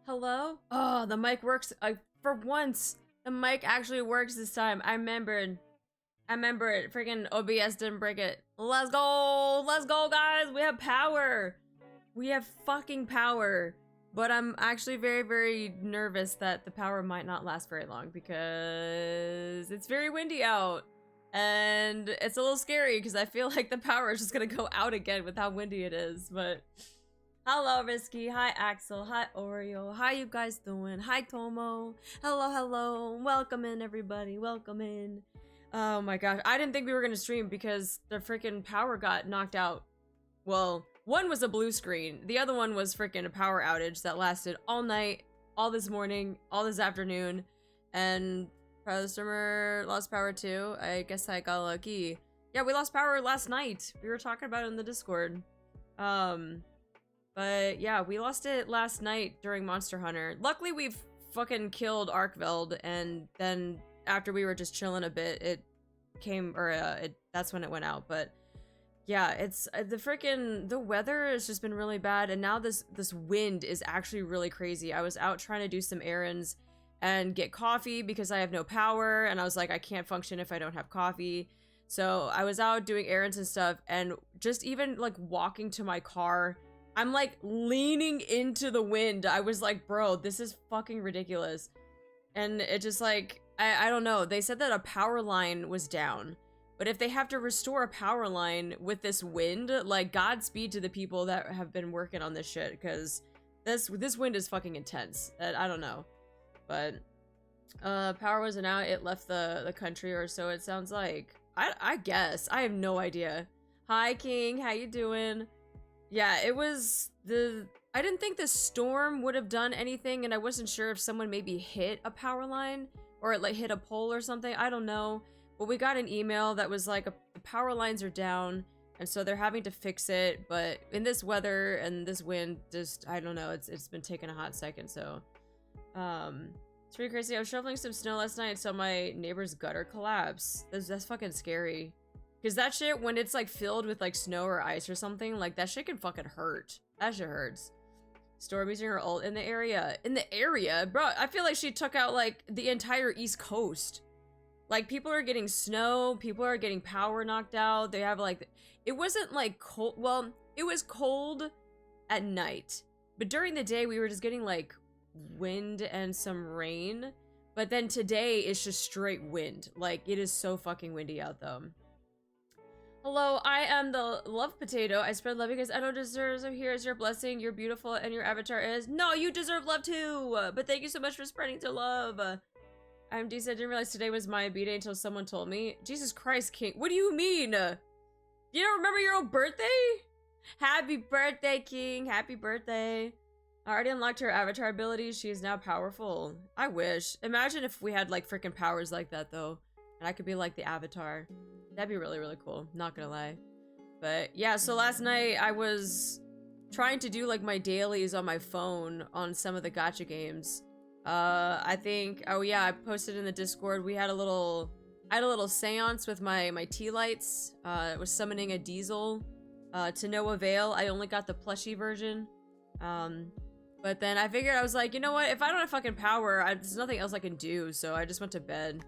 Hello? Oh, the mic works. For once, the mic actually works this time. I remembered it. Freaking OBS didn't break it. Let's go! Let's go, guys! We have power! We have fucking power. But I'm actually very, very nervous that the power might not last very long because it's very windy out. And it's a little scary because I feel like the power is just gonna go out again with how windy it is, but... Hello, Risky. Hi, Axel. Hi, Oreo. How you guys doing? Hi, Tomo. Hello, hello. Welcome in, everybody. Welcome in. Oh my gosh. I didn't think we were going to stream because the freaking power got knocked out. Well, one was a blue screen. The other one was freaking a power outage that lasted all night, all this morning, all this afternoon. And customer lost power too. I guess I got lucky. Yeah, we lost power last night. We were talking about it in the Discord. But yeah, we lost it last night during Monster Hunter. Luckily, we've fucking killed Arkveld, and then after we were just chilling a bit, it came, or that's when it went out. But yeah, it's the weather has just been really bad, and now this wind is actually really crazy. I was out trying to do some errands and get coffee because I have no power, and I was like, I can't function if I don't have coffee. So I was out doing errands and stuff, and just even like walking to my car, I'm like leaning into the wind. I was like, bro, this is fucking ridiculous. And it just like, I don't know. They said that a power line was down. But if they have to restore a power line with this wind, like Godspeed to the people that have been working on this shit. Because this wind is fucking intense. I don't know. But power wasn't out. It left the country or so it sounds like. I guess. I have no idea. Hi, King. How you doing? Yeah, it was I didn't think the storm would have done anything, and I wasn't sure if someone maybe hit a power line or it like hit a pole or something. I don't know. But we got an email that was like the power lines are down, and so they're having to fix it. But in this weather and this wind, just I don't know. It's been taking a hot second, so it's pretty crazy. I was shoveling some snow last night and saw my neighbor's gutter collapse. That's fucking scary. Because that shit, when it's like filled with like snow or ice or something, like that shit can fucking hurt. That shit hurts. Storm using her ult in the area. In the area? Bro, I feel like she took out like the entire East Coast. Like people are getting snow, people are getting power knocked out. They have like, it wasn't like cold. Well, it was cold at night. But during the day, we were just getting like wind and some rain. But then today, it's just straight wind. Like it is so fucking windy out though. Hello, I am the love potato. I spread love because I don't deserve. So here is your blessing. You're beautiful and your avatar is. No, you deserve love too. But thank you so much for spreading the love. I'm decent. I didn't realize today was my B-day until someone told me. Jesus Christ, King. What do you mean? You don't remember your own birthday? Happy birthday, King. Happy birthday. I already unlocked her avatar abilities. She is now powerful. I wish. Imagine if we had like freaking powers like that though. And I could be like the avatar. That'd be really, really cool. Not gonna lie. But yeah, so last night I was trying to do like my dailies on my phone on some of the gacha games. I think, oh yeah, I posted in the Discord. I had a little seance with my tea lights. It was summoning a diesel to no avail. I only got the plushie version. But then I figured, I was like, you know what? If I don't have fucking power, there's nothing else I can do. So I just went to bed.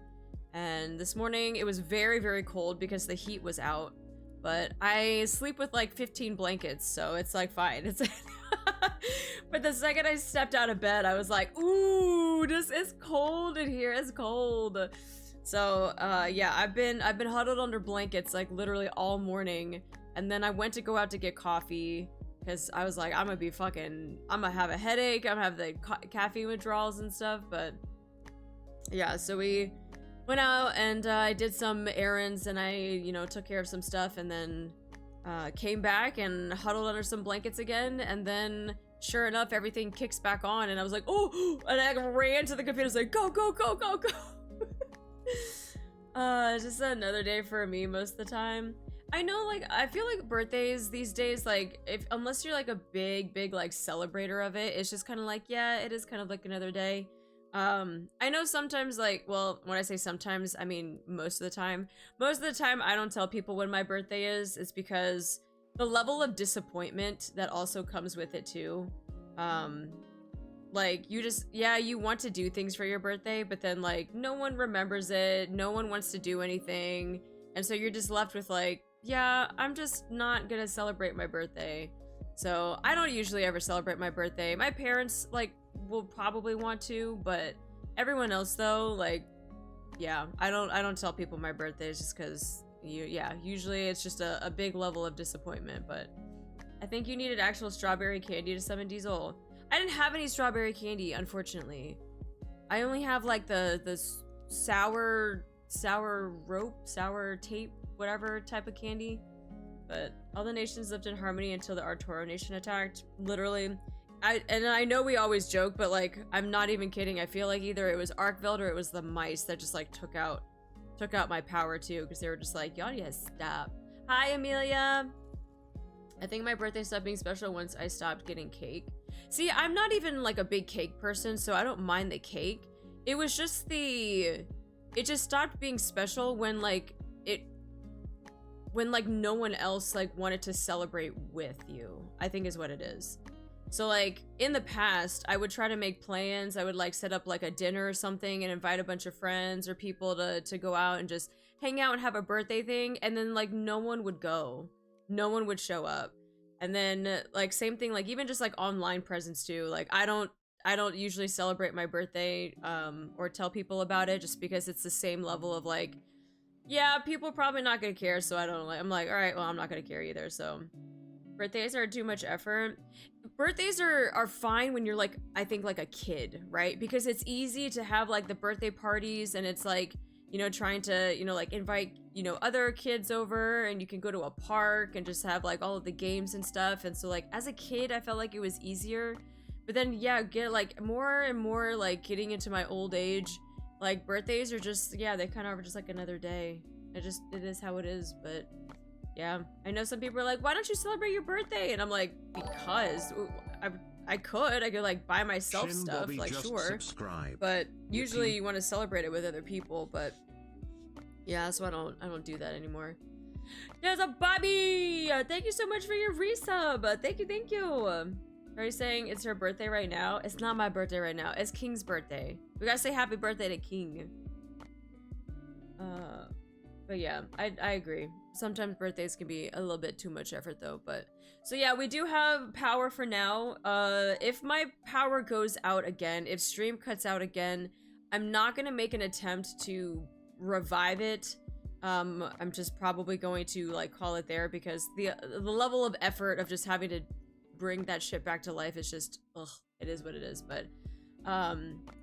And this morning, it was very, very cold because the heat was out. But I sleep with like 15 blankets, so it's like fine. It's But the second I stepped out of bed, I was like, ooh, this is cold in here. It's cold. So yeah, I've been huddled under blankets like literally all morning. And then I went to go out to get coffee because I was like, I'm gonna have a headache. I'm gonna have the caffeine withdrawals and stuff. But yeah, so we went out and I did some errands and I, you know, took care of some stuff and then came back and huddled under some blankets again. And then sure enough, everything kicks back on and I was like, oh, and I ran to the computer. I was like, go, go, go, go, go. Just another day for me most of the time. I know, like, I feel like birthdays these days, like, unless you're like a big like celebrator of it, it's just kind of like, yeah, it is kind of like another day. I know sometimes, like, well, when I say sometimes, I mean most of the time. Most of the time, I don't tell people when my birthday is. It's because the level of disappointment that also comes with it, too. Like, you just, yeah, you want to do things for your birthday, but then, like, no one remembers it, no one wants to do anything, and so you're just left with, like, yeah, I'm just not gonna celebrate my birthday. So, I don't usually ever celebrate my birthday. My parents, like, will probably want to, but everyone else, though, like, yeah, I don't tell people my birthday is just because, yeah, usually it's just a big level of disappointment, but I think you needed actual strawberry candy to summon Diesel. I didn't have any strawberry candy, unfortunately. I only have like the sour rope, sour tape, whatever type of candy. But all the nations lived in harmony until the Arturo nation attacked. Literally. And I know we always joke, but like, I'm not even kidding. I feel like either it was Arkveld or it was the mice that just like took out my power too, because they were just like, y'all need to stop. Hi, Amelia. I think my birthday stopped being special once I stopped getting cake. See, I'm not even like a big cake person, so I don't mind the cake. It was just it just stopped being special when like no one else like wanted to celebrate with you, I think is what it is. So like in the past, I would try to make plans. I would like set up like a dinner or something and invite a bunch of friends or people to go out and just hang out and have a birthday thing. And then like no one would go. No one would show up. And then like same thing, like even just like online presents too. Like I don't usually celebrate my birthday or tell people about it just because it's the same level of like, yeah, people are probably not gonna care. So I'm like, all right, well, I'm not gonna care either. So birthdays are too much effort. Birthdays are fine when you're like, I think like a kid, right? Because it's easy to have like the birthday parties and it's like, you know, trying to, you know, like invite, you know, other kids over and you can go to a park and just have like all of the games and stuff. And so like as a kid, I felt like it was easier. But then yeah, get like more and more like getting into my old age, like birthdays are just, yeah, they kind of are just like another day. It is how it is. But yeah, I know some people are like, why don't you celebrate your birthday? And I'm like, because I could like buy myself Shin stuff, Bobby like sure, subscribe. but usually you want to celebrate it with other people. But yeah, so I don't do that anymore. There's a Bobby! Thank you so much for your resub. Thank you. Are you saying it's her birthday right now? It's not my birthday right now. It's King's birthday. We gotta say happy birthday to King. But yeah, I agree. Sometimes birthdays can be a little bit too much effort though, but so yeah, we do have power for now. If my power goes out again, if stream cuts out again, I'm not gonna make an attempt to revive it. I'm just probably going to like call it there because the level of effort of just having to bring that shit back to life is just, ugh, it is what it is. But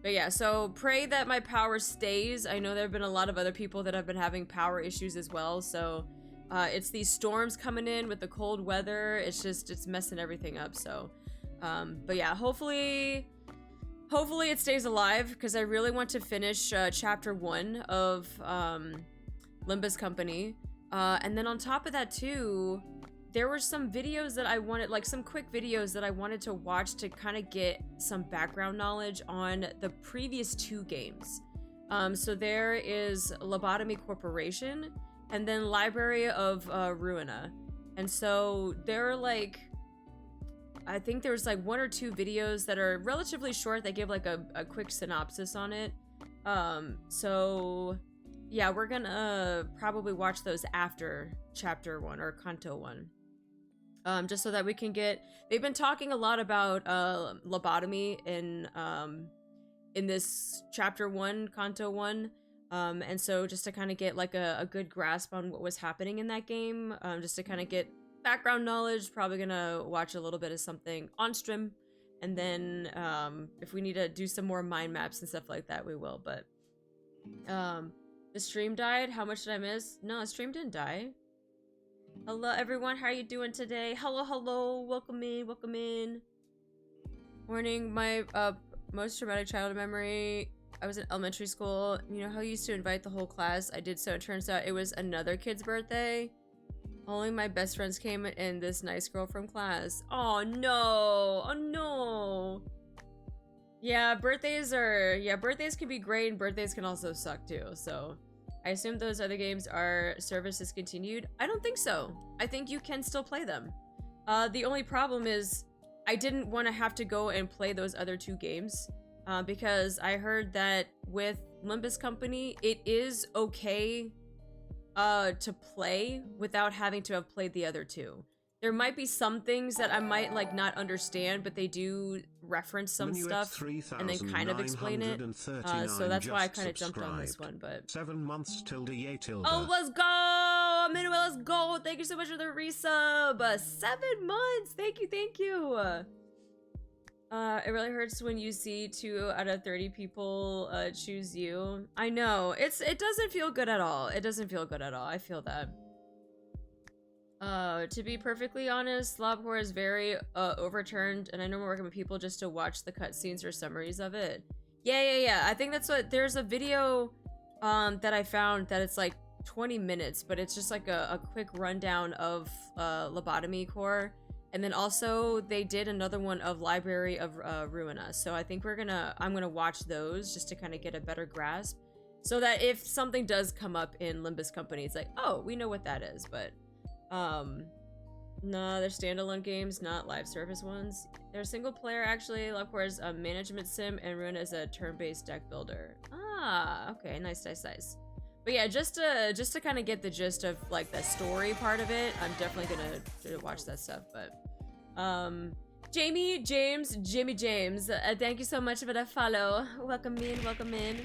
yeah, so pray that my power stays. I know there have been a lot of other people that have been having power issues as well, so it's these storms coming in with the cold weather. It's messing everything up. So but yeah, hopefully it stays alive because I really want to finish chapter 1 of Limba's Company. And then on top of that too, there were some videos that I wanted, like some quick videos that I wanted to watch to kind of get some background knowledge on the previous 2 games. So there is Lobotomy Corporation and then Library of Ruinia. And so there are like, I think there's like 1 or 2 videos that are relatively short. They give like a quick synopsis on it. So yeah, we're gonna probably watch those after chapter 1 or Canto 1. Just so that we can get, they've been talking a lot about lobotomy in this chapter 1, Canto 1. And so just to kind of get like a good grasp on what was happening in that game, just to kind of get background knowledge, probably gonna watch a little bit of something on stream, and then if we need to do some more mind maps and stuff like that, we will. But the stream died. How much did I miss? No, the stream didn't die. Hello everyone, how are you doing today? Hello, welcome in. Morning. My most traumatic childhood memory, I was in elementary school. You know how you used to invite the whole class? I did so. It turns out it was another kid's birthday. Only my best friends came and this nice girl from class. Oh no. Yeah, birthdays can be great and birthdays can also suck too. So I assume those other games are service discontinued. I don't think so. I think you can still play them. The only problem is I didn't want to have to go and play those other 2 games because I heard that with Limbus Company, it is okay to play without having to have played the other 2. There might be some things that I might like not understand, but they do reference some stuff and then kind of explain it. So that's why I kind of jumped on this one. But 7 months tilde ye tilde. Oh, let's go, Minuel, let's go! Thank you so much for the resub. 7 months. Thank you, thank you. It really hurts when you see 2 out of 30 people choose you. I know it doesn't feel good at all. It doesn't feel good at all. I feel that. To be perfectly honest, Lobotomy is very overturned, and I know we're working with people just to watch the cutscenes or summaries of it. Yeah. I think that's what there's a video that I found that it's like 20 minutes, but it's just like a quick rundown of Lobotomy Corp. And then also they did another one of Library of Ruinia. So I think I'm gonna watch those just to kind of get a better grasp, so that if something does come up in Limbus Company, it's like, oh, we know what that is. But no, they're standalone games, not live service ones. They're single player actually. Lobotomy is a management sim, and Ruinia is a turn-based deck builder. Ah, okay, nice. But yeah, just to kind of get the gist of like the story part of it, I'm definitely gonna watch that stuff. But Jimmy James, thank you so much for the follow. Welcome in.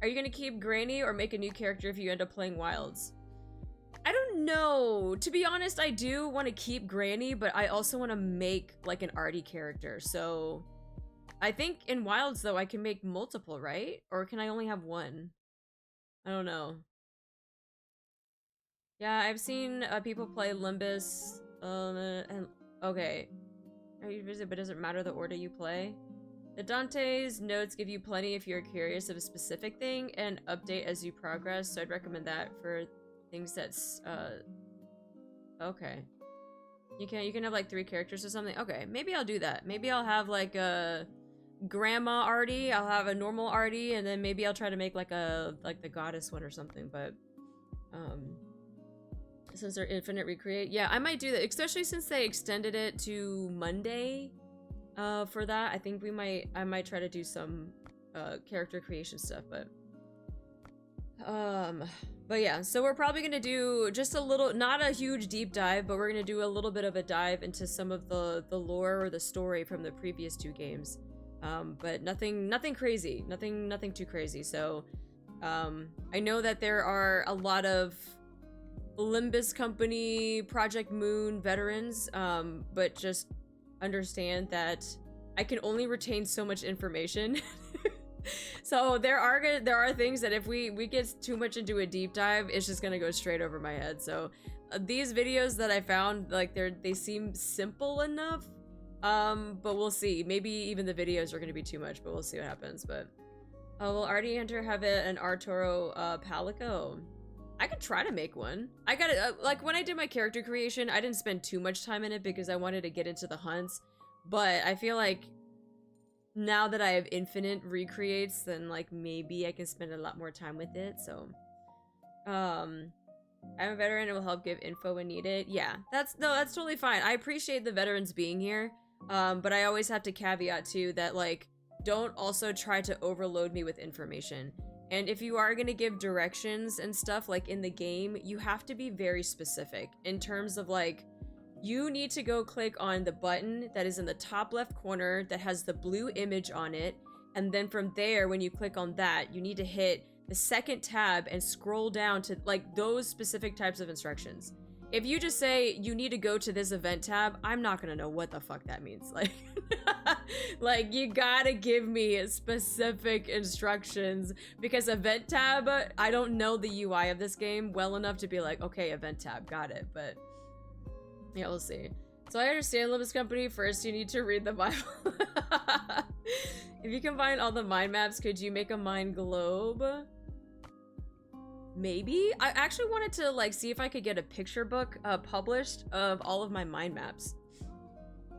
Are you gonna keep Granny or make a new character if you end up playing Wilds? I don't know. To be honest, I do want to keep Granny, but I also want to make like an arty character. So I think in Wilds though, I can make multiple, right? Or can I only have one? I don't know. Yeah, I've seen people play Limbus. And okay. Are you busy? But does it matter the order you play? The Dante's notes give you plenty if you're curious of a specific thing, and update as you progress. So I'd recommend that for things that's okay. You can have like 3 characters or something. Okay, maybe I'll do that. Maybe I'll have like a grandma arty, I'll have a normal arty, and then maybe I'll try to make like the goddess one or something. But since they're infinite recreate, yeah, I might do that, especially since they extended it to Monday for that. I think I might try to do some character creation stuff. But yeah, so we're probably gonna do just a little, not a huge deep dive, but we're gonna do a little bit of a dive into some of the lore or the story from the previous 2 games. But nothing crazy, nothing too crazy. So I know that there are a lot of Limbus Company, Project Moon veterans, but just understand that I can only retain so much information. So there are things that if we get too much into a deep dive, it's just gonna go straight over my head. So these videos that I found, like they seem simple enough, but we'll see. Maybe even the videos are gonna be too much, but we'll see what happens. But will Artie Hunter have an Arturo Palico? I could try to make one. I gotta like when I did my character creation, I didn't spend too much time in it because I wanted to get into the hunts. But I feel like now that I have infinite recreates, then like maybe I can spend a lot more time with it. So I'm a veteran, it will help give info when needed. Yeah, that's totally fine. I appreciate the veterans being here, but I always have to caveat too that like don't also try to overload me with information. And if you are gonna give directions and stuff like in the game, you have to be very specific in terms of like, you need to go click on the button that is in the top left corner that has the blue image on it, and then from there, when you click on that, you need to hit the second tab and scroll down to like those specific types of instructions. If you just say you need to go to this event tab, I'm not gonna know what the fuck that means. Like, like you gotta give me specific instructions, because event tab, I don't know the UI of this game well enough to be like, okay, event tab, got it. But yeah, we'll see. So I understand Limbus Company. First, you need to read the Bible. If you combine all the mind maps, could you make a mind globe? Maybe. I actually wanted to like see if I could get a picture book published of all of my mind maps.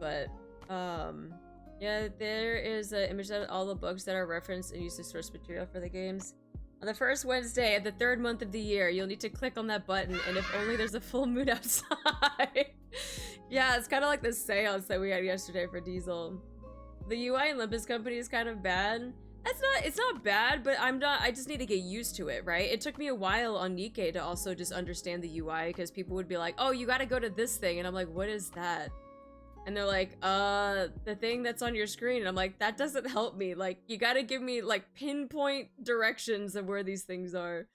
But yeah, there is an image of all the books that are referenced and used as source material for the games. On the first Wednesday of the 3rd month of the year, you'll need to click on that button, and if only there's a full moon outside. Yeah, it's kind of like the seance that we had yesterday for Diesel. The UI in Olympus Company is kind of bad. It's not bad, but I just need to get used to it, right? It took me a while on Nikkei to also just understand the UI, because people would be like, oh, you gotta go to this thing, and I'm like, what is that? And they're like, the thing that's on your screen. And I'm like, that doesn't help me. Like, you gotta give me, like, pinpoint directions of where these things are.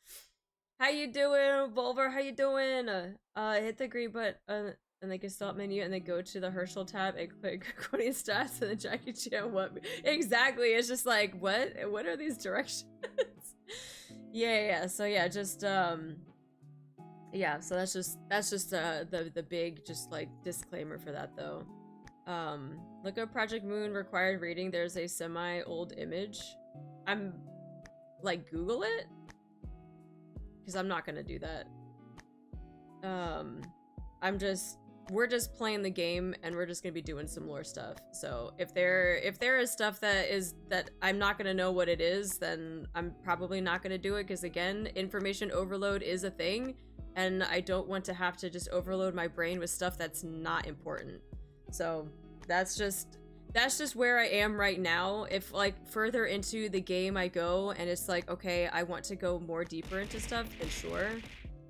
How you doing, Volver? How you doing? Hit the green button, and they can stop menu, and then go to the Herschel tab and click Cody stats, and then Jackie Chan what? Exactly, it's just like, what are these directions? yeah, so yeah, just, yeah, so that's just the big just like disclaimer for that though. Look up Project Moon required reading. There's a semi old image. I'm like Google it, because I'm not gonna do that. We're just playing the game, and we're just gonna be doing some lore stuff. So if there is stuff that I'm not gonna know what it is, then I'm probably not gonna do it, because again, information overload is a thing, and I don't want to have to just overload my brain with stuff that's not important. So that's just where I am right now. If like further into the game I go and it's like, okay, I want to go more deeper into stuff, then sure,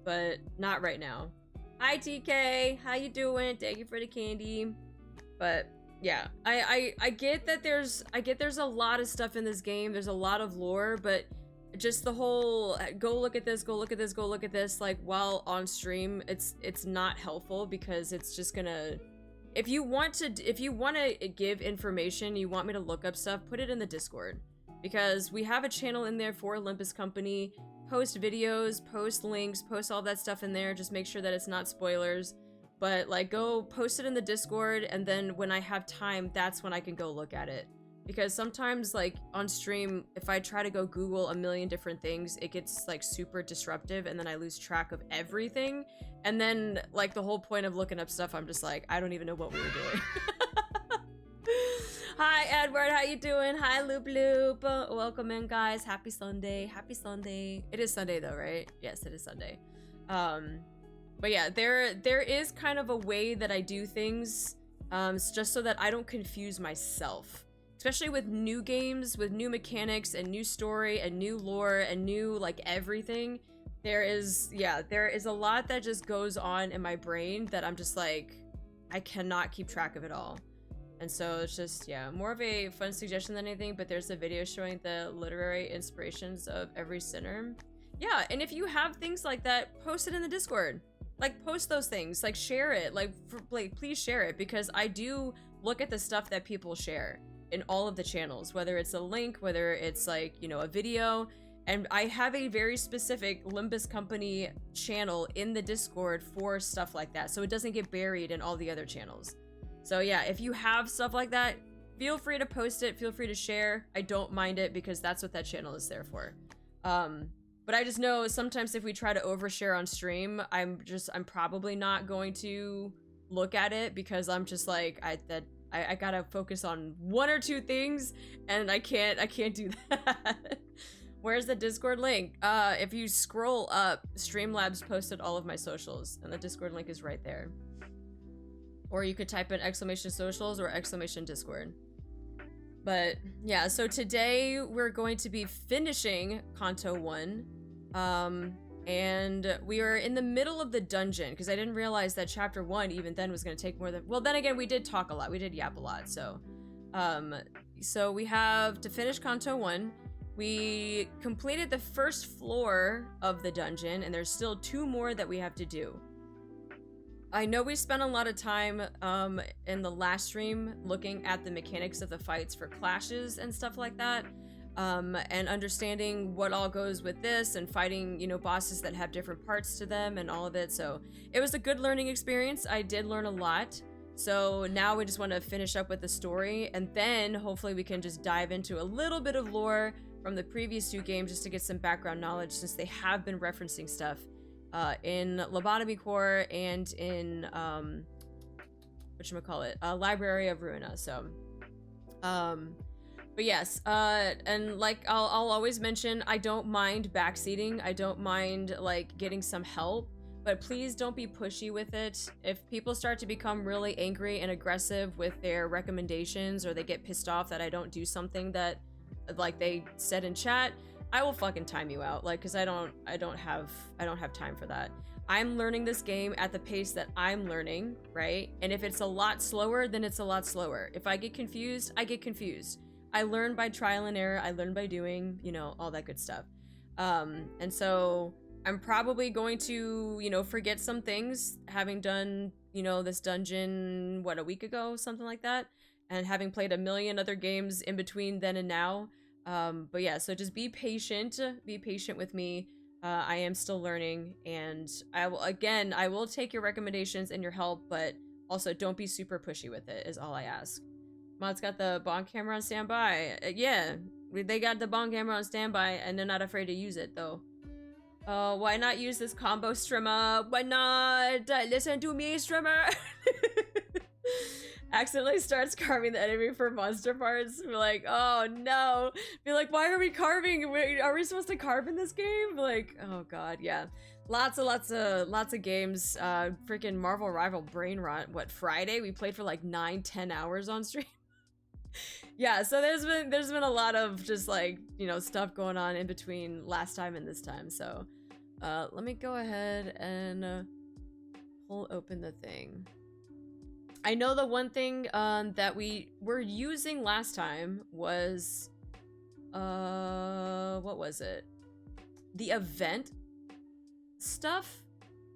but not right now. Hi TK, how you doing? Thank you for the candy. But yeah, I get that there's a lot of stuff in this game. There's a lot of lore, but just the whole go look at this, go look at this, go look at this, like while on stream, it's not helpful, because it's just gonna, if you want to give information, you want me to look up stuff, put it in the Discord, because we have a channel in there for Olympus Company. Post videos, post links, post all that stuff in there. Just make sure that it's not spoilers, but like go post it in the Discord, and then when I have time, that's when I can go look at it. Because sometimes like on stream, if I try to go Google a million different things, it gets like super disruptive, and then I lose track of everything. And then like the whole point of looking up stuff, I'm just like, I don't even know what we were doing. Hi Edward, how you doing? Hi Loop Loop. Welcome in guys. Happy Sunday. Happy Sunday. It is Sunday though, right? Yes, it is Sunday. But yeah, there is kind of a way that I do things, just so that I don't confuse myself. Especially with new games, with new mechanics and new story and new lore and new like everything. There is a lot that just goes on in my brain that I'm just like, I cannot keep track of it all. And so it's just, yeah, more of a fun suggestion than anything, but there's a video showing the literary inspirations of every sinner. Yeah, and if you have things like that, post it in the Discord. Like, post those things, like, share it, like, please share it, because I do look at the stuff that people share in all of the channels, whether it's a link, whether it's, like, you know, a video, and I have a very specific Olympus Company channel in the Discord for stuff like that, so it doesn't get buried in all the other channels. So yeah, if you have stuff like that, feel free to post it, feel free to share. I don't mind it, because that's what that channel is there for. But I just know sometimes if we try to overshare on stream, I'm probably not going to look at it, because I'm just like, I gotta focus on one or two things, and I can't do that. Where's the Discord link? If you scroll up, Streamlabs posted all of my socials, and the Discord link is right there. Or you could type in !socials or !discord. But yeah, so today we're going to be finishing Canto 1. And we are in the middle of the dungeon, because I didn't realize that chapter 1 even then was going to take more than, well, then again, we did talk a lot, we did yap a lot, so so we have to finish Canto 1. We completed the first floor of the dungeon, and there's still 2 more that we have to do. I know we spent a lot of time in the last stream looking at the mechanics of the fights for clashes and stuff like that, and understanding what all goes with this, and fighting, you know, bosses that have different parts to them and all of it. So it was a good learning experience. I did learn a lot. So now we just want to finish up with the story, and then hopefully we can just dive into a little bit of lore from the previous 2 games, just to get some background knowledge, since they have been referencing stuff in Lobotomy Corp and in whatchamacallit, Library of Ruinia. So but yes, and like I'll always mention, I don't mind backseating, I don't mind like getting some help, but please don't be pushy with it. If people start to become really angry and aggressive with their recommendations, or they get pissed off that I don't do something that like they said in chat, I will fucking time you out, like, because I don't have time for that. I'm learning this game at the pace that I'm learning, right? And if it's a lot slower, then it's a lot slower. If I get confused, I get confused. I learn by trial and error. I learn by doing, you know, all that good stuff. And so I'm probably going to, you know, forget some things, having done, you know, this dungeon, what, a week ago, something like that, and having played a million other games in between then and now. But yeah, so just be patient with me. I am still learning, and I will take your recommendations and your help, but also don't be super pushy with it, is all I ask. Mod's got the bong camera on standby. Yeah, they got the bong camera on standby, and they're not afraid to use it, though. Why not use this combo, streamer? Why not? Listen to me, streamer! Accidentally starts carving the enemy for monster parts. We're like, oh no. Be like, why are we carving? Are we supposed to carve in this game? Like, oh god, yeah. Lots of games. Freaking Marvel Rival Brain Rot. What, Friday? We played for like 9-10 hours on stream. Yeah, so there's been a lot of just like, you know, stuff going on in between last time and this time. So let me go ahead and pull open the thing. I know the one thing that we were using last time was what was it? The event stuff.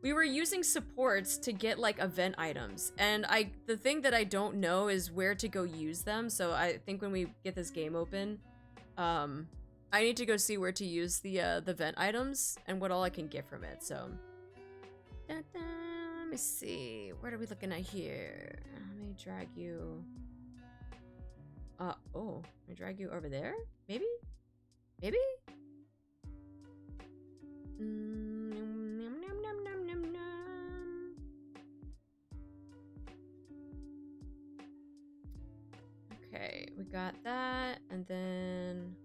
We were using supports to get like event items, and the thing that I don't know is where to go use them. So I think when we get this game open, I need to go see where to use the event items and what all I can get from it. So let me see, what are we looking at here? Let me drag you oh, let me drag you over there, maybe okay, we got that, and then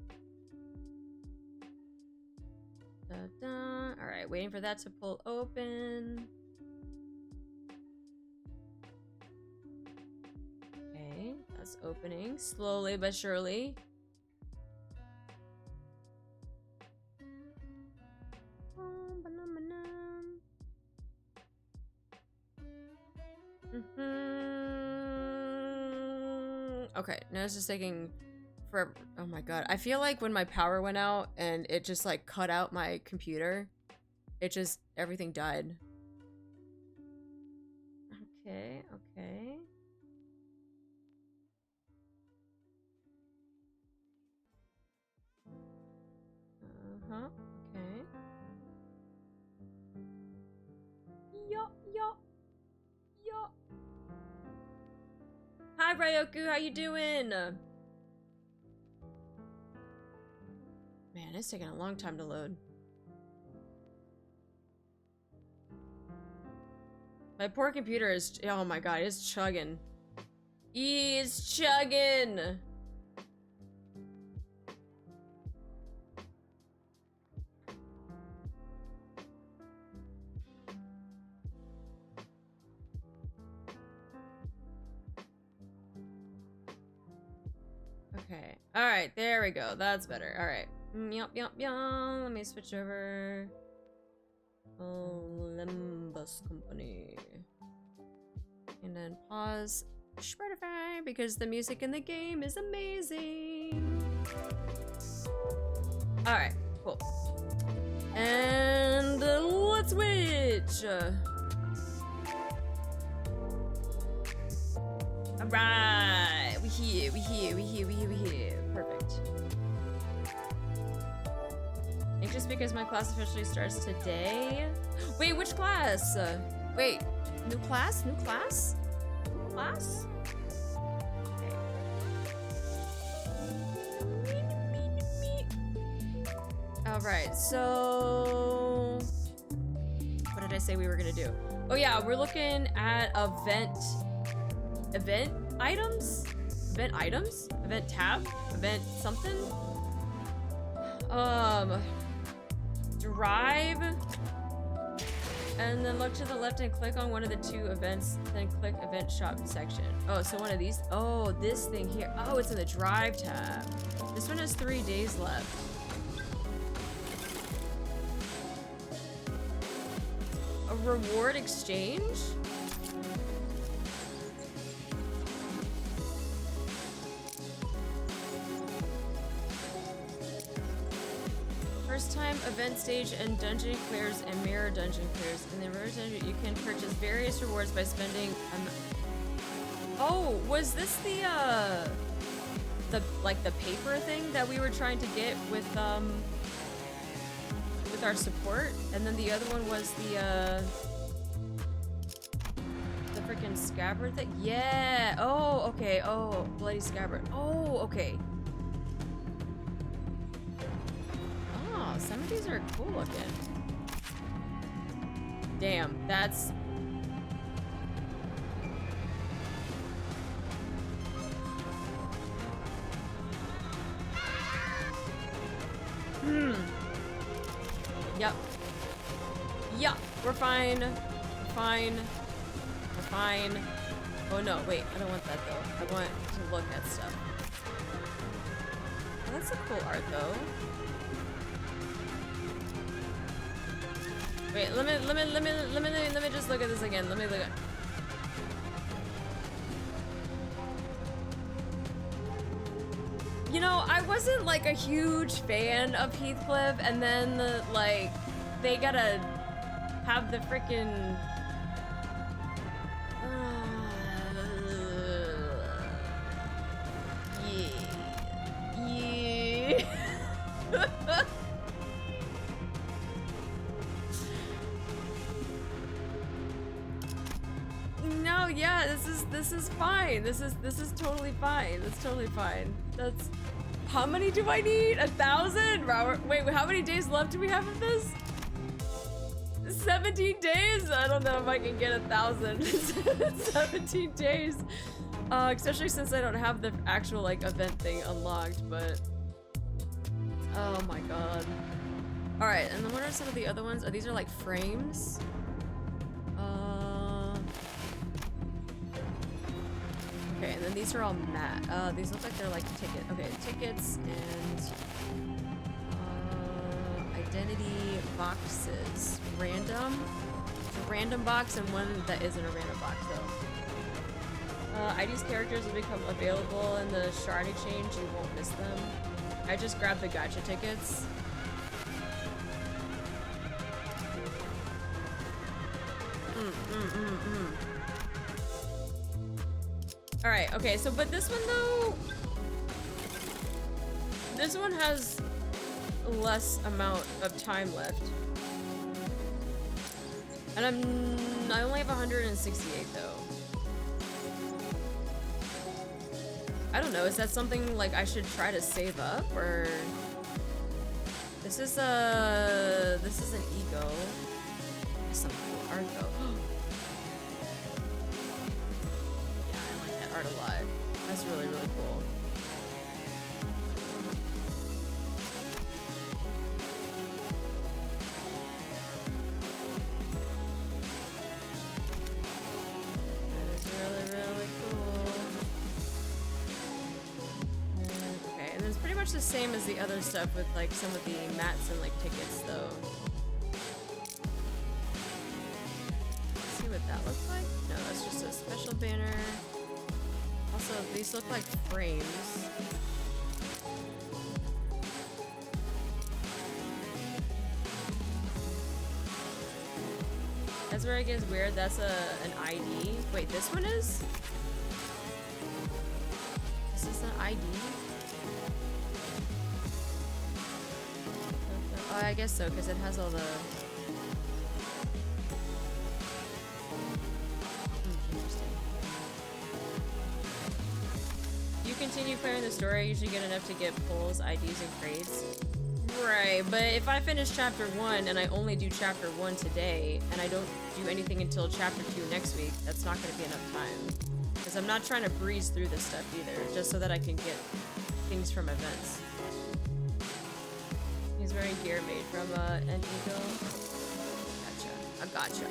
all right, waiting for that to pull open. Okay, that's opening slowly but surely. Okay, now it's just taking forever. Oh my god, I feel like when my power went out and it just like cut out my computer, it just, everything died. Okay. Okay. Yo. Hi, Ryoku, how you doing? Man, it's taking a long time to load. My poor computer is, oh my god, it's chugging. He's chugging! Okay. Alright, there we go. That's better. Alright. Yup. Let me switch over. Olympus Company. And then pause Spotify because the music in the game is amazing. Alright, cool. And let's switch. Alright, we here. Perfect. Anxious because my class officially starts today. Wait, which class? Wait, new class? New class? Class? Alright, so what did I say we were gonna do? Oh yeah, we're looking at event items? Event items? Event tab? Event something? Drive? And then look to the left and click on one of the two events, then click event shop section. Oh, so one of these. Oh, this thing here. Oh, it's in the drive tab. This one has 3 days left. A reward exchange? First time event stage and dungeon clears and mirror dungeon clears. In the mirror dungeon, you can purchase various rewards by spending. Oh, was this the paper thing that we were trying to get with our support? And then the other one was the freaking scabbard thing. Yeah. Oh, okay. Oh, bloody scabbard. Oh, okay. Some of these are cool looking. Damn, that's... Yep. Yup, we're fine. We're fine. We're fine. Oh no, wait, I don't want that though. I want to look at stuff. Oh, that's a cool art though. Wait, let me just look at this again. Let me look at. You know, I wasn't like a huge fan of Heathcliff, and then like they gotta have the freaking yeah. No, yeah, this is fine. This is totally fine. That's totally fine. That's how many do I need? 1,000? Robert, wait, how many days left do we have of this? 17 days? I don't know if I can get 1,000. 17 days. Especially since I don't have the actual like event thing unlocked, but oh my god. All right, and then what are some of the other ones? Oh, these are like frames. Okay, and then these are all matte. These look like they're like tickets and identity boxes. Random. A random box and one that isn't a random box though. ID's characters will become available in the shard exchange. You won't miss them. I just grabbed the gacha tickets. Alright, okay, so but this one though, this one has less amount of time left. And I only have 168 though. I don't know, is that something like I should try to save up, or this is an ego. There's some cool art though. Art alive. That's really, really cool. That is really, really cool. Okay, and it's pretty much the same as the other stuff with like some of the mats and like tickets though. Let's see what that looks like. No, that's just a special banner. Also, these look like frames. That's where it gets weird. That's an ID. Wait, this one is? Is this an ID? Oh, I guess so, because it has all the... Continue playing the story, I usually get enough to get pulls, IDs, and crates. Right, but if I finish chapter 1 and I only do chapter 1 today, and I don't do anything until chapter 2 next week, that's not going to be enough time. Because I'm not trying to breeze through this stuff either, just so that I can get things from events. He's wearing gear made from an ego. Gotcha. I gotcha.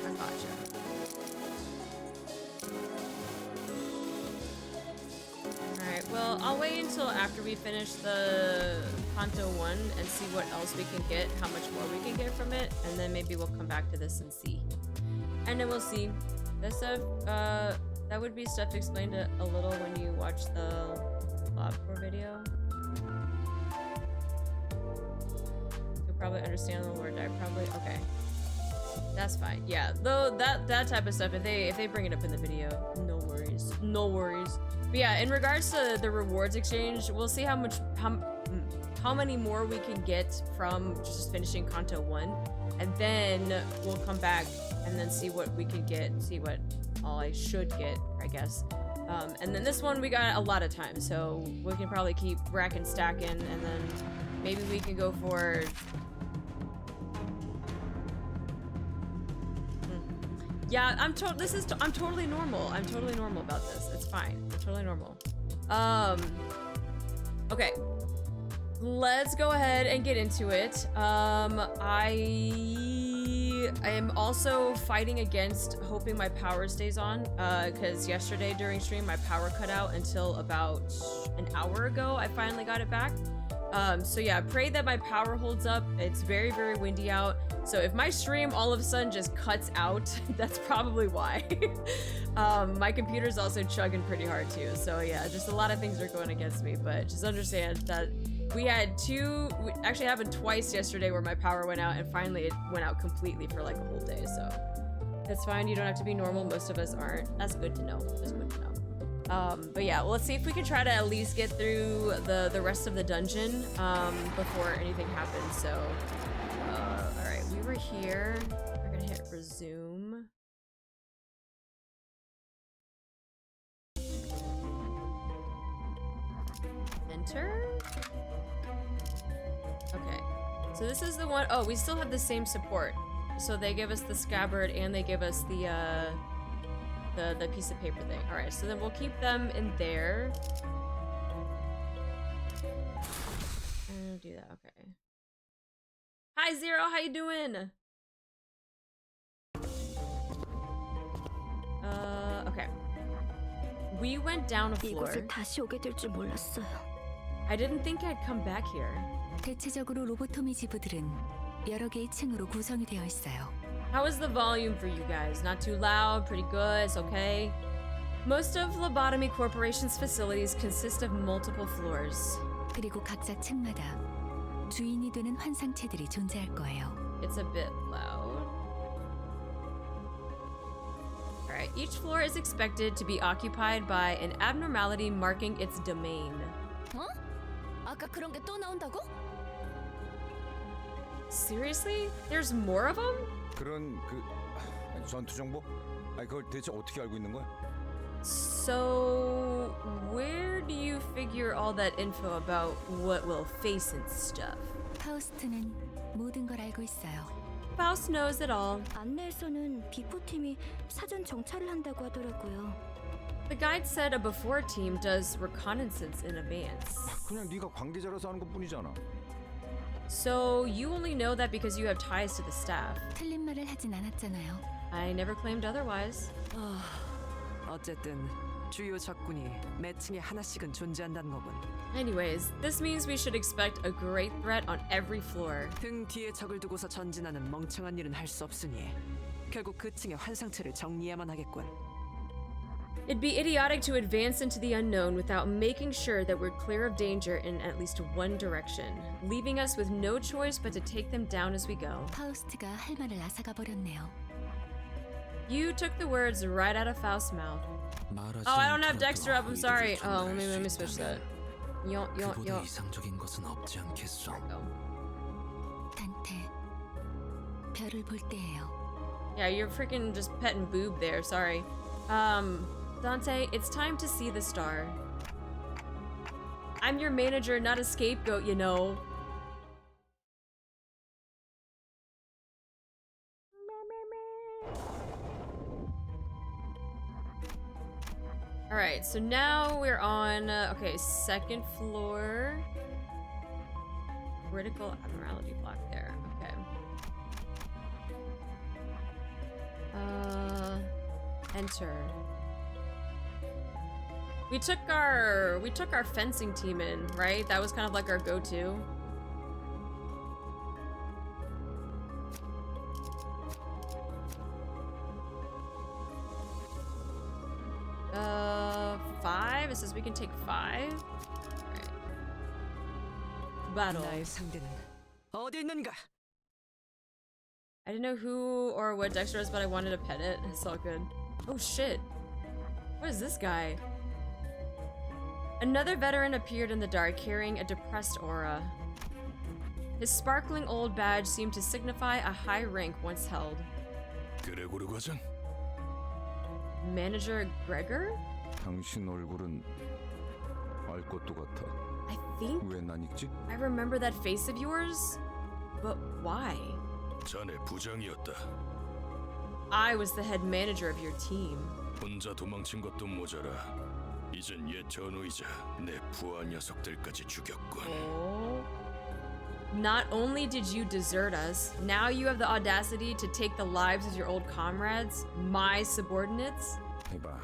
Alright, well, I'll wait until after we finish the Canto 1 and see what else we can get, how much more we can get from it, and then maybe we'll come back to this and see. And then we'll see. This stuff, that would be stuff explained a little when you watch the Lobotomy video. You'll probably understand the word I probably, okay. That's fine. Yeah, though that type of stuff, if they bring it up in the video, no worries. No worries. But yeah, in regards to the rewards exchange, we'll see how many more we can get from just finishing Canto 1, and then we'll come back and then see what we can get, see what all I should get, I guess. And then this one we got a lot of time, so we can probably keep racking, stacking, and then maybe we can go for yeah, I'm totally normal. I'm totally normal about this. It's fine. I'm totally normal. Okay. Let's go ahead and get into it. I am also fighting against hoping my power stays on, because yesterday during stream my power cut out until about an hour ago. I finally got it back. So yeah, pray that my power holds up. It's very, very windy out. So if my stream all of a sudden just cuts out, that's probably why. My computer's also chugging pretty hard too. So yeah, just a lot of things are going against me, but just understand that we actually happened twice yesterday where my power went out, and finally it went out completely for like a whole day. So that's fine. You don't have to be normal. Most of us aren't. That's good to know. That's good to know. But yeah, well, let's see if we can try to at least get through the rest of the dungeon before anything happens. So, all right, we were here. We're gonna hit resume. Enter. Okay, so this is the one. Oh, we still have the same support. So they give us the scabbard and they give us the piece of paper thing. All right, so then we'll keep them in there. And do that. Okay. Hi Zero, how you doing? Okay. We went down a floor. I didn't think I'd come back here. 대체적으로 로보토미 지부들은 여러 개의 층으로 구성이 되어 있어요. How is the volume for you guys? Not too loud, pretty good, it's okay? Most of Lobotomy Corporation's facilities consist of multiple floors. 그리고 각자 층마다 주인이 되는 환상체들이 존재할 거예요. It's a bit loud. Alright, each floor is expected to be occupied by an abnormality marking its domain. 어? 아까 그런 게 또 나온다고? Seriously? There's more of them? 그런 전투 정보? 아니 그걸 대체 어떻게 알고 있는 거야? So, where do you figure all that info about what we'll face and stuff? 파우스트는 모든 걸 알고 있어요. Faust knows it all. 안내에서는 비포팀이 사전 정찰을 한다고 하더라고요. The guide said a before team does reconnaissance in advance. 그냥 네가 관계자라서 하는 것뿐이잖아. So you only know that because you have ties to the staff. 틀린 말을 하진 않았잖아요. I never claimed otherwise. 어쨌든 주요 적군이 매 층에 하나씩은 존재한다는 거군. Anyways, this means we should expect a great threat on every floor. 등 뒤에 적을 두고서 전진하는 멍청한 일은 할 수 없으니 결국 그 층의 환상체를 정리해야만 하겠군. It'd be idiotic to advance into the unknown without making sure that we're clear of danger in at least one direction, leaving us with no choice but to take them down as we go. 파우스트가 할 말을 앗아가 버렸네요. You took the words right out of Faust's mouth. Oh, I don't have Dexter up, I'm sorry. Oh, let me switch that. Yo. 이상적인 것은 없지 않겠어. 단테, 별을 볼 때예요. Yeah, you're freaking just petting boob there, sorry. Dante, it's time to see the star. I'm your manager, not a scapegoat, you know. Alright, so now we're on, okay, second floor. Critical abnormality block there, okay. Enter. We took our fencing team in, right? That was kind of like our go-to. Five? It says we can take 5. Alright. Battle. 나의 상대는 어디 있는가? I didn't know who or what Dexter was, but I wanted to pet it. It's all good. Oh shit. What is this guy? Another veteran appeared in the dark, carrying a depressed aura. His sparkling old badge seemed to signify a high rank once held. 그레고르 과장? Manager Gregor? 당신 얼굴은 알 것도 같아. I think 왜 난 읽지? I remember that face of yours, but why? 자네 부장이었다. I was the head manager of your team. 혼자 도망친 것도 모자라. 이젠 옛 전우이자 내 부하 녀석들까지 죽였군. Oh. Not only did you desert us, now you have the audacity to take the lives of your old comrades, my subordinates? 이봐,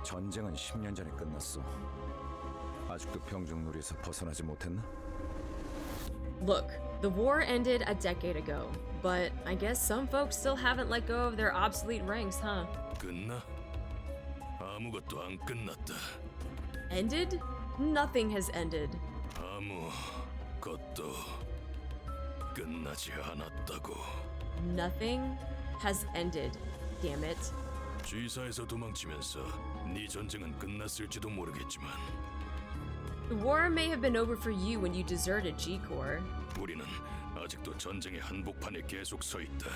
전쟁은 10년 전에 끝났어. 아직도 병정놀이에서 벗어나지 못했나? Look, the war ended a decade ago, but I guess some folks still haven't let go of their obsolete ranks, huh? 끝나? 아무것도 안 끝났다. Ended? Nothing has ended. 아무것도 끝나지 않았다고. Nothing has ended. Damn it. G사에서 도망치면서 네 전쟁은 끝났을지도 모르겠지만 The war may have been over for you when you deserted G-Corps, 우리는 아직도 전쟁의 한복판에 계속 서 있다.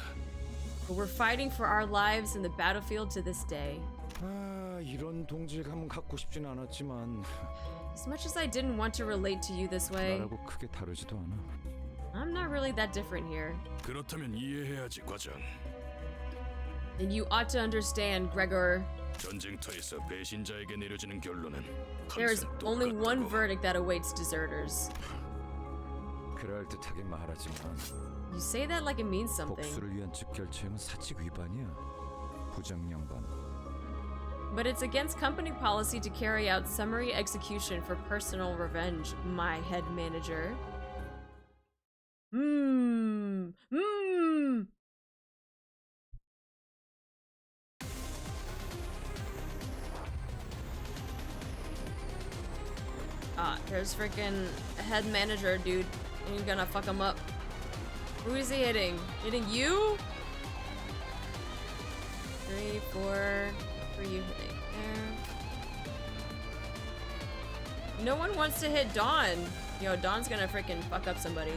but we're fighting for our lives in the battlefield to this day. 아, 이런 동질감은 갖고 싶진 않았지만 As much as I didn't want to relate to you this way, 나라고 크게 다르지도 않아. I'm not really that different here. 그렇다면 이해해야지, 과장. And you ought to understand, Gregor. 전쟁터에서 배신자에게 내려지는 결론은 There's 항상 only one 똑같다고. verdict that awaits deserters. 그럴듯하게 말하지만 You say that like it means something. 복수를 위한 즉결처형은 사칙 위반이야. 부장 양반. But it's against company policy to carry out summary execution for personal revenge, my head manager. Ah, there's freaking head manager, dude. And you're gonna fuck him up. Who is he hitting? Hitting you? 3, 4. Who are you hitting? There. No one wants to hit Dawn. Yo, Dawn's gonna freaking fuck up somebody.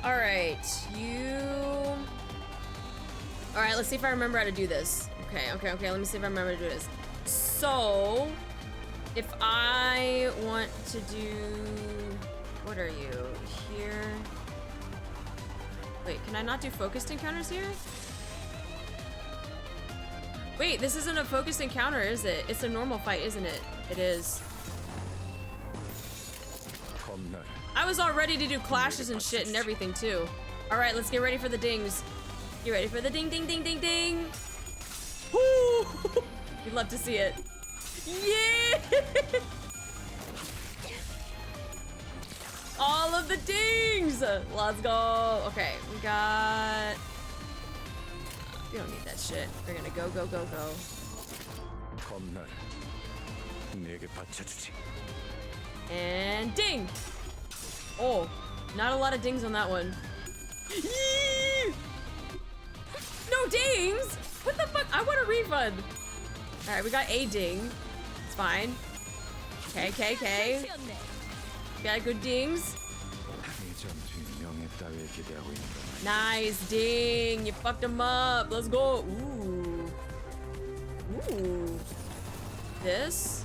Alright, you... Alright, let's see if I remember how to do this. Okay, let me see if I remember how to do this. So... If I want to do... What are you? Here? Wait, can I not do focused encounters here? Wait, this isn't a focused encounter, is it? It's a normal fight, isn't it? It is. 겁나. I was all ready to do clashes and shit and everything too. Alright, let's get ready for the dings. Get ready for the ding ding ding ding ding! Woo! You'd love to see it. Yeah! All of the dings! Let's go. Okay, we got... We don't need that shit. We're gonna go, go, go, go. 겁나. 내게 받쳐주지. And ding! Oh, not a lot of dings on that one. Yee! No dings! What the fuck? I want a refund. Alright, we got a ding. It's fine. Okay. Got good dings. Nice ding. You fucked him up. Let's go. Ooh. This?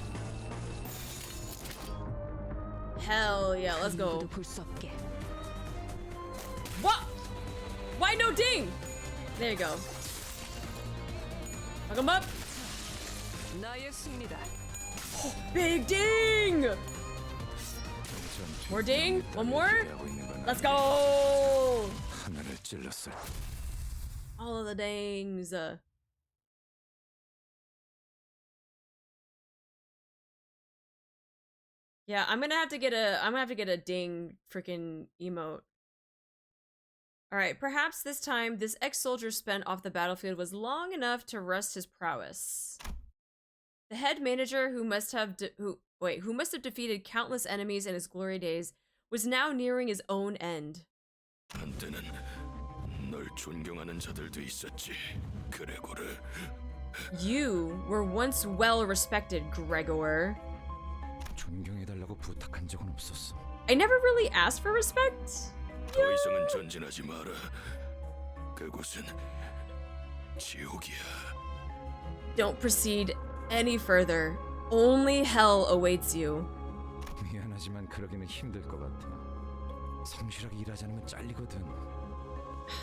Hell yeah, let's go. What? Why no ding? There you go. Fuck him up. 나의 승리다. Oh, big ding! More ding? One more? Let's go! 하늘을 찔렀을. All of the dings. Yeah, I'm gonna have to get a ding freaking emote. Alright, perhaps this time this ex-soldier spent off the battlefield was long enough to rust his prowess. The head manager who must have defeated countless enemies in his glory days was now nearing his own end. 한때는 널 존경하는 자들도 있었지, 그레고르. You were once well respected, Gregor. 존경해달라고 부탁한 적은 없었어. I never really asked for respect. 더 이상은 전진하지 마라. 그곳은 지옥이야. Don't proceed any further. Only hell awaits you. 미안하지만 그러기는 힘들 것 같아. 성실하게 일하지 않으면 잘리거든.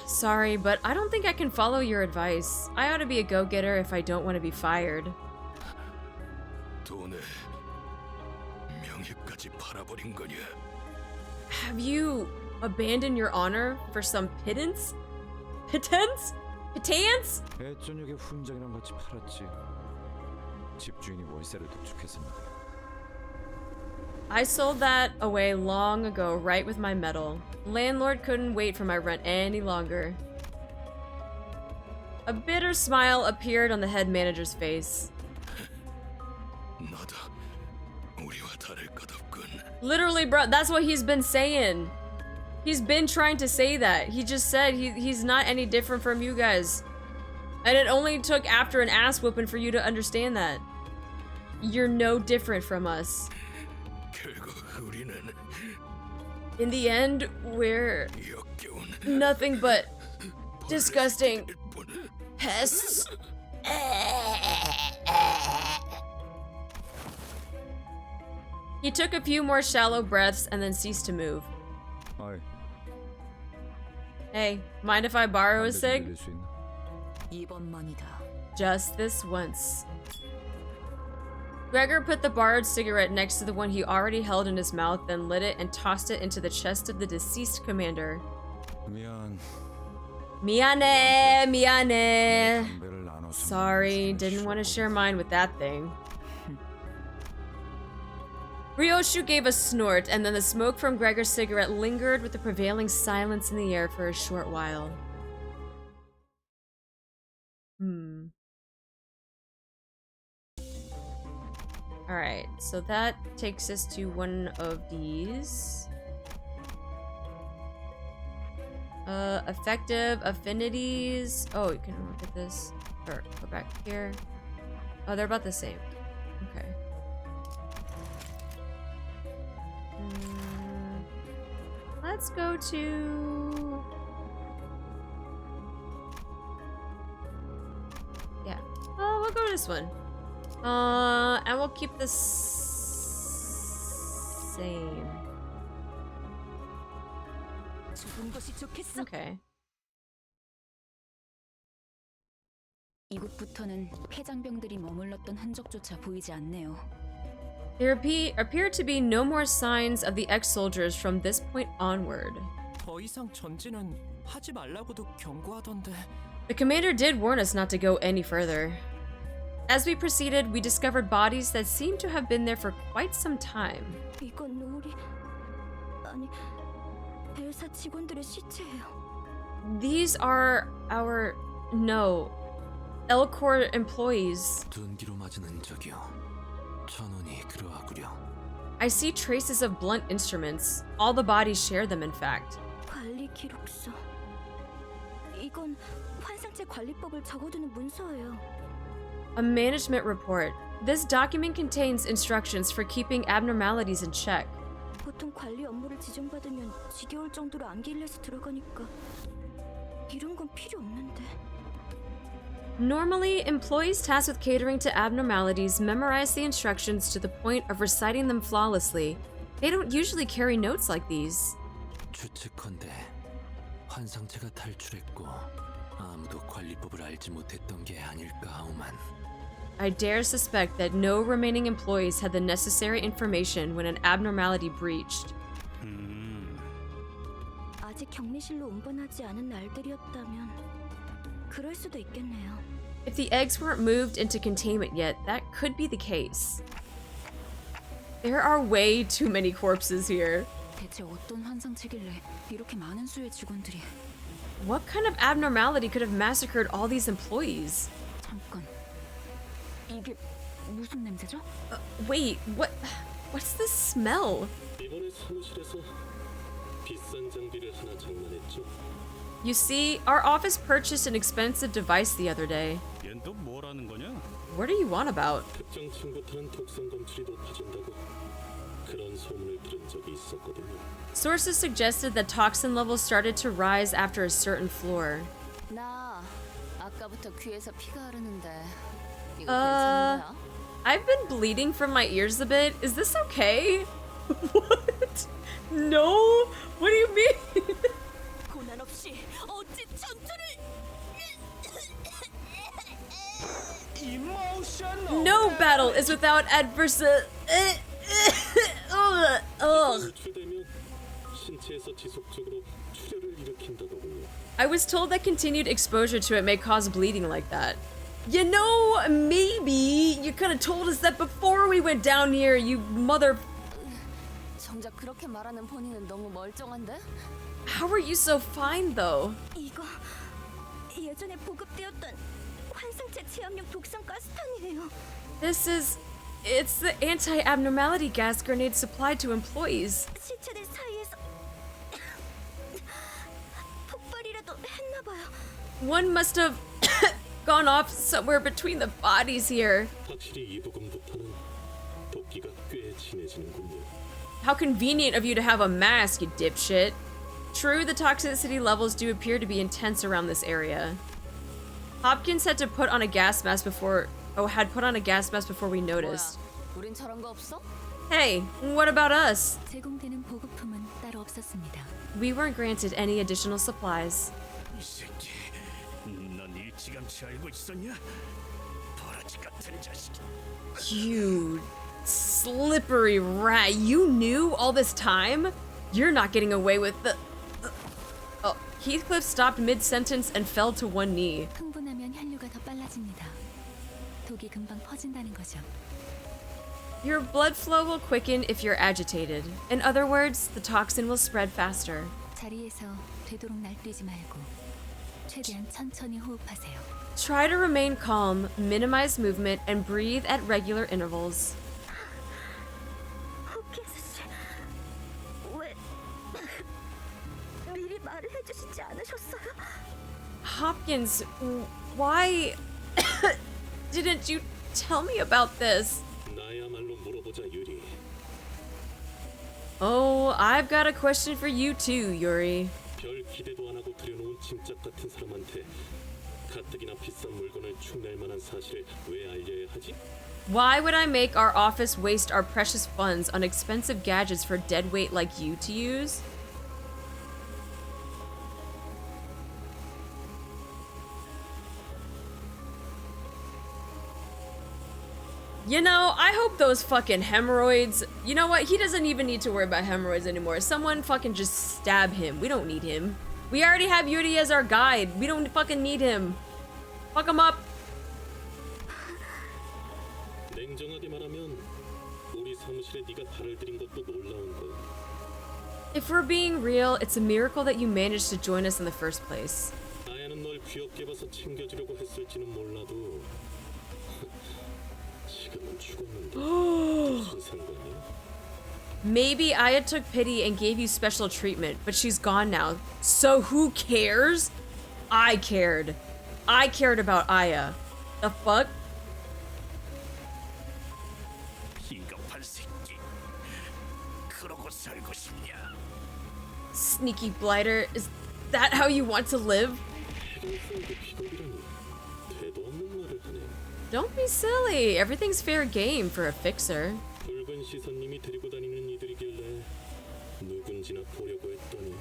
Sorry, but I don't think I can follow your advice. I ought to be a go-getter if I don't want to be fired. 돈에 명예까지 팔아버린 거냐? Have you abandoned your honor for some pittance? Pittance? Pittance? 애 저녁에 훈장이랑 같이 팔았지. 집주인이 월세를 독촉해서 말이야. I sold that away long ago, right with my metal. Landlord couldn't wait for my rent any longer. A bitter smile appeared on the head manager's face. 너도 우리와 다를 것 없군. Literally, bro, that's what he's been saying. He's been trying to say that. He just said he's not any different from you guys. And it only took after an ass whooping for you to understand that. You're no different from us. In the end, we're nothing but disgusting pests. He took a few more shallow breaths and then ceased to move. 어이, Hey, mind if I borrow a 담배 좀 cig? 빌릴 수 있나? 이번만이다. Just this once. Gregor put the borrowed cigarette next to the one he already held in his mouth, then lit it and tossed it into the chest of the deceased commander. 미안. 미안해, 미안해. 담배를 나눠서 Sorry, 먹는 didn't want to 시간이 share mine with that thing. Ryoshu gave a snort, and then the smoke from Gregor's cigarette lingered with the prevailing silence in the air for a short while. Alright, so that takes us to one of these. Effective affinities. Oh, you can look at this. Or go back here. Oh, they're about the same. Okay. Let's go to... Yeah. Oh, we'll go to this one. And we'll keep this same. Okay. 이곳부터는 폐장병들이 머물렀던 흔적조차 보이지 않네요. There appear to be no more signs of the ex-soldiers from this point onward. 더 이상 전진은 하지 말라고도 경고하던데. The commander did warn us not to go any further. As we proceeded, we discovered bodies that seemed to have been there for quite some time. 이건 우리 아니 벨사 직원들의 시체예요. These are our Elcor employees. 둔기로 맞은 흔적이요. 천운이 그러하구려. I see traces of blunt instruments. All the bodies share them, in fact. 관리 기록서. 이건 환상체 관리법을 적어두는 문서예요. A management report. This document contains instructions for keeping abnormalities in check. 보통 관리 업무를 지정받으면 지겨울 정도로 암기일에서 들어가니까 이런 건 필요 없는데. Normally, employees tasked with catering to abnormalities memorize the instructions to the point of reciting them flawlessly. They don't usually carry notes like these. 추측컨대 환상체가 탈출했고 아무도 관리법을 알지 못했던 게 아닐까 하오만. I dare suspect that no remaining employees had the necessary information when an abnormality breached. 아직 격리실로 운반하지 않은 날들이었다면 그럴 수도 있겠네요. If the eggs weren't moved into containment yet, that could be the case. There are way too many corpses here. 대체 어떤 환상체길래 이렇게 많은 수의 직원들이? What kind of abnormality could have massacred all these employees? 잠깐. 이게 무슨 냄새죠? Wait, what's this smell? 이번에 사무실에서 비싼 장비를 하나 장만했죠. You see, our office purchased an expensive device the other day. 얜 또 뭐라는 거냐? What are you on about? 특정 층부터는 독성 검출이 높아진다고 그런 소문을 들은 적이 있었거든요. Sources suggested that toxin levels started to rise after a certain floor. 나 아까부터 귀에서 피가 흐르는데 이거 Uh, 괜찮은 거야? I've been bleeding from my ears a bit. Is this okay? What? No? What do you mean? 고난 없이 어찌 전투를 No battle is without adverse. Ugh. 노출되면 신체에서 지속적으로 출혈을 일으킨다더군요. I was told that continued exposure to it may cause bleeding like that. You know, maybe you could have told us that before we went down here, you mother. 정작 그렇게 말하는 본인은 너무 멀쩡한데? How are you so fine though? 이거 예전에 보급되었던 환상체 제압용 독성 가스탄이에요. It's the anti-abnormality gas grenade supplied to employees. 시체들 사이에서 폭발이라도 했나 봐요. One must have gone off somewhere between the bodies here. 확실히 이 부분부터는 도끼가 꽤 진해지는군요. How convenient of you to have a mask, you dipshit. True, the toxicity levels do appear to be intense around this area. Hopkins had put on a gas mask before we noticed. 뭐야? 우린 저런 거 없어? Hey, what about us? 제공되는 보급품은 따로 없었습니다. We weren't granted any additional supplies. 이 새끼, 넌 일찌감치 알고 있었냐? 버러지 같은 자식. You slippery rat. You knew all this time? You're not getting away with the... Oh, Heathcliff stopped mid-sentence and fell to one knee. 흥분하면 혈류가 더 빨라집니다. 독이 금방 퍼진다는 거죠. Your blood flow will quicken if you're agitated. In other words, the toxin will spread faster. 자리에서 되도록 날뛰지 말고 최대한 천천히 호흡하세요. Try to remain calm, minimize movement, and breathe at regular intervals. 호키스 씨, 왜 미리 말을 해주시지 않으셨어요? Hopkins, why didn't you tell me about this? 나야말로 물어보자 유리. Oh, I've got a question for you too, Yuri. 별 기대도 안 하고 들여놓은 짐짝 같은 사람한테 가뜩이나 비싼 물건을 축낼 만한 사실을 왜 알려야 하지? Why would I make our office waste our precious funds on expensive gadgets for deadweight like you to use? You know, I hope those fucking hemorrhoids... You know what? He doesn't even need to worry about hemorrhoids anymore. Someone fucking just stab him. We don't need him. We already have Yuri as our guide. We don't fucking need him. Fuck him up. 냉정하게 말하면 우리 사무실에 네가 발을 들인 것도 놀라운 거야. If we're being real, it's a miracle that you managed to join us in the first place. 나야는 널 귀엽게 봐서 챙겨주려고 했을지는 몰라도 지금은 죽었는데 무슨 상관이야? Maybe Aya took pity and gave you special treatment, but she's gone now. So who cares? I cared. I cared about Aya. The fuck? 비겁한 새끼. 그러고 살고 싶냐? Sneaky blighter. Is that how you want to live? 해결사에게 비겁이라니 되도 없는 말을 하네. Don't be silly. Everything's fair game for a fixer. 붉은 시선님이 데리고 다니는 이들이길래 누군지나 보려고 했더니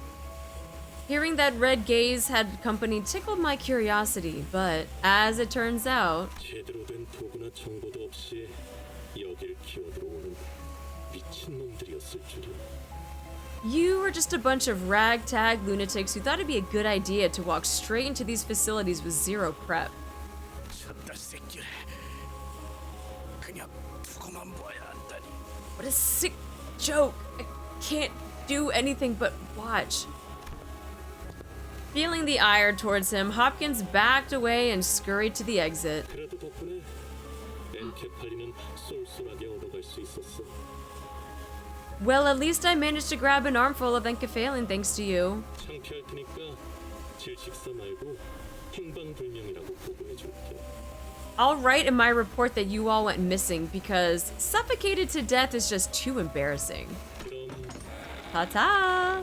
Hearing that red gaze had company tickled my curiosity, but as it turns out, 제대로 된 도구나 정보도 없이 여길 기어들어오는 미친놈들이었을 줄이야. You are just a bunch of ragtag lunatics who thought it'd be a good idea to walk straight into these facilities with zero prep. 저딴 새끼를 그냥 두고만 봐야 한다니. What a sick joke. I can't do anything but watch. Feeling the ire towards him, Hopkins backed away and scurried to the exit. 그래도 덕분에 엔케팔리는 쏠쏠하게 얻어갈 수 있었어. Well, at least I managed to grab an armful of enkephalin thanks to you. 창피할 테니까 질식사 말고 행방불명이라고 보고해줄게. I'll write in my report that you all went missing because suffocated to death is just too embarrassing. 그럼 Ta-ta!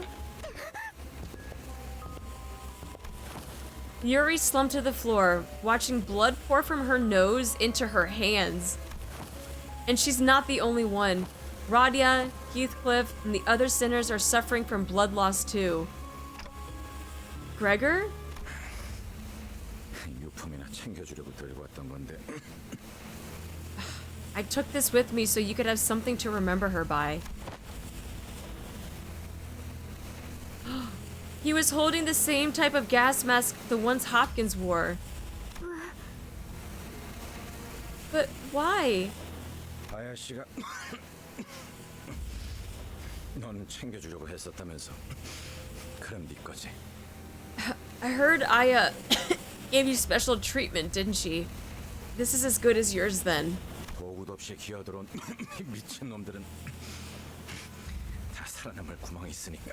Yuri slumped to the floor, watching blood pour from her nose into her hands. And she's not the only one. Radia, Heathcliff, and the other sinners are suffering from blood loss too. Gregor? 유품이나 챙겨주려고 들고 왔던 건데. I took this with me so you could have something to remember her by. He was holding the same type of gas mask the ones Hopkins wore. But why? 아야씨가 넌 챙겨주려고 했었다면서. 그럼 네 거지. I heard Aya gave you special treatment, didn't she? This is as good as yours then. 보고도 없이 기어들어온 미친 놈들은 다 살아남을 구멍이 있으니까.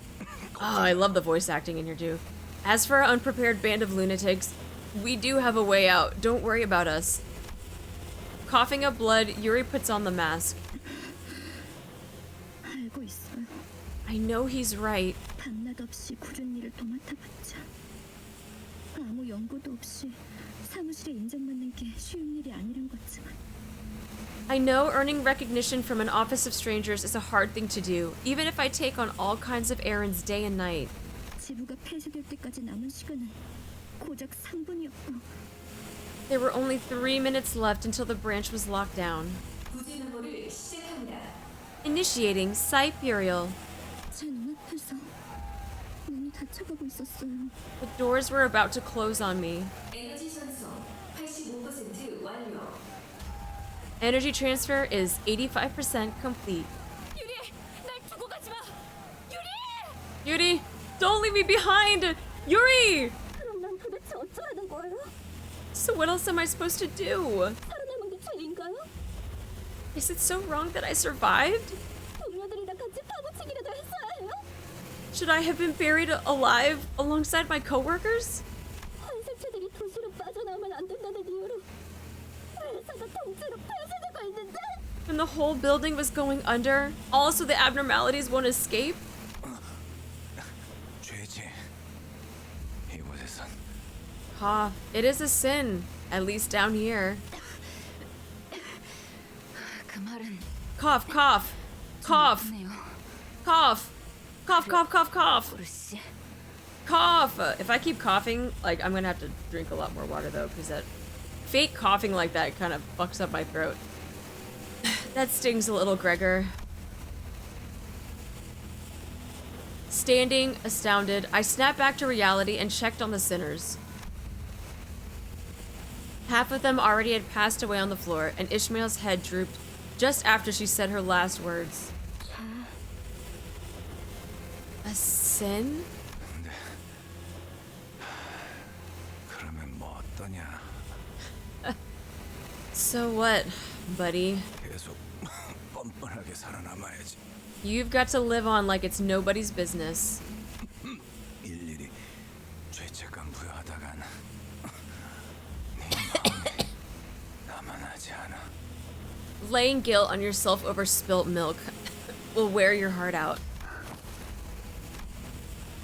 Oh, I love the voice acting in here too. As for our unprepared band of lunatics, we do have a way out. Don't worry about us. Coughing up blood, Yuri puts on the mask. 알고 있어요. I know he's right. 밤낮 없이 굳은 일을 도맡아봤자 아무 연고도 없이 사무실에 인정받는 게 쉬운 일이 아니란 거지만 I know earning recognition from an office of strangers is a hard thing to do, even if I take on all kinds of errands day and night. 지부가 폐쇄될 때까지 남은 시간은 고작 3분이었고 There were only 3 minutes left until the branch was locked down. Initiating Cyperial. 제 눈앞에서 문이 닫혀가고 있었어요. The doors were about to close on me. Energy transfer is 85% complete. Yuri, don't leave me behind! Yuri! 그럼 난 도대체 어쩌라는 거예요? So what else am I supposed to do? 살아남은 게 죄인가요? Is it so wrong that I survived? 동료들이랑 같이 파고치기라도 했어야 해요? Should I have been buried alive alongside my coworkers? 환생체들이 도시로 빠져나오면 안 된다는 이유로 회사가 통째로 폐쇄되고 있는데 When the whole building was going under, also the abnormalities won't escape? 죄지. 이곳에선 Ha, it is a sin, at least down here. 그 말은 Cough, cough, cough, 네요. cough, cough, cough, cough, cough, 씨. cough. If I keep coughing, like, I'm gonna have to drink a lot more water though, because that fake coughing like that kind of fucks up my throat. That stings a little, Gregor. Standing, astounded, I snapped back to reality and checked on the sinners. Half of them already had passed away on the floor, and Ishmael's head drooped just after she said her last words. A sin? 근데 그러면 뭐 어떠냐? So what, buddy? 계속 뻔뻔하게 살아남아야지. You've got to live on like it's nobody's business. 일일이 죄책감 부여하다간 네 마음이 남아나지 않아. Laying guilt on yourself over spilt milk will wear your heart out.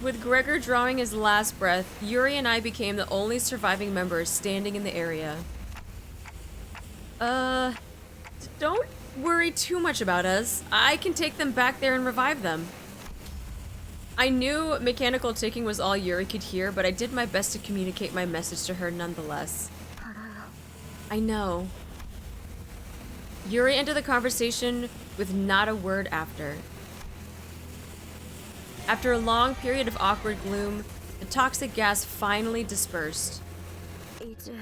With Gregor drawing his last breath, Yuri and I became the only surviving members standing in the area. Don't worry too much about us. I can take them back there and revive them. I knew mechanical ticking was all Yuri could hear, but I did my best to communicate my message to her nonetheless. I know. Yuri ended the conversation with not a word after. After a long period of awkward gloom, the toxic gas finally dispersed. 이제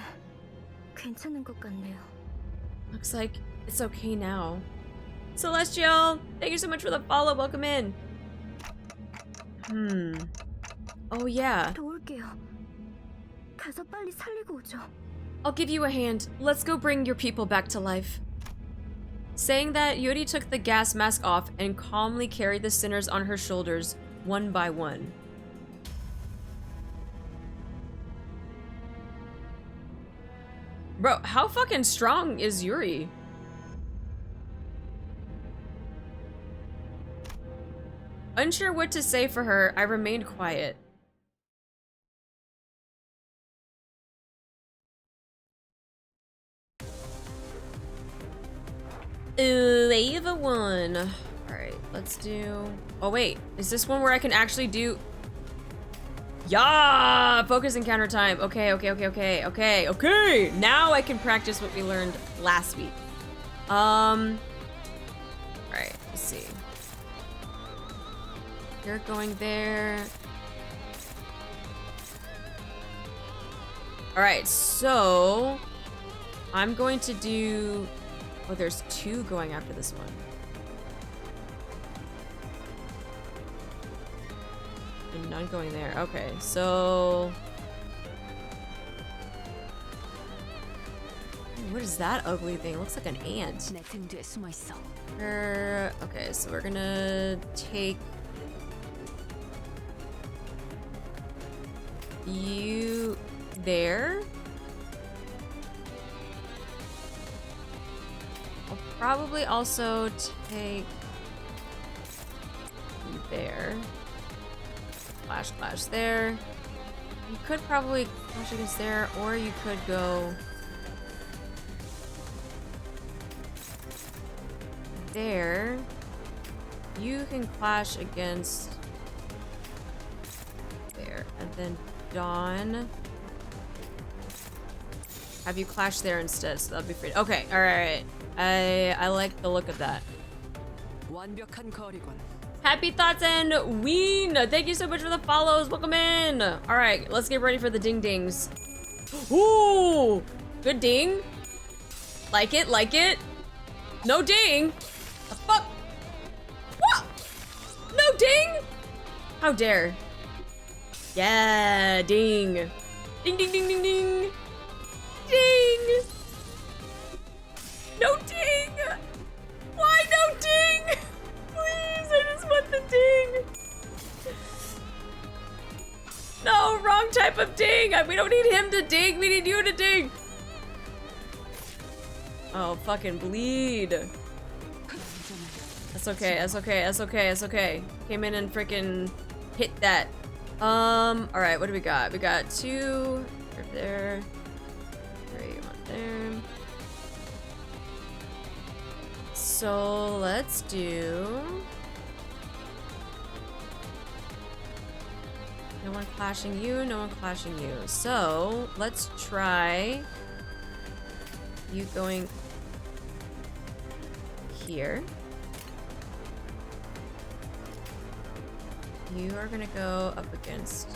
괜찮은 것 같네요. Looks like it's okay now. Celestial, thank you so much for the follow. Welcome in. Oh yeah. 도울게요. 가서 빨리 살리고 오죠. I'll give you a hand. Let's go bring your people back to life. Saying that, Yuri took the gas mask off and calmly carried the sinners on her shoulders, one by one. Bro, how fucking strong is Yuri? Unsure what to say for her, I remained quiet. Wave 1. Alright, let's do... Oh wait, is this one where I can actually do... Yeah! Focus encounter time. Okay. Now I can practice what we learned last week. Alright, let's see. You're going there. Alright, so... I'm going to do... Oh, there's 2 going after this one. And none going there. Okay, so... What is that ugly thing? It looks like an ant. Okay, so we're gonna take... you... there? I'll probably also take... you there. Clash there. You could probably clash against there, or you could go there. You can clash against there, and then Dawn. Have you clash there instead, so that'll be free. Okay, alright. I like the look of that. Happy thoughts and Ween! Thank you so much for the follows. Welcome in. All right, let's get ready for the ding dings. Ooh, good ding. Like it, like it. No ding. The fuck? What? No ding? How dare? Yeah, ding. Ding, ding, ding, ding, ding. Ding. No ding. Why no ding? Please, I just want the ding. No, wrong type of ding. We don't need him to ding. We need you to ding. Oh, fucking bleed. That's okay. That's okay. That's okay. That's okay. Came in and freaking hit that. All right. What do we got? We got 2 right there. 3 1 there. So let's do... No one clashing you, no one clashing you. So let's try you going here. You are gonna go up against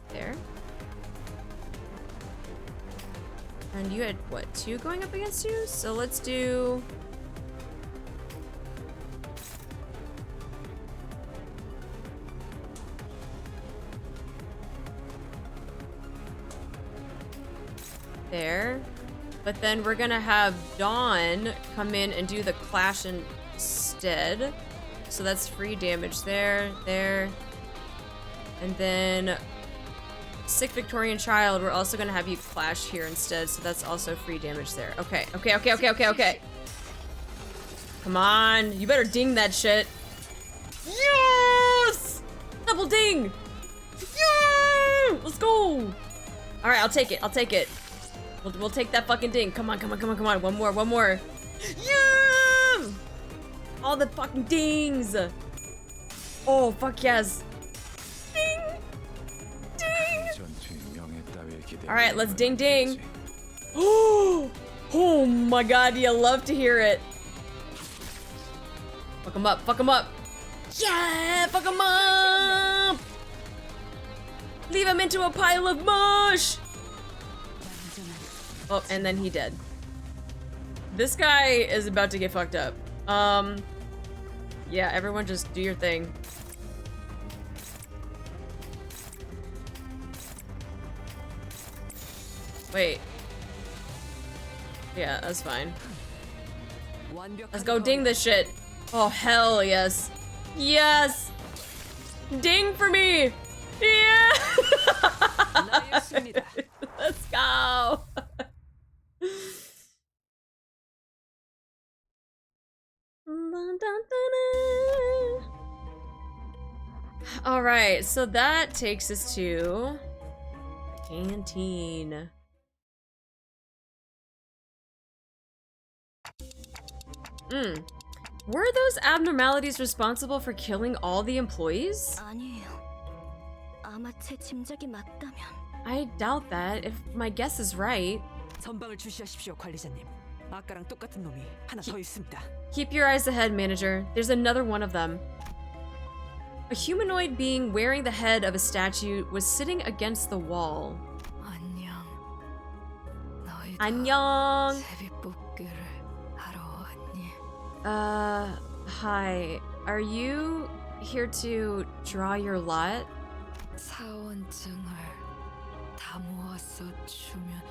there. And you had what, 2 going up against you? So let's do... there, but then we're gonna have Dawn come in and do the clash instead, so that's free damage there, and then Sick Victorian Child, we're also gonna have you clash here instead, so that's also free damage there. Okay. Come on, you better ding that shit. Yes! Double ding! Yeah! Let's go! All right, I'll take it. We'll take that fucking ding. Come on. One more. Yeah! All the fucking dings. Oh, fuck yes. Ding. All right, let's ding. Oh my god, you love to hear it. Fuck him up. Yeah, fuck him up! Leave him into a pile of mush! Oh, and then he dead. This guy is about to get fucked up. Yeah, everyone just do your thing. Wait. Yeah, that's fine. Let's go ding this shit. Oh, hell yes. Yes! Ding for me! Yeah! Let's go! Alright, so that takes us to canteen. Were those abnormalities responsible for killing all the employees? 아니에요. 아마 제 짐작이 맞다면. I doubt that, if my guess is right. 전방을 주시하십시오, 관리자님. 아까랑 똑같은 놈이 하나 더 있습니다. Keep your eyes ahead, manager. There's another one of them. A humanoid being wearing the head of a statue was sitting against the wall. 안녕. 너희도 안녕. 제비뽑기를 하러 왔니? Hi. Are you here to draw your lot? 사원증을 다 모아서 주면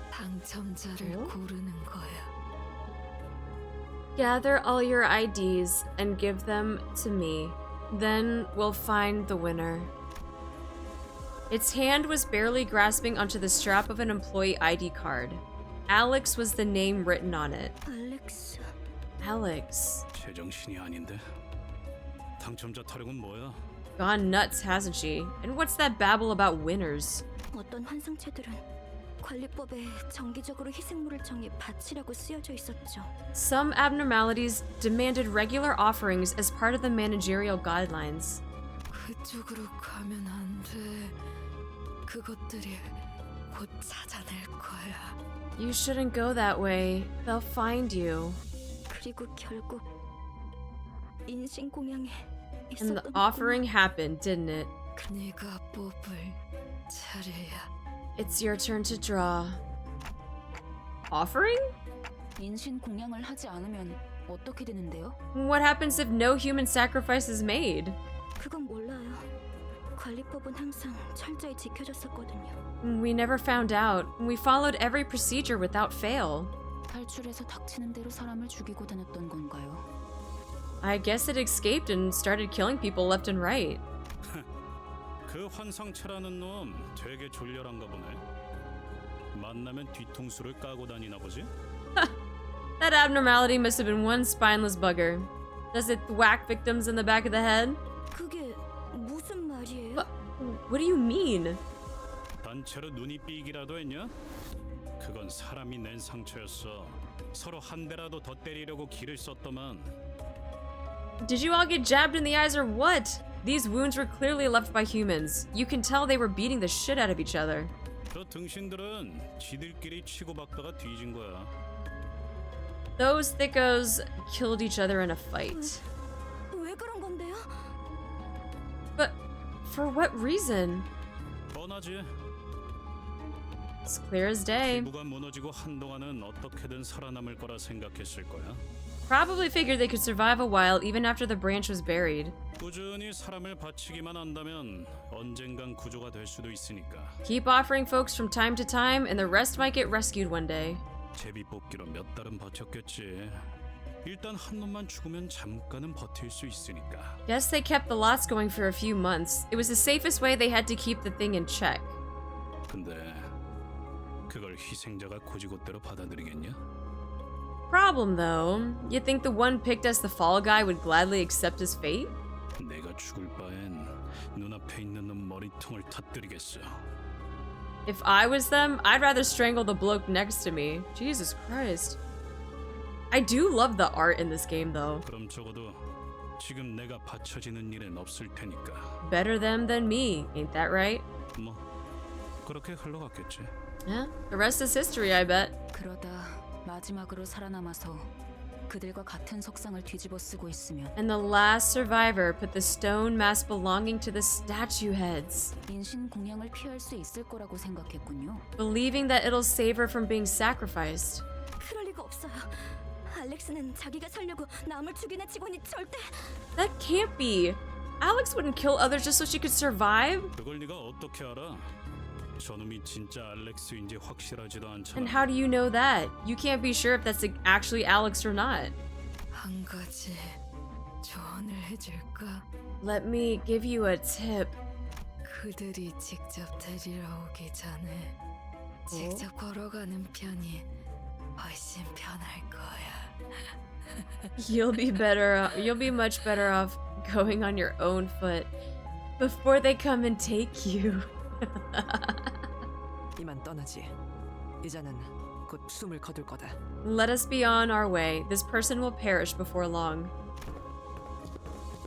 당첨자를 고르는 거야. Gather all your IDs and give them to me. Then we'll find the winner. Its hand was barely grasping onto the strap of an employee ID card. Alex was the name written on it. 알렉스. Alex. 제정신이 아닌데. 당첨자 타령은 뭐야? Gone nuts, hasn't she? And what's that babble about winners? 어떤 환상체들은 관리법에 정기적으로 희생물을 정해 바치라고 쓰여져 있었죠. Some abnormalities demanded regular offerings as part of the managerial guidelines. 그쪽으로 가면 안 돼. 그것들이 곧 찾아낼 거야. You shouldn't go that way. They'll find you. 그리고 결국 인신공양에 And the 있었던 offering happened, didn't it? 네가 뽑을 차례야. It's your turn to draw. Offering? 인신공양을 하지 않으면 어떻게 되는데요? What happens if no human sacrifice is made? 그건 몰라요. 관리법은 항상 철저히 지켜졌었거든요. We never found out. We followed every procedure without fail. 탈출해서 닥치는 대로 사람을 죽이고 다녔던 건가요? I guess it escaped and started killing people left and right. 그 환상체라는 놈 되게 졸렬한가 보네. 만나면 뒤통수를 까고 다니나 보지? That abnormality must have been one spineless bugger. Does it whack victims in the back of the head? 그게 무슨 말이에요? What do you mean? 단체로 눈이 삐기라도 했냐? 그건 사람이 낸 상처였어. 서로 한 대라도 더 때리려고 기를 썼더만. Did you all get jabbed in the eyes or what? These wounds were clearly left by humans. You can tell they were beating the shit out of each other. 저 등신들은 지들끼리 치고받다가 뒤진 거야. Those thickos killed each other in a fight. 왜 그런 건데요? But for what reason? 뻔하지. It's clear as day. 기부가 무너지고 한동안은 어떻게든 살아남을 거라 생각했을 거야. Probably figured they could survive a while even after the branch was buried. 꾸준히 사람을 바치기만 한다면 언젠간 구조가 될 수도 있으니까. Keep offering folks from time to time and the rest might get rescued one day. 제비 뽑기로 몇 달은 버텼겠지. 일단 한 놈만 죽으면 잠깐은 버틸 수 있으니까. Guess they kept the lots going for a few months. It was the safest way they had to keep the thing in check. 근데 그걸 희생자가 고지고대로 받아들이겠냐? Problem though, you think the one picked as the fall guy would gladly accept his fate? 내가 죽을 바엔 눈앞에 있는 놈 머리통을 터뜨리겠어. If I was them, I'd rather strangle the bloke next to me. Jesus Christ. I do love the art in this game though. 그럼 적어도 지금 내가 받쳐지는 일은 없을 테니까. Better them than me, ain't that right? 뭐 그렇게 흘러갔겠지. Yeah, the rest is history, I bet. 그러다 마지막으로 살아남아서 그들과 같은 석상을 뒤집어 쓰고 있으면 And the last survivor put the stone mask belonging to the statue heads, 인신 공양을 피할 수 있을 거라고 생각했군요. believing that it'll save her from being sacrificed. 그럴 리가 없어요. 알렉스는 자기가 살려고 남을 죽이나 치고니 절대. That can't be. Alex wouldn't kill others just so she could survive. 그걸 네가 어떻게 알아? 저놈이 진짜 알렉스인지 확실하지도 And 않잖아. how do you know that? You can't be sure if that's actually Alex or not. 한 가지 조언을 해줄까? Let me give you a tip. 그들이 직접 데리러 오기 전에 직접 걸어가는 편이 훨씬 편할 거야. You'll be much better off going on your own foot before they come and take you. 이만 떠나지. 이자는 곧 숨을 거둘 거다. Let us be on our way. This person will perish before long.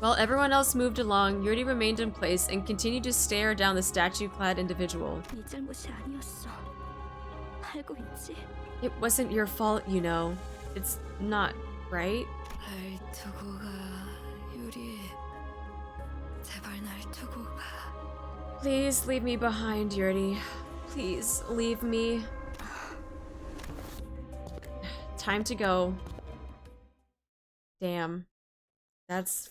While everyone else moved along, Yuri remained in place and continued to stare down the statue-clad individual. 네 잘못이 아니었어. 알고 있지? It wasn't your fault, you know. It's not, right? 날 두고 가, 유리. 제발 날 두고 가. Please leave me behind, Yuri. Please leave me. Time to go. Damn. That's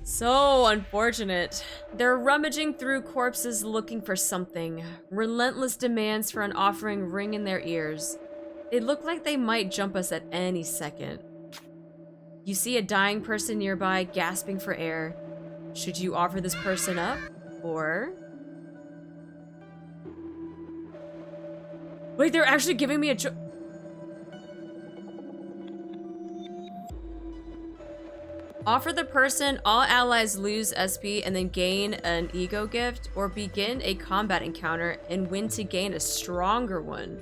so unfortunate. They're rummaging through corpses looking for something. Relentless demands for an offering ring in their ears. They look like they might jump us at any second. You see a dying person nearby gasping for air. Should you offer this person up? Or... Wait, they're actually giving me a choice. Offer the person all allies lose SP and then gain an ego gift, or begin a combat encounter and win to gain a stronger one.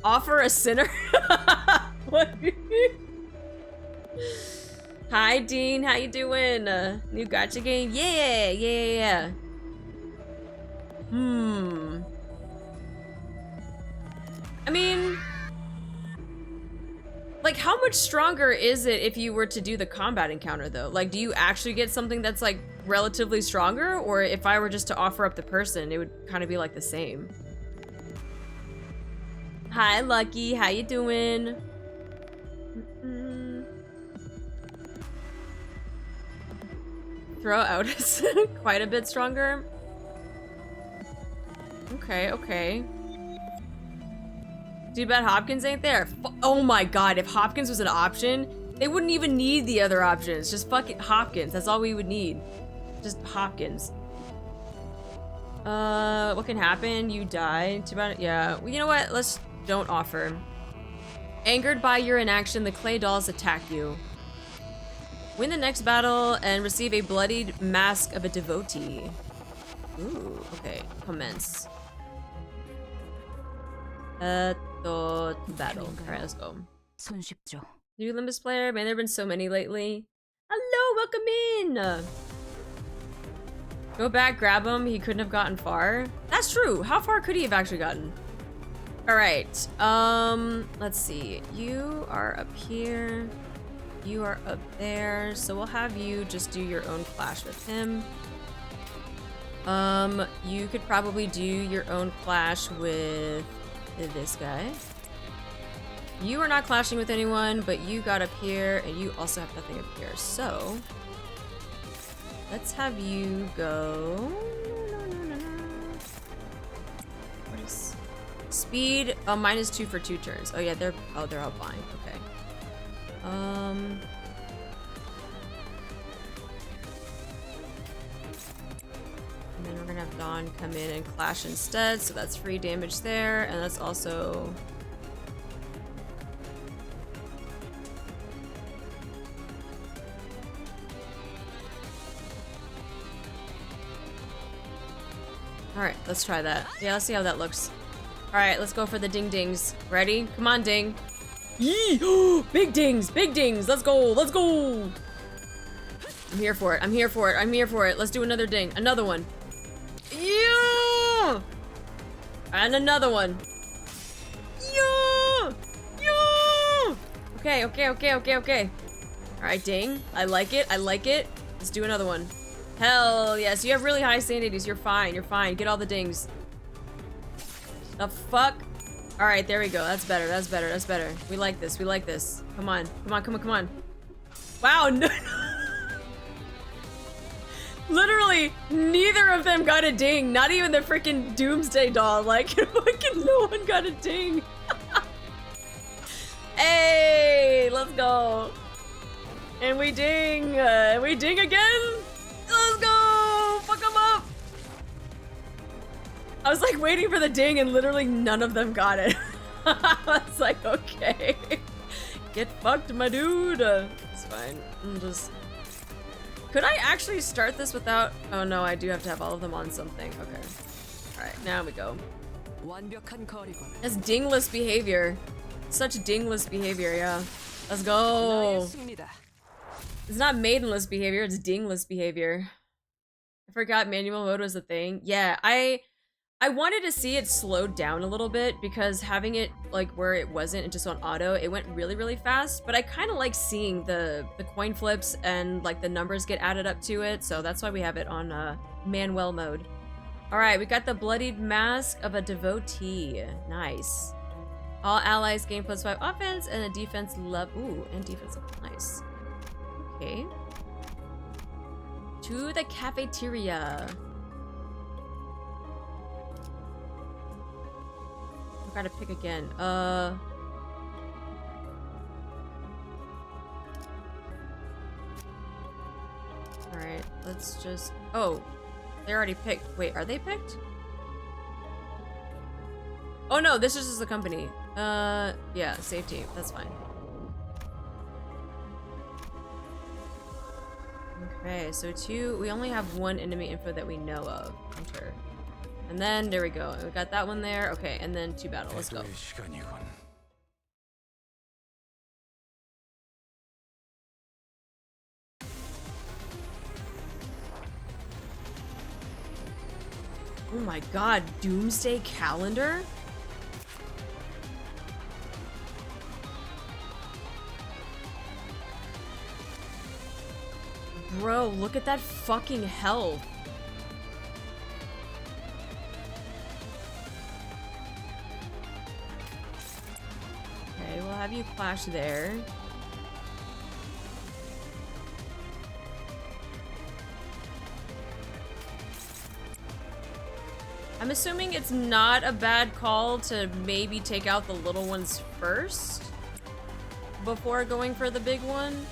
Offer a sinner? What? Hi Dean, how you doing? New gacha game? Yeah. I mean, like, how much stronger is it if you were to do the combat encounter, though? Like, do you actually get something that's, like, relatively stronger? Or if I were just to offer up the person, it would kind of be, like, the same. Hi, Lucky. How you doing? Throw out is quite a bit stronger. Okay. Too bad Hopkins ain't there. Oh my god, if Hopkins was an option, they wouldn't even need the other options. Just fucking Hopkins. That's all we would need. Just Hopkins. What can happen? You die. Too bad. Yeah. Well, you know what? Let's don't offer. Angered by your inaction, the clay dolls attack you. Win the next battle and receive a bloodied mask of a devotee. Ooh, okay. Commence. Battle. Alright, let's go. 손쉽죠. New Limbus player? Man, there have been so many lately. Hello, welcome in! Go back, grab him. He couldn't have gotten far. That's true. How far could he have actually gotten? Alright, let's see. You are up here. You are up there. So we'll have you just do your own clash with him. You could probably do your own clash with this guy. You are not clashing with anyone, but you got up here and you also have nothing up here. So let's have you go. What is speed? Oh, -2 for 2 turns. Oh yeah, they're all fine. Okay. And then we're gonna have Dawn come in and clash instead, so that's free damage there, and that's also... Alright, let's try that. Yeah, let's see how that looks. Alright, let's go for the ding dings. Ready? Come on, ding. Yee! Big dings! Big dings! Let's go! Let's go! I'm here for it. I'm here for it. I'm here for it. Let's do another ding. Another one. Yeah! And another one. Yeah! Yeah! Okay, okay, okay, okay, okay. Alright, ding. I like it. I like it. Let's do another one. Hell yes. You have really high sanities. You're fine. You're fine. Get all the dings. The fuck? Alright, there we go. That's better. That's better. That's better. We like this. We like this. Come on. Come on, come on, come on. Wow, no. Literally, neither of them got a ding. Not even the freaking Doomsday doll. Like, fucking no one got a ding. Hey, let's go. And we ding. We ding again. Let's go. Fuck them up. I was like waiting for the ding and literally none of them got it. I was like, okay. Get fucked, my dude. It's fine. I'm just... Could I actually start this without... Oh no, I do have to have all of them on something. Okay. Alright, now we go. That's dingless behavior. Such dingless behavior, yeah. Let's go. It's not maidenless behavior, it's dingless behavior. I forgot manual mode was a thing. Yeah, I wanted to see it slowed down a little bit because having it like where it wasn't and just on auto, it went really, really fast. But I kind of like seeing the coin flips and like the numbers get added up to it. So that's why we have it on Manuel mode. All right, we got the bloodied mask of a devotee. Nice. All allies gain +5 offense and a defense level. Ooh, and defense level. Nice. Okay. To the cafeteria. I gotta pick again. Alright, let's just... Oh, they already picked. Wait, are they picked? Oh no, this is just the company. Yeah, safety. That's fine. Okay, so we only have one enemy info that we know of. Hunter. And then, there we go. We got that one there. Okay, and then 2 battle. Let's go. Oh my god, Doomsday calendar? Bro, look at that fucking health. Okay, we'll have you clash there. I'm assuming it's not a bad call to maybe take out the little ones first before going for the big one.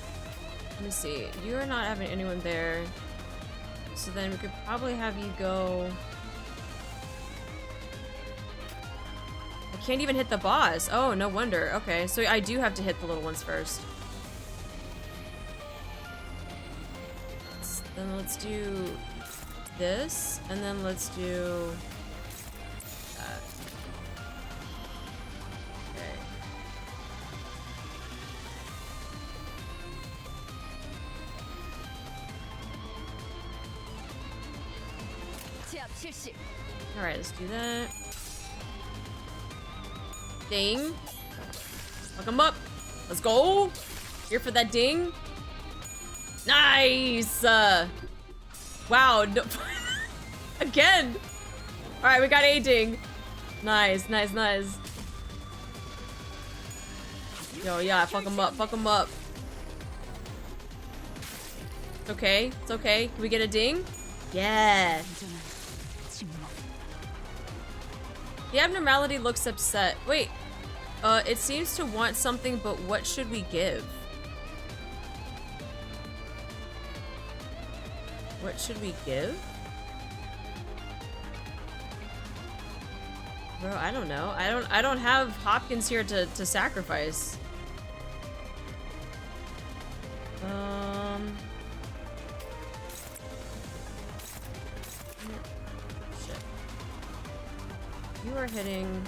Let me see. You are not having anyone there. So then we could probably have you go... I can't even hit the boss. Oh, no wonder. Okay, so I do have to hit the little ones first. Then let's do this, and then let's do that. Okay. Alright, let's do that. Ding. Fuck him up. Let's go. Here for that ding. Nice. Wow. No. Again. Alright, we got a ding. Nice, nice, nice. Yo, yeah, fuck him up. Fuck him up. It's okay. It's okay. Can we get a ding? Yeah. The abnormality looks upset. Wait. It seems to want something, but what should we give? What should we give? Bro, I don't know. I don't have Hopkins here to sacrifice. Shit. You are hitting.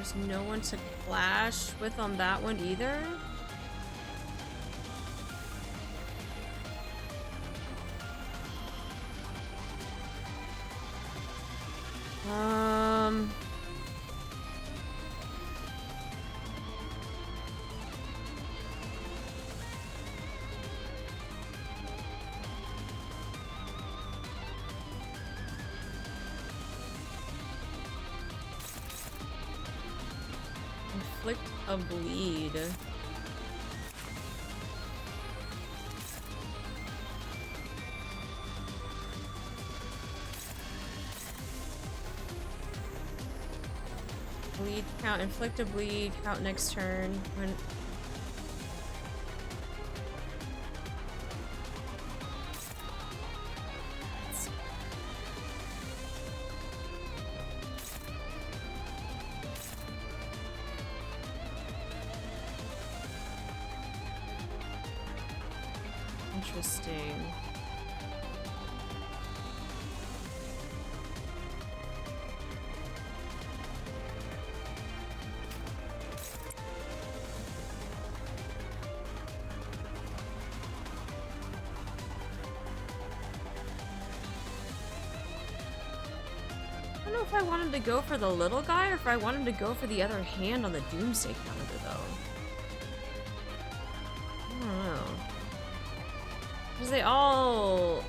There's no one to clash with on that one either. Inflict a bleed. Bleed count, inflict a bleed, count next turn. When interesting. I don't know if I want him to go for the little guy or if I want him to go for the other hand on the Doomsday calendar, though. I don't know. Because they all...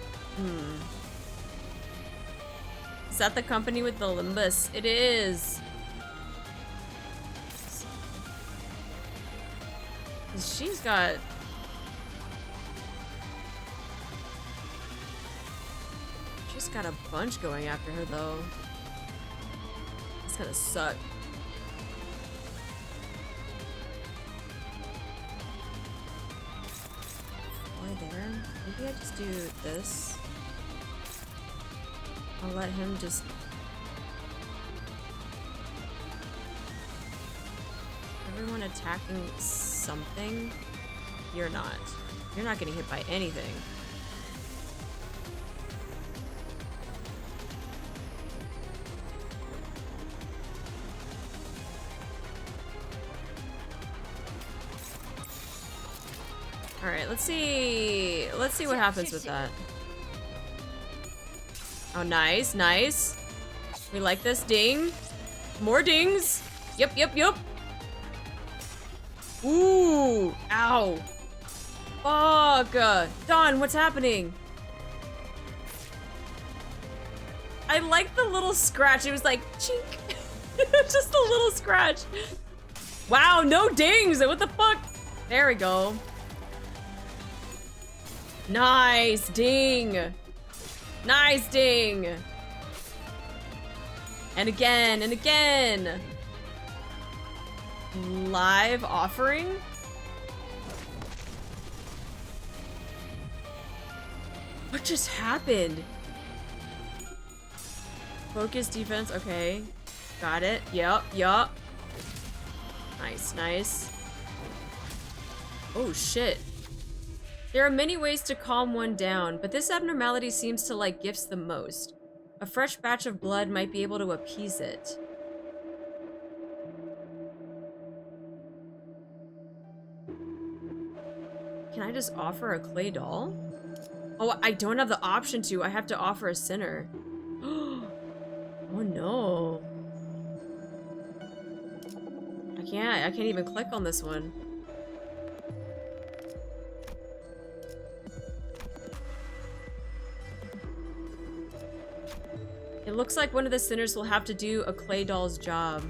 Is that the company with the Limbus? It is! 'Cause she's got... She's got a bunch going after her, though. It's gonna suck. Why there? Maybe I just do this. I'll let him just... Everyone attacking something? You're not. You're not getting hit by anything. Alright, let's see what happens with that. Oh, nice, nice. We like this. Ding. More dings. Yep, yep, yep. Ooh. Ow. Fuck. Don, what's happening? I like the little scratch. It was like, chink. Just a little scratch. Wow, no dings. What the fuck? There we go. Nice ding. Nice ding. And again and again. Live offering? What just happened? Focus defense, okay. Got it. Yup, yup. Nice, nice. Oh shit. There are many ways to calm one down, but this abnormality seems to like gifts the most. A fresh batch of blood might be able to appease it. Can I just offer a clay doll? Oh, I don't have the option to. I have to offer a sinner. Oh no. I can't even click on this one. It looks like one of the sinners will have to do a clay doll's job.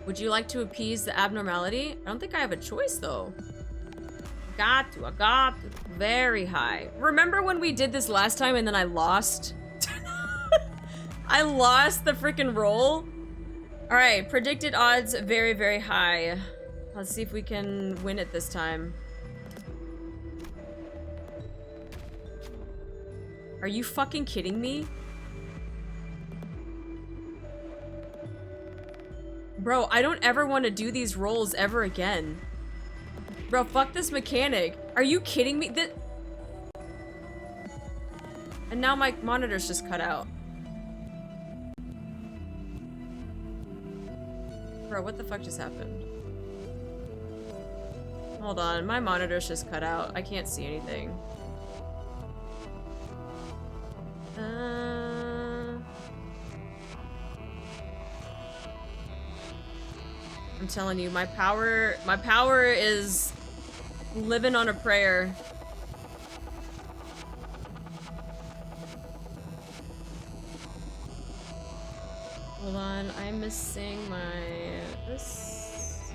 Would you like to appease the abnormality? I don't think I have a choice though. I got to. Very high. Remember when we did this last time and then I lost? I lost the freaking roll. All right, predicted odds very, very high. Let's see if we can win it this time. Are you fucking kidding me? Bro, I don't ever want to do these rolls ever again. Bro, fuck this mechanic. Are you kidding me? And now my monitor's just cut out. Bro, what the fuck just happened? Hold on, my monitor's just cut out. I can't see anything. I'm telling you, my power is living on a prayer. Hold on, I'm missing my this.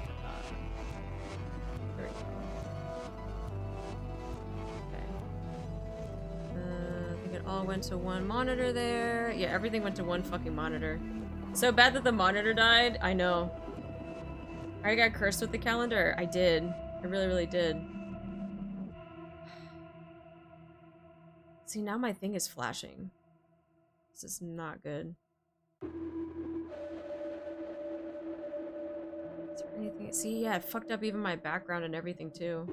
There we go. Okay. I think it all went to one monitor there. Yeah, everything went to one fucking monitor. So bad that the monitor died. I know. I got cursed with the calendar. I did. I really, really did. See, now my thing is flashing. This is not good. Is there anything? See, yeah, it fucked up even my background and everything too.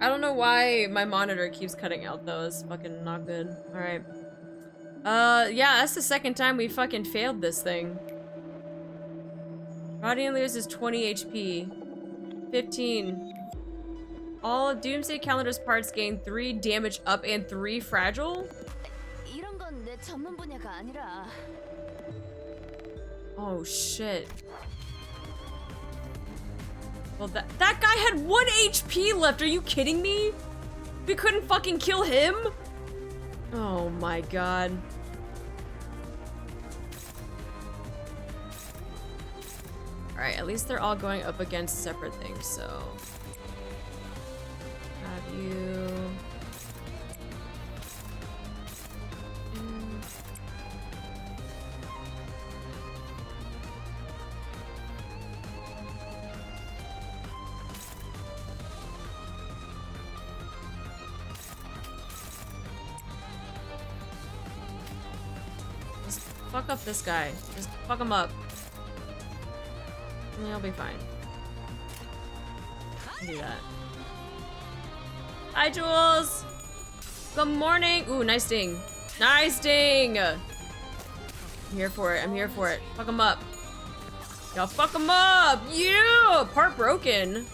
I don't know why my monitor keeps cutting out though. It's fucking not good. Alright. Yeah, that's the second time we fucking failed this thing. Rodion loses 20 HP. 15. All of Doomsday Calendar's parts gain 3 damage up and 3 fragile? 이런 건 내 전문 분야가 아니라. Oh shit. Well, that guy had 1 HP left. Are you kidding me? We couldn't fucking kill him? Oh my god. Alright, at least they're all going up against separate things, so... Have you... Just fuck up this guy. Just fuck him up. And he'll be fine. Do that. Hi, Jules! Good morning! Ooh, nice ding. Nice ding! I'm here for it. I'm here for it. Fuck him up. Y'all fuck him up! Yeah! Part broken.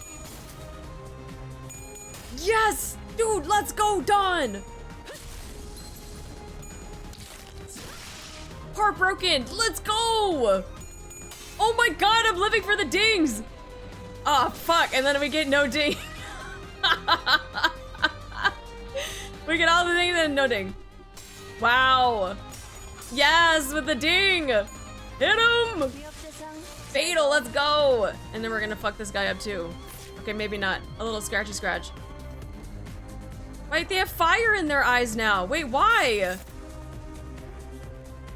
Yes! Dude, let's go, Dawn! Part broken! Let's go! Oh my god, I'm living for the dings! Ah, oh, fuck, and then we get no ding. We get all the dings and no ding. Wow. Yes, with the ding! Hit him! Fatal, let's go! And then we're gonna fuck this guy up too. Okay, maybe not. A little scratchy scratch. Wait, they have fire in their eyes now. Wait, why?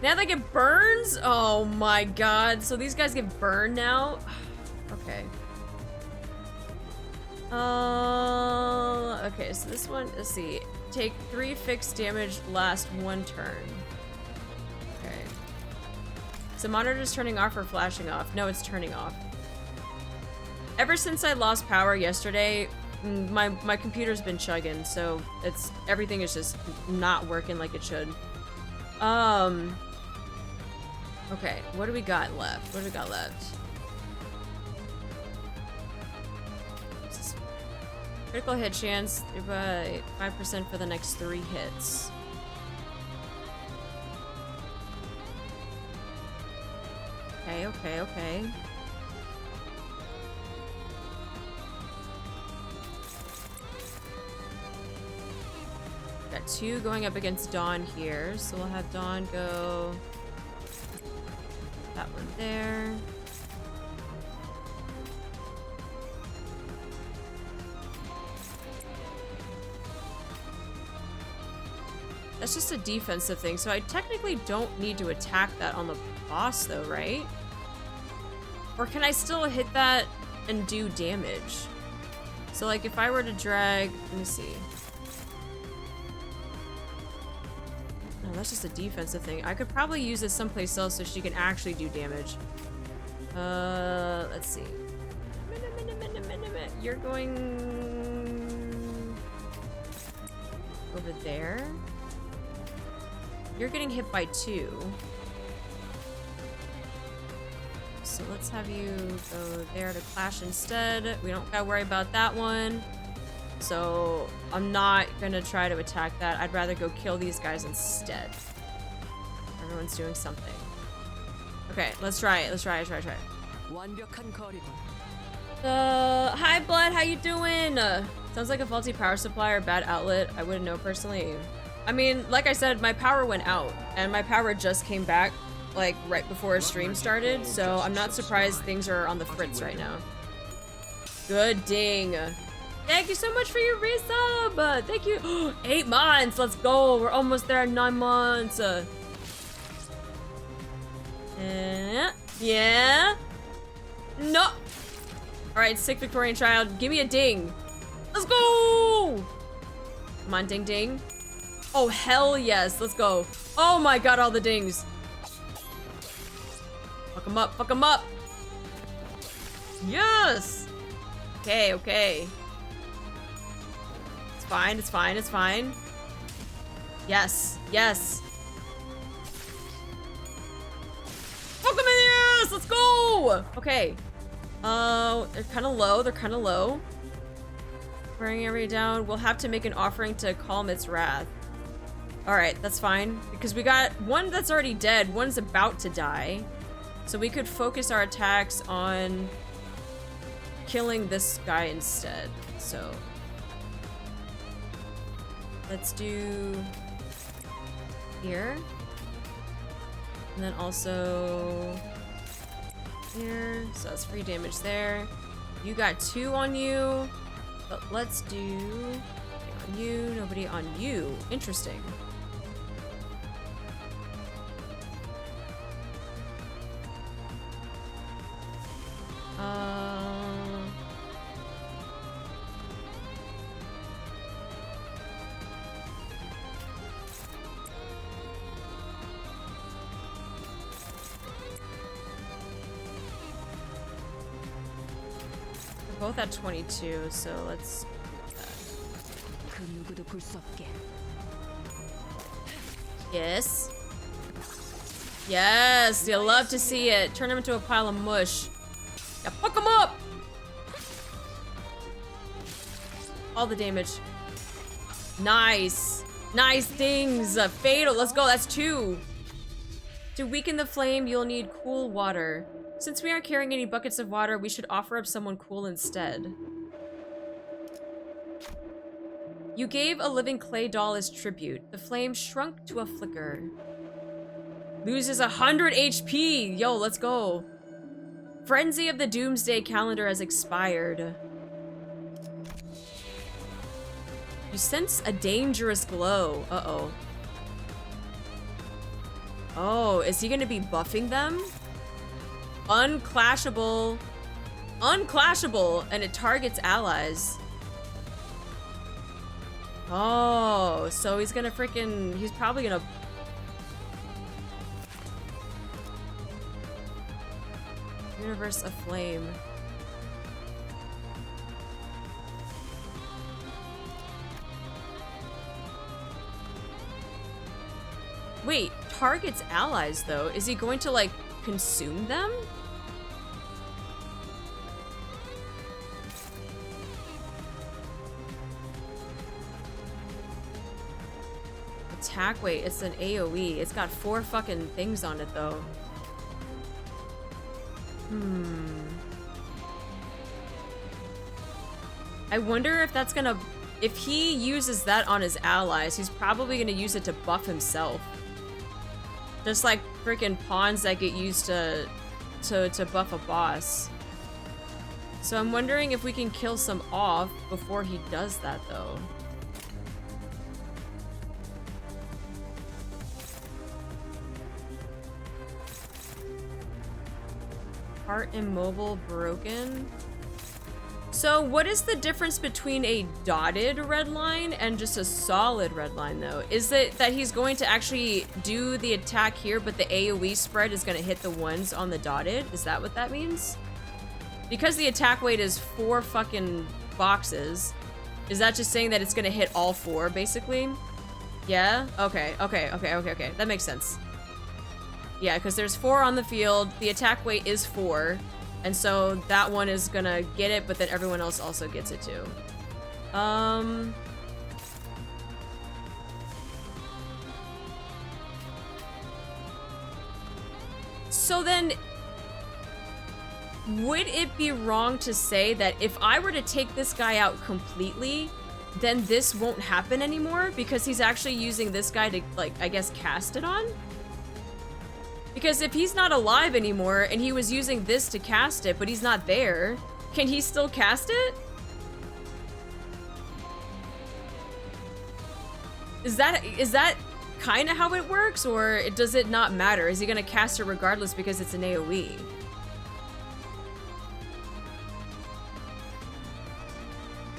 Now they get burns? Oh my god. So these guys get burned now? Okay. Okay, so this one, let's see. Take 3 fixed damage, last 1 turn. Okay. So monitor's turning off or flashing off? No, it's turning off. Ever since I lost power yesterday, my computer's been chugging, so everything is just not working like it should. Okay, what do we got left? What do we got left? Critical hit chance, 5% for the next 3 hits. Okay, okay, okay. Got 2 going up against Dawn here, so we'll have Dawn go that one there. That's just a defensive thing, so I technically don't need to attack that on the boss though, right? Or can I still hit that and do damage? So like if I were to drag, let me see. No, that's just a defensive thing. I could probably use this someplace else so she can actually do damage. Let's see. You're going over there. you're getting hit by 2. So let's have you go there to clash instead. We don't gotta worry about that one. So I'm not gonna try to attack that. I'd rather go kill these guys instead. Everyone's doing something. Okay, let's try it. Let's try it. 완벽한 거리군. Hi Blood, how you doing? Sounds like a faulty power supply or bad outlet. I wouldn't know personally. I mean, like I said, my power went out and my power just came back like right before stream started, so I'm not surprised things are on the fritz right now. Good ding. Thank you so much for your resub. Thank you. 8 months. Let's go. We're almost there. 9 months. Yeah. No. All right, sick Victorian child. Give me a ding. Let's go. Come on, ding ding. Oh, hell yes. Let's go. Oh my god, all the dings. Fuck him up. Fuck him up. Yes. Okay, okay. It's fine. It's fine. It's fine. Yes. Yes. Fuck him in the ass. Let's go. Okay. They're kind of low. They're kind of low. Bring everybody down. We'll have to make an offering to calm its wrath. All right, that's fine. Because we got one that's already dead. One's about to die. So we could focus our attacks on killing this guy instead. So let's do here. And then also here. So that's free damage there. You got 2 on you. But let's do on you, nobody on you. Interesting. We're both at 22, so let's do that. Yes. Yes, you love to see it. Turn him into a pile of mush. Yeah, fuck him up! All the damage. Nice. Nice things. Fatal. Let's go. That's 2. To weaken the flame, you'll need cool water. Since we aren't carrying any buckets of water, we should offer up someone cool instead. You gave a living clay doll as tribute. The flame shrunk to a flicker. Loses 100 HP. Yo, let's go. Frenzy of the Doomsday calendar has expired. You sense a dangerous glow. Uh-oh. Oh, is he gonna be buffing them? Unclashable. Unclashable, and it targets allies. Oh, so he's gonna freaking... He's probably gonna... Universe of Flame. Wait, targets allies though. Is he going to like consume them? Attack weight, it's an AoE. It's got 4 fucking things on it though. I wonder if that's gonna... If he uses that on his allies, he's probably gonna use it to buff himself. Just like freaking pawns that get used to buff a boss. So I'm wondering if we can kill some off before he does that though. Heart immobile broken. So what is the difference between a dotted red line and just a solid red line though? Is it that he's going to actually do the attack here, but the AoE spread is going to hit the ones on the dotted? Is that what that means? Because the attack weight is 4 fucking boxes, is that just saying that it's going to hit all 4 basically? Yeah? Okay. That makes sense. Yeah, because there's 4 on the field. The attack weight is 4. And so that one is gonna get it, but then everyone else also gets it too. So then, would it be wrong to say that if I were to take this guy out completely, then this won't happen anymore? Because he's actually using this guy to, like, I guess, cast it on? Because if he's not alive anymore and he was using this to cast it, but he's not there, can he still cast it? Is that kind of how it works, or does it not matter? Is he gonna cast it regardless because it's an AoE?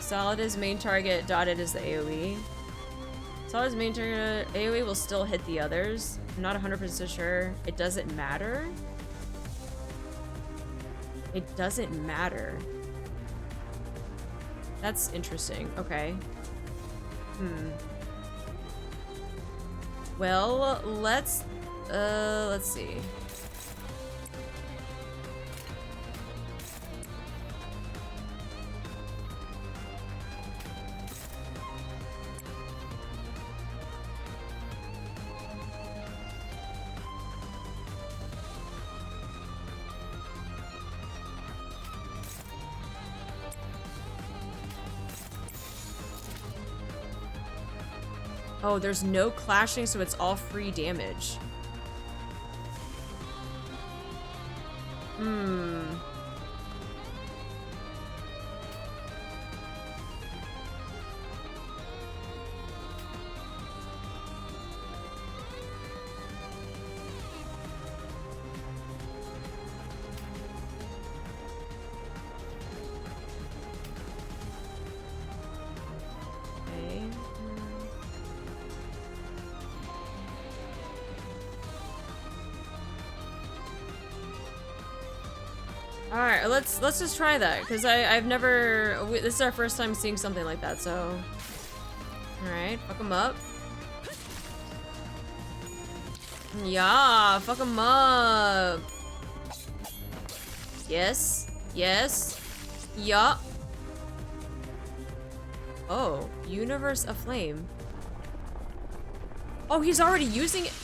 Solid is main target, dotted is the AoE. Solid's main target, AoE will still hit the others. I'm not 100% sure. It doesn't matter? It doesn't matter. That's interesting. Okay. Well, let's see. Oh, there's no clashing, so it's all free damage. Alright, let's just try that, because I've never... This is our first time seeing something like that, so... Alright, fuck him up. Yeah, fuck him up. Yes, yes, yeah. Oh, Universe Aflame. Oh, he's already using it.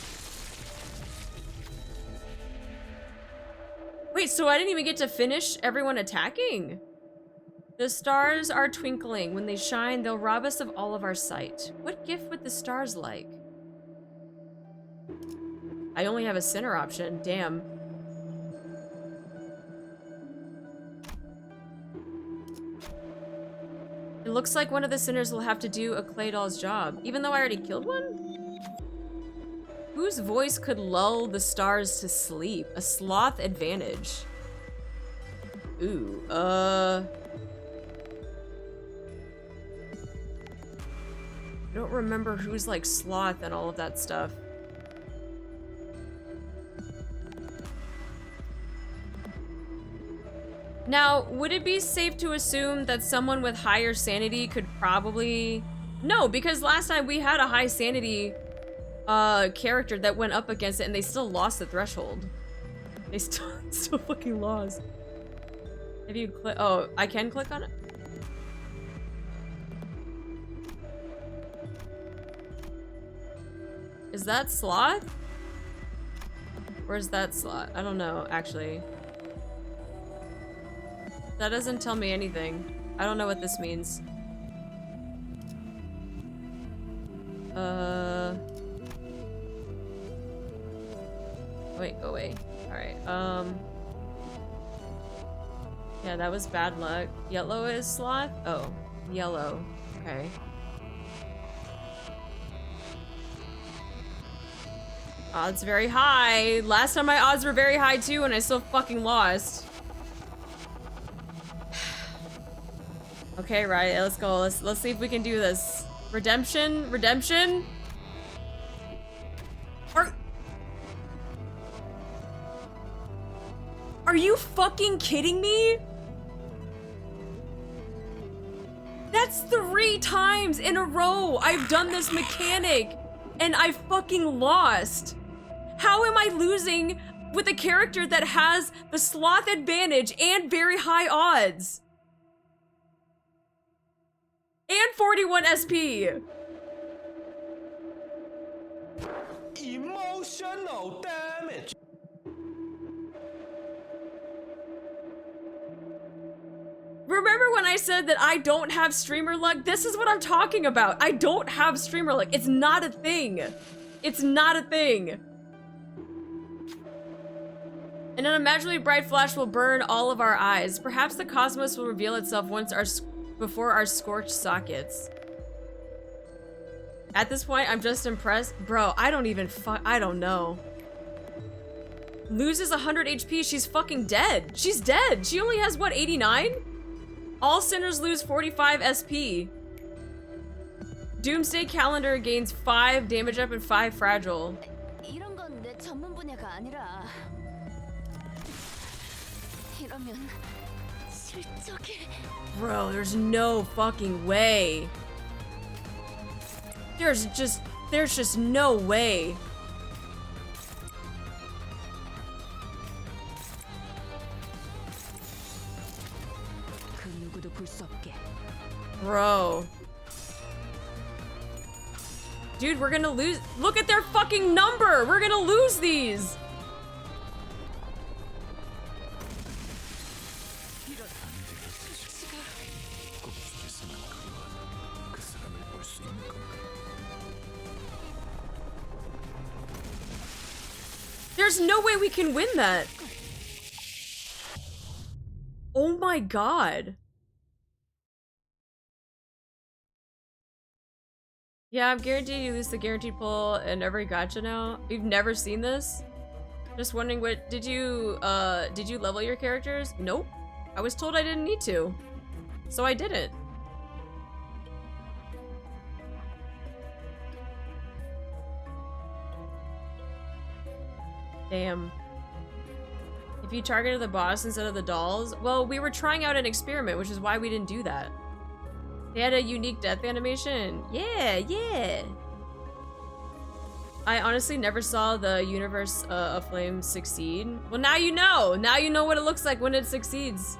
Wait, so I didn't even get to finish everyone attacking? The stars are twinkling. When they shine, they'll rob us of all of our sight. What gift would the stars like? I only have a center option. Damn. It looks like one of the sinners will have to do a clay doll's job, even though I already killed one? Whose voice could lull the stars to sleep? A sloth advantage. Ooh, I don't remember who's like sloth and all of that stuff. Now, would it be safe to assume that someone with higher sanity could probably... No, because last time we had a high sanity character that went up against it and they still lost the threshold. They still fucking lost. If you click... Oh, I can click on it? Is that sloth? Or is that sloth? I don't know, actually. That doesn't tell me anything. I don't know what this means. Wait, go away. Alright, yeah, that was bad luck. Yellow is sloth? Oh, yellow. Okay. Odds very high. Last time my odds were very high too and I still fucking lost. Okay, right, let's go. Let's see if we can do this. Redemption? Redemption? Are you fucking kidding me? That's 3 times in a row I've done this mechanic and I fucking lost. How am I losing with a character that has the sloth advantage and very high odds? And 41 SP. Emotional damage. Remember when I said that I don't have streamer luck? This is what I'm talking about. I don't have streamer luck. It's not a thing. It's not a thing. An unimaginably bright flash will burn all of our eyes. Perhaps the cosmos will reveal itself before our scorched sockets. At this point, I'm just impressed. Bro, I don't even I don't know. Loses 100 HP, she's fucking dead. She's dead. She only has, what, 89? All sinners lose 45 SP. Doomsday calendar gains 5 damage up and 5 fragile. 이런 건 내 전문 분야가 아니라. 이러면 실적이. Bro, there's no fucking way. There's just no way. Bro. Dude, we're gonna lose. Look at their fucking number. We're gonna lose these. There's no way we can win that. Oh my god. Yeah, I'm guaranteed you lose the guaranteed pull in every gacha now. You've never seen this? Just wondering what did you level your characters? Nope. I was told I didn't need to. So I didn't. Damn. If you targeted the boss instead of the dolls, well, we were trying out an experiment, which is why we didn't do that. They had a unique death animation. Yeah, yeah. I honestly never saw the universe of Flame succeed. Well, now you know. Now you know what it looks like when it succeeds.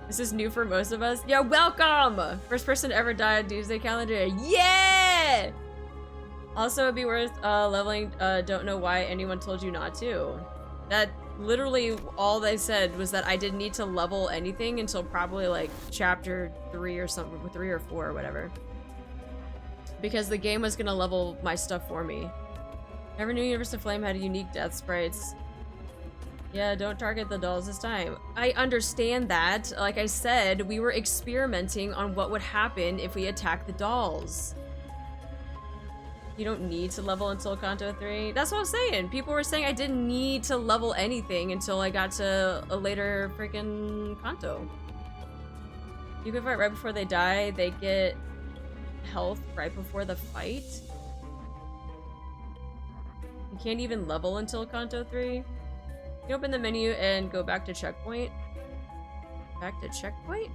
This is new for most of us. Yeah, welcome! First person to ever die on Doomsday calendar. Yeah! Also, it'd be worth leveling. Don't know why anyone told you not to. That literally all they said was that I didn't need to level anything until probably like chapter 3 or something, 3 or 4 or whatever. Because the game was gonna level my stuff for me. Every new Universe of Flame had unique death sprites. Yeah, don't target the dolls this time. I understand that. Like I said, we were experimenting on what would happen if we attacked the dolls. You don't need to level until Canto 3. That's what I was saying. People were saying I didn't need to level anything until I got to a later freaking Canto. You can fight right before they die. They get health right before the fight. You can't even level until Canto 3. You open the menu and go back to checkpoint. Back to checkpoint?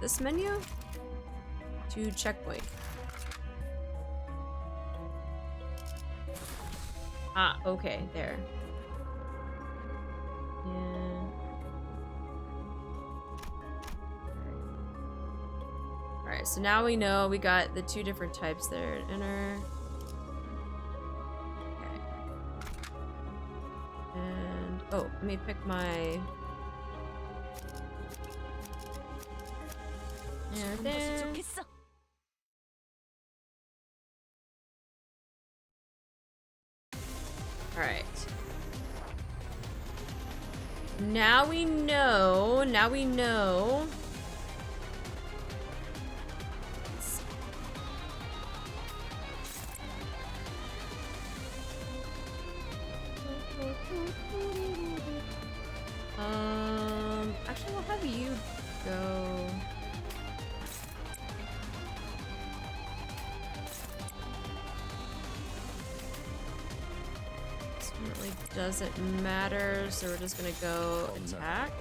This menu? To checkpoint. Ah, okay, there. Yeah. Alright, so now we know we got the 2 different types there. Enter. Okay. And, oh, let me pick my... There. Alright. Now we know. Now we know. Actually, we'll have you go. Really doesn't matter, so we're just gonna go attack.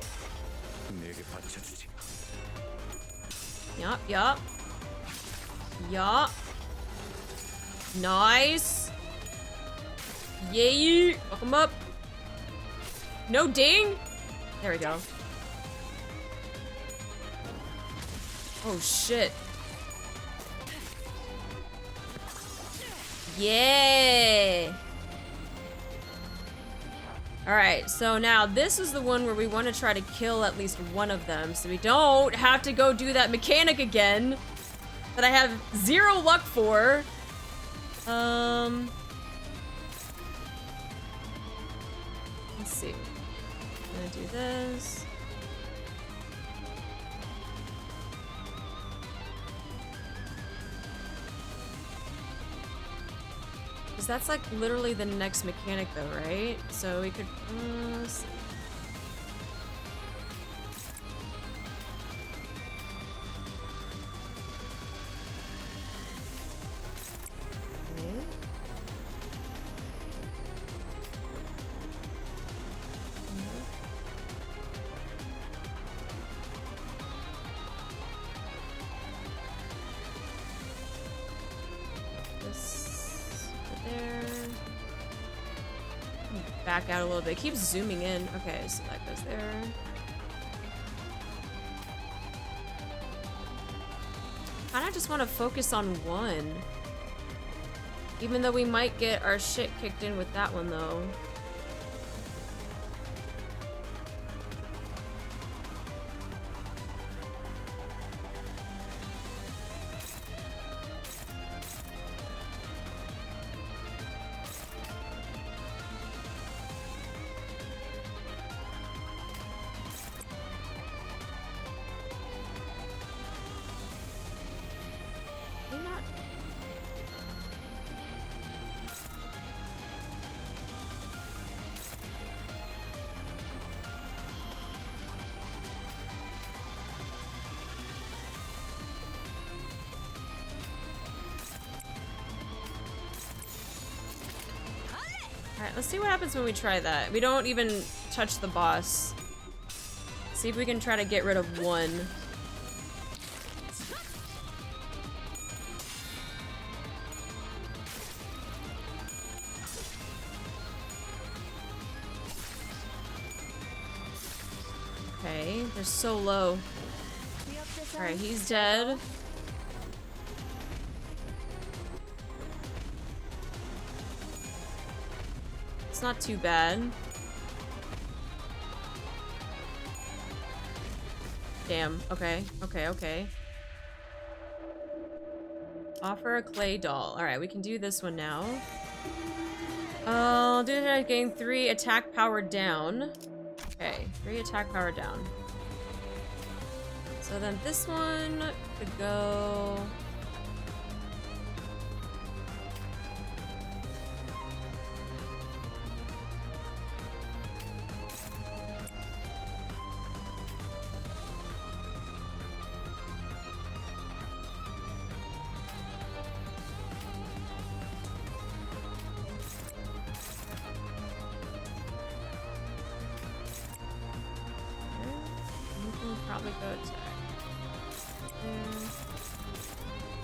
Yup, yup. Yup. Nice. Yay. Fuck him up. No ding. There we go. Oh shit. Yeah. Alright, so now this is the one where we want to try to kill at least one of them, so we don't have to go do that mechanic again that I have 0 luck for. Let's see. I'm gonna do this. Because that's like literally the next mechanic though, right? So we could... let's see. Okay. Back out a little bit. Keep zooming in. Okay, so that goes there. I just want to focus on one. Even though we might get our shit kicked in with that one though. Alright, let's see what happens when we try that. We don't even touch the boss. See if we can try to get rid of one. Okay, they're so low. Alright, he's dead. Not too bad. Damn. Okay. Okay. Okay. Offer a clay doll. All right, we can do this one now. I'll do that. Gain 3 attack power down. Okay, 3 attack power down. So then this one could go.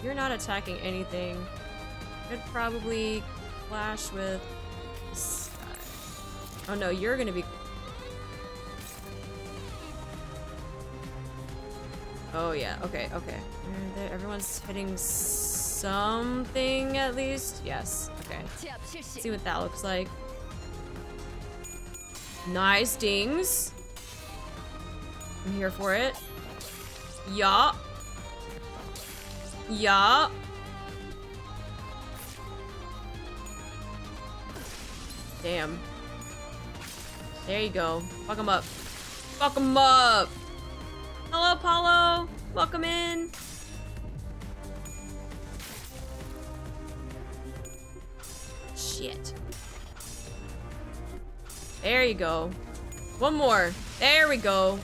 You're not attacking anything. Could probably clash with this guy. Oh no, you're gonna be... Oh yeah, okay, okay. Everyone's hitting something at least. Yes, okay. Let's see what that looks like. Nice dings. I'm here for it. Yeah. Yeah. Damn. There you go. Fuck him up. Fuck him up. Hello, Paulo. Welcome in. Shit. There you go. One more. There we go.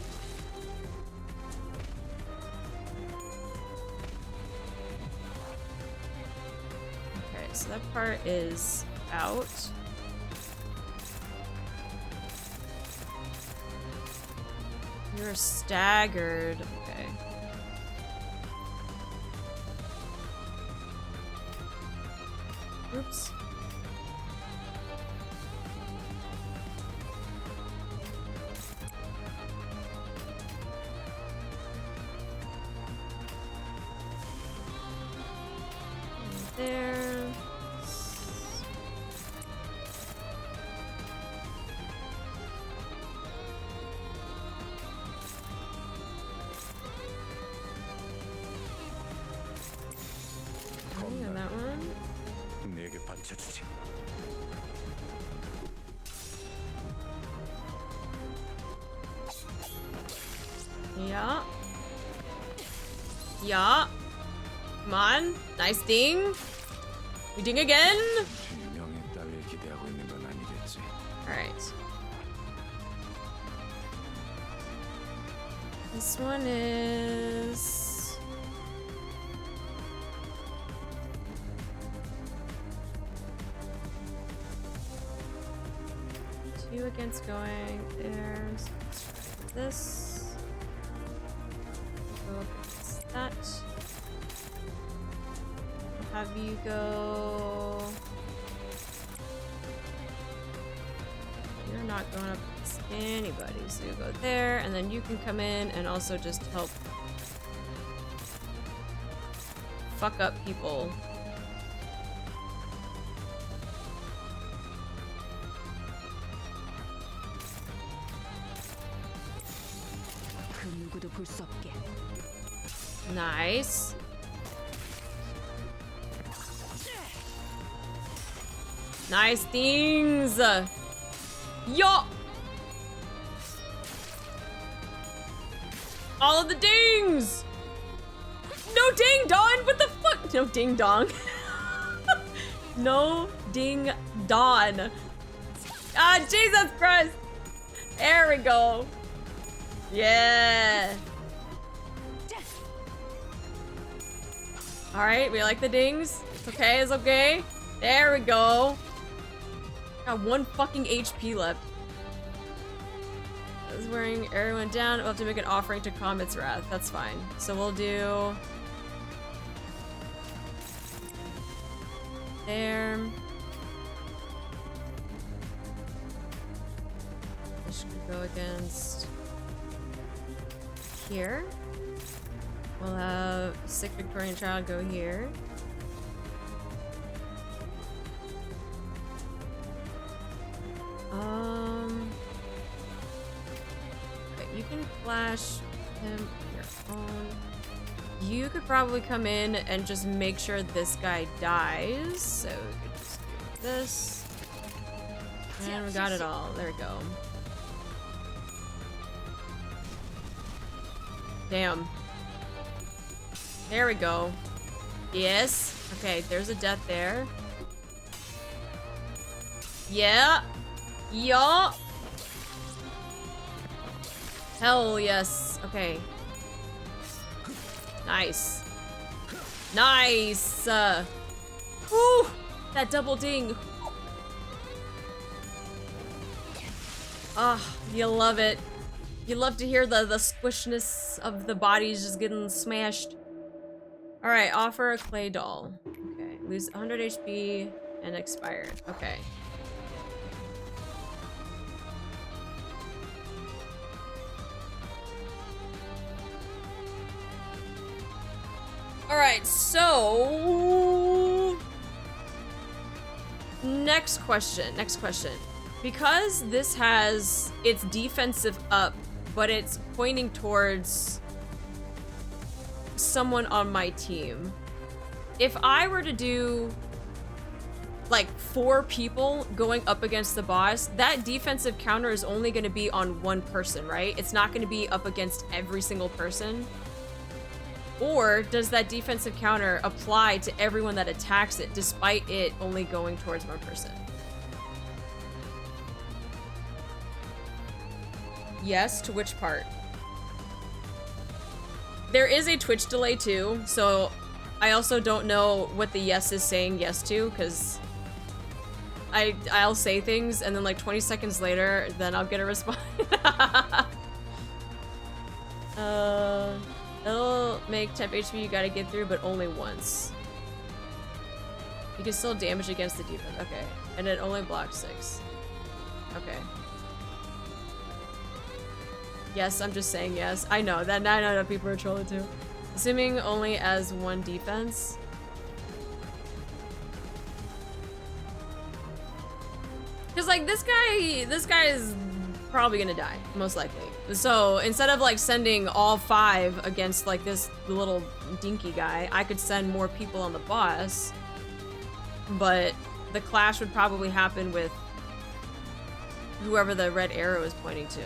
So that part is out. You're staggered. Okay. Oops. There. And that one. 내게 바쳐주지. Yeah. Yeah. Come on. Nice ding. We ding again. 명예 따위에 기대하고 있는 건 아니겠지. Alright. This one is... two against going. There's this. Go against that. I'll have you go. You're not going up against anybody, so you go there, and then you can come in and also just help fuck up people. Nice. Nice things. Yo. All of the dings. No ding dong. What the fuck? No ding dong. No ding dong. Ah, Jesus Christ. There we go. Yeah. Alright, we like the dings. It's okay, it's okay. There we go. Got 1 fucking HP left. I was wearing everyone down. We'll have to make an offering to Comet's Wrath. That's fine. So we'll do... there. This should go against... here. We'll have Sick Victorian Child go here. Okay, you can flash him on your own. You could probably come in and just make sure this guy dies. So we could just do this. And we got it all. There we go. Damn. There we go. Yes. Okay, there's a death there. Yeah. Yeah. Hell yes. Okay. Nice. Nice. Whew. That double ding. Ah, you love it. You love to hear the squishness of the bodies just getting smashed. Alright, offer a clay doll. Okay, lose 100 HP and expired. Okay. Alright, so... Next question. Because this has its defensive up, but it's pointing towards someone on my team. If I were to do like 4 people going up against the boss, that defensive counter is only going to be on 1 person, right? It's not going to be up against every single person. Or does that defensive counter apply to everyone that attacks it, despite it only going towards 1 person? Yes, to which part? There is a Twitch delay too, so I also don't know what the yes is saying yes to, because I'll say things and then like 20 seconds later, then I'll get a response. It'll make temp HP you gotta get through, but only once. You can still damage against the defense. Okay. And it only blocks 6. Okay. Yes, I'm just saying yes. I know that people are trolling too. Assuming only as 1 defense. Cause like this guy is probably gonna die, most likely. So instead of like sending all 5 against like this little dinky guy, I could send more people on the boss. But the clash would probably happen with whoever the red arrow is pointing to.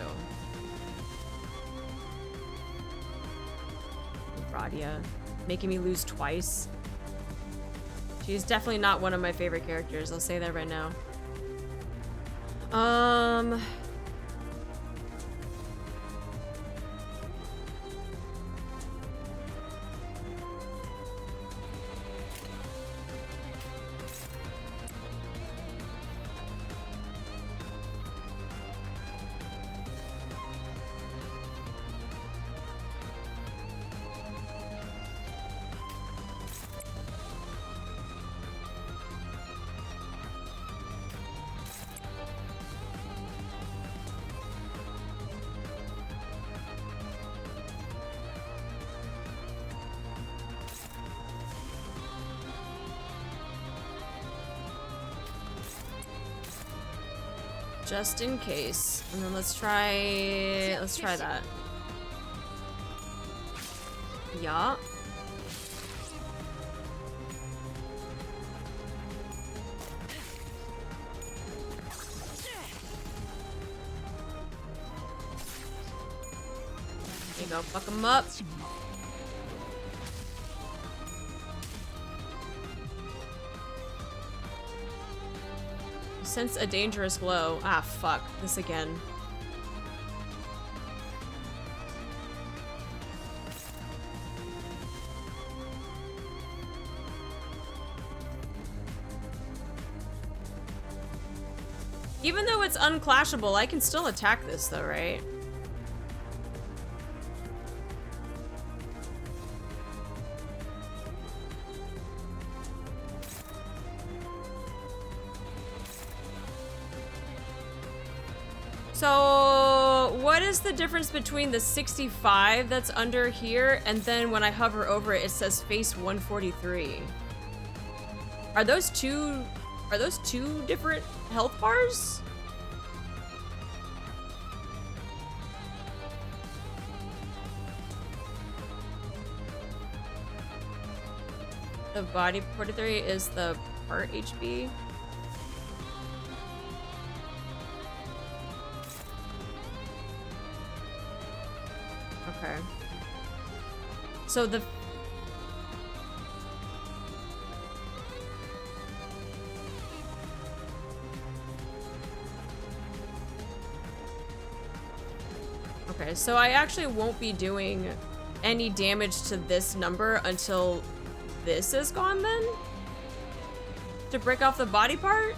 Radia, making me lose twice. She's definitely not one of my favorite characters, I'll say that right now. Just in case. And then let's try that. Yeah. There you go, fuck him up. Sense a dangerous glow. Ah, fuck. This again. Even though it's unclashable, I can still attack this though, right? So, what is the difference between the 65 that's under here and then when I hover over it, it says face 143? Are those two different health bars? The body 43 is the part HP. Okay. So the Okay, so I actually won't be doing any damage to this number until this is gone then? To break off the body part?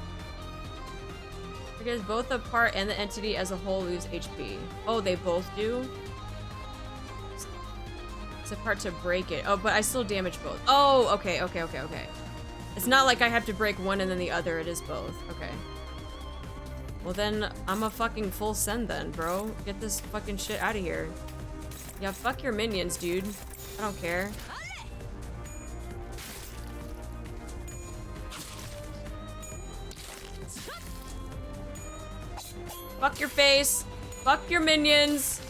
Because both the part and the entity as a whole lose HP. Oh, they both do? It's a part to break it. Oh, but I still damage both. Oh, okay. It's not like I have to break one and then the other. It is both. Okay. Well then, I'm a fucking full send then, bro. Get this fucking shit out of here. Yeah, fuck your minions, dude. I don't care. Fuck your face. Fuck your minions.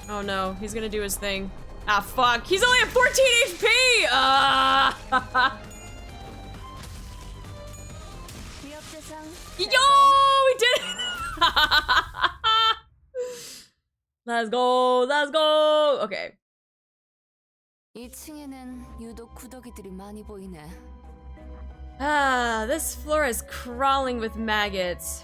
Oh no, he's gonna do his thing. Ah, fuck. He's only at 14 HP! Yo, we did it! Let's go, let's go! Okay. 2층에는 유독 구더기들이 많이 보이네. Ah, this floor is crawling with maggots.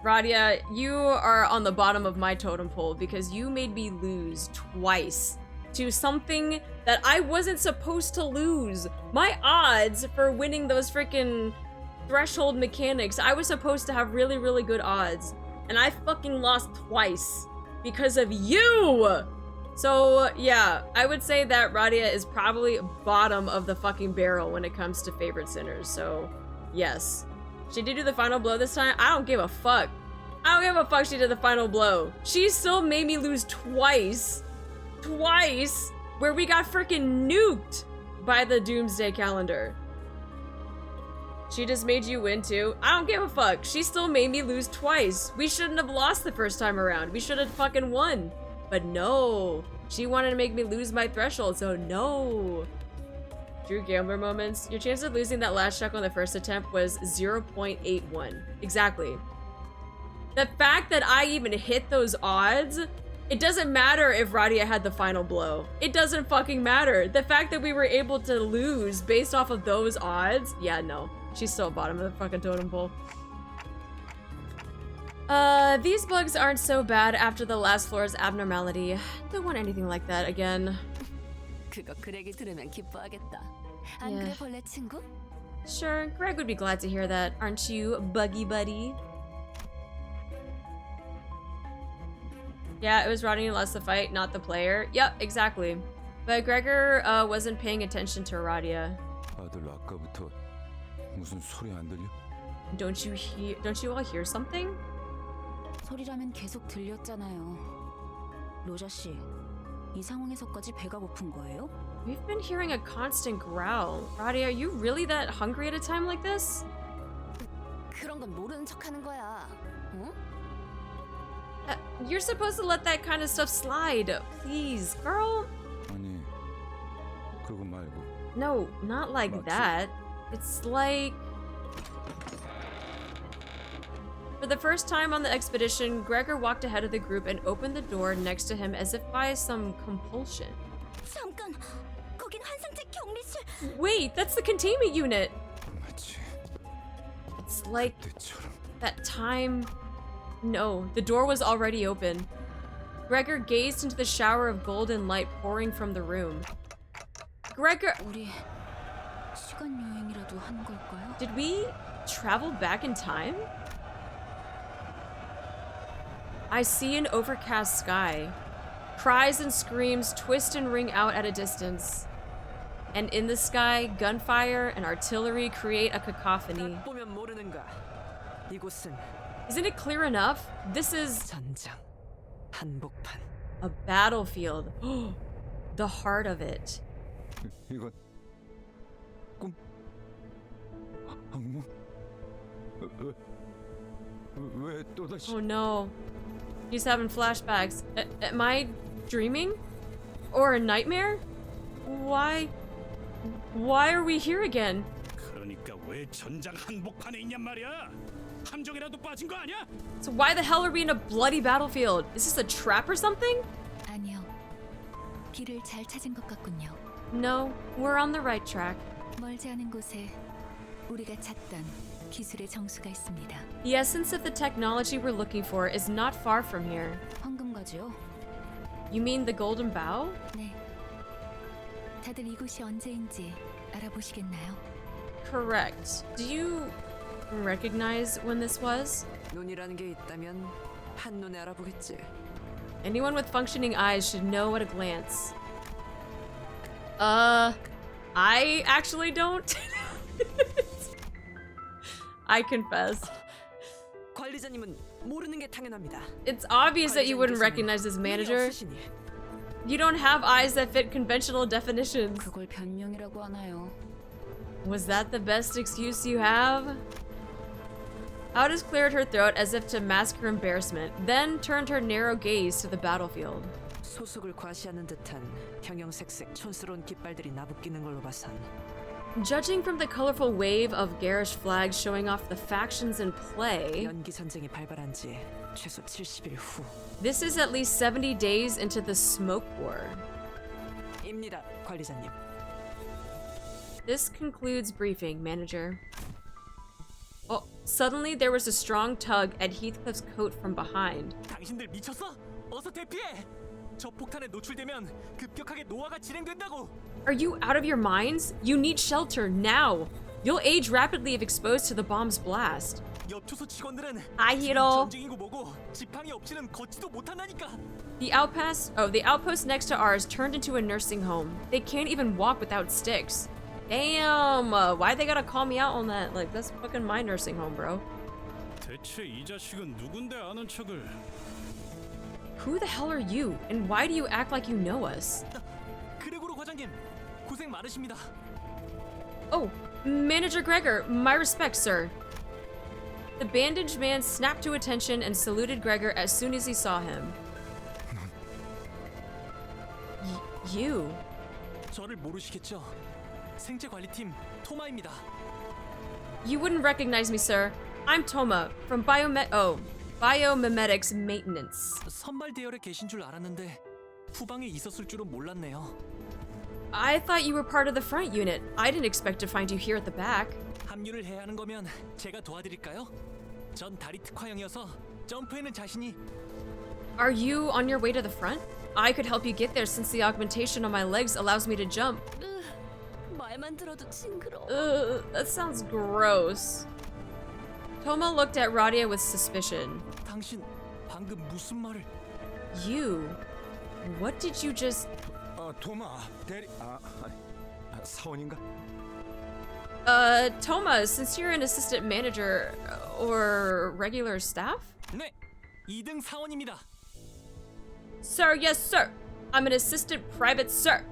Radia, you are on the bottom of my totem pole because you made me lose twice to something that I wasn't supposed to lose. My odds for winning those freaking threshold mechanics, I was supposed to have really, really good odds. And I fucking lost twice because of you! So, yeah, I would say that Radia is probably bottom of the fucking barrel when it comes to favorite sinners, so yes. She did do the final blow this time? I don't give a fuck. I don't give a fuck she did the final blow. She still made me lose twice. Twice! Where we got freaking nuked by the Doomsday calendar. She just made you win too? I don't give a fuck. She still made me lose twice. We shouldn't have lost the first time around. We should have fucking won. But no, she wanted to make me lose my threshold, so no. Drew Gambler moments. Your chance of losing that last check on the first attempt was 0.81. Exactly. The fact that I even hit those odds, it doesn't matter if Radia had the final blow. It doesn't fucking matter. The fact that we were able to lose based off of those odds, yeah, no. She's still bottom of the fucking totem pole. These bugs aren't so bad after the last floor's abnormality. Don't want anything like that again. 그거 그렉이 들으면 기뻐하겠다. 안 그래 벌레 친구? Sure, Greg would be glad to hear that, aren't you, buggy buddy? Yeah, it was Rodney who lost the fight, not the player. Yep, exactly. But Gregor wasn't paying attention to Radia. 아들 아까부터 무슨 소리 안 들려? Don't you all hear something? 소리라면 계속 들렸잖아요. 로저 씨, 이 상황에서까지 배가 고픈 거예요? We've been hearing a constant growl. Radia, are you really that hungry at a time like this? 그런 건 모르는 척하는 거야. 응? You're supposed to let that kind of stuff slide. Please, girl. 아니, 그거 말고. No, not like that. It's like... For the first time on the expedition, Gregor walked ahead of the group and opened the door next to him as if by some compulsion. 잠깐, 거긴 환상체 격리실. Wait, that's the containment unit. 마치 It's like 그때처럼. that time... No, the door was already open. Gregor gazed into the shower of golden light pouring from the room. Gregor... 우리 시간 여행이라도 한 걸까요? Did we travel back in time? I see an overcast sky. Cries and screams twist and ring out at a distance. And in the sky, gunfire and artillery create a cacophony. 보면 모르는가? 이곳은 Isn't it clear enough? This is 전장, 한복판. a battlefield. The heart of it. 이건 꿈? 악몽? 왜 또다시? Oh no. He's having flashbacks. Am I dreaming? Or a nightmare? Why are we here again? 그러니까 왜 전장 한복판에 있냔 말이야? 함정이라도 빠진 거 아니야? So why the hell are we in a bloody battlefield? Is this a trap or something? 아니요. 길을 잘 찾은 것 같군요. No, we're on the right track. 멀지 않은 곳에 우리가 찾던 기술의 정수가 있습니다. The essence of the technology we're looking for is not far from here. 황금거죠? You mean the Golden Bough? 네. 다들 이곳이 언제인지 알아보시겠나요? Correct. Do you recognize when this was? 눈이라는 게 있다면 한눈에 알아보겠지. Anyone with functioning eyes should know at a glance. I actually don't. I confess. 관리자님은 모르는 게 당연합니다. It's obvious that you wouldn't recognize this manager. You don't have eyes that fit conventional definitions. 그걸 변명이라고 하나요? Was that the best excuse you have? Aldous cleared her throat as if to mask her embarrassment, then turned her narrow gaze to the battlefield. 소속을 과시하는 듯한 형형색색 촌스러운 깃발들이 나부끼는 걸로 봐선 Judging from the colorful wave of garish flags showing off the factions in play, 연기 전쟁이 발발한 지 최소 70일 후 this is at least 70 days into the Smoke War. 입니다, 관리자님. This concludes briefing, manager. Oh, suddenly there was a strong tug at Heathcliff's coat from behind. 당신들 미쳤어? 어서 대피해! 저 폭탄에 노출되면 급격하게 노화가 진행된다고! Are you out of your minds? You need shelter now! You'll age rapidly if exposed to the bomb's blast. 옆 초소 직원들은 I hit all. 전쟁이고 뭐고 지팡이 없이는 걷지도 못한다니까! The outpost next to ours turned into a nursing home. They can't even walk without sticks. Damn, why they gotta call me out on that? Like, that's fucking my nursing home, bro. 대체 이 자식은 누군데 아는 척을? Who the hell are you? And why do you act like you know us? 그레고로 과장님, 고생 많으십니다. Oh, Manager Gregor, my respects, sir. The bandaged man snapped to attention and saluted Gregor as soon as he saw him. You? 저를 모르시겠죠? 생체관리팀 토마입니다. You wouldn't recognize me, sir. I'm Toma from Biomimetics Maintenance. 선발 대열에 계신 줄 알았는데 후방에 있었을 줄은 몰랐네요. I thought you were part of the front unit. I didn't expect to find you here at the back. 합류를 해야 하는 거면 제가 도와드릴까요? 전 다리 특화형이어서 점프에는 자신이. Are you on your way to the front? I could help you get there since the augmentation on my legs allows me to jump. 말만 들어도 징그러워. That sounds gross. Toma looked at Rodia with suspicion. 당신 방금 무슨 말을? You? What did you just... 도마 대리 사원인가? Toma, since you're an assistant manager or regular staff? 네, 2등 사원입니다. Sir, yes, sir. I'm an assistant private sir.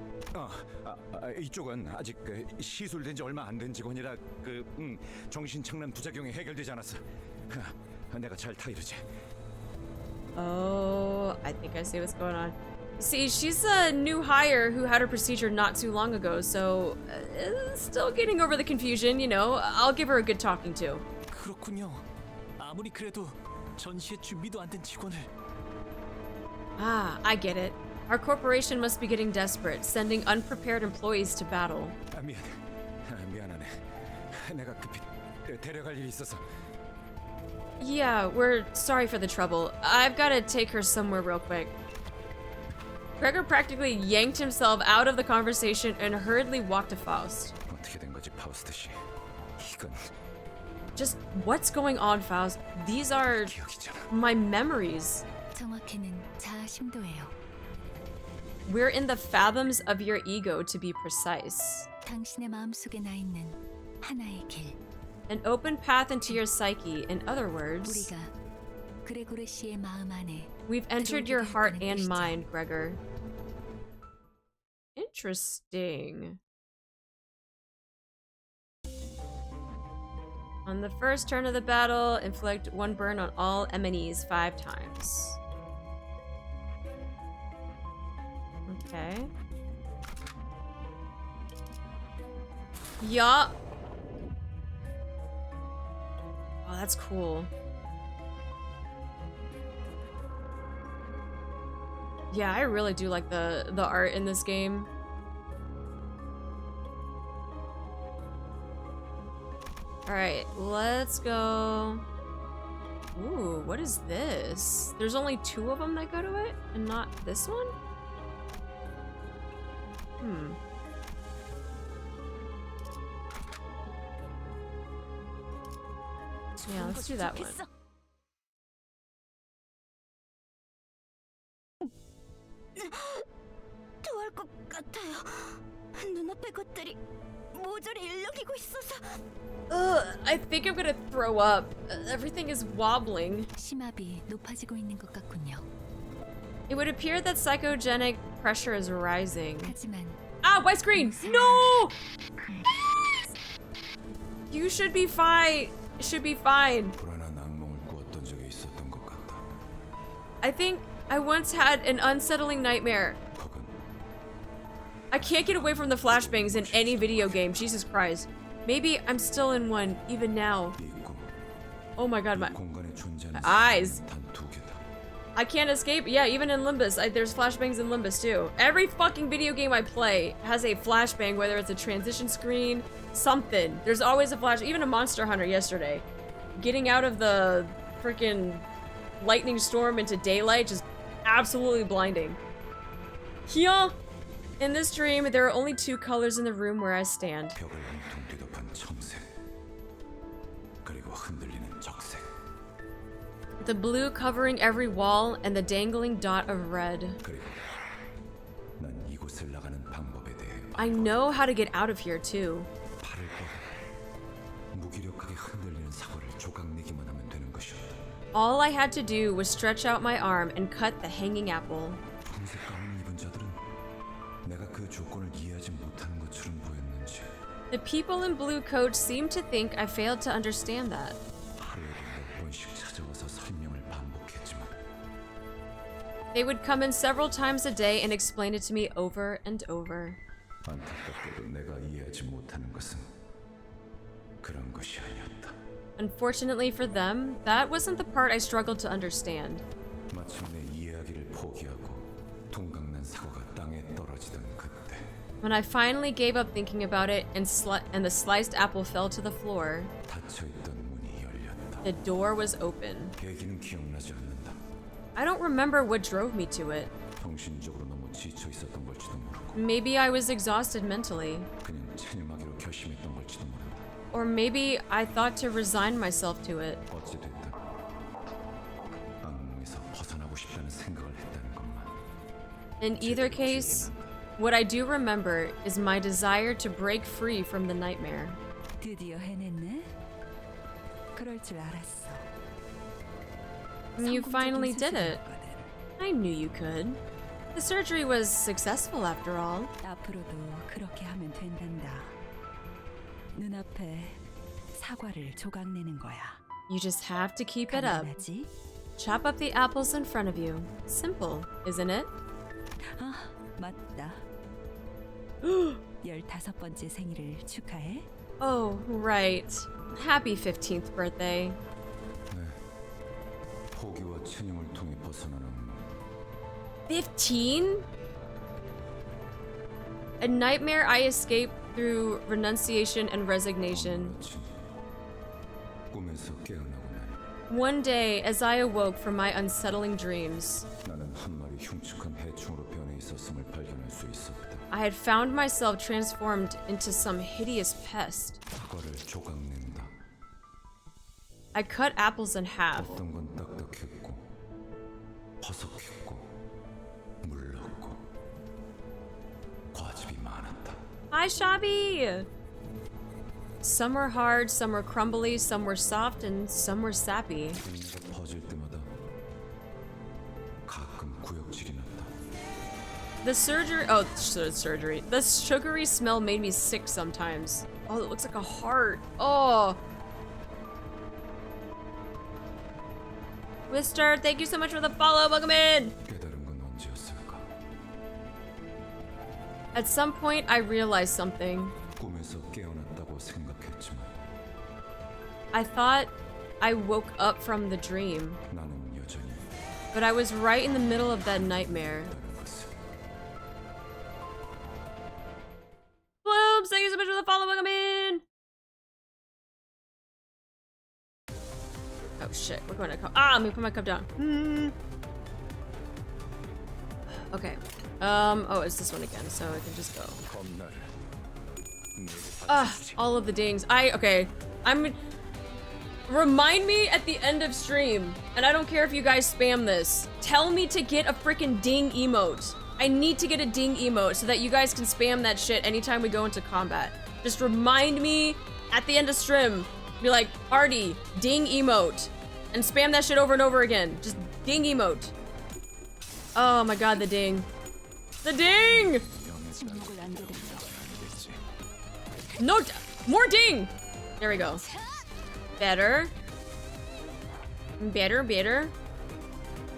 이쪽은 아직 시술된 지 얼마 안 된 직원이라 정신착란 부작용이 해결되지 않았어. 내가 잘 타이르지. Oh, I think I see what's going on. See, she's a new hire who had her procedure not too long ago, so still getting over the confusion, you know. I'll give her a good talking to. 그렇군요. 아무리 그래도 전시회 준비도 안 된 직원을. Ah, I get it. Our corporation must be getting desperate, sending unprepared employees to battle. 미안하네. 내가 급히 데려갈 일이 있어서. Yeah, we're sorry for the trouble. I've got to take her somewhere real quick. Gregor practically yanked himself out of the conversation and hurriedly walked to Faust. 어떻게 된 거지, 파우스트 씨? 이건 Just what's going on, Faust? These are 기억이잖아. my memories. 정확히는 자아 심도예요. We're in the fathoms of your ego, to be precise. 당신의 마음속에 나 있는 하나의 길. An open path into your psyche. In other words, 우리가 그레고르 씨의 마음 안에 we've entered your heart and mind, Gregor. Interesting. On the first turn of the battle, inflict 1 burn on all enemies 5 times. Okay. Yeah. Oh, that's cool. Yeah, I really do like the art in this game. Alright, let's go. Ooh, what is this? There's only 2 of them that go to it, and not this one? Yeah, let's do that one. 토할 것 같아요. 눈앞의 것들이 모조리 일렁이고 있어서. I think I'm gonna throw up. Everything is wobbling. 심압이 높아지고 있는 것 같군요. It would appear that psychogenic pressure is rising. 하지만 Ah, white screen! No! You should be fine. Should be fine. 불안한 악몽을 꾸었던 적이 있었던 것 같다. I think I once had an unsettling nightmare. 혹은 I can't get away from the flashbangs in any video game. Jesus Christ. Maybe I'm still in one, even now. 이 꿈, Oh my god, my 공간에 존재하는 eyes. 단 2개다. I can't escape. Yeah, even in Limbus, there's flashbangs in Limbus too. Every fucking video game I play has a flashbang, whether it's a transition screen, something. There's always a flash. Even a Monster Hunter yesterday, getting out of the freaking lightning storm into daylight, just absolutely blinding. Here, in this dream, there are only 2 colors in the room where I stand. 벽을 온통 뒤덮은 청색, 그리고 흔들리는 적색. The blue covering every wall and the dangling dot of red. 그리고 난 이곳을 나가는 방법에 대해 I know how to get out of here too. 팔을 뻗어 무기력하게 흔들리는 사과를 조각내기만 하면 되는 것이었다. All I had to do was stretch out my arm and cut the hanging apple. 붉은색 가운을 입은 자들은 내가 그 조건을 이해하지 못하는 것처럼 보였는지 The people in blue coats seemed to think I failed to understand that. 하루에도 몇 번씩 찾아와서 설명을 반복했지만 They would come in several times a day and explain it to me over and over. 안타깝게도 내가 이해하지 못하는 것은 그런 것이 아니었다. Unfortunately for them, that wasn't the part I struggled to understand. 마침내 이해하기를 포기하고 동강난 사과가 땅에 떨어지던 그때 When I finally gave up thinking about it and the sliced apple fell to the floor, 닫혀있던 문이 열렸다. the door was open. 계기는 기억나지 않는다. I don't remember what drove me to it. 정신적으로 너무 지쳐 있었던 걸지도 모르고 Maybe I was exhausted mentally. 그냥 체념하기로 결심했던 걸지도 모른다. Or maybe I thought to resign myself to it. 어찌됐든 악몽에서 벗어나고 싶다는 생각을 했다는 것만 In either case, what I do remember is my desire to break free from the nightmare. 드디어 해냈네. 그럴 줄 알았어. You finally did it. I knew you could. The surgery was successful after all. 앞으로도 그렇게 하면 된단다. 눈앞에 사과를 조각내는 거야. You just have to keep it up. 간단하지? Chop up the apples in front of you. Simple, isn't it? 아, 맞다. 15번째 생일을 축하해. Oh, right. Happy 15th birthday. 네, 포기와 체념을 통해 벗어나는 뭐 15? A nightmare I escaped through renunciation and resignation. 아침 꿈에서 깨어나고 나니 One day, as I awoke from my unsettling dreams, 나는 한 마리 흉측한 해충으로 변해 있었음을 발견할 수 있었다. I had found myself transformed into some hideous pest. 사과를 조각낸다. I cut apples in half. 어떤 건 딱딱했고 퍼석했고 물렀고 과즙이 많았다. Hi, Shabby! Some were hard, some were crumbly, some were soft, and some were sappy. 내가 퍼질 때마다 가끔 구역질이 났다. The surgery. The sugary smell made me sick sometimes. Oh, it looks like a heart. Oh. Wister, thank you so much for the follow. Welcome in. 깨달은 건 언제였을까? At some point, I realized something. 꿈에서 깨어났다고 생각했지만 I thought I woke up from the dream, 나는 여전히 but I was right in the middle of that nightmare. 다른 것을 Blooms, thank you so much for the follow. Welcome in. Oh shit, we're going to cup. Ah, let me put my cup down. Okay. Oh, it's this one again, so I can just go. 겁나를 All of the dings. Remind me at the end of stream, and I don't care if you guys spam this. Tell me to get a freaking ding emote. I need to get a ding emote so that you guys can spam that shit anytime we go into combat. Just remind me at the end of stream. Be like, Artie, ding emote. And spam that shit over and over again. Just ding emote. Oh my god, the ding. The ding! No, more ding! There we go. Better. Better.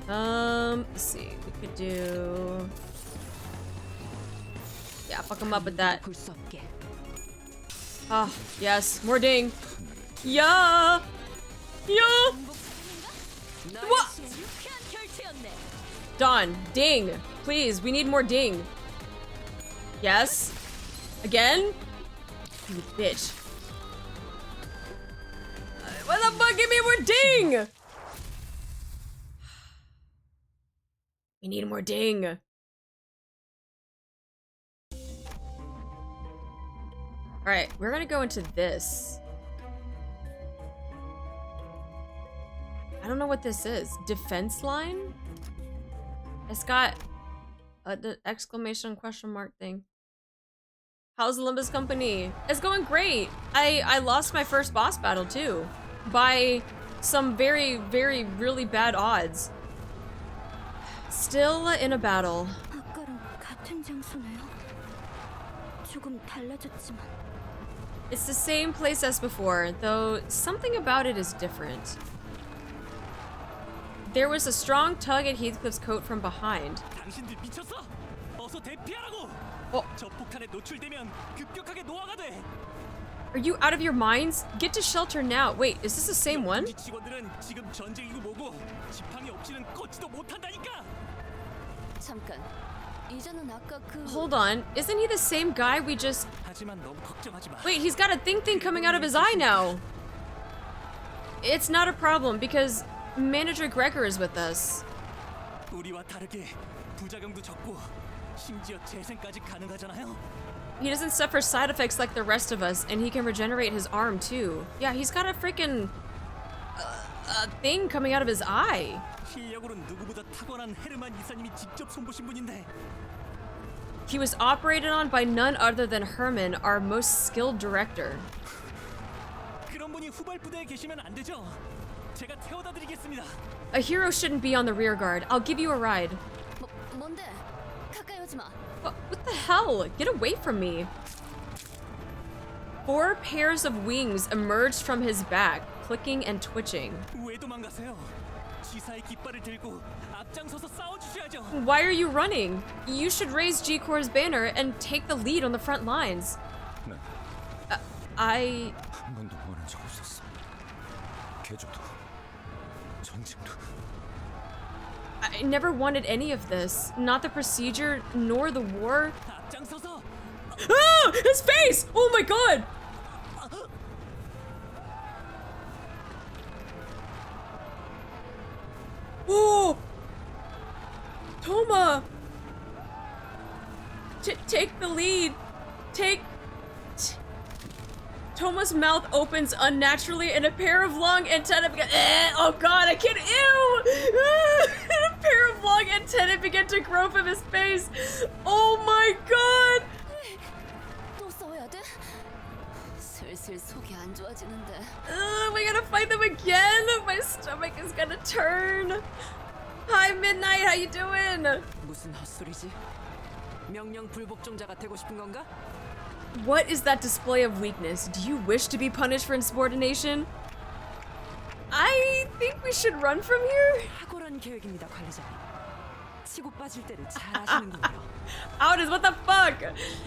Let's see. We could do... Yeah, fuck him up with that. Ah, yes. More ding. Yeah! Yeah! What? Done. Ding. Please, we need more ding. Yes. Again? You bitch. What the fuck? Give me more ding! We need more ding. Alright, we're gonna go into this. I don't know what this is. Defense line? It's got the exclamation question mark thing. How's Olympus Company? It's going great. I lost my first boss battle too. By some very, very, really bad odds. Still in a battle. 아까랑 같은 장소네요. 조금 달라졌지만. It's the same place as before, though something about it is different. There was a strong tug at Heathcliff's coat from behind. 당신들 미쳤어? 어서 대피하라고. 저 폭탄에 노출되면 급격하게 노화가 돼. Are you out of your minds? Get to shelter now. Wait, is this the same one? 직원들은 지금 전쟁이고 뭐고 지팡이 없이는 걷지도 못한다니까. 잠깐. 이제는 아까 그 Hold on, isn't he the same guy we just... 하지만 너무 걱정하지 마. Wait, he's got a thing coming out of his eye now. It's not a problem because Manager Gregor is with us. 우리와 다르게 부작용도 적고 심지어 재생까지 가능하잖아요. He doesn't suffer side effects like the rest of us, and he can regenerate his arm too. Yeah, he's got a freaking thing coming out of his eye. 실력으로는 누구보다 탁월한 헤르만 이사님이 직접 손보신 분인데. He was operated on by none other than Herman, our most skilled director. 그런 분이 후발 부대에 계시면 안 되죠. 제가 태워다 드리겠습니다. A hero shouldn't be on the rear guard. I'll give you a ride. 뭔데? 가까이 오지 마. What the hell? Get away from me. 4 pairs of wings emerged from his back, clicking and twitching. 왜 도망가세요? 지사의 깃발을 들고 앞장서서 싸워주셔야죠. Why are you running? You should raise G-Corps' banner and take the lead on the front lines. I... 한 번도 원한 적 없었어. 개조도 전쟁도. I never wanted any of this. Not the procedure, nor the war. 앞장서서. Ah! His face! Oh my god! Oh! Toma! Take the lead. Toma's mouth opens unnaturally and a pair of long antennae begin. Oh god, I can't. Ew! A pair of long antennae begin to grow from his face. Oh my god! 또 싸워야 돼? 슬슬 속이 안 좋아지는데. We gotta fight them again. My stomach is gonna turn. Hi, Midnight. How you doing? 무슨 헛소리지? 명령 불복종자가 되고 싶은 건가? What is that display of weakness? Do you wish to be punished for insubordination? I think we should run from here. 탁월한 계획입니다, 관리자님. 치고 빠질 때를 잘 아시는군요. Otis, what the fuck?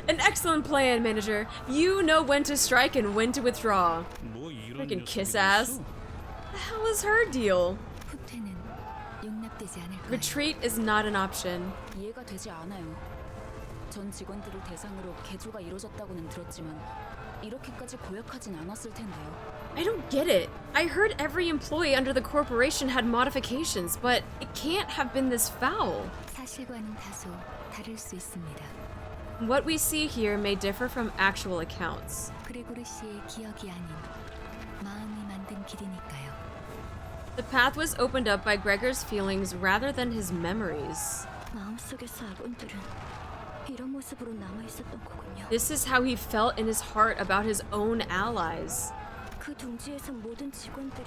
An excellent plan, manager. You know when to strike and when to withdraw. 뭐 이런 Freaking kiss 녀석이 ass. 있어? The hell is her deal? 후퇴는 용납되지 않을 거예요. Retreat is not an option. 이해가 되지 않아요. 전 직원들을 대상으로 개조가 이루어졌다고는 들었지만 이렇게까지 고약하진 않았을 텐데요. I don't get it. I heard every employee under the corporation had modifications, but it can't have been this foul. 사실과는 다소 다를 수 있습니다. What we see here may differ from actual accounts. 그레고르 씨의 기억이 아닌 마음이 만든 길이니까요. The path was opened up by Gregor's feelings rather than his memories. 마음속에서 아군들은 이런 모습으로 남아 있었던 거군요. This is how he felt in his heart about his own allies. 그 둥지에서 모든 직원들이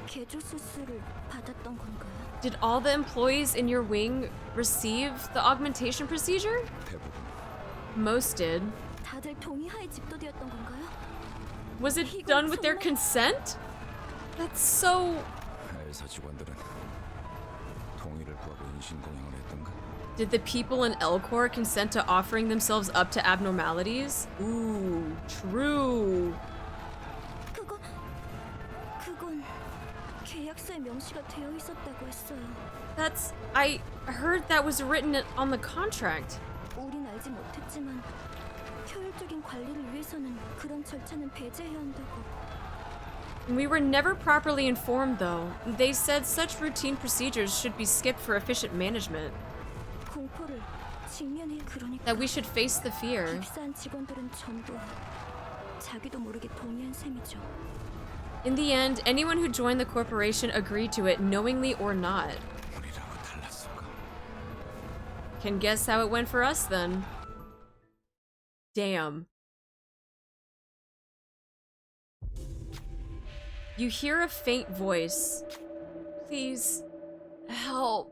개조 수술을 받았던 건가요? Did all the employees in your wing receive the augmentation procedure? 대부분. Most did. 다들 동의하에 집도되었던 건가요? Was it done with their consent? That's so... 엘사 직원들은 동의를 구하고 인신공양을 했던가? Did the people in Elcor consent to offering themselves up to abnormalities? Ooh, true. 그건 계약서에 명시가 되어 있었다고 했어요. I heard that was written on the contract. 우린 알지 못했지만 효율적인 관리를 위해서는 그런 절차는 배제해야 한다고. We were never properly informed though. They said such routine procedures should be skipped for efficient management. 공포를 직면해 그러니까. That we should face the fear. 입사한 직원들은 전부 자기도 모르게 동의한 셈이죠. In the end, anyone who joined the corporation agreed to it, knowingly or not. Can guess how it went for us then. Damn. You hear a faint voice. Please, help.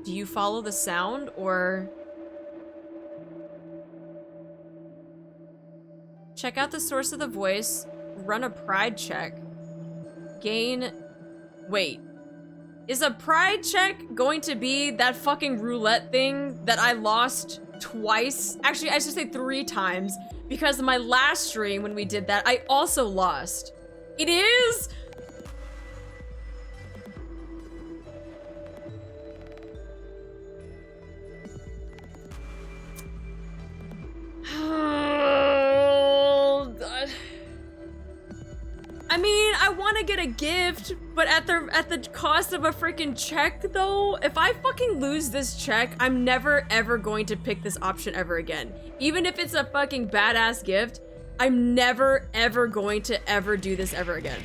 Do you follow the sound, or... Check out the source of the voice. Run a pride check. Gain... Wait. Is a pride check going to be that fucking roulette thing that I lost twice? Actually, I should say 3 times. Because my last stream when we did that, I also lost. It is? Oh, God. I mean, I want to get a gift, but at the cost of a freaking check, though. If I fucking lose this check, I'm never ever going to pick this option ever again. Even if it's a fucking badass gift, I'm never ever going to ever do this ever again.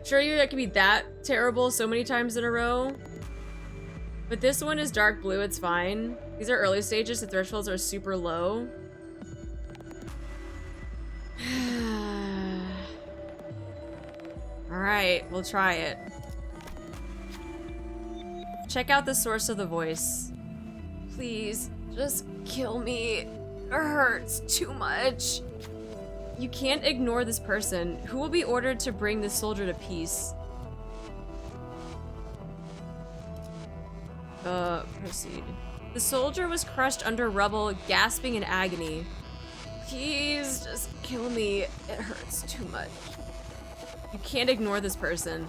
Sure, it can be that terrible so many times in a row. But this one is dark blue, it's fine. These are early stages, the thresholds are super low. Alright, we'll try it. Check out the source of the voice. Please, just kill me. It hurts too much. You can't ignore this person. Who will be ordered to bring this soldier to peace? Proceed. The soldier was crushed under rubble, gasping in agony. Please, just kill me. It hurts too much. You can't ignore this person.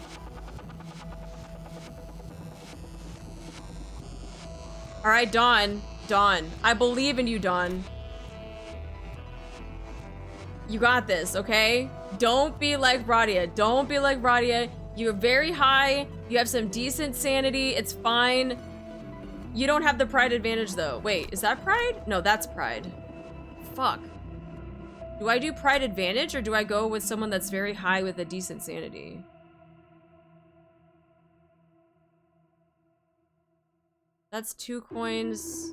Alright, Dawn. Dawn. I believe in you, Dawn. You got this, okay? Don't be like Radia. Don't be like Radia. You're very high. You have some decent sanity. It's fine. You don't have the pride advantage, though. Wait, is that pride? No, that's pride. Fuck. Do I do pride advantage, or do I go with someone that's very high with a decent sanity? That's 2 coins.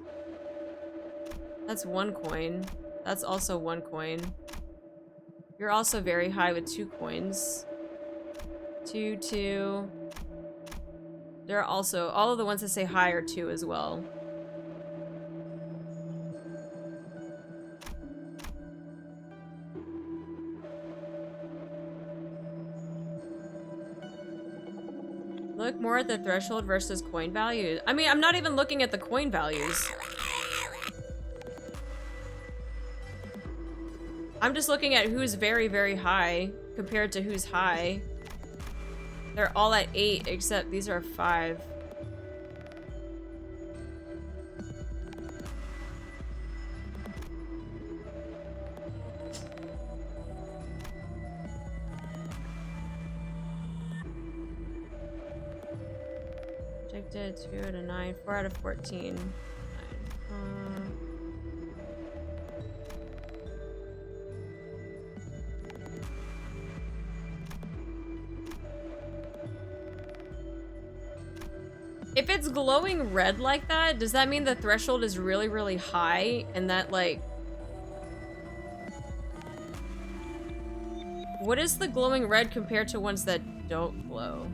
That's 1 coin. That's also 1 coin. You're also very high with 2 coins. 2, 2. There are also, all of the ones that say high are 2 as well. Look more at the threshold versus coin values. I mean, I'm not even looking at the coin values. I'm just looking at who's very, very high compared to who's high. They're all at 8, except these are 5. Rejected 2 out of 9, 4 out of 14. 9. If it's glowing red like that, does that mean the threshold is really, really high and that, like... What is the glowing red compared to ones that don't glow?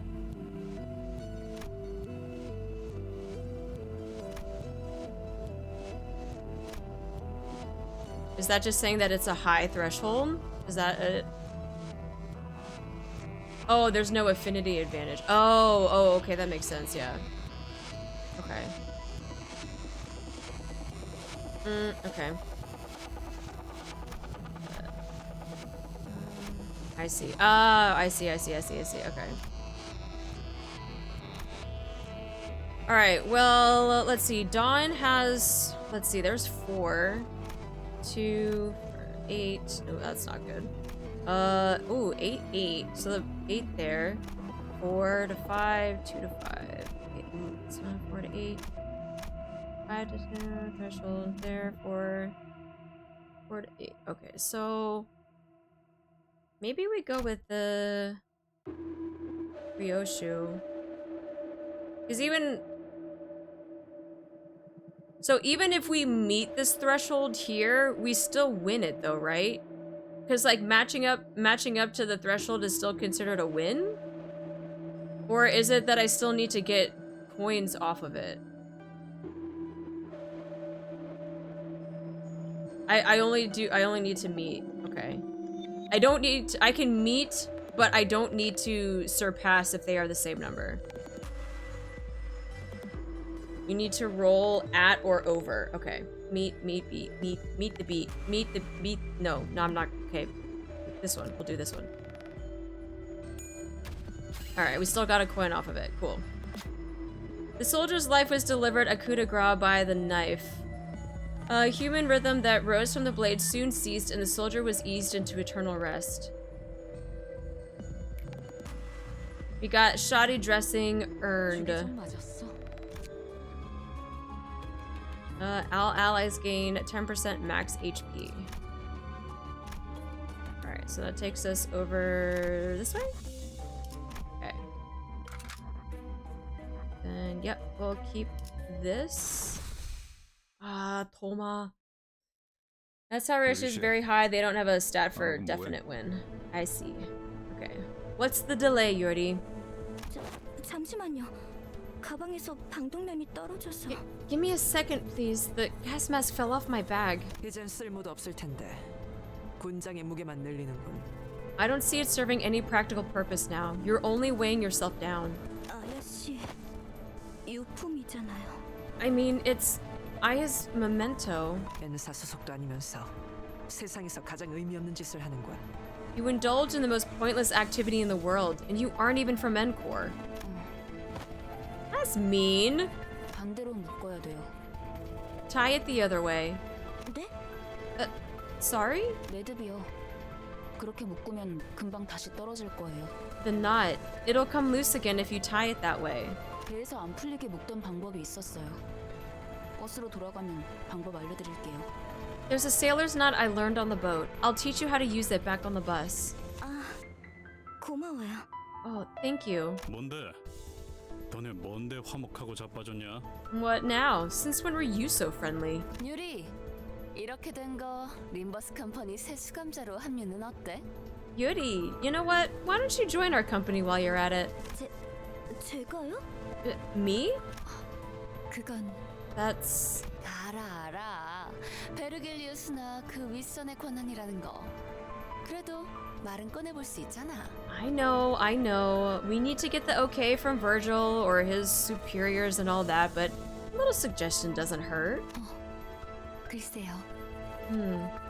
Is that just saying that it's a high threshold? Is that it? Oh, there's no affinity advantage. Oh, okay, that makes sense, yeah. Okay. Okay. I see. I see, okay. Alright, well, let's see. Dawn has... Let's see, there's 4. 2, 8. No, that's not good. Ooh, 8, 8. So the 8 there. 4 to 5, 2 to 5. 8, 7, 4 to 8. 5 to 10, threshold there, 4 to 8. Okay, so Maybe we go with the Ryoshu. Because even... So even if we meet this threshold here, we still win it though, right? Because like matching up to the threshold is still considered a win? Or is it that I still need to get coins off of it? I only need to meet. Okay. I don't need to, I can meet, but I don't need to surpass if they are the same number. You need to roll at or over. Okay. Meet the beat. No, I'm not. Okay. This one. We'll do this one. Alright, we still got a coin off of it. Cool. The soldier's life was delivered a coup de grace by the knife. A human rhythm that rose from the blade soon ceased, and the soldier was eased into eternal rest. We got shoddy dressing earned. All allies gain 10% max HP. Alright, so that takes us over this way? Okay. And yep, we'll keep this. Toma. That's how Rish is very high. They don't have a stat for definite win. I see. Okay. What's the delay, Yuri? 잠시만요. 가방에서 방독면이 떨어져서. Give me a second, please. The gas mask fell off my bag. 이젠 쓸모도 없을 텐데. 군장의 무게만 늘리는군. I don't see it serving any practical purpose now. You're only weighing yourself down. 아야씨, 유품이잖아요. I mean, it's Aya's memento. N사 소속도 아니면서 세상에서 가장 의미 없는 짓을 하는군. You indulge in the most pointless activity in the world, and you aren't even from N-Corps. That's mean. 반대로 묶어야 돼요. Tie it the other way. 네? Sorry? 매듭이요. 그렇게 묶으면 금방 다시 떨어질 거예요. The knot. It'll come loose again if you tie it that way. 배에서 안 풀리게 묶던 방법이 있었어요. 버스로 돌아가면 방법 알려드릴게요. There's a sailor's knot I learned on the boat. I'll teach you how to use it back on the bus. 아, 고마워요. Oh, thank you. 뭔데? 너네 뭔데 화목하고 자빠졌냐? What now? Since when were you so friendly? 유리, 이렇게 된 거 림버스 컴퍼니 새 수감자로 합류는 어때? Yuri, you know what? Why don't you join our company while you're at it? 제가요? Me? 그건 That's... 알아. 베르길리우스나 그 윗선의 권한이라는 거. 그래도 말은 꺼내볼 수 있잖아. I know. We need to get the okay from Virgil or his superiors and all that, but a little suggestion doesn't hurt. 글쎄요.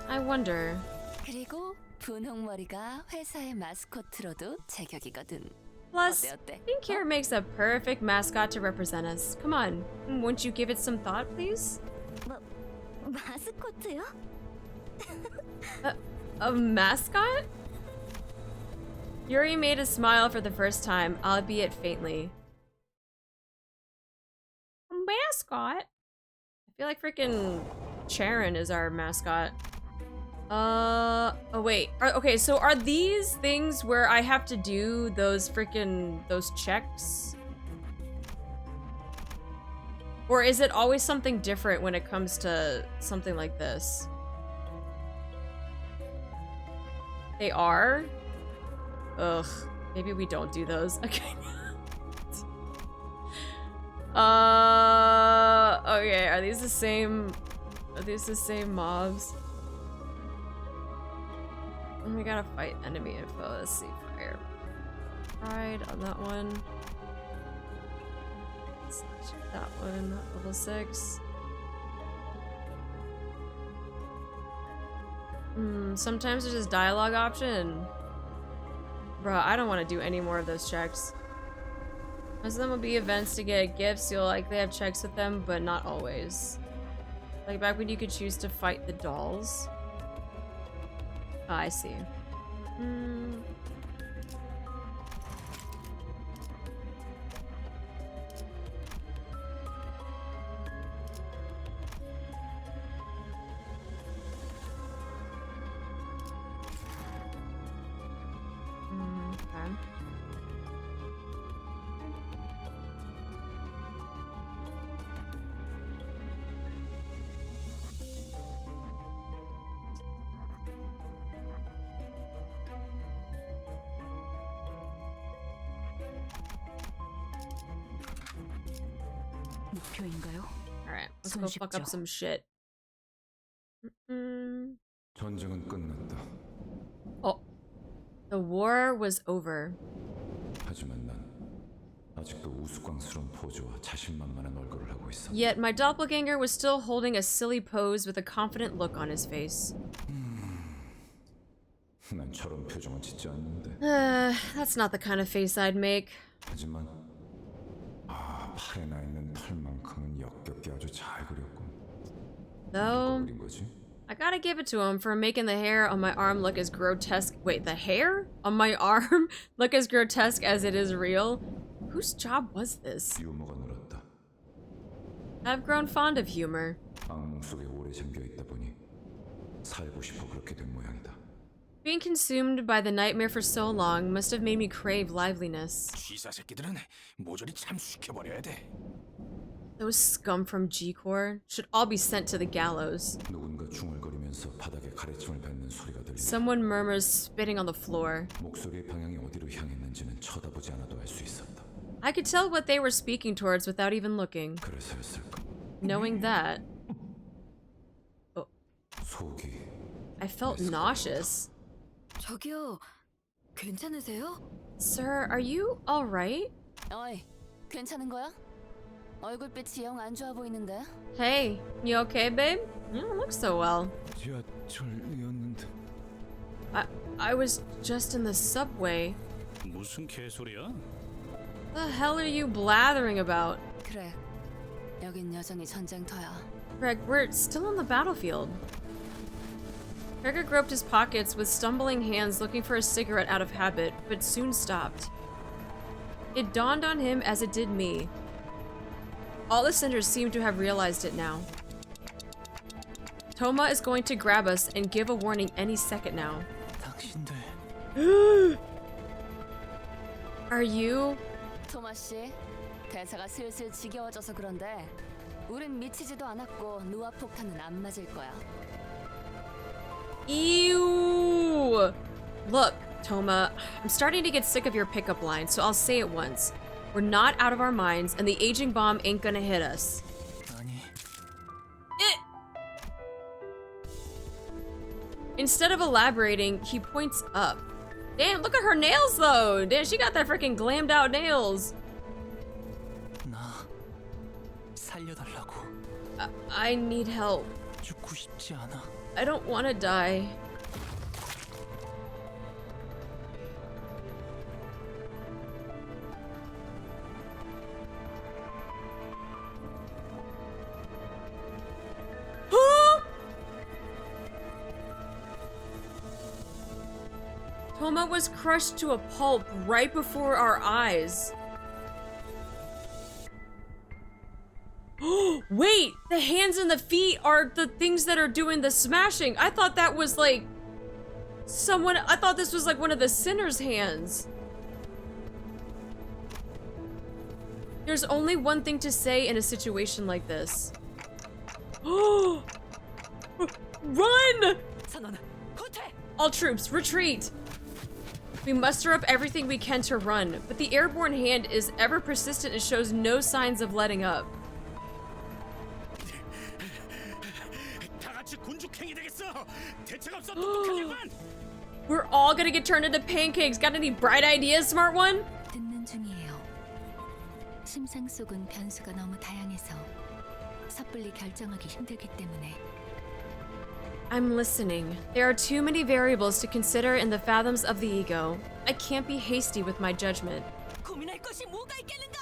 I wonder. 그리고 분홍머리가 회사의 마스코트로도 제격이거든. Plus, 어때? pink hair makes a perfect mascot to represent us. Come on, won't you give it some thought, please? 마스코트요? A mascot? Yuri made a smile for the first time, albeit faintly. A mascot? I feel like freaking Charon is our mascot. Oh wait. Okay, so are these things where I have to do those checks? Or is it always something different when it comes to something like this? They are? Ugh. Maybe we don't do those. Okay. Okay, are these the same mobs? We gotta fight enemy info. Let's see. Fire. Pride on that one. That one. Level 6. Sometimes there's this dialogue option. Bruh, I don't want to do any more of those checks. Most of them will be events to get gifts. You'll likely have checks with them, but not always. Like back when you could choose to fight the dolls. Oh, I see. 목표인가요? Alright, let's go fuck up some shit. 전쟁은 끝났다. Oh. The war was over. 하지만 난 아직도 우스꽝스러운 포즈와 자신만만한 얼굴을 하고 있어. Yet my doppelganger was still holding a silly pose with a confident look on his face. 난 저런 표정은 짓지 않는데. That's not the kind of face I'd make. 하지만 팔에 나 있는 털만큼은 역겹게 아주 잘 그렸군. Though, 누가 그린 거지? I gotta give it to him for making the hair on my arm look as grotesque. Wait, the hair on my arm look as grotesque as it is real? Whose job was this? 유머가 늘었다. I've grown fond of humor. 악몽 속에 오래 잠겨 있다 보니 살고 싶어 그렇게 된 모양이다. Being consumed by the nightmare for so long must have made me crave liveliness. 쥐사 새끼들은 모조리 참수시켜버려야 돼. Those scum from G-Corps should all be sent to the gallows. 누군가 중얼거리면서 바닥에 가래침을 뱉는 소리가 들린다. Someone murmurs, spitting on the floor. 목소리의 방향이 어디로 향했는지는 쳐다보지 않아도 알 수 있었다. I could tell what they were speaking towards without even looking. 그래서였을까? Knowing that, 속이 I felt nauseous. 저기요, 괜찮으세요? Sir, are you alright? 어이, 괜찮은 거야? 얼굴빛이 영 안 좋아 보이는데? Hey, you okay, babe? You don't look so well. 지하철이었는데. I was just in the subway. 무슨 개소리야? The hell are you blathering about? 그래, 여긴 여전히 전쟁터야. Greg, we're still on the battlefield. Gregor groped his pockets with stumbling hands looking for a cigarette out of habit, but soon stopped. It dawned on him as it did me. All the senders seem to have realized it now. Toma is going to grab us and give a warning any second now. 당신들 Are you? 토마 씨, 대사가 슬슬 지겨워져서 그런데 우린 미치지도 않았고 누아 폭탄은 안 맞을 거야. Ew! Look, Toma, I'm starting to get sick of your pickup line, so I'll say it once. We're not out of our minds, and the aging bomb ain't gonna hit us. 아니 Instead of elaborating, he points up. Damn, look at her nails though! Damn, she got that freaking glammed out nails. 나 살려달라고. I need help. 죽고 싶지 않아. I don't want to die. Toma was crushed to a pulp right before our eyes. Wait, the hands and the feet are the things that are doing the smashing. I thought that was like someone, I thought this was like one of the sinner's hands. There's only one thing to say in a situation like this. Run! All troops, retreat! We muster up everything we can to run, but the airborne hand is ever persistent and shows no signs of letting up. We're all gonna get turned into pancakes. Got any bright ideas, smart one? 듣는 중이에요. 심상 속은 변수가 너무 다양해서 섣불리 결정하기 힘들기 때문에. I'm listening. There are too many variables to consider in the fathoms of the ego. I can't be hasty with my judgment. 고민할 것이 뭐가 있겠는가?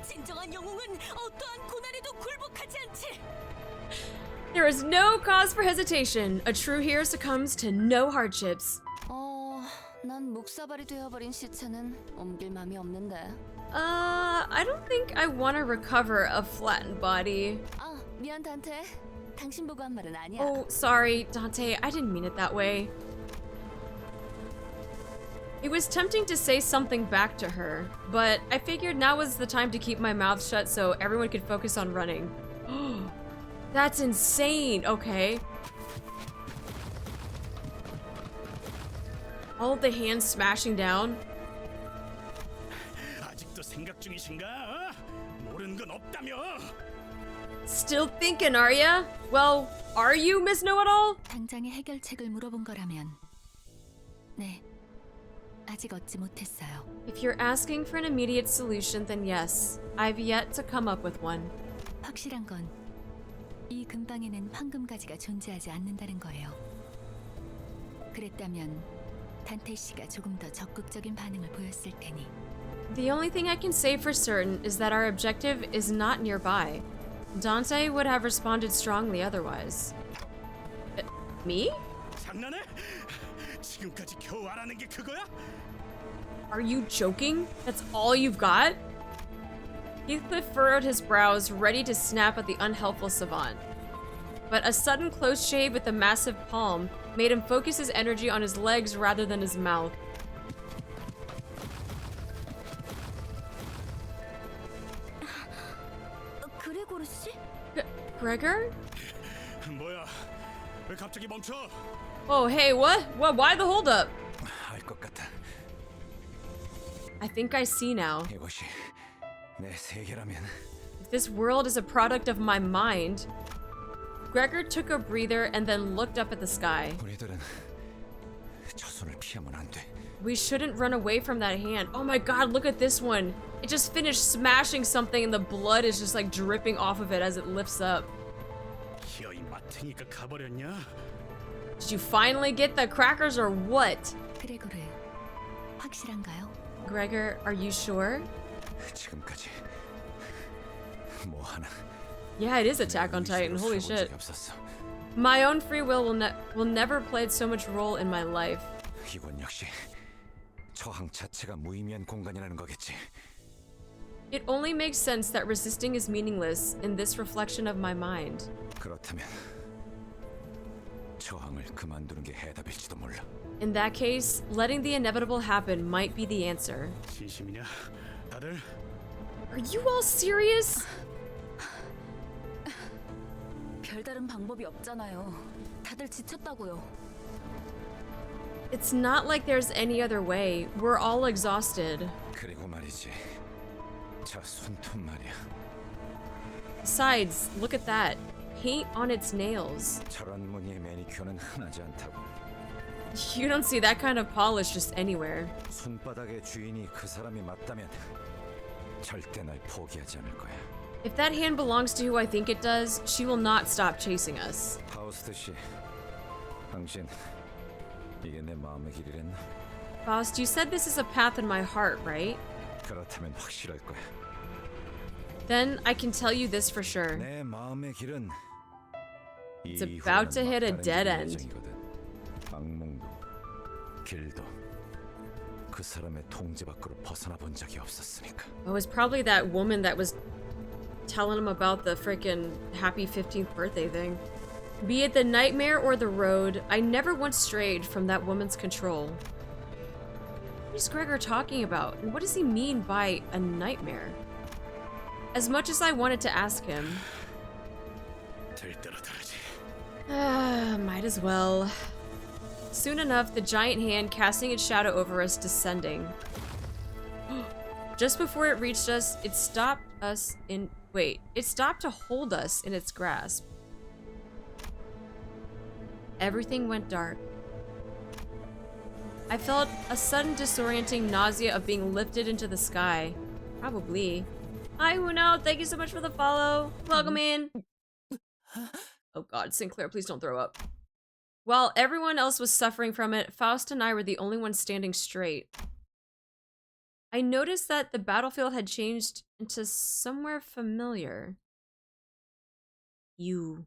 진정한 영웅은 어떠한 고난에도 굴복하지 않지. There is no cause for hesitation. A true hero succumbs to no hardships. 난 묵사발이 되어버린 시체는 옮길 맘이 없는데. I don't think I want to recover a flattened body. 아, 미안 단테. 당신 보고 한 말은 아니야. Oh, sorry, Dante. I didn't mean it that way. It was tempting to say something back to her, but I figured now was the time to keep my mouth shut so everyone could focus on running. That's insane. Okay. All of the hands smashing down. 아직도 생각 중이신가? 모르는 건 없다며? Still thinking, are ya? Well, are you, Miss Know-It-All? 당장의 해결책을 물어본 거라면 네, 아직 얻지 못했어요. If you're asking for an immediate solution, then yes. I've yet to come up with one. 확실한 건 이 근방에는 황금가지가 존재하지 않는다는 거예요. 그랬다면 단테 씨가 조금 더 적극적인 반응을 보였을 테니. The only thing I can say for certain is that our objective is not nearby. Dante would have responded strongly otherwise. Me? 장난해? 지금까지 겨우 알아낸 게 그거야? Are you joking? That's all you've got? Heathcliff furrowed his brows, ready to snap at the unhelpful savant. But a sudden close shave with a massive palm made him focus his energy on his legs rather than his mouth. 그레고르 씨? Gregor? 뭐야? 왜 갑자기 멈춰? Oh, hey, what? What? Why the holdup? 알 것 같아. I think I see now. 이것이 내 세계라면. If this world is a product of my mind. Gregor took a breather and then looked up at the sky. 우리들은 저 손을 피하면 안 돼. We shouldn't run away from that hand. Oh my god, look at this one. It just finished smashing something and the blood is just like dripping off of it as it lifts up. 기어이 맡으니까 가버렸냐? Did you finally get the crackers or what? 그레고르, 확실한가요? Gregor, are you sure? 지금까지 뭐 하나. Yeah, it is Attack on Titan. Holy shit. My own free will will never played so much role in my life. 이건 역시 저항 자체가 무의미한 공간이라는 거겠지. It only makes sense that resisting is meaningless in this reflection of my mind. 그렇다면 저항을 그만두는 게 해답일지도 몰라. In that case, letting the inevitable happen might be the answer. 진심이냐? 다들? Are you all serious? 별다른 방법이 없잖아요. 다들 지쳤다고요. It's not like there's any other way. We're all exhausted. 그리고 말이지. 저 손톱 말이야. Besides, look at that. Paint on its nails. 저런 무늬의 매니큐어는 흔하지 않다고. You don't see that kind of polish just anywhere. 손바닥의 주인이 그 사람이 맞다면 절대 날 포기하지 않을 거야. If that hand belongs to who I think it does, she will not stop chasing us. 파우스트 씨, 당신 이게 내 마음의 길이랬나? Faust, you said this is a path in my heart, right? 그렇다면 확실할 거야. Then I can tell you this for sure. 내 마음의 길은 It's about to hit a dead end. 악몽도 길도 그 사람의 통제 밖으로 벗어나 본 적이 없었으니까. It was probably that woman that was telling him about the freaking happy 15th birthday thing. Be it the nightmare or the road, I never once strayed from that woman's control. What is Gregor talking about? And what does he mean by a nightmare? As much as I wanted to ask him. Might as well. Soon enough, the giant hand casting its shadow over us descending. Just before it reached us, it stopped us in... Wait, it stopped to hold us in its grasp. Everything went dark. I felt a sudden disorienting nausea of being lifted into the sky. Probably. Hi, Uno. Thank you so much for the follow. Welcome in. Oh god, Sinclair, please don't throw up. While everyone else was suffering from it, Faust and I were the only ones standing straight. I noticed that the battlefield had changed into somewhere familiar. You.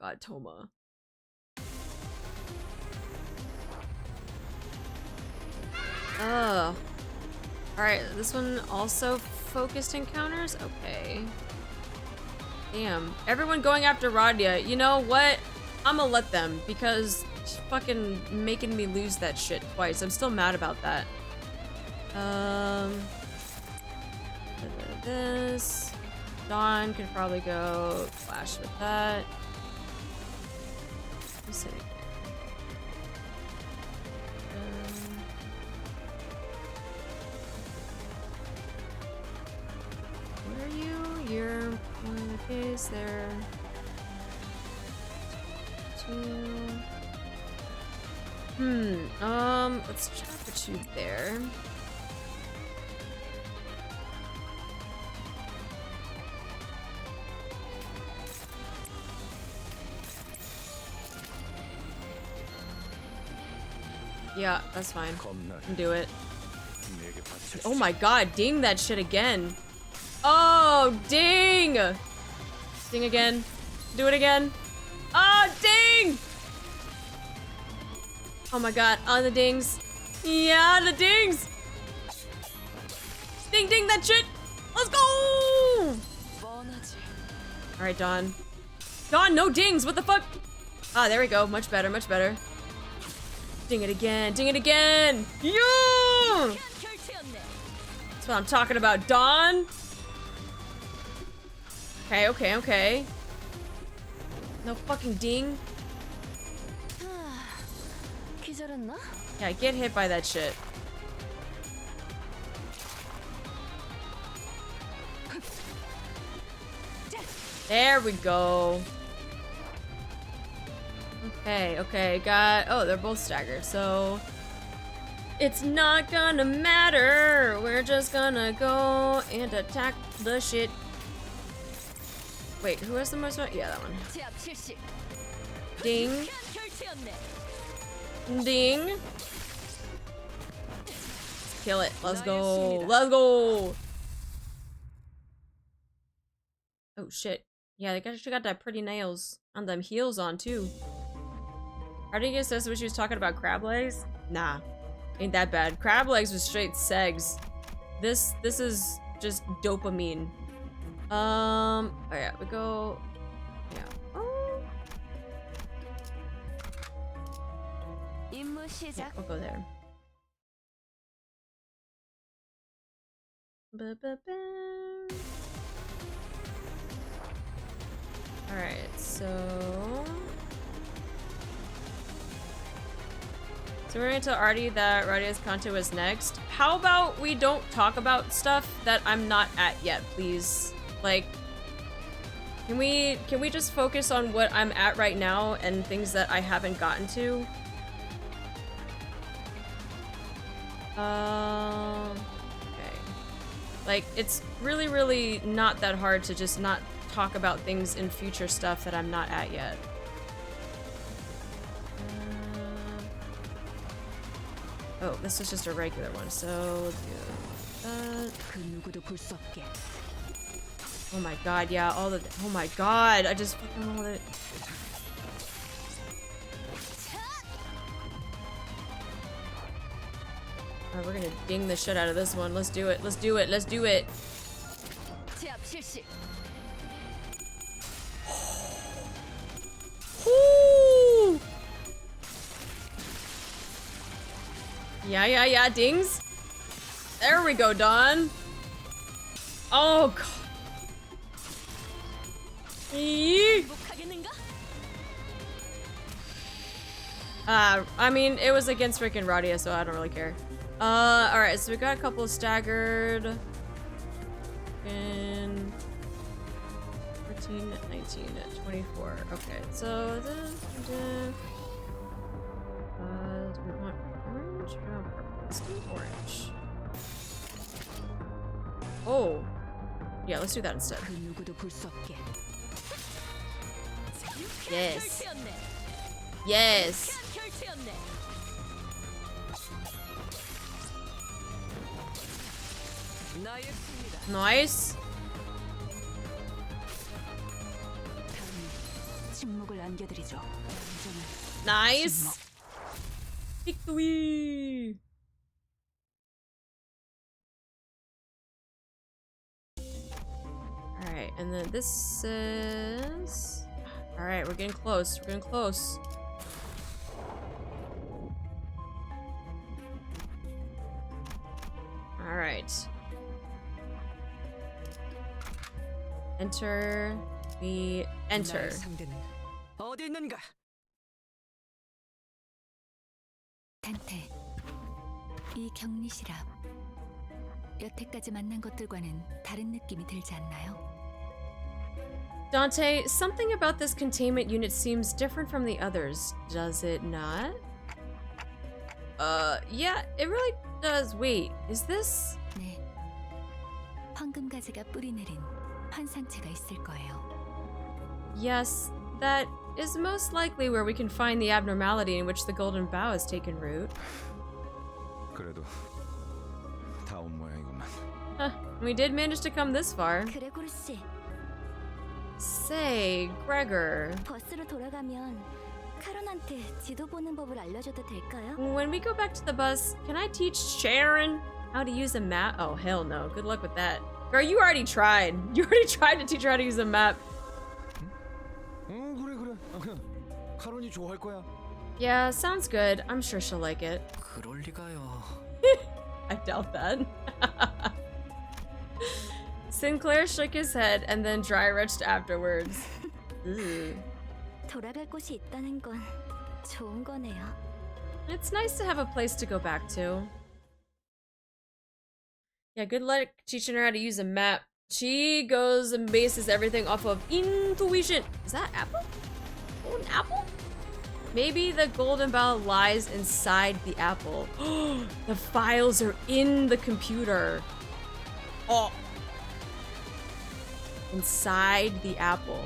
God, Toma. Oh. Alright, this one also focused encounters? Okay. Damn. Everyone going after Rodia. You know what? I'ma let them, because She's fucking making me lose that shit twice. I'm still mad about that. This. Dawn could probably go Flash with that. Let's see. What are you? You're in the case there. 2. Let's try to put you there. Yeah, that's fine. Do it. Oh my god, ding that shit again. Oh, ding! Ding again. Do it again. Oh, ding! Oh my god, on the dings. Yeah, the dings! Ding, ding that shit! Let's go! Alright, Dawn. Dawn, no dings! What the fuck? Ah, there we go. Much better, much better. Ding it again, ding it again! Yeah! That's what I'm talking about, Dawn! Okay, okay, okay. No fucking ding. Yeah, get hit by that shit. There we go. Okay, okay, got... Oh, they're both staggered, so... It's not gonna matter. We're just gonna go and attack the shit. Wait, who has the most... Yeah, that one. Ding. Ding. Let's kill it. Let's go. Let's go. Oh, shit. Yeah, they actually got that pretty nails on them heels on, too. Rodriguez says when she was talking about crab legs. Nah, ain't that bad. Crab legs was straight segs. This is just dopamine. Oh yeah, we go. Yeah. Oh. Yeah, we'll go there. All right, so. So we're gonna tell Artie that Radia's Canto is next. How about we don't talk about stuff that I'm not at yet, please? Like, can we just focus on what I'm at right now and things that I haven't gotten to? Okay. Like, it's really, really not that hard to just not talk about things in future stuff that I'm not at yet. Oh, this is just a regular one, so do that. Oh my god, yeah, all the- oh my god, I just fucking love it. Alright, we're gonna ding the shit out of this one. Let's do it, let's do it, let's do it. Woo! Yeah, dings. There we go, Dawn. Oh, God. I mean, it was against freaking Rodia, so I don't really care. Alright, so we got a couple of staggered. And 14, 19, 24. Okay, so do we want orange? We want purple. Let's do orange. Oh. Yeah, let's do that instead. Yes. Yes. Nice. Nice. Victory. All right, and then this is. All right, we're getting close. We're getting close. right. Enter. We enter. 나의 상대는 어디 있는가? 단테, 이 격리실 앞. 여태까지 만난 것들과는 다른 느낌이 들지 않나요? Dante, something about this containment unit seems different from the others, does it not? Yeah, it really does. Wait, is this? 네. 황금가지가 뿌리 내린 환상체가 있을 거예요. Yes, that is most likely where we can find the abnormality in which the golden bough has taken root. 그래도 다 온 모양이구만. Huh, we did manage to come this far. 그레고르 씨, Say, Gregor, 버스로 돌아가면 카론한테 지도 보는 법을 알려줘도 될까요? when we go back to the bus, can I teach Sharon how to use a map? Oh, hell no. Good luck with that. Girl, you already tried. You already tried to teach her how to use a map. 그래. 카론이 좋아할 거야. Yeah, sounds good. I'm sure she'll like it. 그럴 리가요. I doubt that. Sinclair shook his head and then dry retched afterwards. Ooh. 돌아갈 곳이 있다는 건 좋은 거네요. It's nice to have a place to go back to. Yeah, good luck teaching her how to use a map. She goes and bases everything off of intuition. Is that apple? Oh, an apple? Maybe the golden bell lies inside the apple. The files are in the computer. Oh. Inside the apple.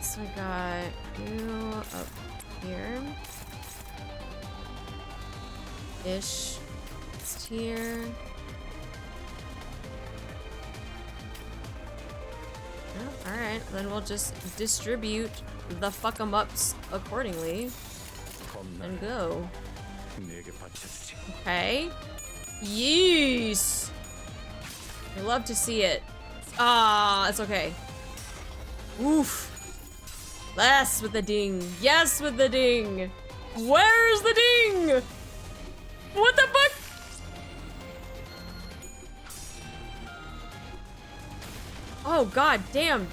So I got you up here. Ish. It's here. Oh, alright, then we'll just distribute the fuck 'em ups accordingly. And go. Okay. Yes! I love to see it. Ah, it's okay. Oof. Less with the ding. Yes with the ding. Where's the ding? What the fuck? Oh god damn.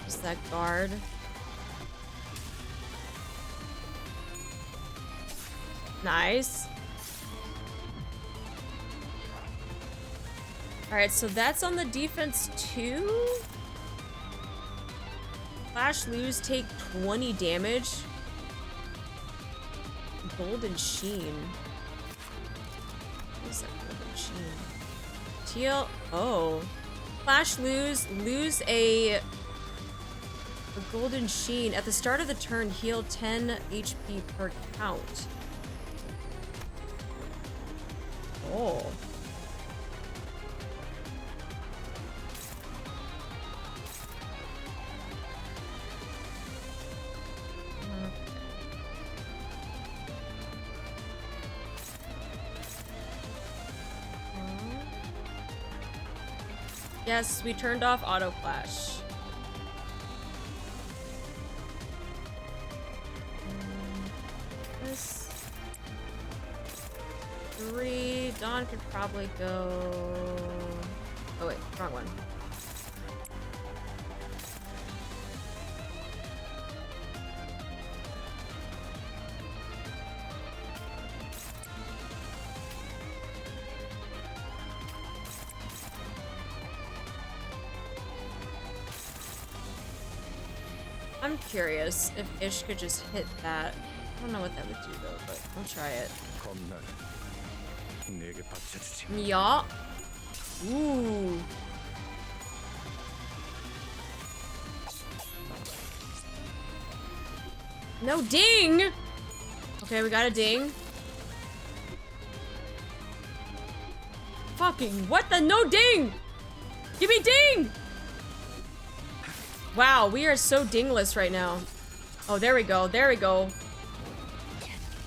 Is that guard? Nice. Alright, so that's on the defense too? Flash lose, take 20 damage. Golden sheen. What is that golden sheen? Teal. Oh. Flash lose a golden sheen. At the start of the turn, heal 10 HP per count. Oh. Yes, we turned off auto flash. This 3. Dawn could probably go. Oh wait, wrong one. I'm curious if Ish could just hit that. I don't know what that would do though, but we'll try it. Yeah. Ooh. No ding! Okay, we got a ding. Fucking what the no ding! Give me ding! Wow, we are so dingless right now. Oh, there we go. There we go.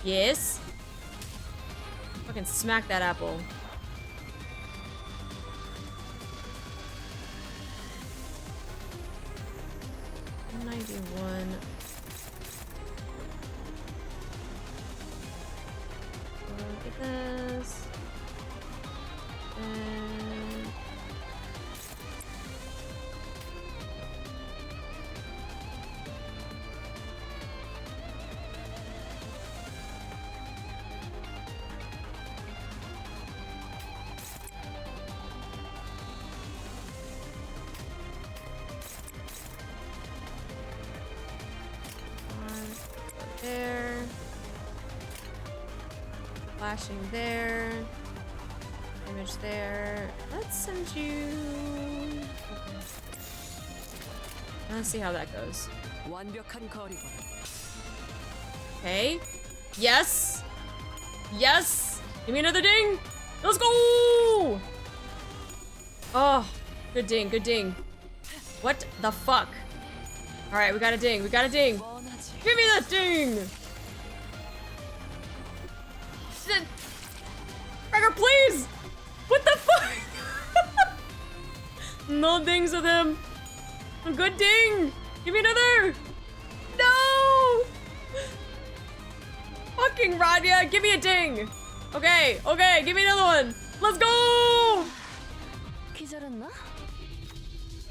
Yes. Fucking smack that apple. $91. this. There. Flashing there. Image there. Let's send you. Okay. Let's see how that goes. 완벽한 거리군. Okay. Yes. Yes. Give me another ding. Let's go. Oh, good ding. Good ding. What the fuck? All right, we got a ding. We got a ding. Give me that ding! Gregor, please! What the fuck? No dings with him. A good ding! Give me another! No! Fucking Ruinia, give me a ding! Okay, okay, give me another one! Let's go! 기절했나?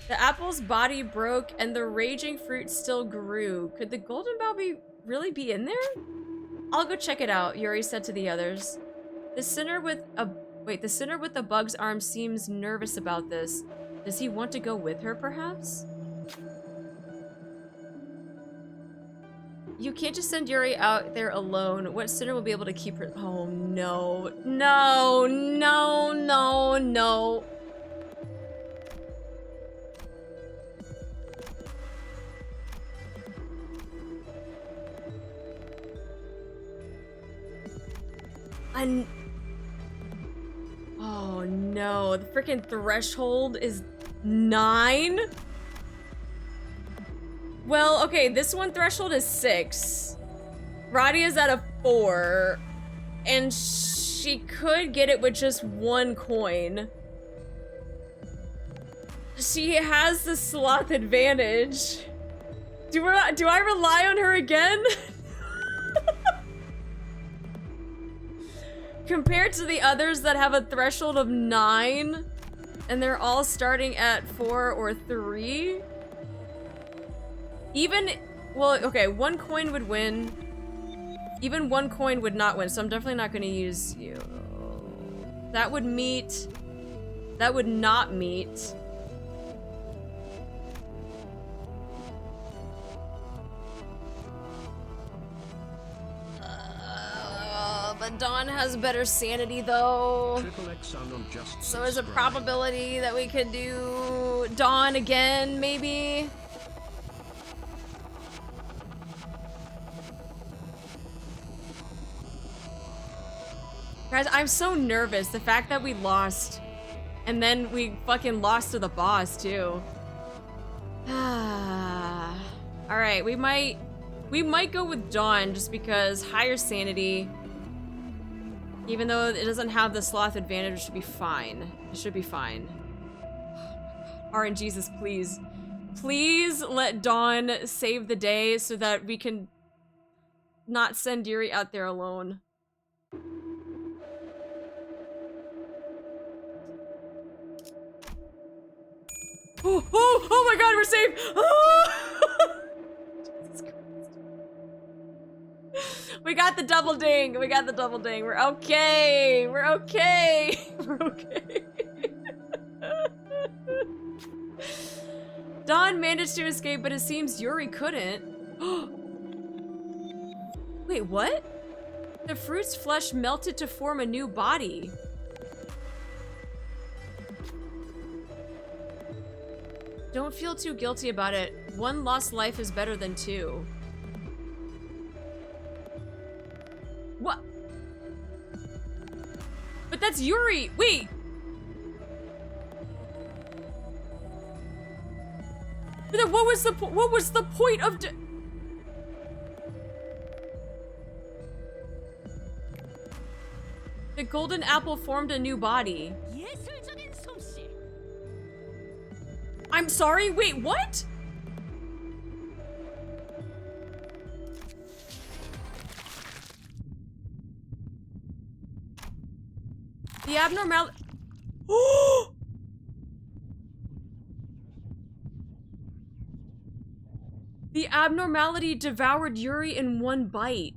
The apple's body broke and the raging fruit still grew. Could the golden bough really be in there? I'll go check it out, Yuri said to the others. The sinner with the bug's arm seems nervous about this. Does he want to go with her, perhaps? You can't just send Yuri out there alone. What sinner will be able to keep her? Oh no. No, no, no, no. Oh no, the freaking threshold is 9? Well, okay, this one threshold is 6. Ruinia's at a 4. And she could get it with just 1 coin. She has the sloth advantage. Do I rely on her again? Compared to the others that have a threshold of 9, and they're all starting at 4 or 3. Even, well, okay, 1 coin would win. Even 1 coin would not win, so I'm definitely not gonna use you. That would meet. That would not meet. But Dawn has better sanity though. So there's a probability that we could do Dawn again, maybe. Guys, I'm so nervous. The fact that we lost. And then we fucking lost to the boss too. Alright, we might go with Dawn just because higher sanity. Even though it doesn't have the sloth advantage, it should be fine. It should be fine. RNGesus, please. Please let Dawn save the day so that we can not send Yuri out there alone. Oh my god, we're safe! Jesus Christ. We got the double ding. We got the double ding. We're okay. We're okay. We're okay. Dawn managed to escape, but it seems Yuri couldn't. Wait, what? The fruit's flesh melted to form a new body. Don't feel too guilty about it. 1 lost life is better than 2. What? But that's Yuri. Wait. But then what was the point of the golden apple formed a new body. I'm sorry. Wait, what? The abnormality. The abnormality devoured Yuri in one bite.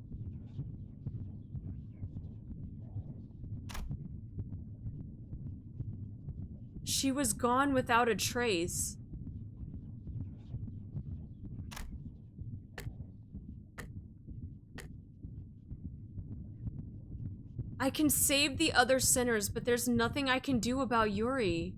She was gone without a trace. I can save the other sinners, but there's nothing I can do about Yuri.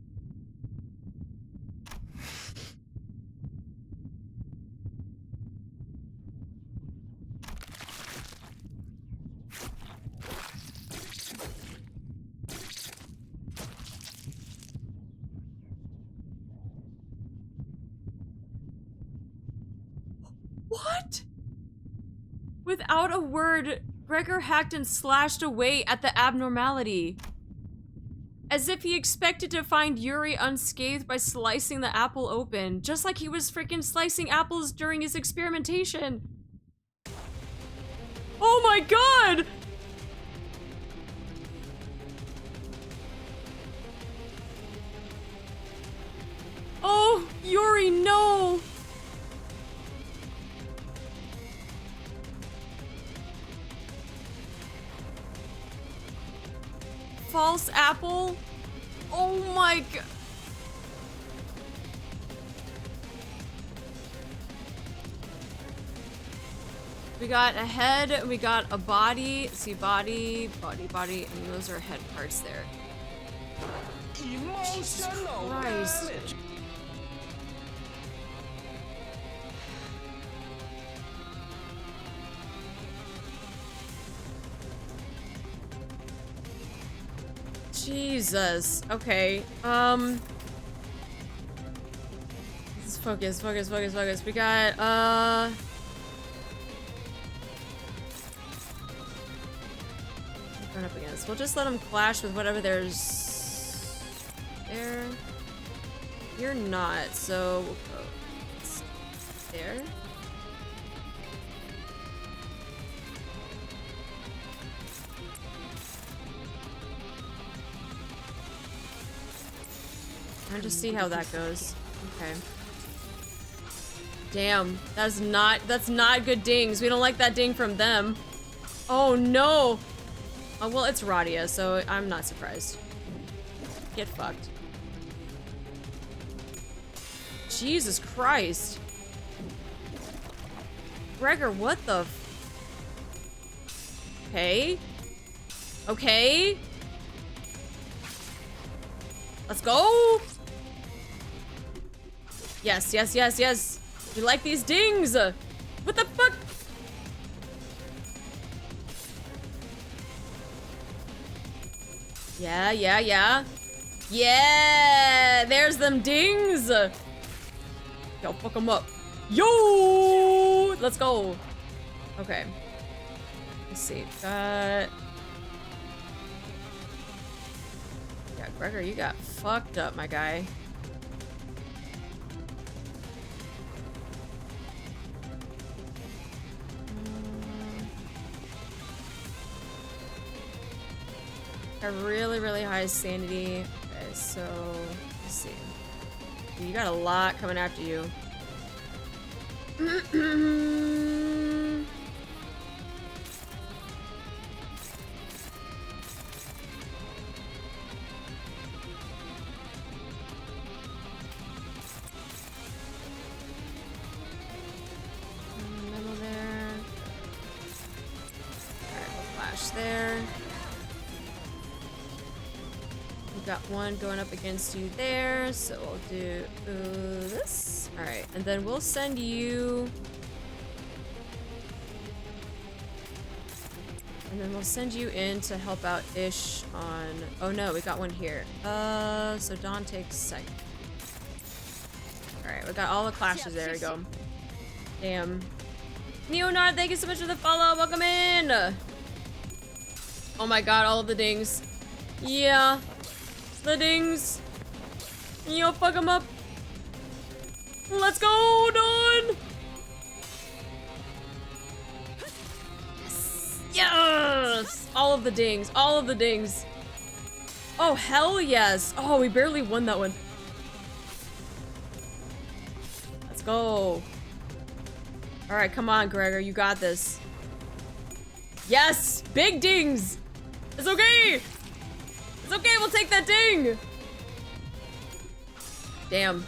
What? Without a word, Gregor hacked and slashed away at the abnormality. As if he expected to find Yuri unscathed by slicing the apple open, just like he was freaking slicing apples during his experimentation. Oh my god! Oh, Yuri, no! False apple? Oh my god. We got a head, we got a body. See, body, body, and those are head parts there. Jesus Christ. Jesus. Okay. Let's focus, focus, focus, focus. We got, run up against. We'll just let them clash with whatever there's there. You're not, so we'll go there. I'll just see how that goes. Okay. Damn, that's not good dings. We don't like that ding from them. Oh no. Oh well, it's Rodia, so I'm not surprised. Get fucked. Jesus Christ. Gregor, what the Okay. Okay. Let's go. Yes, yes, yes, yes. We like these dings. What the fuck? Yeah, yeah, yeah. Yeah, there's them dings. Yo, fuck them up. Yo, let's go. Okay. Let's see. Got... Yeah, Gregor, you got fucked up, my guy. Got really, really high sanity. Okay, so let's see. You got a lot coming after you. Middle there. Alright, we'll flash there. Got one going up against you there, so we'll do this. All right, and then we'll send you, and then we'll send you in to help out Ish on. Oh no, we got one here. So Dawn takes second. All right, we got all the clashes. There we go. Damn. Neonard, thank you so much for the follow. Welcome in. Oh my god, all of the dings. Yeah. The dings. Yo, fuck them up. Let's go, Dawn. Yes. Yes. All of the dings. All of the dings. Oh, hell yes. Oh, we barely won that one. Let's go. All right, come on, Gregor. You got this. Yes! Big dings! It's okay! It's okay, we'll take that ding! Damn.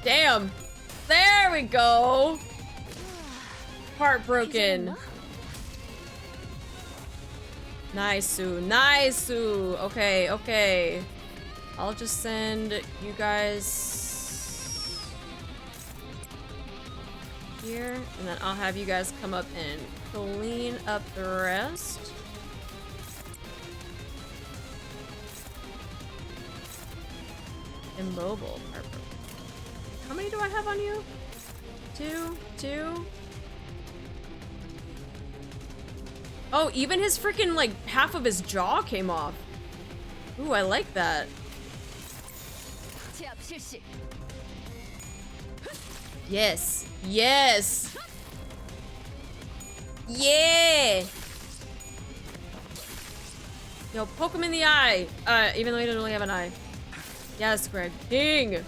Damn! There we go! Heartbroken. Nice-oo, nice-oo. Okay, okay. I'll just send you guys here, and then I'll have you guys come up and clean up the rest. Immobile. How many do I have on you? Two. Oh, even his freaking, like, half of his jaw came off. Ooh, I like that. Yes. Yes. Yeah. Yo, poke him in the eye. Even though he doesn't really have an eye. Yes, Greg. Ding.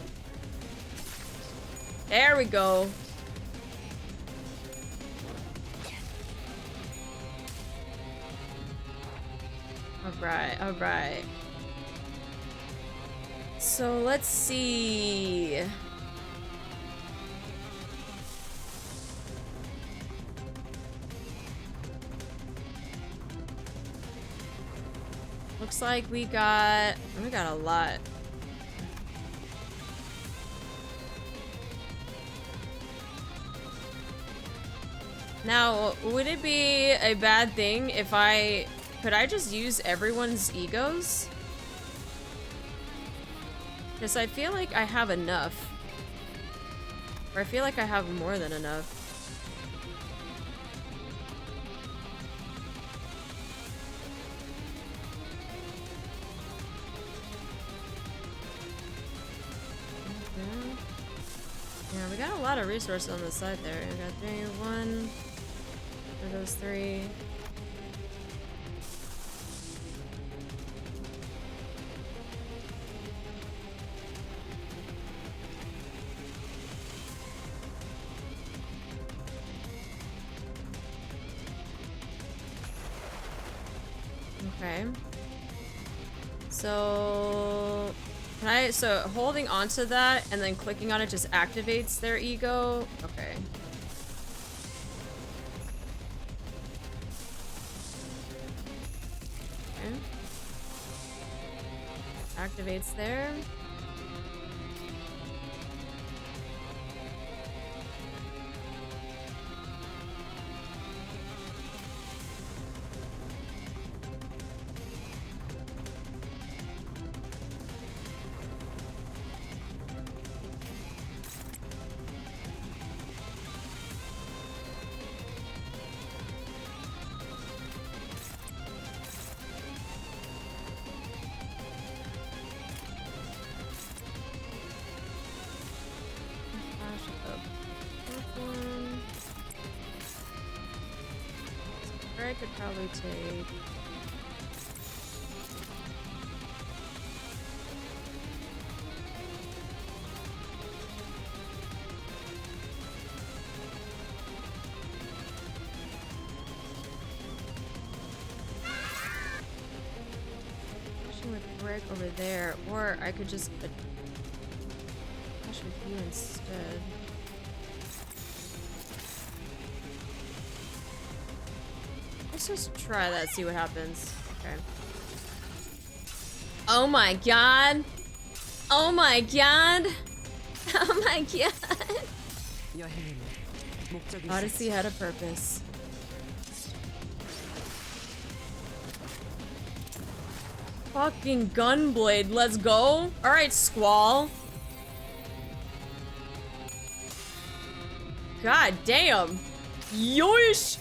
There we go. All right. So let's see. Looks like we got a lot. Now, would it be a bad thing if could I just use everyone's egos? Because I feel like I have enough. Or I feel like I have more than enough. Okay. Yeah, we got a lot of resources on the side there. We got 3, 1. There goes 3. Okay. So holding onto that and then clicking on it just activates their ego. Okay. Activates there. I could probably take. Pushing with Greg over there, or I could just push with you instead. Let's just try that, see what happens. Okay. Oh my god. Oh my god. Oh my god. Odyssey had a purpose. Fucking gunblade, let's go. Alright, Squall. God damn. Yoish.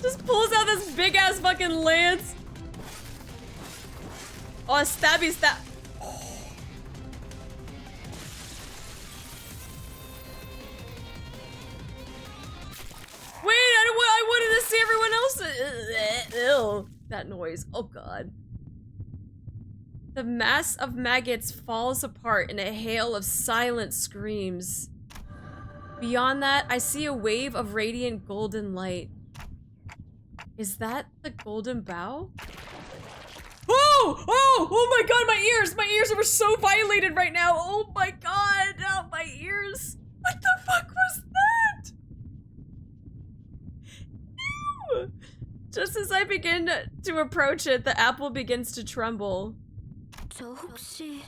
just pulls out this big ass fucking lance. Oh, stabby stab. Oh. Ew, that noise. Oh god. The mass of maggots falls apart in a hail of silent screams. Beyond that, I see a wave of radiant golden light. Is that the golden bough? Oh! Oh! Oh my god, my ears! My ears are so violated right now! Oh my god! Oh, my ears! What the fuck was that? Ew! Just as I begin to approach it, the apple begins to tremble. 저 혹시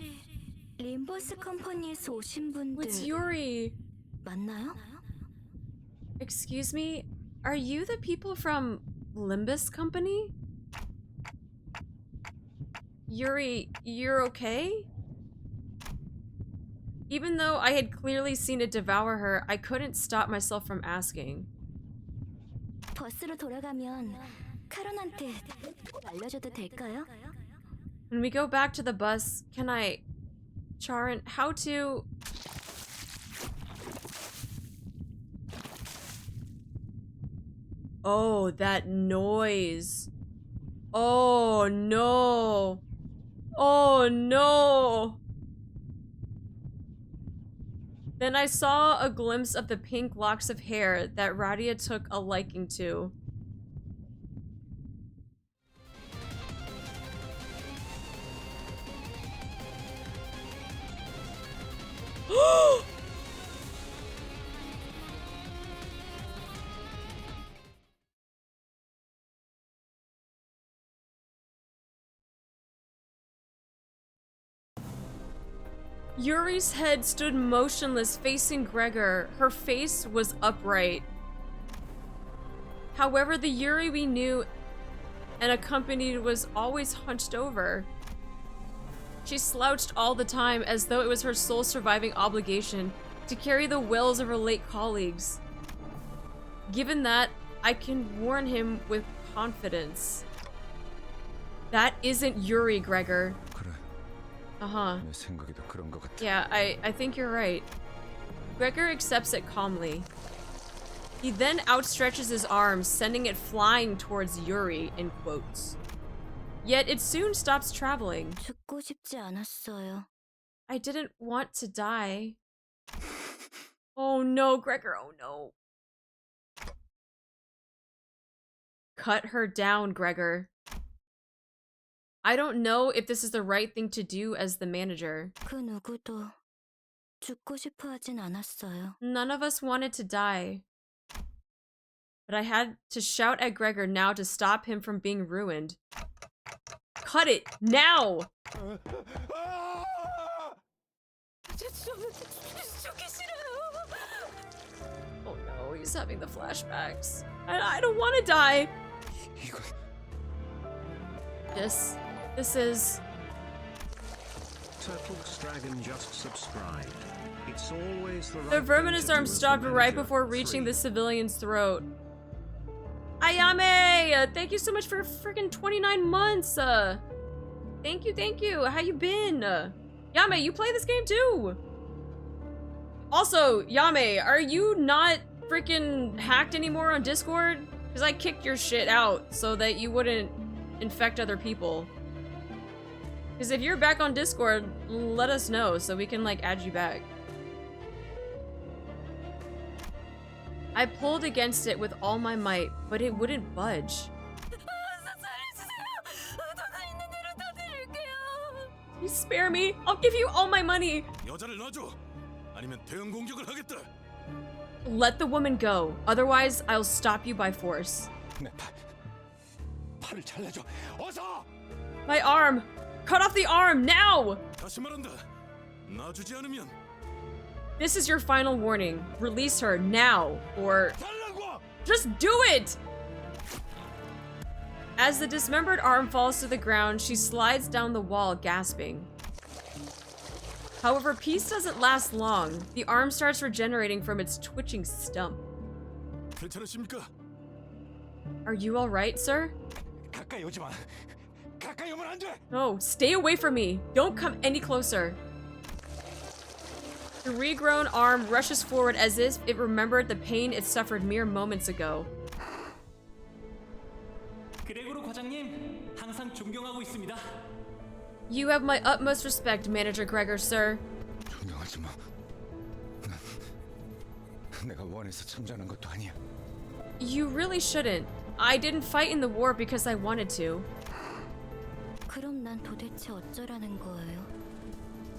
림버스 컴퍼니에서 오신 분들 It's YURI. 맞나요? Excuse me? Are you the people from Limbus Company? YURI, you're okay? Even though I had clearly seen it devour her, I couldn't stop myself from asking. 버스로 돌아가면 카론한테 알려줘도 될까요? When we go back to the bus, can I... Charon, how to... Oh, that noise. Oh no. Oh no. Then I saw a glimpse of the pink locks of hair that Radia took a liking to. Yuri's head stood motionless, facing Gregor. Her face was upright. However, the Yuri we knew and accompanied was always hunched over. She slouched all the time, as though it was her sole surviving obligation to carry the wills of her late colleagues. Given that, I can warn him with confidence. That isn't Yuri, Gregor. Uh-huh. Yeah, I think you're right. Gregor accepts it calmly. He then outstretches his arms, sending it flying towards Yuri, in quotes. Yet it soon stops traveling. 죽고 싶지 않았어요. I didn't want to die. Oh no, Gregor, oh no. Cut her down, Gregor. I don't know if this is the right thing to do as the manager. 그 누구도 죽고 싶어 하진 않았어요. None of us wanted to die. But I had to shout at Gregor now to stop him from being ruined. Cut it! Now! Oh no, he's having the flashbacks. I don't want to die! This is... Turtle's Dragon just subscribed. It's always the right The verminous thing to arm do as stopped the right manager. before reaching 3. the civilian's throat. Ayame! Thank you so much for freaking 29 months! Thank you. How you been? Yame, you play this game too! Also, Yame, are you not freaking hacked anymore on Discord? Because I kicked your shit out so that you wouldn't infect other people. Because if you're back on Discord, let us know so we can, like, add you back. I pulled against it with all my might, but it wouldn't budge. Please spare me. I'll give you all my money. 여자를 놔줘. 아니면 대응 공격을 하겠다. Let the woman go. Otherwise, I'll stop you by force. 팔을 잘라줘. 어서! My arm. Cut off the arm now. 다시 말한다. 놔주지 않으면 This is your final warning. Release her now, or just do it! As the dismembered arm falls to the ground, she slides down the wall, gasping. However, peace doesn't last long. The arm starts regenerating from its twitching stump. 괜찮으십니까? Are you alright, sir? 가까이 오지 마. 가까이 오면 안 돼. No, stay away from me. Don't come any closer. The regrown arm rushes forward as if it remembered the pain it suffered mere moments ago. 존경하고 있습니다. You have my utmost respect, Manager Gregor, sir. 존경하지 마. 내가 원해서 참전한 것도 아니야. You really shouldn't. I didn't fight in the war because I wanted to. 그럼 난 도대체 어쩌라는 거예요?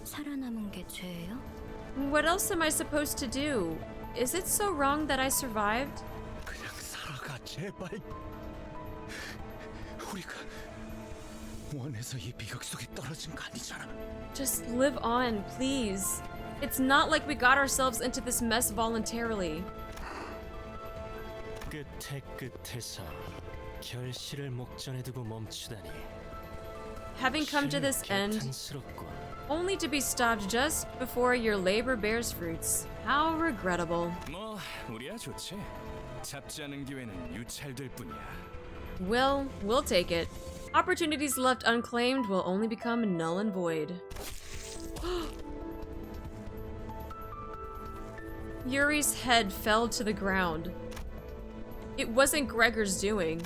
살아남은 게 죄예요? What else am I supposed to do? Is it so wrong that I survived? 그냥 살아가 제발. 우리가 원해서 이 비극 속에 떨어진 거 아니잖아. Just live on, please. It's not like we got ourselves into this mess voluntarily. 끝에 끝에서 결실을 목전에 두고 멈추다니. Having come to this end, 개탄스럽군. only to be stopped just before your labor bears fruits. How regrettable. 뭐 우리야 좋지. 잡지 않은 기회는 유찰될 뿐이야. Well, we'll take it. Opportunities left unclaimed will only become null and void. Yuri's head fell to the ground. It wasn't Gregor's doing.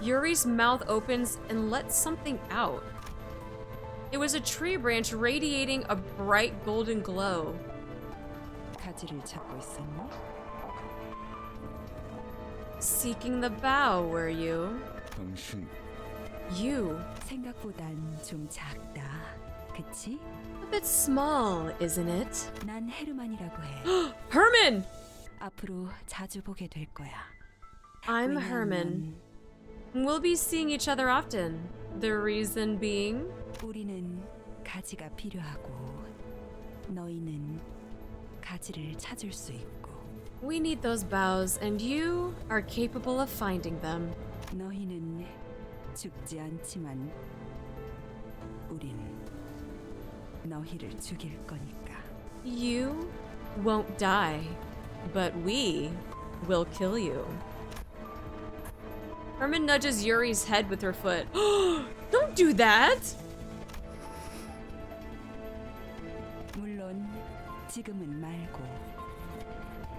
Yuri's mouth opens and lets something out. It was a tree branch radiating a bright golden glow. 가지를 찾고 있었니? Seeking the bough, were you? 당신 You. 생각보단 좀 작다. 그치? A bit small, isn't it? 난 헤르만이라고 해. Herman! 앞으로 자주 보게 될 거야. I'm Herman. We'll be seeing each other often. The reason being? 우리는 가지가 필요하고 너희는 가지를 찾을 수 있고. We need those boughs, and you are capable of finding them. 너희는 죽지 않지만 우린 너희를 죽일 거니까. You won't die, but we will kill you. Herman nudges Yuri's head with her foot. Don't do that! 물론 지금은 말고.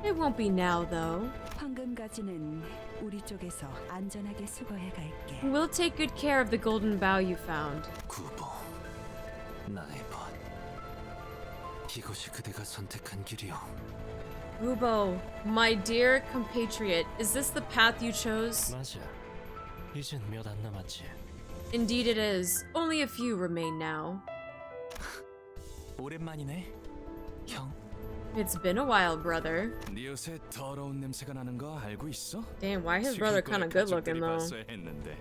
It won't be now, though. 황금 가지는 우리 쪽에서 안전하게 수거해 갈게. We'll take good care of the golden bough you found. 구보, 나의 벗. 이곳이 그대가 선택한 길이오. Rubo, my dear compatriot, is this the path you chose? 맞아. 이젠 몇 안 남았지. Indeed it is. Only a few remain now. 오랜만이네, 형. It's been a while, brother. 네 옷에 더러운 냄새가 나는 거 알고 있어? Damn, why his brother kind of good looking though? 봤어야 했는데.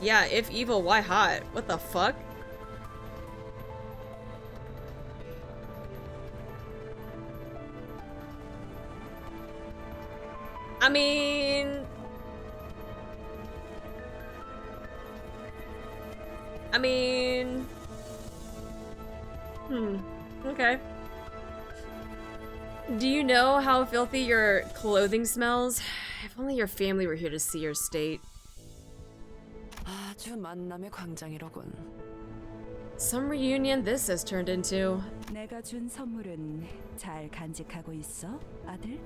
Yeah, if evil, why hot? What the fuck? I mean... Okay. Do you know how filthy your clothing smells? If only your family were here to see your state. 아주 만남의 광장이로군. Some reunion this has turned into. 내가 준 선물은 잘 간직하고 있어, 아들?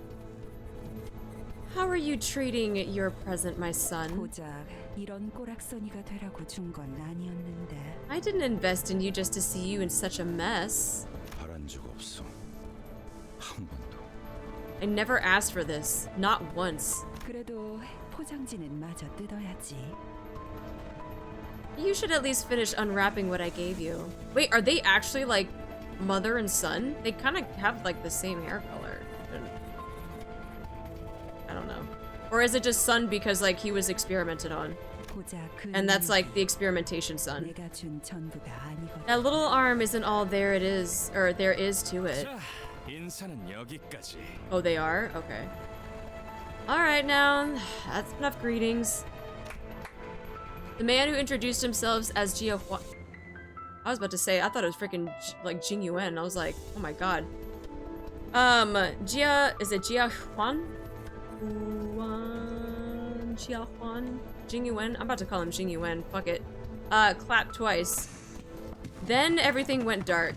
How are you treating your present, my son? 고작 이런 꼬락서니가 되라고 준 건 아니었는데. I didn't invest in you just to see you in such a mess. 바란 적 없어. 한 번도. I never asked for this, not once. 그래도 포장지는 마저 뜯어야지. You should at least finish unwrapping what I gave you. Wait, are they actually like mother and son? They kind of have like the same hair color. I don't know. Or is it just son because like he was experimented on? And that's like the experimentation son. 내가 준 전부가 아니거든. That little arm isn't all there it is, or there is to it. 자, 인사는 여기까지. Oh, they are? Okay. Alright now, that's enough greetings. The man who introduced himself as Jia Huan. I was about to say, I thought it was freaking like Jing Yuan. I was like, oh my god. Jia, is it Jia Huan? Jia Huan? Jing Yuan? I'm about to call him Jing Yuan. Fuck it. Clap twice. Then everything went dark.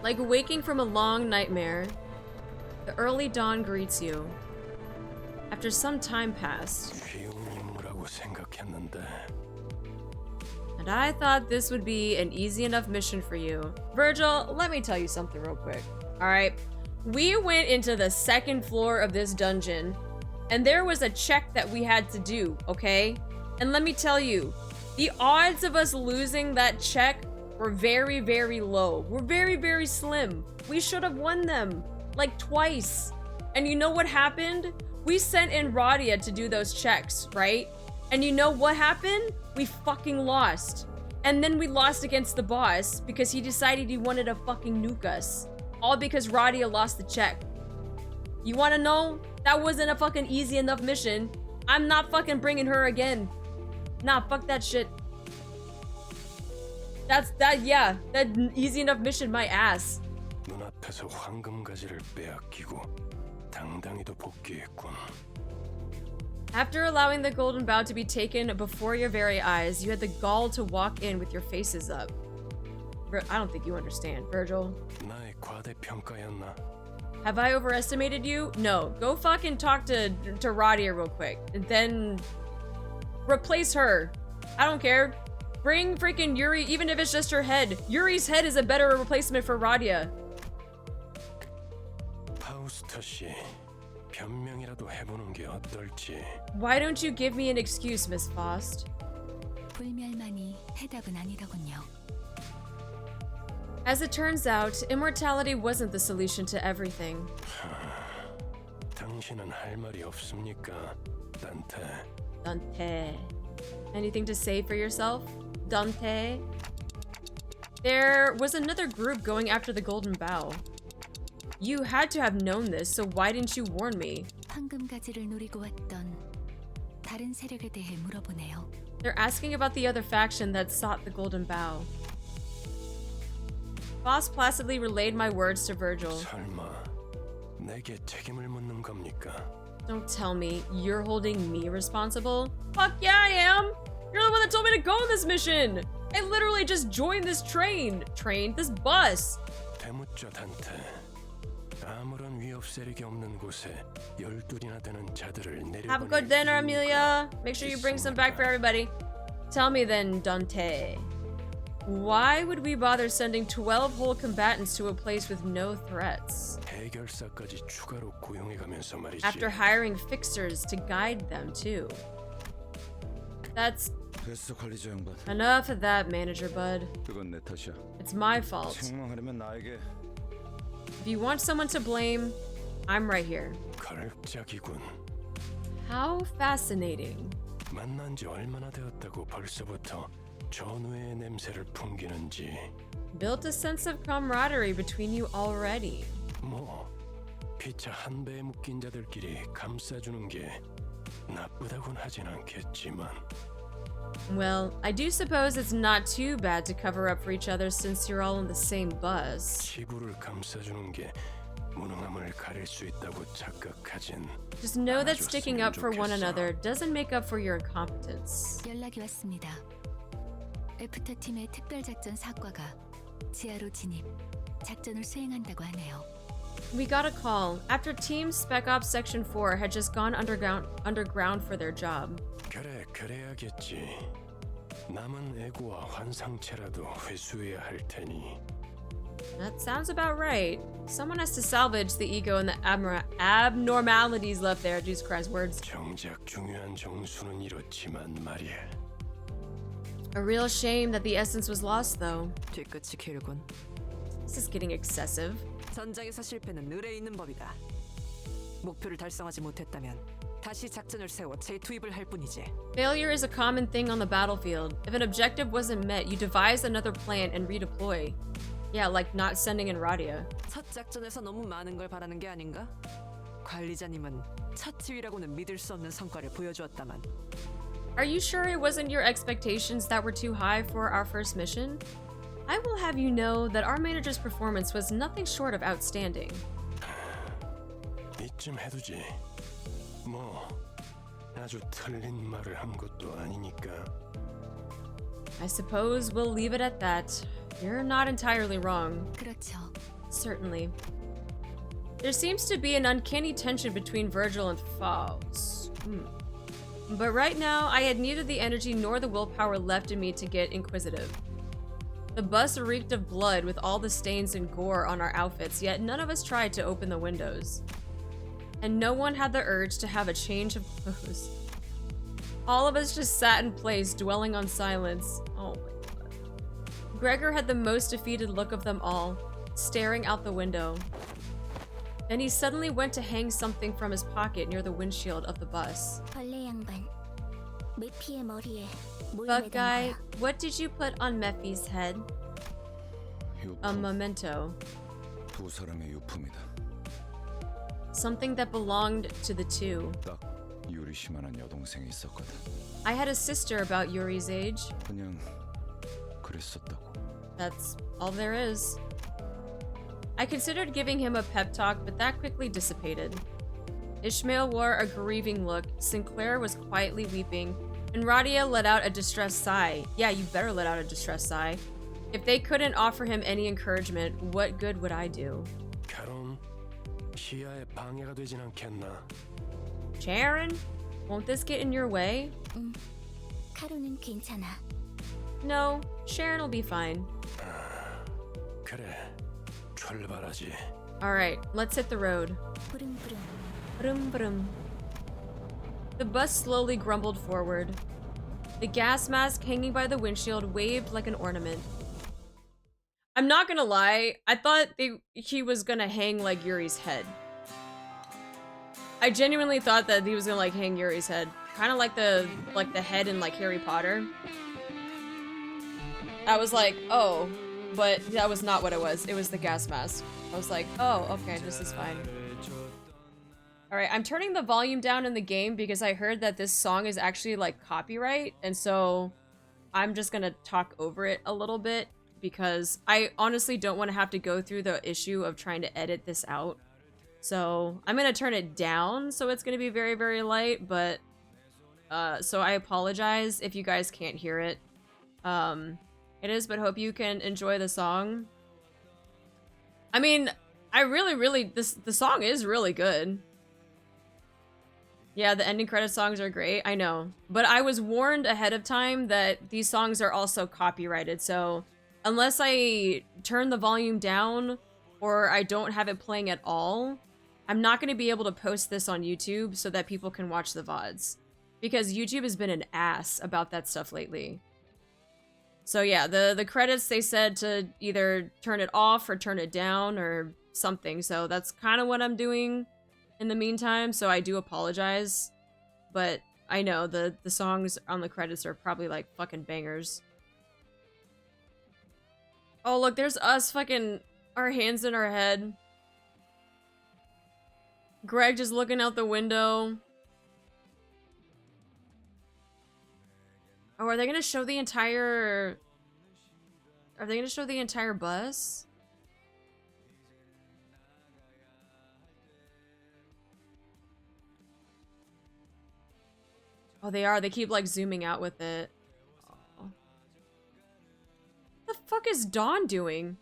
Like waking from a long nightmare, the early dawn greets you. After some time passed, and I thought this would be an easy enough mission for you. Virgil, let me tell you something real quick. Alright, we went into the second floor of this dungeon, and there was a check that we had to do, okay? And let me tell you, the odds of us losing that check were very, very low. We're very, very slim. We should have won them, like twice. And you know what happened? We sent in Rodia to do those checks, right? And you know what happened? We fucking lost. And then we lost against the boss because he decided he wanted to fucking nuke us. All because Rodia lost the check. You wanna know? That wasn't a fucking easy enough mission. I'm not fucking bringing her again. Nah, fuck that shit. Yeah, that easy enough mission, my ass. 눈앞에서 황금가지를 빼앗기고 당당히도 복귀했군. After allowing the golden bough to be taken before your very eyes, you had the gall to walk in with your faces up. I don't think you understand, Virgil. 나의 과대평가였나? Have I overestimated you? No. Go fucking talk to Rodia real quick. And then replace her. I don't care. Bring freaking Yuri, even if it's just her head. Yuri's head is a better replacement for Rodia. 파우스터 씨, 변명이라도 해보는 게 어떨지. Why don't you give me an excuse, Miss Faust? 불멸만이 해답은 아니더군요. As it turns out, immortality wasn't the solution to everything. 당신은 할 말이 없습니까, 단테? Dante. Anything to say for yourself, Dante? There was another group going after the golden bough. You had to have known this, so why didn't you warn me? 황금가지를 노리고 왔던 다른 세력에 대해 물어보네요. They're asking about the other faction that sought the golden bough. Boss placidly relayed my words to Virgil. 설마 내게 책임을 묻는 겁니까? Don't tell me you're holding me responsible. Fuck yeah, I am! You're the one that told me to go on this mission! I literally just joined this this bus! 대묻죠, 단테. 아무런 위협 세력이 없는 곳에 12이나 되는 자들을 내려보낼 Have a good dinner, Amelia. Make sure you bring some back for everybody. Tell me then, Dante. Why would we bother sending 12 whole combatants to a place with no threats? 해결사까지 추가로 고용해가면서 말이지. After hiring fixers to guide them too. That's 됐어, 관리자 양반. enough of that, manager bud. 그건 내 탓이야. It's my fault. 책망하려면 나에게. If you want someone to blame, I'm right here. 걸작이군. How fascinating. 만난 지 얼마나 되었다고 벌써부터 전우의 냄새를 풍기는지. Built a sense of camaraderie between you already. 뭐 피차 한 배에 묶인 자들끼리 감싸주는 게 나쁘다곤 하진 않겠지만. Well, I do suppose it's not too bad to cover up for each other since you're all in the same bus. 지구를 감싸주는 게 무능함을 가릴 수 있다고 착각하진. Just know that sticking up for one another doesn't make up for your incompetence. 연락이 왔습니다. 애프터 팀의 특별작전 사과가 지하로 진입, 작전을 수행한다고 하네요. We got a call after Team Spec Ops Section 4 had just gone underground for their job. 그래, 그래야겠지. 남은 애고와 환상체라도 회수해야 할 테니. That sounds about right. Someone has to salvage the ego and the abnormalities left there. Jesus Christ, words. 정작 중요한 정수는 이렇지만 말이야. A real shame that the essence was lost, though. 뒤끝이 길군. This is getting excessive. 전장에서 실패는 늘에 있는 법이다. 목표를 달성하지 못했다면 다시 작전을 세워 재투입을 할 뿐이지. Failure is a common thing on the battlefield. If an objective wasn't met, you devise another plan and redeploy. Yeah, like not sending in Rodia. 첫 작전에서 너무 많은 걸 바라는 게 아닌가? 관리자님은 첫 지휘라고는 믿을 수 없는 성과를 보여주었다만. Are you sure it wasn't your expectations that were too high for our first mission? I will have you know that our manager's performance was nothing short of outstanding. 이쯤 해두지. 뭐 아주 틀린 말을 한 것도 아니니까. I suppose we'll leave it at that. You're not entirely wrong. 그렇죠. Certainly. There seems to be an uncanny tension between Virgil and Faust. But right now, I had neither the energy nor the willpower left in me to get inquisitive. The bus reeked of blood with all the stains and gore on our outfits, yet none of us tried to open the windows. And no one had the urge to have a change of clothes. All of us just sat in place, dwelling on silence. Oh my god. Gregor had the most defeated look of them all, staring out the window. Then he suddenly went to hang something from his pocket near the windshield of the bus. Bug guy, what did you put on Mephi's head? A memento. 두 사람의 유품이다. Something that belonged to the two. 딱 유리 씨만한 여동생이 있었거든. I had a sister about Yuri's age. 그냥 그랬었다고. That's all there is. I considered giving him a pep talk, but that quickly dissipated. Ishmael wore a grieving look, Sinclair was quietly weeping, and Rodia let out a distressed sigh. Yeah, you better let out a distressed sigh. If they couldn't offer him any encouragement, what good would I do? 결혼 시야에 방해가 되진 않겠나? Sharon? Won't this get in your way? 카로는 괜찮아. No, Sharon will be fine. 그래. 출발하지. Alright, let's hit the road. Brum brum. The bus slowly grumbled forward. The gas mask hanging by the windshield waved like an ornament. I'm not gonna lie, I thought he was gonna hang like Yuri's head. I genuinely thought that he was gonna like hang Yuri's head. Kind of like the head in like Harry Potter. I was like, oh, but that was not what it was. It was the gas mask. I was like, oh, okay, this is fine. Alright, I'm turning the volume down in the game because I heard that this song is actually like copyright, and so I'm just gonna talk over it a little bit because I honestly don't want to have to go through the issue of trying to edit this out. So I'm gonna turn it down so it's gonna be very, very light, but so I apologize if you guys can't hear it. It is, but hope you can enjoy the song. I mean, I really, the song is really good. Yeah, the ending credit songs are great, I know. But I was warned ahead of time that these songs are also copyrighted, so unless I turn the volume down or I don't have it playing at all, I'm not going to be able to post this on YouTube so that people can watch the VODs. Because YouTube has been an ass about that stuff lately. So yeah, the credits, they said to either turn it off or turn it down or something. So that's kind of what I'm doing in the meantime, so I do apologize. But I know the songs on the credits are probably like fucking bangers. Oh look, there's us fucking our hands in our head. Greg just looking out the window. Oh, are they gonna show the entire... Are they gonna show the entire bus? Oh, they are. They keep, like, zooming out with it. Oh. What the fuck is Dawn doing?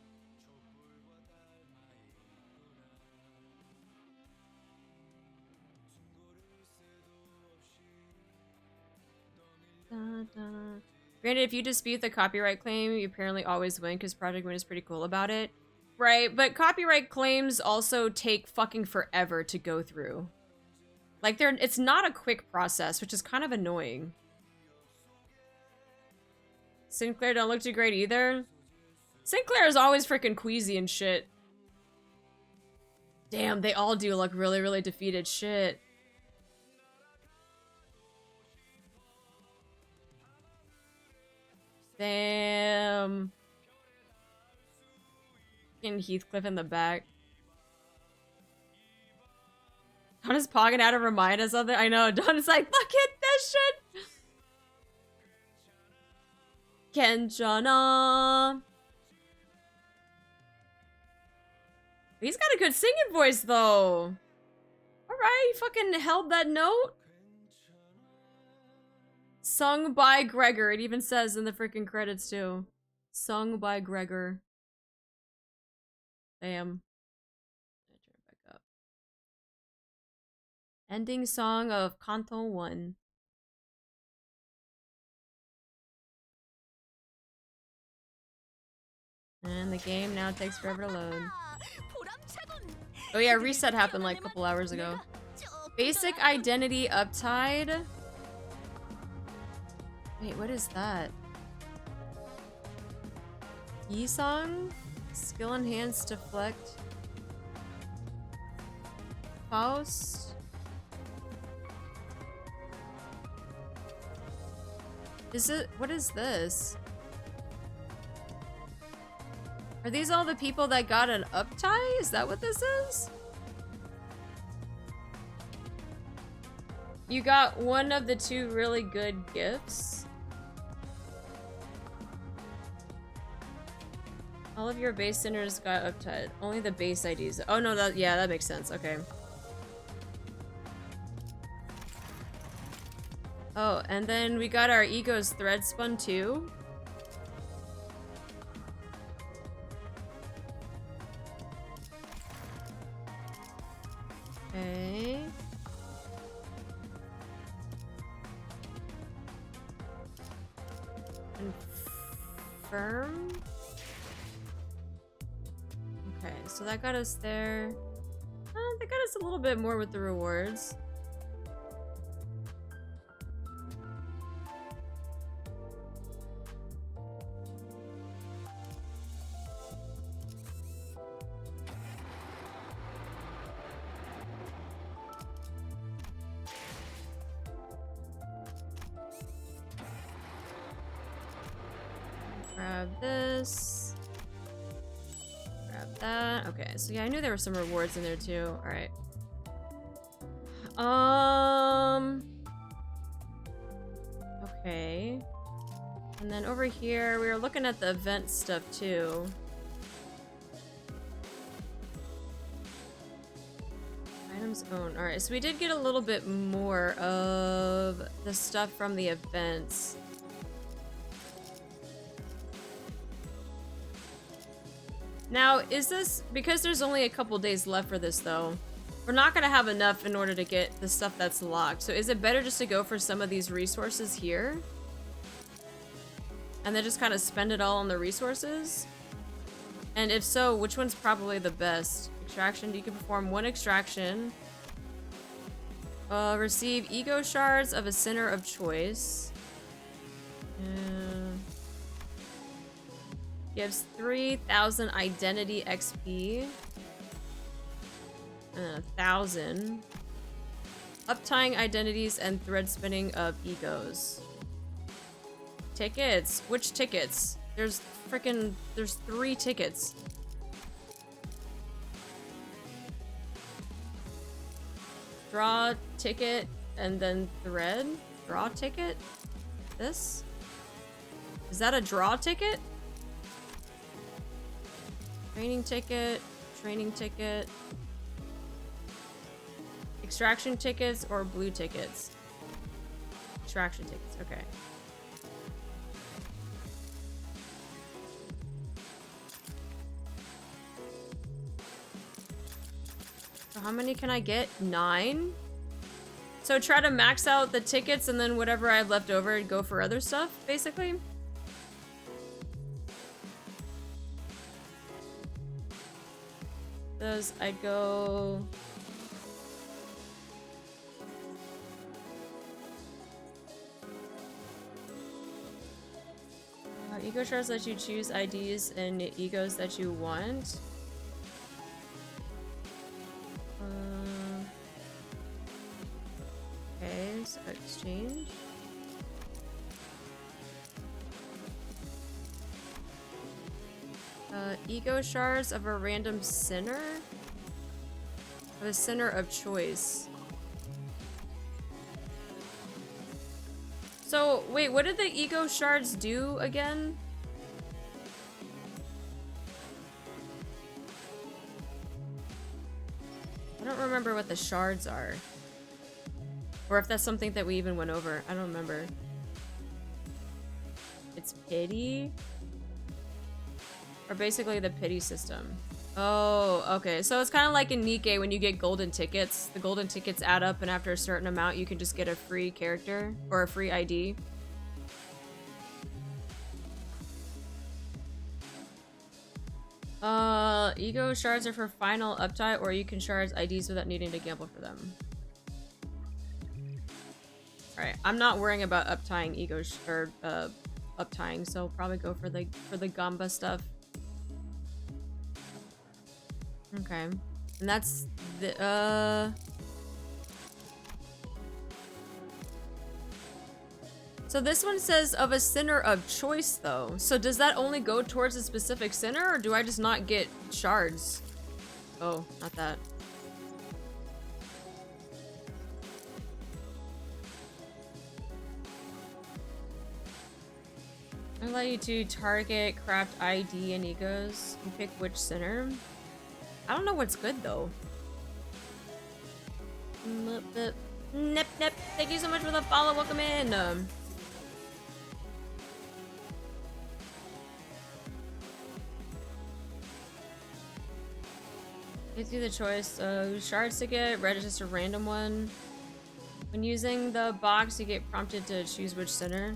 Granted, if you dispute the copyright claim, you apparently always win because Project Win is pretty cool about it. Right, but copyright claims also take fucking forever to go through. Like, it's not a quick process, which is kind of annoying. Sinclair don't look too great either. Sinclair is always freaking queasy and shit. Damn, they all do look really, really defeated. Shit. Damn. Fucking Heathcliff in the back. Don is pogging out to remind us of it. I know. Don is like, look at this shit. Kenjana. He's got a good singing voice, though. Alright, he fucking held that note. Sung by Gregor. It even says in the freaking credits, too. Sung by Gregor. Damn. Turn it back up. Ending song of Canto 1. And the game now takes forever to load. Oh yeah, reset happened like a couple hours ago. Basic identity uptide. Wait, what is that? E-song? Skill enhanced deflect. Faust? Is it? What is this? Are these all the people that got an uptie? Is that what this is? You got one of the 2 really good gifts. All of your base sinners got uptied. Only the base IDs. Oh no, that yeah, that makes sense. Okay. Oh, and then we got our Ego's thread spun too. Okay. Confirm. Okay, so that got us there. That got us a little bit more with the rewards. Grab this. Grab that. Okay, so yeah, I knew there were some rewards in there too. Alright. Okay. And then over here, we were looking at the event stuff too. Items owned. Alright, so we did get a little bit more of the stuff from the events. Now, is this, because there's only a couple days left for this though, we're not gonna have enough in order to get the stuff that's locked. So is it better just to go for some of these resources here? And then just kind of spend it all on the resources? And if so, which one's probably the best? Extraction, you can perform 1 extraction. Receive ego shards of a sinner of choice. Gives 3,000 identity XP. 1,000. Uptying identities and thread spinning of egos. Tickets? Which tickets? There's 3 tickets. Draw ticket and then thread? Draw ticket? This? Is that a draw ticket? Training ticket, training ticket. Extraction tickets or blue tickets? Extraction tickets, okay. So how many can I get? 9? So try to max out the tickets and then whatever I have left over, go for other stuff, basically? Those, I'd go... Ego shards let you choose IDs and egos that you want. Okay, so exchange. Ego shards of a random sinner? Of a sinner of choice. So, wait, what did the ego shards do again? I don't remember what the shards are. Or if that's something that we even went over. I don't remember. It's pity. are basically the pity system. Oh, okay. So it's kind of like in Nikke when you get golden tickets. The golden tickets add up, and after a certain amount, you can just get a free character or a free ID. Ego shards are for final uptie, or you can shard IDs without needing to gamble for them. Alright, I'm not worrying about uptying ego or uptying, so I'll probably go for the Gamba stuff. Okay. And that's the so this one says of a sinner of choice though. So does that only go towards a specific sinner, or do I just not get shards? Oh, not that. I allow you to target, craft ID and egos and pick which sinner. I don't know what's good though. Nip. Thank you so much for the follow. Welcome in. Gives you the choice of shards to get. Red is just a random one. When using the box, you get prompted to choose which sinner.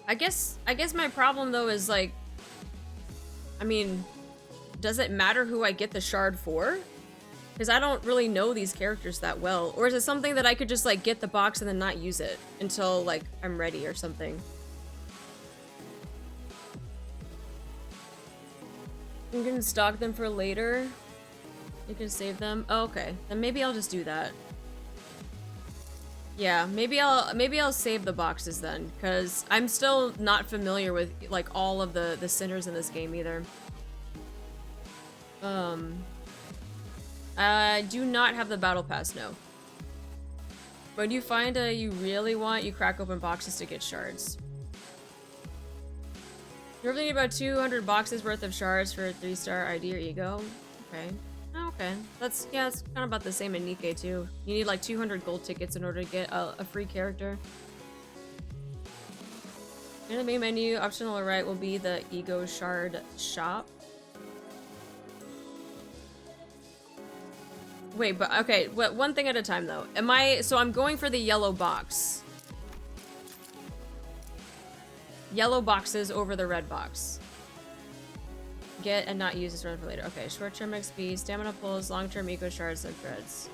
I guess my problem though is like, I mean, does it matter who I get the shard for? Because I don't really know these characters that well. Or is it something that I could just like get the box and then not use it until like I'm ready or something? You can stock them for later. You can save them. Oh, okay, then maybe I'll just do that. Yeah, maybe I'll save the boxes then, because I'm still not familiar with like all of the sinners in this game either. I do not have the battle pass, no. When you find a you really want, you crack open boxes to get shards. You really need about 200 boxes worth of shards for a 3-star ID or ego. Okay. Oh, okay. That's, yeah, it's kind of about the same in Nikke too. You need like 200 gold tickets in order to get a free character. In the main menu, optional right will be the ego shard shop. Wait, but okay, one thing at a time though. So I'm going for the yellow box. Yellow boxes over the red box. Get and not use this run for later. Okay, short-term XP, stamina pulls, long-term ego shards, and threads.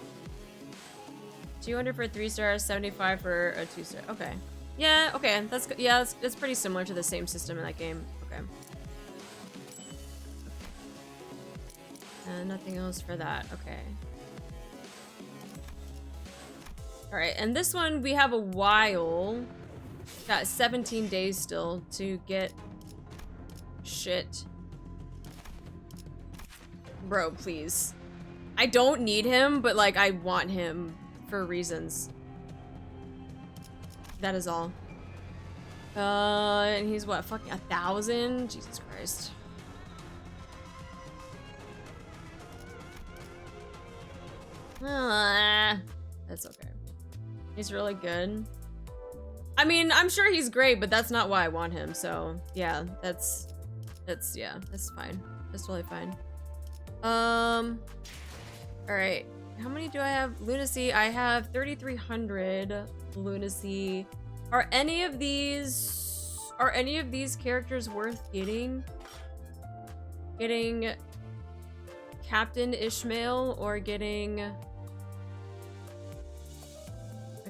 200 for 3 stars, 75 for a 2-star. Okay. Yeah, okay. That's pretty similar to the same system in that game. Okay. And nothing else for that. Okay. Alright, and this one we have a while. Got 17 days still to get shit. Bro, please. I don't need him, but like I want him for reasons. That is all. And he's what, fucking 1,000? Jesus Christ. That's okay. He's really good. I mean, I'm sure he's great, but that's not why I want him. So yeah, that's fine. That's totally fine. All right. How many do I have? Lunacy. I have 3,300 lunacy. Are any of these characters worth getting? Getting Captain Ishmael or getting? I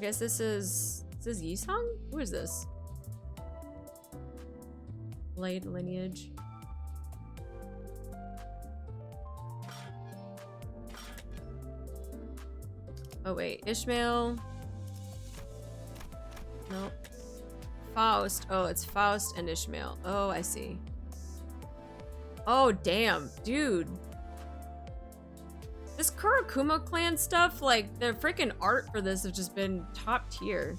guess this is Yisung? Who is this? Blade lineage. Oh wait, Ishmael. Nope. Faust. Oh, it's Faust and Ishmael. Oh, I see. Oh, damn, dude. This Kurokuma clan stuff, like, the freaking art for this has just been top tier.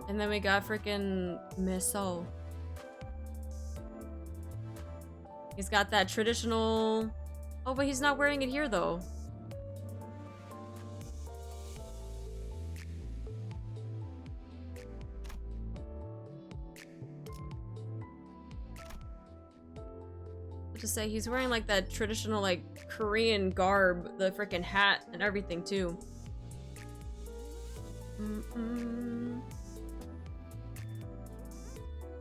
And then we got freaking Miso. He's got that traditional... Oh, but he's not wearing it here, though. to say, he's wearing like that traditional like Korean garb, the freaking hat and everything too.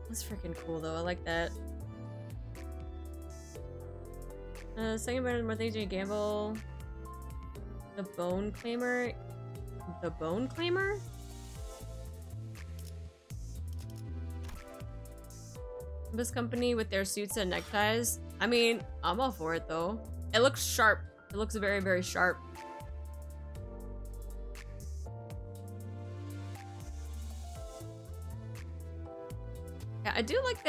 That's freaking cool though. I like that. Second better more things you gamble. The Bone Claimer. The Bone Claimer? This company with their suits and neckties. I mean, I'm all for it though. It looks sharp. It looks very, very sharp. Yeah, I do like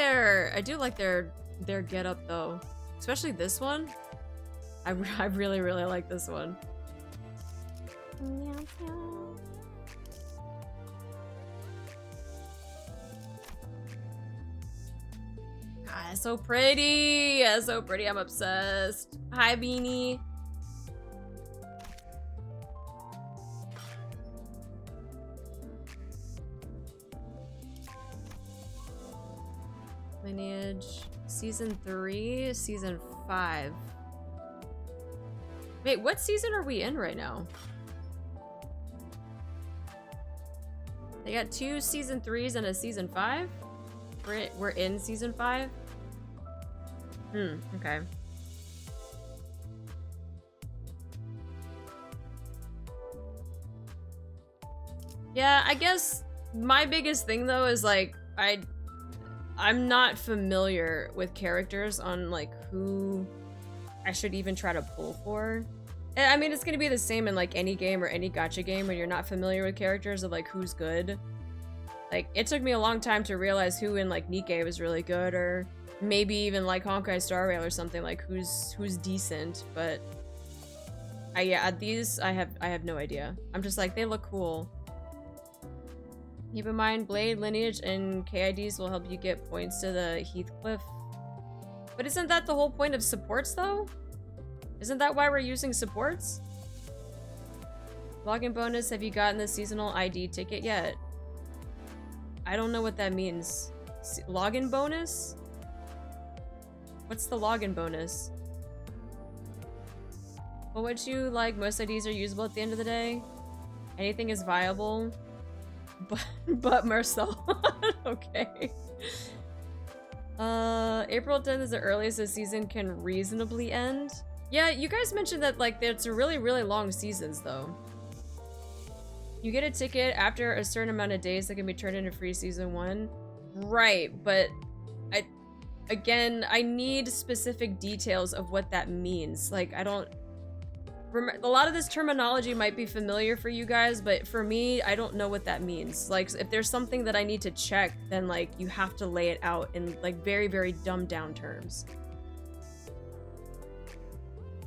their getup though. Especially this one. I really, really like this one. God, so pretty! Yeah, so pretty, I'm obsessed. Hi, Beanie. Lineage. Season 3, Season 5. Wait, what season are we in right now? They got 2 Season 3s and a Season 5? We're in Season 5? Okay. Yeah, I guess my biggest thing though is like, I'm not familiar with characters on like who I should even try to pull for. I mean, it's gonna be the same in like any game or any gacha game when you're not familiar with characters of like who's good. Like, it took me a long time to realize who in like Nikkei was really good, or maybe even like Honkai Star Rail or something, like who's decent, but yeah, these I have no idea. I'm just like, they look cool. Keep in mind, Blade, Lineage, and KIDs will help you get points to the Heathcliff. But isn't that the whole point of supports, though? Isn't that why we're using supports? Login bonus, have you gotten the seasonal ID ticket yet? I don't know what that means. Login bonus? What's the login bonus? Well, what you like, most IDs are usable at the end of the day. Anything is viable. But Marcel. Okay. April 10th is the earliest the season can reasonably end. Yeah, you guys mentioned that like it's a really, really long seasons though. You get a ticket after a certain amount of days that can be turned into free season 1. Right, but I need specific details of what that means. Like, I don't a lot of this terminology might be familiar for you guys, but for me, I don't know what that means. Like, if there's something that I need to check, then like you have to lay it out in like very, very dumbed down terms.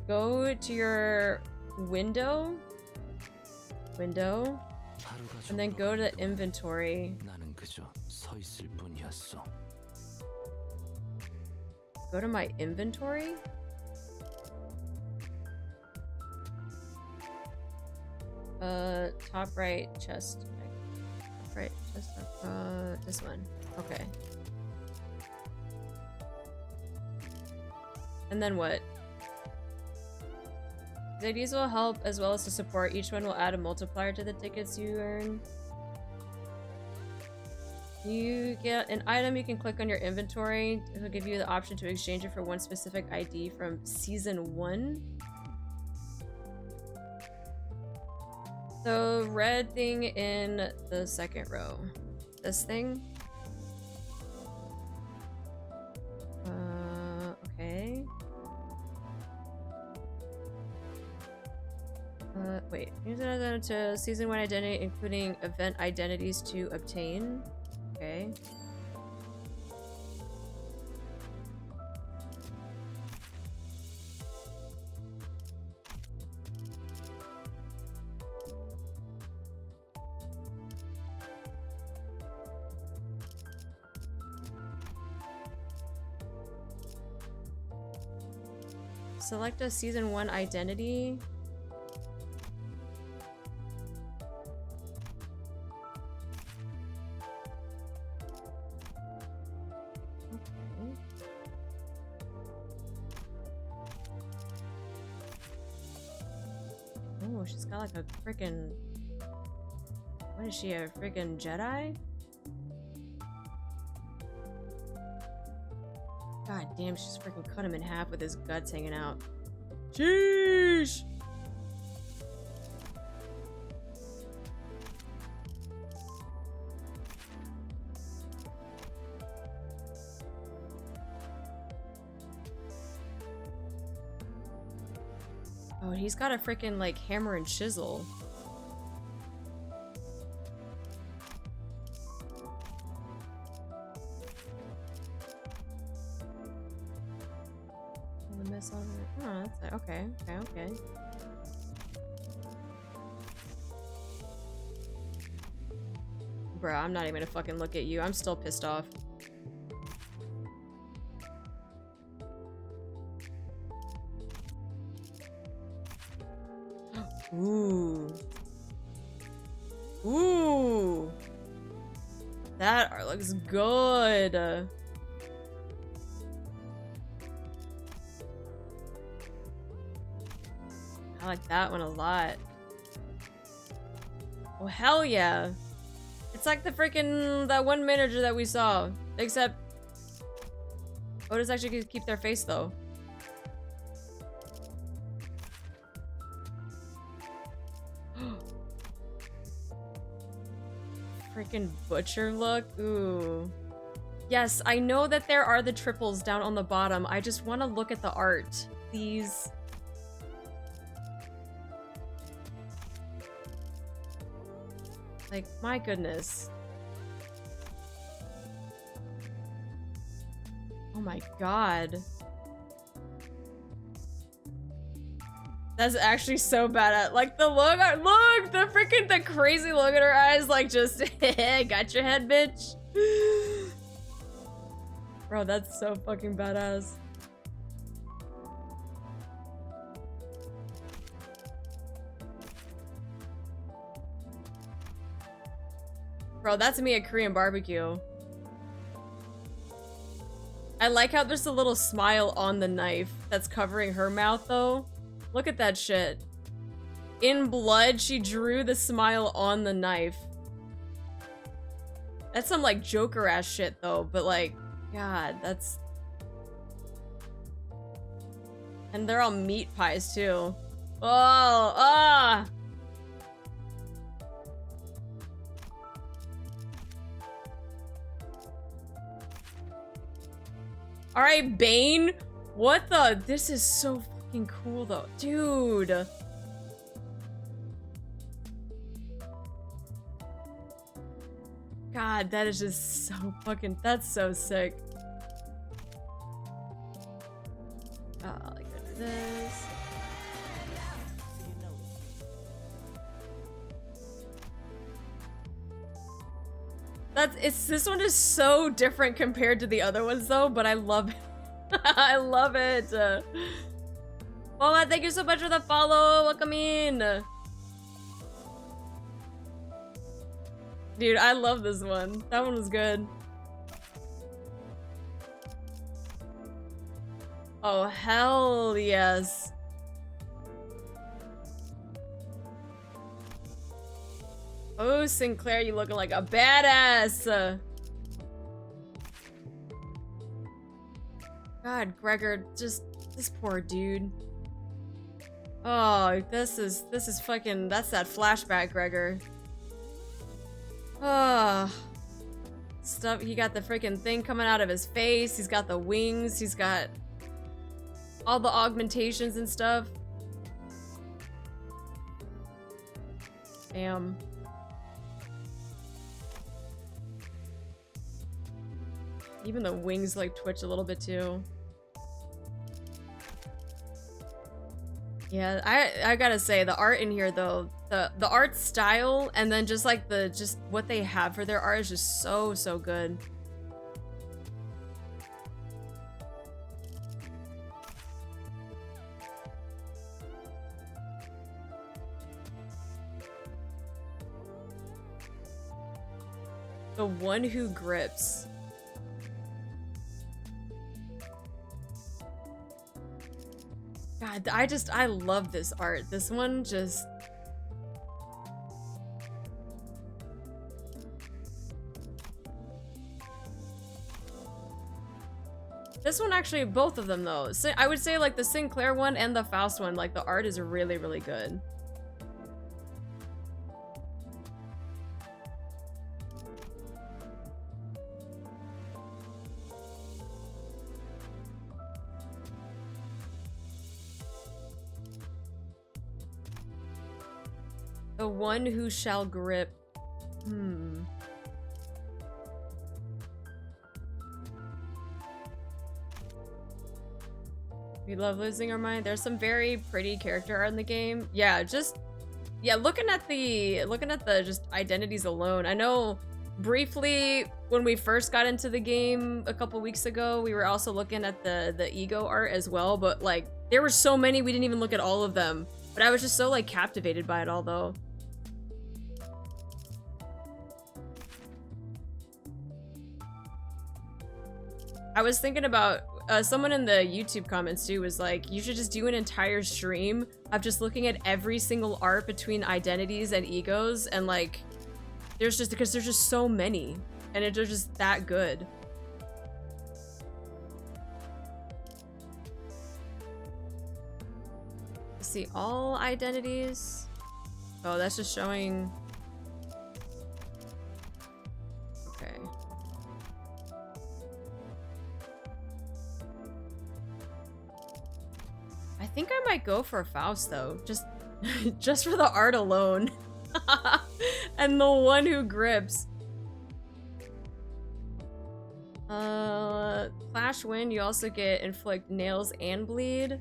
Go to your window, and then go to the inventory. Go to my inventory? Top right chest. Top right chest. This one. Okay. And then what? The IDs will help as well as to support. Each one will add a multiplier to the tickets you earn. You get an item, you can click on your inventory. It will give you the option to exchange it for one specific ID from season 1. So, red thing in the second row. This thing? Okay. Wait. Use another to season 1 identity, including event identities to obtain. Okay. Select a season 1 identity. Oh, she's got like a freaking. What is she, a freaking Jedi? God damn, she's freaking cut him in half with his guts hanging out. Sheesh! Oh, he's got a freaking like hammer and chisel. Oh, that's okay. Bro, I'm not even gonna fucking look at you. I'm still pissed off. Ooh. Ooh. That art looks good. I like that one a lot. Oh, hell yeah. It's like the freaking, that one manager that we saw. Except, Otis actually gets to keep their face though. Freaking butcher look. Ooh. Yes, I know that there are the triples down on the bottom. I just want to look at the art. Please. Like, my goodness. Oh my god. That's actually so badass. Like, the look, the freaking, the crazy look at her eyes, like, just, got your head, bitch. Bro, that's so fucking badass. Bro, that's me at Korean barbecue. I like how there's a little smile on the knife that's covering her mouth, though. Look at that shit. In blood, she drew the smile on the knife. That's some, like, Joker-ass shit, though, but, like, God, that's... And they're all meat pies, too. Oh, ah! Alright, Bane. What the? This is so fucking cool, though. Dude. God, that is just so fucking... That's so sick. Oh, like this. This one is so different compared to the other ones though, but I love it. I love it. Mama, thank you so much for the follow. Welcome in. Dude, I love this one. That one was good. Oh, hell yes. Oh, Sinclair, you looking like a badass. God, Gregor, just this poor dude. Oh, this is fucking, that's that flashback, Gregor. Oh. Stuff, he got the freaking thing coming out of his face. He's got the wings. He's got all the augmentations and stuff. Damn. Even the wings like twitch a little bit too. Yeah, I gotta say the art in here though, the art style and then just like just what they have for their art is just so good. The one who grips. God, I love this art. This one just, This one actually, both of them though. So I would say like the Sinclair one and the Faust one, like the art is really, really good. The one who shall grip. We love losing our mind. There's some very pretty character art in the game. Yeah, looking at the just identities alone. I know briefly when we first got into the game a couple weeks ago, we were also looking at the ego art as well, but like there were so many we didn't even look at all of them. But I was just so like captivated by it all though. I was thinking about someone in the YouTube comments too was like, you should just do an entire stream of just looking at every single art between identities and egos, and like because there's just so many and they're just that good. Let's see, all identities. Oh, that's just showing. Okay. I think I might go for Faust though, just for the art alone. And the one who grips. Clash win, you also get inflict nails and bleed.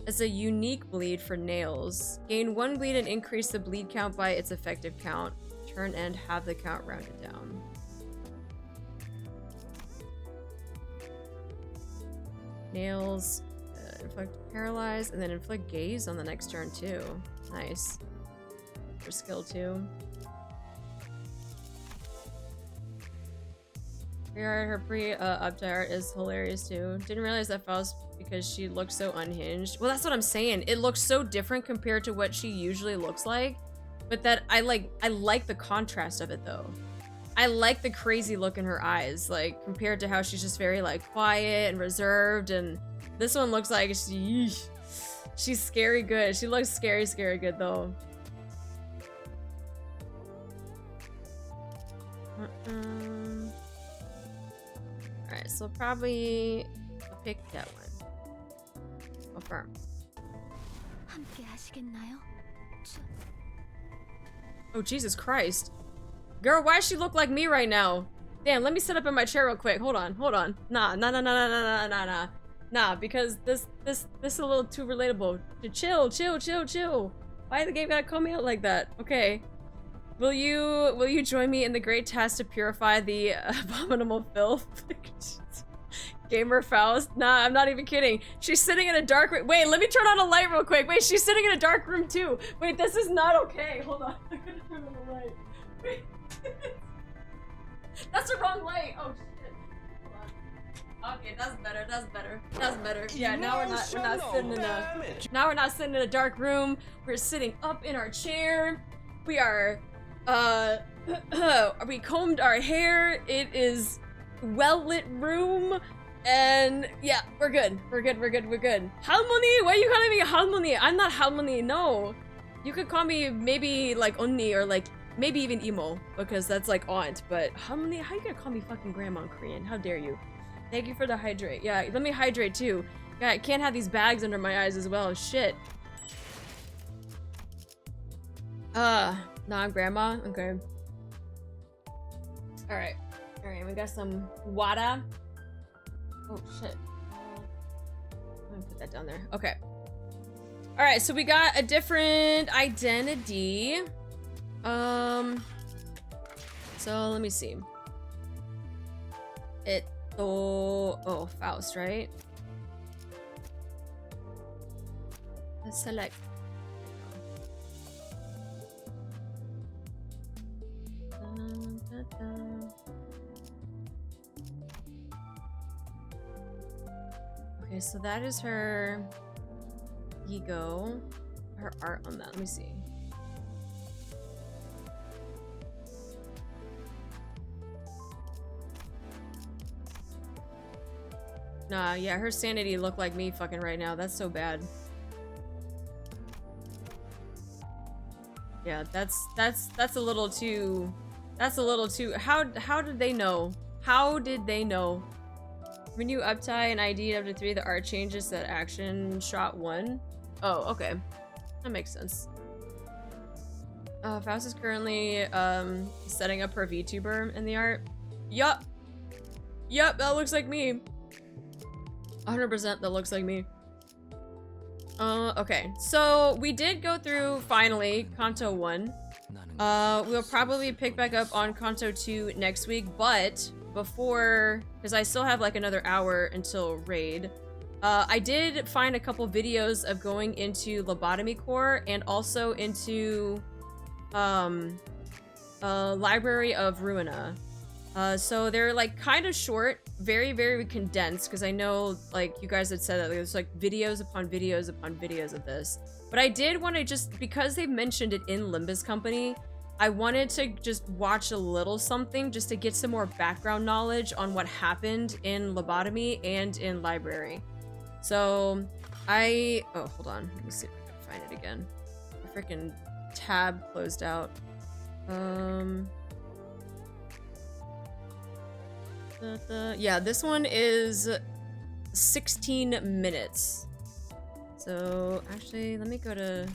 It's a unique bleed for nails. Gain 1 bleed and increase the bleed count by its effective count. Turn end, have the count rounded down. Nails. Inflict paralyze, and then inflict gaze on the next turn too. Nice. For skill 2. Her pre-up art is hilarious too. Didn't realize that Faust because she looked so unhinged. Well, that's what I'm saying. It looks so different compared to what she usually looks like. But that I like the contrast of it though. I like the crazy look in her eyes, like compared to how she's just very like quiet and reserved, and this one looks like she's scary good. She looks scary good though. Alright, so probably I'll pick that one. Affirm. Oh, Jesus Christ. Girl, why does she look like me right now? Damn, let me sit up in my chair real quick. Hold on. Nah, because this is a little too relatable. Chill. Why the game gotta call me out like that? Okay. Will you join me in the great task to purify the abominable filth? Gamer Faust? Nah, I'm not even kidding. She's sitting in a dark room. Wait, let me turn on a light real quick. Wait, she's sitting in a dark room too. Wait, this is not okay. Hold on. I'm gonna turn on the light. Wait. That's the wrong light. Oh shit. Hold on. Okay, that's better. Yeah, now we're not sitting in a dark room. We're sitting up in our chair. We are we combed our hair. It is well-lit room. And yeah, we're good. Halmoni? Why are you calling me Halmoni? I'm not Halmoni, no. You could call me maybe like Onni or like maybe even Imo, because that's like aunt, but Halmoni, how you gonna call me fucking grandma in Korean? How dare you? Thank you for the hydrate. Yeah, let me hydrate too. Yeah, I can't have these bags under my eyes as well. Shit. Nah, grandma. Okay. Alright, we got some water. Oh shit. Let me put that down there. Okay. Alright, so we got a different identity. So let me see. Oh, Faust, right? Let's select. Okay, so that is her ego, her art on that. Let me see. Nah, yeah, her sanity looked like me fucking right now. That's so bad. Yeah, that's a little too. That's a little too. How did they know? How did they know? When you uptie an ID up to 3, the art changes that action shot 1. Oh, okay, that makes sense. Faust is currently setting up her VTuber in the art. Yup, that looks like me. 100% that looks like me. Okay, so we did go through finally Canto 1. We'll probably pick back up on Canto 2 next week, but before, because I still have like another hour until raid, I did find a couple videos of going into Lobotomy Corp and also into Library of Ruinia. So they're like kind of short, very, very condensed, because I know like you guys had said that there's like videos upon videos upon videos of this. But I did want to just, because they mentioned it in Limbus Company, I wanted to just watch a little something just to get some more background knowledge on what happened in Lobotomy and in Library. So oh, hold on, let me see if I can find it again. The freaking tab closed out. Yeah, this one is 16 minutes. So actually, let me go to...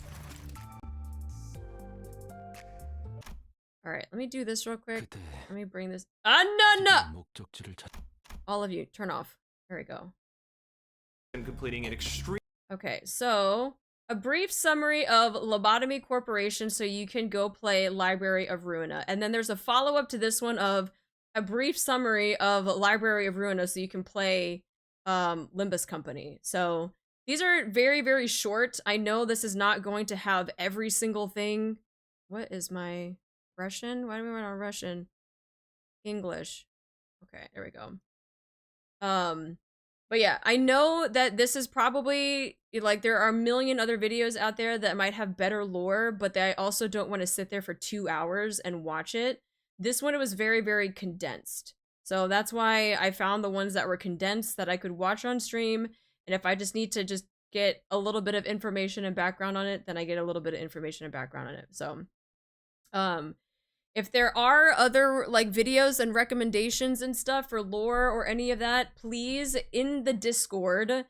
Alright, let me do this real quick. Let me bring this... No! All of you, turn off. There we go. And completing an extreme... Okay, so... a brief summary of Lobotomy Corporation so you can go play Library of Ruinia. And then there's a follow-up to this one of a brief summary of Library of Ruinia so you can play Limbus Company. So these are very, very short. I know this is not going to have every single thing. What is my Russian? Why do we want on Russian? English. Okay, there we go. But yeah, I know that this is probably, like, there are a million other videos out there that might have better lore, but I also don't want to sit there for 2 hours and watch it. This one, it was very, very condensed. So that's why I found the ones that were condensed that I could watch on stream. And if I just need to just get a little bit of information and background on it, then I get a little bit of information and background on it. So, if there are other like videos and recommendations and stuff for lore or any of that, please, in the Discord,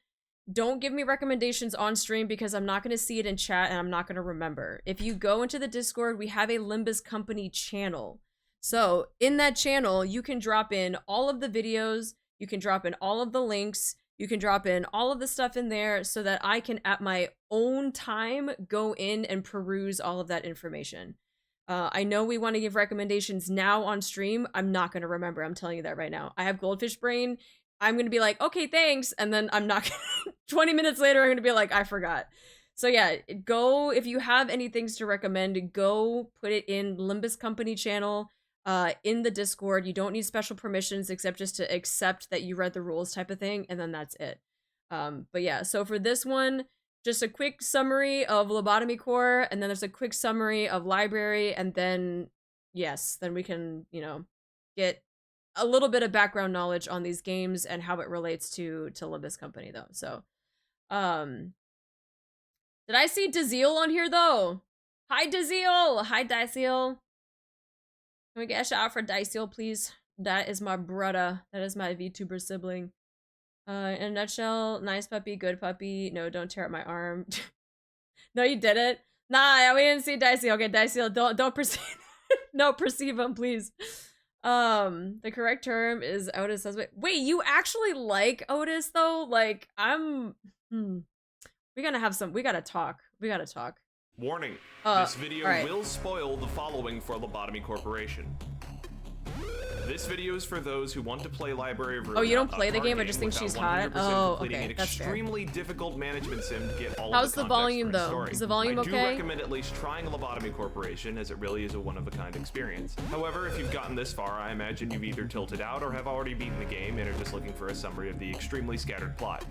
don't give me recommendations on stream because I'm not going to see it in chat and I'm not going to remember. If you go into the Discord, we have a Limbus Company channel. So in that channel, you can drop in all of the videos, you can drop in all of the links, you can drop in all of the stuff in there so that I can, at my own time, go in and peruse all of that information. I know we want to give recommendations now on stream. I'm not going to remember. I'm telling you that right now. I have goldfish brain. I'm going to be like, okay, thanks. And then I'm not gonna 20 minutes later, I'm going to be like, I forgot. So yeah, go, if you have any things to recommend, go put it in Limbus Company channel, in the Discord. You don't need special permissions except just to accept that you read the rules type of thing. And then that's it. But yeah, so for this one, just a quick summary of Lobotomy Corp, and then there's a quick summary of Library, and then, yes, then we can, you know, get a little bit of background knowledge on these games and how it relates to Limbus Company, though. So, did I see Daziel on here, though? Hi, Daziel! Hi, Daziel. Can we get a shout out for Daziel, please? That is my brother. That is my VTuber sibling. In a nutshell, nice puppy, good puppy. No, don't tear up my arm. No, you didn't. Nah, we didn't see Dicey. Okay, Dicey, don't perceive. No, perceive him, please. The correct term is Otis husband. Wait, you actually like Otis though? Like, we gotta talk. Warning, this video will spoil the following for Lobotomy Corporation. This video is for those who want to play Library of Ruinia. Oh, you don't play the game? I just think she's hot. Oh, okay, an that's fair. extremely difficult management sim to get all How's of the the context volume for a though? story. Is the volume okay? I do recommend at least trying Lobotomy Corporation, as it really is a one-of-a-kind experience. However, if you've gotten this far, I imagine you've either tilted out or have already beaten the game and are just looking for a summary of the extremely scattered plot.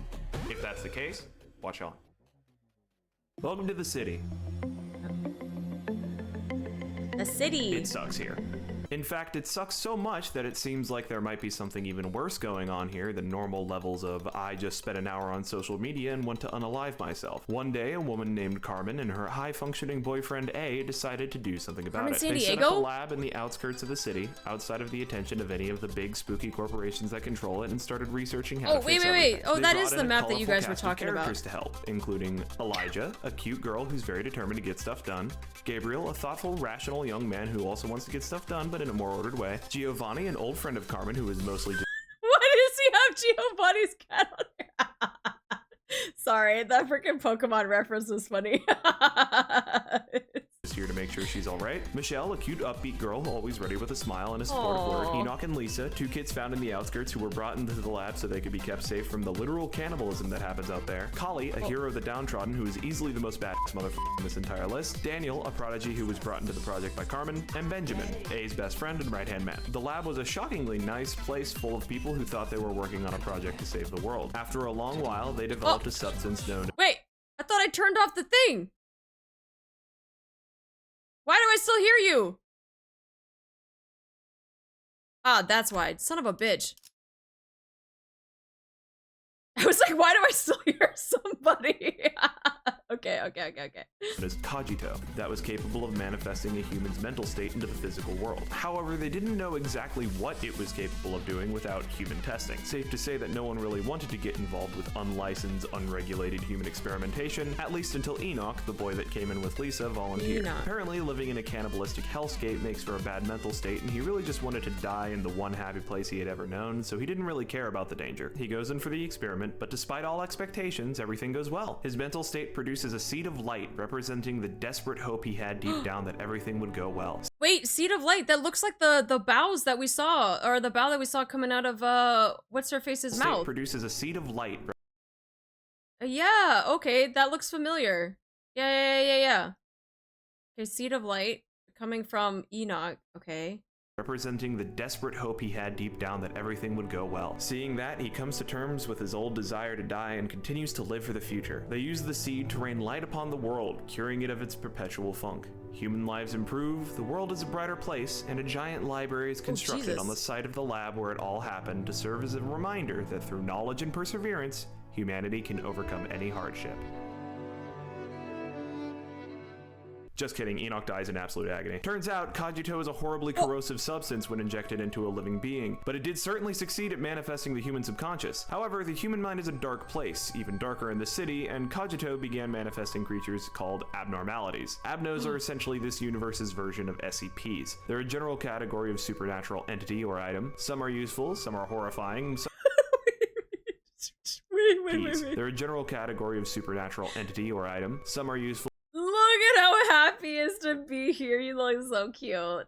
If that's the case, watch on. Welcome to the city. The city. It sucks here. In fact, it sucks so much that it seems like there might be something even worse going on here than normal levels of I just spent an hour on social media and want to unalive myself. One day, a woman named Carmen and her high-functioning boyfriend A decided to do something about Carmen it. San They set Diego? up a lab in the outskirts of the city, outside of the attention of any of the big spooky corporations that control it, and started researching how to fix everything. Oh, They that brought is in the a map that you colorful guys were cast of talking about. characters to help, including Elijah, a cute girl who's very determined to get stuff done, Gabriel, a thoughtful, rational young man who also wants to get stuff done, but in a more ordered way, Giovanni, an old friend of Carmen who is mostly just Why does he have Giovanni's cat on there? Sorry, that freaking Pokemon reference was funny. here to make sure she's alright. Michelle, a cute upbeat girl, always ready with a smile and a supportive word. Aww. Enoch and Lisa, two kids found in the outskirts who were brought into the lab so they could be kept safe from the literal cannibalism that happens out there. Kali, a hero of the downtrodden who is easily the most badass motherfucker in this entire list. Daniel, a prodigy who was brought into the project by Carmen. And Benjamin, A's best friend and right-hand man. The lab was a shockingly nice place full of people who thought they were working on a project to save the world. After a long while, they developed a substance known Wait, I thought I turned off the thing. Why do I still hear you? Ah, that's why. Son of a bitch. I was like, why do I still hear somebody? Okay. as cogito that was capable of manifesting a human's mental state into the physical world. However, they didn't know exactly what it was capable of doing without human testing. Safe to say that no one really wanted to get involved with unlicensed, unregulated human experimentation, at least until Enoch, the boy that came in with Lisa, volunteered. Apparently, living in a cannibalistic hellscape makes for a bad mental state, and he really just wanted to die in the one happy place he had ever known, so he didn't really care about the danger. He goes in for the experiment, but despite all expectations, everything goes well. His mental state produces a seed of light, representing the desperate hope he had deep down that everything would go well. Wait, seed of light. That looks like the boughs that we saw, or the bough that we saw coming out of what's her face's State mouth. produces a seed of light. Yeah. Okay, that looks familiar. Yeah. Okay, seed of light coming from Enoch. Okay. Representing the desperate hope he had deep down that everything would go well. Seeing that, he comes to terms with his old desire to die and continues to live for the future. They use the seed to rain light upon the world, curing it of its perpetual funk. Human lives improve, the world is a brighter place, and a giant library is constructed on the site of the lab where it all happened to serve as a reminder that through knowledge and perseverance, humanity can overcome any hardship. Just kidding, Enoch dies in absolute agony. Turns out, cogito is a horribly corrosive substance when injected into a living being, but it did certainly succeed at manifesting the human subconscious. However, the human mind is a dark place, even darker in the city, and cogito began manifesting creatures called abnormalities. Abnos are essentially this universe's version of SCPs. They're a general category of supernatural entity or item. Some are useful, some are horrifying, some Wait. They're a general category of supernatural entity or item. Some are useful. Look at how happy he is to be here. You look so cute.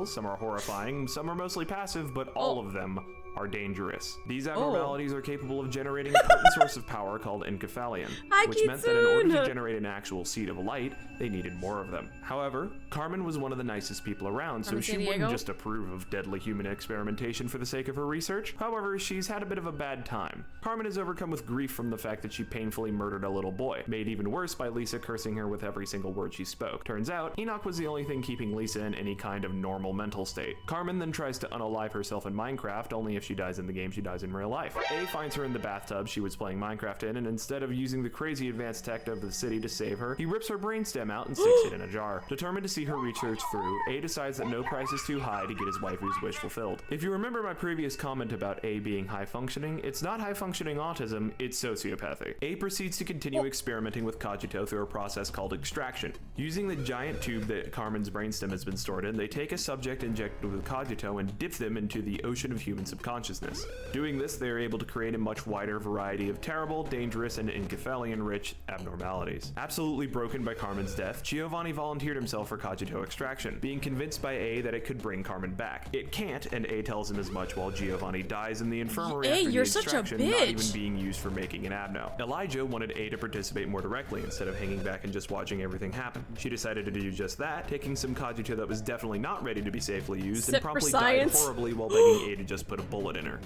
Some are horrifying, some are mostly passive, but all of them are dangerous. These abnormalities are capable of generating a potent source of power called encephalion, which meant that in order to generate an actual seed of light, they needed more of them. However, Carmen was one of the nicest people around, so she wouldn't just approve of deadly human experimentation for the sake of her research. However, she's had a bit of a bad time. Carmen is overcome with grief from the fact that she painfully murdered a little boy, made even worse by Lisa cursing her with every single word she spoke. Turns out, Enoch was the only thing keeping Lisa in any kind of normal mental state. Carmen then tries to unalive herself in Minecraft, only if she dies in the game, she dies in real life. A finds her in the bathtub she was playing Minecraft in, and instead of using the crazy advanced tech of the city to save her, he rips her brainstem out and sticks it in a jar. Determined to see her research through, A decides that no price is too high to get his waifu's wish fulfilled. If you remember my previous comment about A being high-functioning, it's not high-functioning autism, it's sociopathy. A proceeds to continue experimenting with cogito through a process called extraction. Using the giant tube that Carmen's brainstem has been stored in, they take a subject injected with cogito and dip them into the ocean of human subconsciousness. Doing this, they are able to create a much wider variety of terrible, dangerous, and encephalion-rich abnormalities. Absolutely broken by Carmen's death, Giovanni volunteered himself for cogito extraction, being convinced by A that it could bring Carmen back. It can't, and A tells him as much while Giovanni dies in the infirmary after the extraction, not even being used for making an abno. Elijah wanted A to participate more directly instead of hanging back and just watching everything happen. She decided to do just that, taking some cogito that was definitely not ready to be safely used, and promptly died horribly while begging A to just put a bullet stimulate in her.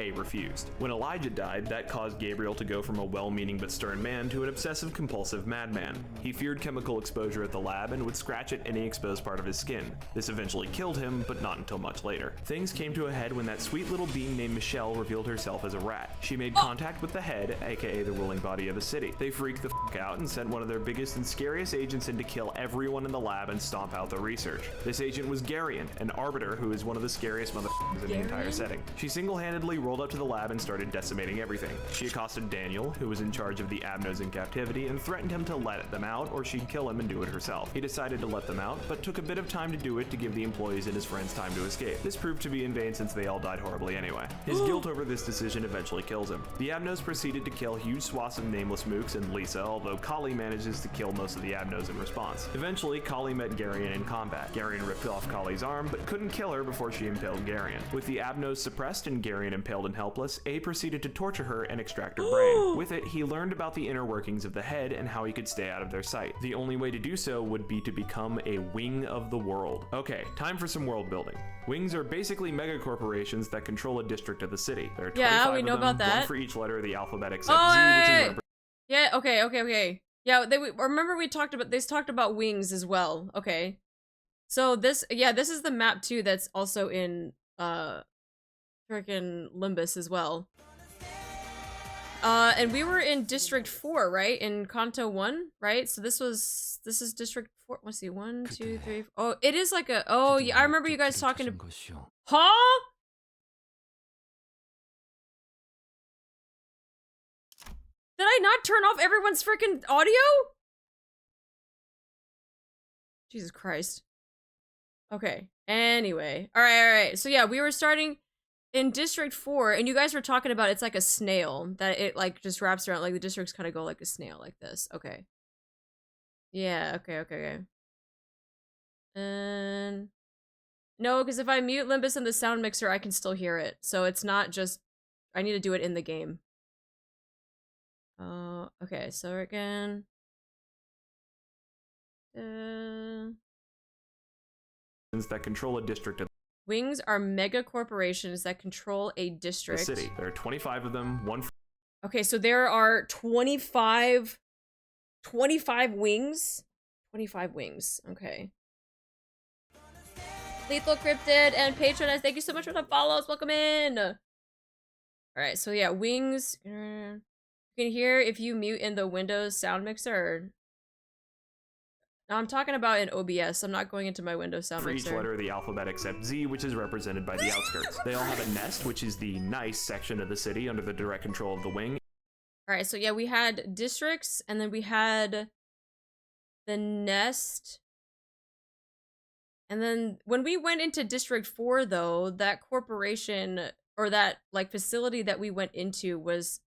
A refused. When Elijah died, that caused Gabriel to go from a well-meaning but stern man to an obsessive-compulsive madman. He feared chemical exposure at the lab and would scratch at any exposed part of his skin. This eventually killed him, but not until much later. Things came to a head when that sweet little being named Michelle revealed herself as a rat. She made contact with the head, aka the ruling body of the city. They freaked the f*** out and sent one of their biggest and scariest agents in to kill everyone in the lab and stomp out the research. This agent was Garion, an arbiter who is one of the scariest motherfuckers in the entire setting. She single-handedly rolled up to the lab and started decimating everything. She accosted Daniel, who was in charge of the Abnos in captivity, and threatened him to let them out or she'd kill him and do it herself. He decided to let them out, but took a bit of time to do it to give the employees and his friends time to escape. This proved to be in vain since they all died horribly anyway. His guilt over this decision eventually kills him. The Abnos proceeded to kill huge swaths of nameless mooks and Lisa, although Kali manages to kill most of the Abnos in response. Eventually, Kali met Garion in combat. Garion ripped off Kali's arm, but couldn't kill her before she impaled Garion. With the Abnos suppressed and Garion impaled and helpless, A proceeded to torture her and extract her brain. With it, he learned about the inner workings of the head and how he could stay out of their sight. The only way to do so would be to become a wing of the world. Okay, time for some world building. Wings are basically mega corporations that control a district of the city. There are 25 we know of them, about that. one for each letter of the alphabet except Z, which is yeah, okay. Yeah, remember they talked about wings as well. Okay. So this is the map too that's also in freaking Limbus as well. And we were in District 4, right? In Canto 1, right? So this is District 4. Let's see, 1, 2, 3, 4. Oh, it is like a, oh yeah, I remember you guys talking to, huh? Did I not turn off everyone's freaking audio? Jesus Christ. Okay, anyway. Alright. So yeah, we were starting in District 4, and you guys were talking about it's like a snail, that it like just wraps around, like the districts kind of go like a snail like this. Okay. Yeah, okay. And no, because if I mute Limbus in the sound mixer, I can still hear it. So it's not just, I need to do it in the game. Okay, so again. that control a district of Wings are mega corporations that control a district. the city. There are 25 of them, one for Okay, so there are 25 wings? 25 wings, okay. Lethal Cryptid and Patroness, thank you so much for the follows, welcome in! Alright, so yeah, wings. You can hear if you mute in the Windows sound mixer. No, I'm talking about in OBS. I'm not going into my Windows sound for mixer. each letter of the alphabet except Z, which is represented by the outskirts. They all have a nest, which is the nice section of the city under the direct control of the wing. Alright, so yeah, we had districts, and then we had the nest. And then when we went into District 4, though, that corporation, or that, like, facility that we went into was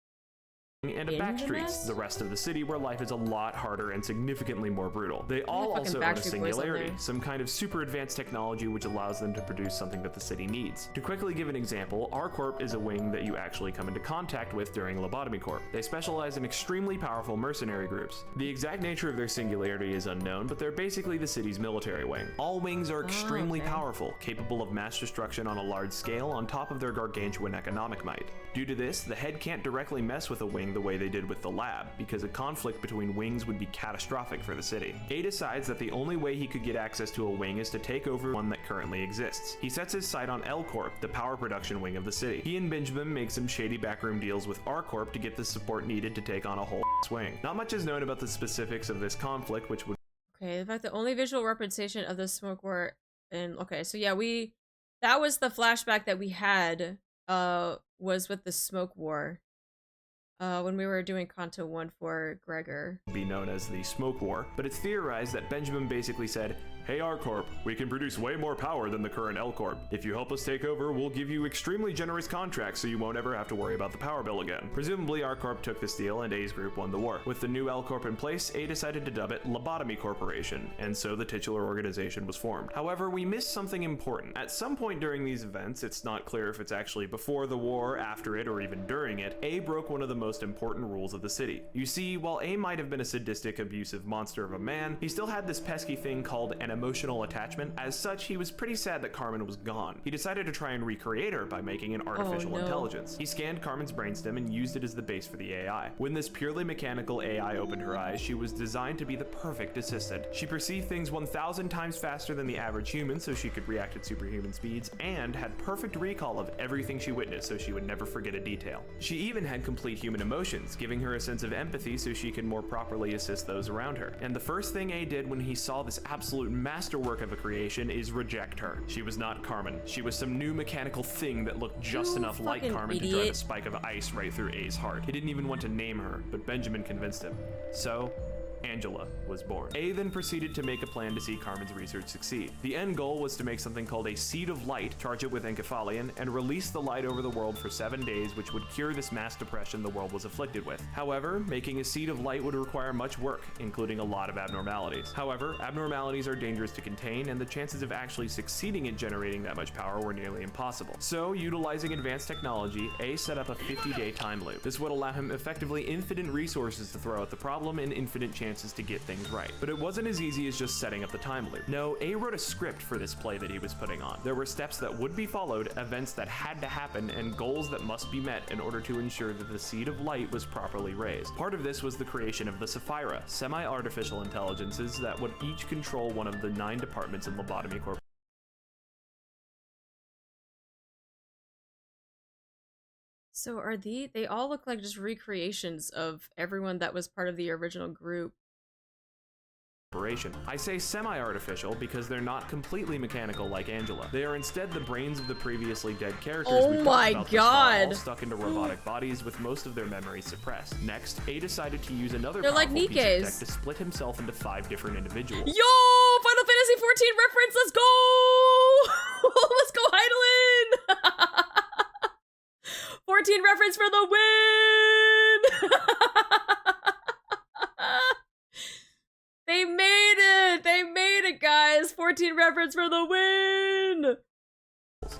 and a back streets, the rest of the city where life is a lot harder and significantly more brutal. They all also own a singularity, some kind of super advanced technology which allows them to produce something that the city needs. To quickly give an example, our corp is a wing that you actually come into contact with during Lobotomy Corp. They specialize in extremely powerful mercenary groups. The exact nature of their singularity is unknown, but they're basically the city's military wing. All wings are extremely powerful, capable of mass destruction on a large scale on top of their gargantuan economic might. Due to this, the head can't directly mess with a wing the way they did with the lab, because a conflict between wings would be catastrophic for the city. A decides that the only way he could get access to a wing is to take over one that currently exists. He sets his sight on L Corp, the power production wing of the city. He and Benjamin make some shady backroom deals with R Corp to get the support needed to take on a whole wing. Not much is known about the specifics of this conflict, which would Okay, in fact, the only visual representation of the smoke war, and okay, so yeah, that was the flashback that we had, was with the smoke war, when we were doing Canto 1 for Gregor. Be known as the Smoke War, but it's theorized that Benjamin basically said, "Hey R Corp, we can produce way more power than the current L Corp. If you help us take over, we'll give you extremely generous contracts so you won't ever have to worry about the power bill again." Presumably R Corp took this deal and A's group won the war. With the new L Corp in place, A decided to dub it Lobotomy Corporation, and so the titular organization was formed. However, we missed something important. At some point during these events, it's not clear if it's actually before the war, after it, or even during it, A broke one of the most important rules of the city. You see, while A might have been a sadistic, abusive monster of a man, he still had this pesky thing called an an emotional attachment. As such, he was pretty sad that Carmen was gone. He decided to try and recreate her by making an artificial intelligence. He scanned Carmen's brainstem and used it as the base for the AI. When this purely mechanical AI opened her eyes, she was designed to be the perfect assistant. She perceived things 1,000 times faster than the average human, so she could react at superhuman speeds, and had perfect recall of everything she witnessed, so she would never forget a detail. She even had complete human emotions, giving her a sense of empathy so she could more properly assist those around her. And the first thing A did when he saw this absolute masterwork of a creation is reject her. She was not Carmen. She was some new mechanical thing that looked just enough like Carmen to drive a spike of ice right through A's heart. He didn't even want to name her, but Benjamin convinced him. So, Angela was born. A then proceeded to make a plan to see Carmen's research succeed. The end goal was to make something called a seed of light, charge it with encephalion, and release the light over the world for 7 days, which would cure this mass depression the world was afflicted with. However, making a seed of light would require much work, including a lot of abnormalities. However, abnormalities are dangerous to contain, and the chances of actually succeeding at generating that much power were nearly impossible. So, utilizing advanced technology, A set up a 50-day time loop. This would allow him effectively infinite resources to throw at the problem and infinite chances to get things right. But it wasn't as easy as just setting up the time loop. No, A wrote a script for this play that he was putting on. There were steps that would be followed, events that had to happen, and goals that must be met in order to ensure that the seed of light was properly raised. Part of this was the creation of the Sapphira, semi-artificial intelligences that would each control one of the 9 departments in Lobotomy Corp. So are they all look like just recreations of everyone that was part of the original group. I say semi-artificial because they're not completely mechanical like Angela. They are instead the brains of the previously dead characters we talked about thus far, all stuck into robotic bodies with most of their memories suppressed. Next, A decided to use another powerful piece of tech to split himself into 5 different individuals. Yo! Final Fantasy 14 reference, let's go! Let's go, Heidelin! 14 reference for the win! They made it! They made it, guys! 14 reference for the win!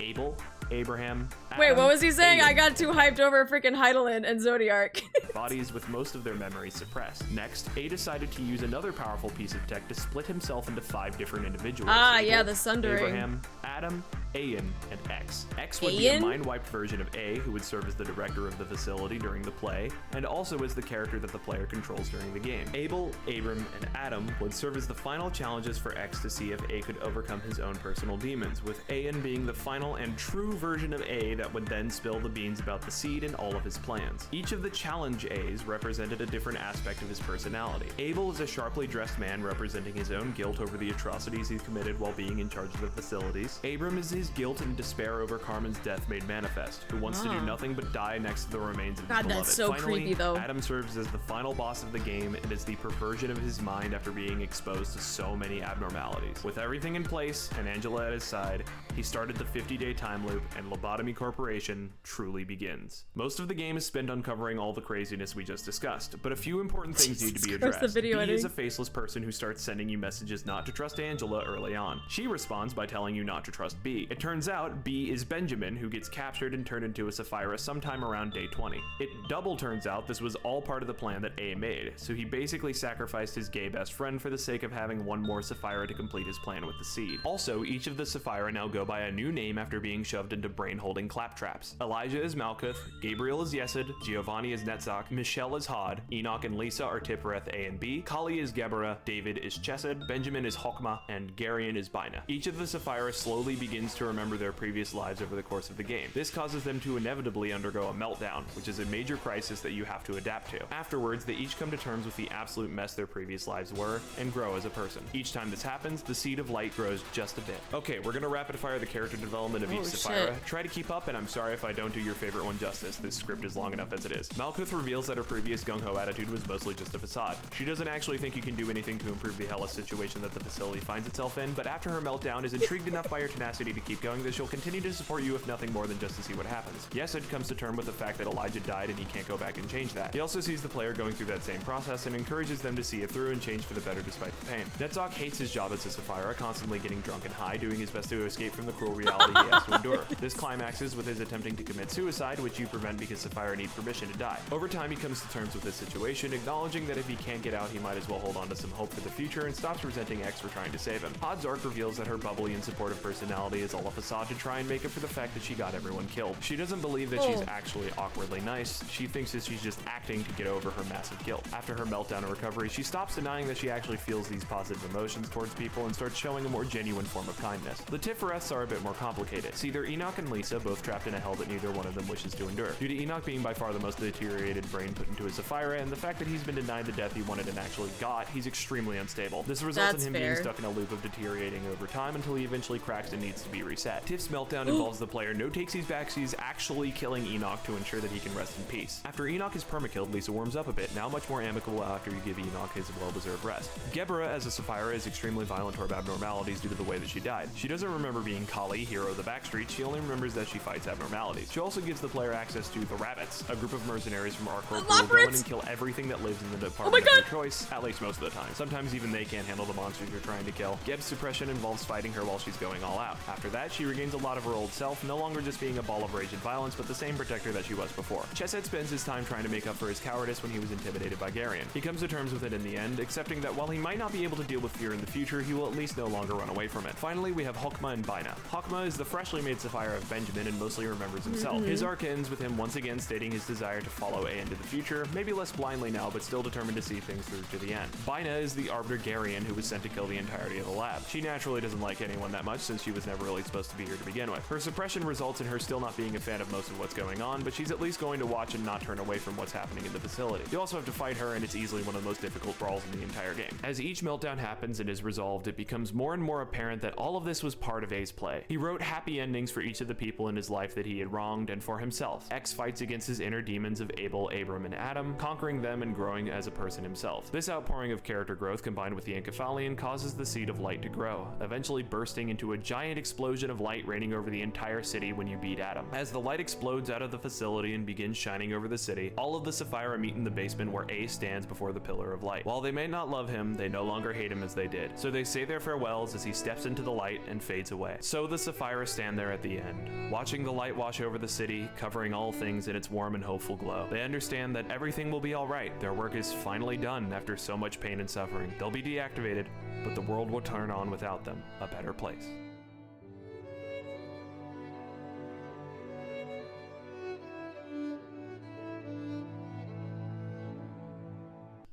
Abel, Abraham, Adam, wait, what was he saying? Aiden. I got too hyped over freaking Heidelin and Zodiark. Bodies with most of their memories suppressed. Next, A decided to use another powerful piece of tech to split himself into 5 different individuals. Ah, Abel, yeah, the sundering. Abraham, Adam, Ayan, and X. X would be a mind-wiped version of A, who would serve as the director of the facility during the play, and also as the character that the player controls during the game. Abel, Abram, and Adam would serve as the final challenges for X to see if A could overcome his own personal demons, with Ayan being the final and true version of A that would then spill the beans about the seed and all of his plans. Each of the challenge A's represented a different aspect of his personality. Abel is a sharply dressed man representing his own guilt over the atrocities he committed while being in charge of the facilities. Abram is his guilt and despair over Carmen's death made manifest, who wants to do nothing but die next to the remains of his beloved. That's so Finally, creepy, though. Adam serves as the final boss of the game and is the perversion of his mind after being exposed to so many abnormalities. With everything in place and Angela at his side, he started the 50-day time loop, and Lobotomy Corporation truly begins. Most of the game is spent uncovering all the craziness we just discussed, but a few important things need to be addressed. B is a faceless person who starts sending you messages not to trust Angela early on. She responds by telling you not to trust B. It turns out B is Benjamin, who gets captured and turned into a Sapphira sometime around day 20. It double turns out this was all part of the plan that A made, so he basically sacrificed his gay best friend for the sake of having one more Sapphira to complete his plan with the seed. Also, each of the Sapphira now go by a new name after being shoved into brain-holding claptraps. Elijah is Malkuth, Gabriel is Yesod, Giovanni is Netzach, Michelle is Hod, Enoch and Lisa are Tiphareth A and B, Kali is Geberah, David is Chesed, Benjamin is Hokmah, and Garion is Bina. Each of the Sapphira slowly begins to remember their previous lives over the course of the game. This causes them to inevitably undergo a meltdown, which is a major crisis that you have to adapt to. Afterwards, they each come to terms with the absolute mess their previous lives were and grow as a person. Each time this happens, the seed of light grows just a bit. Okay, we're gonna rapid fire the character development of each Sapphira. Try to keep up, and I'm sorry if I don't do your favorite one justice. This script is long enough as it is. Malkuth reveals that her previous gung-ho attitude was mostly just a facade. She doesn't actually think you can do anything to improve the hellish situation that the facility finds itself in, but after her meltdown is intrigued enough by her tenacity to keep keep going that she'll continue to support you if nothing more than just to see what happens. Yesed comes to terms with the fact that Elijah died and he can't go back and change that. He also sees the player going through that same process and encourages them to see it through and change for the better despite the pain. Netzok hates his job as a Sapphira, constantly getting drunk and high, doing his best to escape from the cruel reality he has to endure. This climaxes with his attempting to commit suicide, which you prevent because Sapphira needs permission to die. Over time, he comes to terms with this situation, acknowledging that if he can't get out, he might as well hold on to some hope for the future and stops resenting X for trying to save him. Pod's arc reveals that her bubbly and supportive personality is all a facade to try and make up for the fact that she got everyone killed. She doesn't believe that she's actually awkwardly nice. She thinks that she's just acting to get over her massive guilt. After her meltdown and recovery, she stops denying that she actually feels these positive emotions towards people and starts showing a more genuine form of kindness. The Tiffereths are a bit more complicated. See, they're Enoch and Lisa, both trapped in a hell that neither one of them wishes to endure. Due to Enoch being by far the most deteriorated brain put into a Sapphira, and the fact that he's been denied the death he wanted and actually got, he's extremely unstable. This results in him being stuck in a loop of deteriorating over time until he eventually cracks and needs to be reset. Tiff's meltdown involves the player no takesies backsies actually killing Enoch to ensure that he can rest in peace. After Enoch is permakilled, Lisa warms up a bit, now much more amicable after you give Enoch his well-deserved rest. Gebera as a Sapphira is extremely violent toward abnormalities due to the way that she died. She doesn't remember being Kali, hero of the backstreet, she only remembers that she fights abnormalities. She also gives the player access to the Rabbits, a group of mercenaries from Arcor who will go in and kill everything that lives in the department of your choice, at least most of the time. Sometimes even they can't handle the monsters you're trying to kill. Geb's suppression involves fighting her while she's going all out. After that, she regains a lot of her old self, no longer just being a ball of rage and violence, but the same protector that she was before. Chesed spends his time trying to make up for his cowardice when he was intimidated by Garion. He comes to terms with it in the end, accepting that while he might not be able to deal with fear in the future, he will at least no longer run away from it. Finally, we have HOLYYY and Bina. Hokma is the freshly made Sapphira of Benjamin and mostly remembers himself. His arc ends with him once again stating his desire to follow A into the future, maybe less blindly now, but still determined to see things through to the end. Bina is the Arbiter Garion who was sent to kill the entirety of the lab. She naturally doesn't like anyone that much since she was never really supposed to be here to begin with. Her suppression results in her still not being a fan of most of what's going on, but she's at least going to watch and not turn away from what's happening in the facility. You also have to fight her, and it's easily one of the most difficult brawls in the entire game. As each meltdown happens and is resolved, it becomes more and more apparent that all of this was part of A's play. He wrote happy endings for each of the people in his life that he had wronged and for himself. X fights against his inner demons of Abel, Abram, and Adam, conquering them and growing as a person himself. This outpouring of character growth combined with the Encephalion causes the seed of light to grow, eventually bursting into a giant explosion of light raining over the entire city when you beat Adam. As the light explodes out of the facility and begins shining over the city, all of the Sapphira meet in the basement where A stands before the pillar of light. While they may not love him, they no longer hate him as they did. So they say their farewells as he steps into the light and fades away. So the Sapphira stand there at the end, watching the light wash over the city, covering all things in its warm and hopeful glow. They understand that everything will be alright. Their work is finally done after so much pain and suffering. They'll be deactivated, but the world will turn on without them, a better place.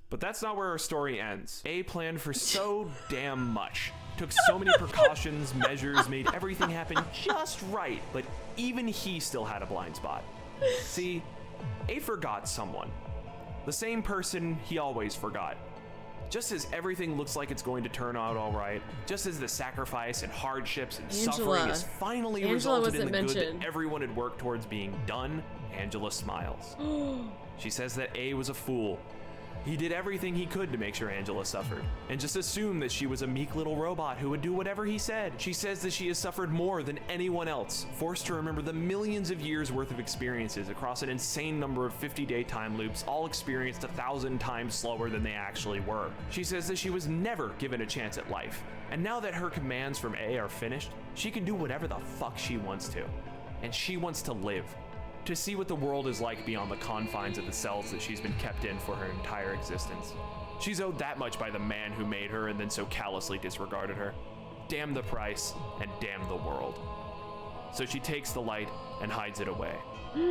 But that's not where our story ends. A planned for so damn much. Took so many precautions, measures, made everything happen just right, but even he still had a blind spot. See, A forgot someone. The same person he always forgot. Just as everything looks like it's going to turn out all right, just as the sacrifice and hardships and suffering has finally resulted in the good that everyone had worked towards being done, Angela smiles. She says that A was a fool. He did everything he could to make sure Angela suffered, and just assumed that she was a meek little robot who would do whatever he said. She says that she has suffered more than anyone else, forced to remember the millions of years worth of experiences across an insane number of 50-day time loops, all experienced 1,000 times slower than they actually were. She says that she was never given a chance at life, and now that her commands from A are finished, she can do whatever the fuck she wants to. And she wants to live. To see what the world is like beyond the confines of the cells that she's been kept in for her entire existence. She's owed that much by the man who made her and then so callously disregarded her. Damn the price and damn the world. So she takes the light and hides it away.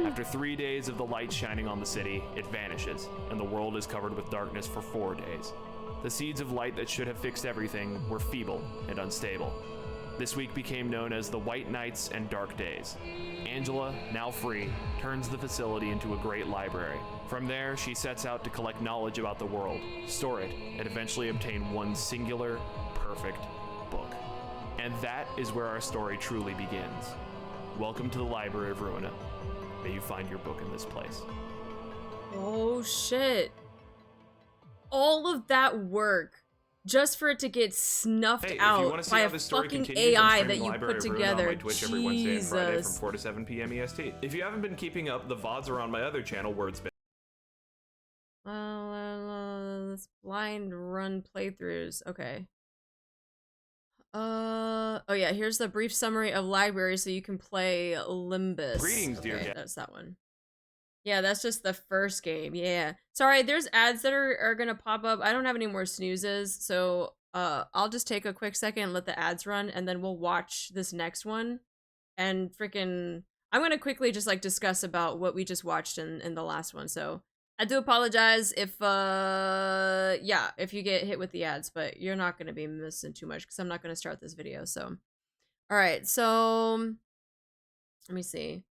After 3 days of the light shining on the city, it vanishes, and the world is covered with darkness for 4 days. The seeds of light that should have fixed everything were feeble and unstable. This week became known as the White Nights and Dark Days. Angela, now free, turns the facility into a great library. From there, she sets out to collect knowledge about the world, store it, and eventually obtain one singular, perfect book. And that is where our story truly begins. Welcome to the Library of Ruinia. May you find your book in this place. Oh shit. All of that work just for it to get snuffed Hey, if you want out to see by how a this story fucking continues, I'm AI streaming that you Library put of Ruin together. on my Twitch every Wednesday and Friday from Jesus. 4 to 7 p.m. EST. If you haven't been keeping up, the VODs are on my other channel, Words. Let's blind run playthroughs. Okay. Oh yeah, here's the brief summary of library so you can play Limbus. Greetings, dear guest. That's that one. Yeah, that's just the first game. Yeah. Sorry, there's ads that are gonna pop up. I don't have any more snoozes, so I'll just take a quick second and let the ads run, and then we'll watch this next one. And freaking, I'm gonna quickly just like discuss about what we just watched in the last one. So I do apologize if yeah, if you get hit with the ads, but you're not gonna be missing too much because I'm not gonna start this video. So, all right, so let me see.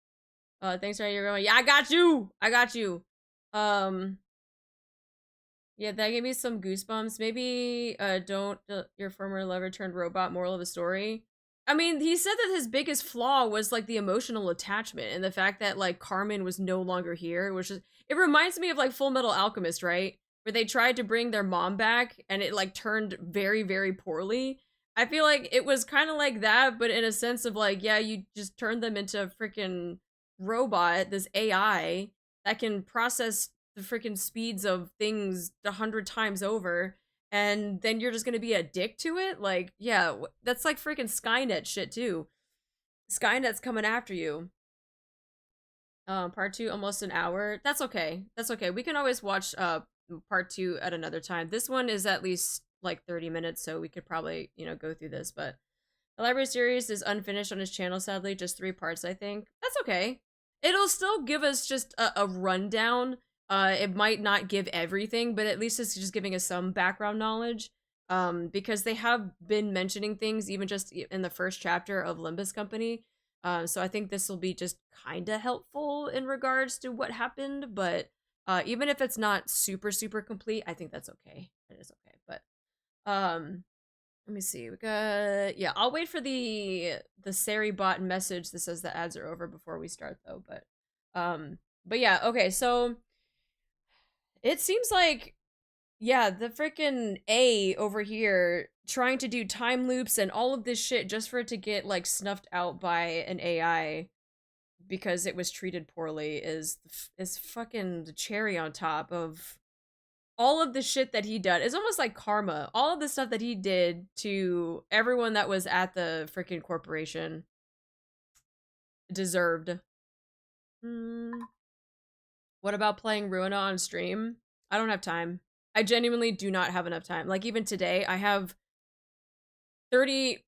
Thanks for you're going. Yeah, I got you. I got you. Yeah, that gave me some goosebumps. Maybe don't your former lover turned robot. Moral of the story. I mean, he said that his biggest flaw was like the emotional attachment and the fact that like Carmen was no longer here, which is, it reminds me of like Full Metal Alchemist, right? Where they tried to bring their mom back and it like turned very, very poorly. I feel like it was kind of like that, but in a sense of like, yeah, you just turned them into a freaking robot, this AI that can process the freaking speeds of things 100 times over. And then you're just gonna be a dick to it? Like, yeah, that's like freaking Skynet shit too. Skynet's coming after you. Part 2, almost an hour. That's okay. That's okay. We can always watch part 2 at another time. This one is at least like 30 minutes, so we could probably, you know, go through this. But the library series is unfinished on his channel, sadly. Just 3 parts, I think. That's okay. It'll still give us just a rundown. It might not give everything, but at least it's just giving us some background knowledge. Because they have been mentioning things even just in the first chapter of Limbus Company. So I think this will be just kind of helpful in regards to what happened, but even if it's not super, super complete, I think that's okay. It is okay, but let me see. We got, yeah, I'll wait for the Sari bot message that says the ads are over before we start though, but yeah, okay, so it seems like, yeah, the freaking A over here trying to do time loops and all of this shit just for it to get like snuffed out by an AI because it was treated poorly is fucking the cherry on top of all of the shit that he did. It's almost like karma. All of the stuff that he did to everyone that was at the freaking corporation deserved. What about playing Ruinia on stream? I don't have time. I genuinely do not have enough time. Like even today, I have barely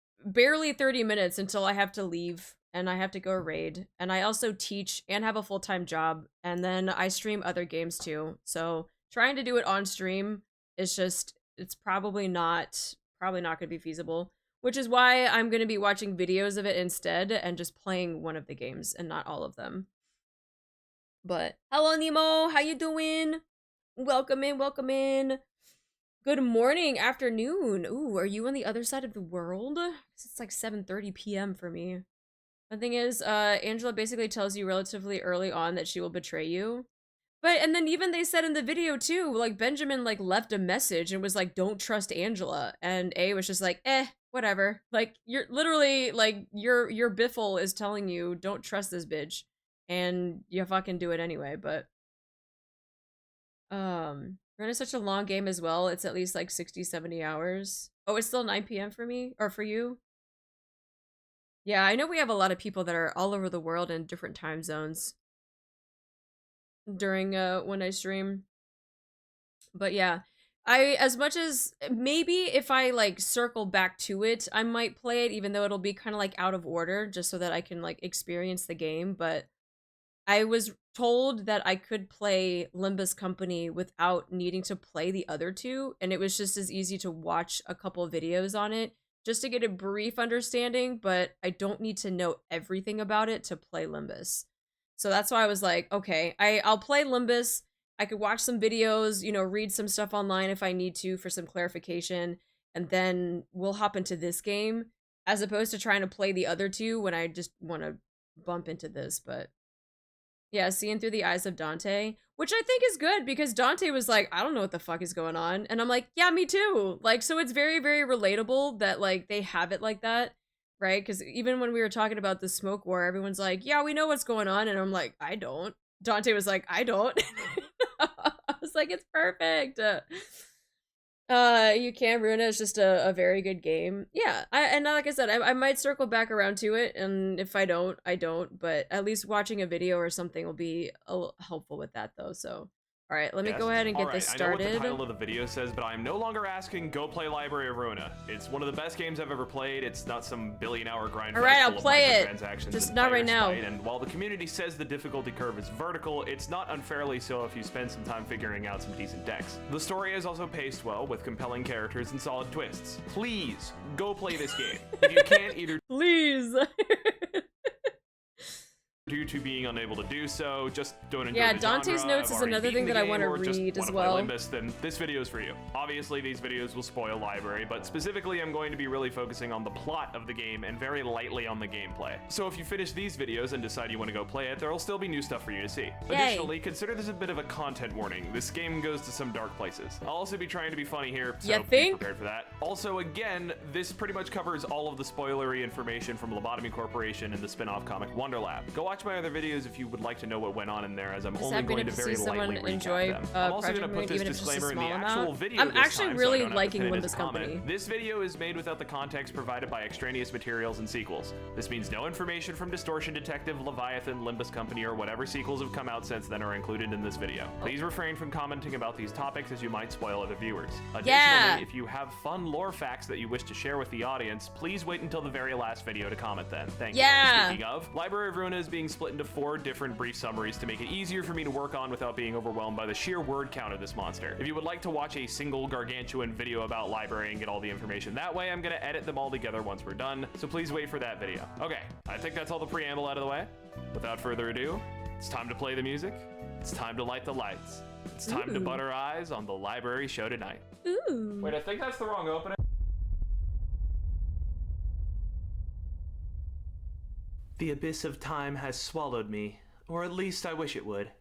30 minutes until I have to leave and I have to go raid. And I also teach and have a full-time job. And then I stream other games too. So trying to do it on stream is just, it's probably not going to be feasible. Which is why I'm going to be watching videos of it instead and just playing one of the games and not all of them. But hello Nemo, how you doing? Welcome in, welcome in. Good morning, afternoon. Ooh, are you on the other side of the world? It's like 7:30 p.m. for me. The thing is, Angela basically tells you relatively early on that she will betray you. But, and then even they said in the video too, like Benjamin like left a message and was like, don't trust Angela. And A was just like, whatever. Like, you're literally, like, your biffle is telling you, don't trust this bitch. And you fucking do it anyway, but Run is such a long game as well. It's at least like 60, 70 hours. Oh, it's still 9 p.m. for me? Or for you? Yeah, I know we have a lot of people that are all over the world in different time zones during when I stream. But yeah, as much as maybe if I like circle back to it, I might play it even though it'll be kind of like out of order just so that I can like experience the game, but I was told that I could play Limbus Company without needing to play the other two, and it was just as easy to watch a couple of videos on it just to get a brief understanding, but I don't need to know everything about it to play Limbus. So that's why I was like, okay, I'll play Limbus. I could watch some videos, you know, read some stuff online if I need to for some clarification, and then we'll hop into this game as opposed to trying to play the other two when I just want to bump into this, but Yeah, seeing through the eyes of Dante, which I think is good because Dante was like, I don't know what the fuck is going on. And I'm like, yeah, me too. Like, so it's very, very relatable that like they have it like that, right? Because even when we were talking about the smoke war, everyone's like, yeah, we know what's going on. And I'm like, I don't. Dante was like, I don't. I was like, it's perfect. You Can't Ruin It is just a very good game. Yeah, and like I said, I might circle back around to it, and if I don't, I don't, but at least watching a video or something will be helpful with that, though, so. All right, let me go ahead and get this started. I know what the title of the video says, but I'm no longer asking go play Library of Ruinia. It's one of the best games I've ever played. It's not some billion-hour grind. All right, I'll play it. Just not right now. And while the community says the difficulty curve is vertical, it's not unfairly so if you spend some time figuring out some decent decks. The story is also paced well with compelling characters and solid twists. Please go play this game. If you can't either, please. Due to being unable to do so, just don't enjoy yeah, the Dante's genre, notes is another thing that I want to read as well. Limbus, then this video is for you. Obviously, these videos will spoil Library, but specifically, I'm going to be really focusing on the plot of the game and very lightly on the gameplay. So if you finish these videos and decide you want to go play it, there will still be new stuff for you to see. Yay. Additionally, consider this a bit of a content warning. This game goes to some dark places. I'll also be trying to be funny here, so be prepared for that. Also, again, this pretty much covers all of the spoilery information from Lobotomy Corporation and the spin-off comic Wonderlab. Go watch my other videos if you would like to know what went on in there, as I'm only going to very lightly recap them. I'm also going to put this disclaimer in the actual video. I'm actually really liking Limbus Company. This video is made without the context provided by extraneous materials and sequels. This means no information from Distortion Detective, Leviathan, Limbus Company, or whatever sequels have come out since then are included in this video. Please refrain from commenting about these topics as you might spoil other viewers. Additionally, if you have fun lore facts that you wish to share with the audience, please wait until the very last video to comment then. Thank you. Speaking of, Library of Ruinia is being split into 4 different brief summaries to make it easier for me to work on without being overwhelmed by the sheer word count of this monster. If you would like to watch a single gargantuan video about Library and get all the information that way, I'm going to edit them all together once we're done, so please wait for that video. Okay, I think that's all the preamble out of the way. Without further ado, it's time to play the music. It's time to light the lights. It's time to butter eyes on the Library show tonight. Ooh. Wait, I think that's the wrong opening. The abyss of time has swallowed me, or at least I wish it would.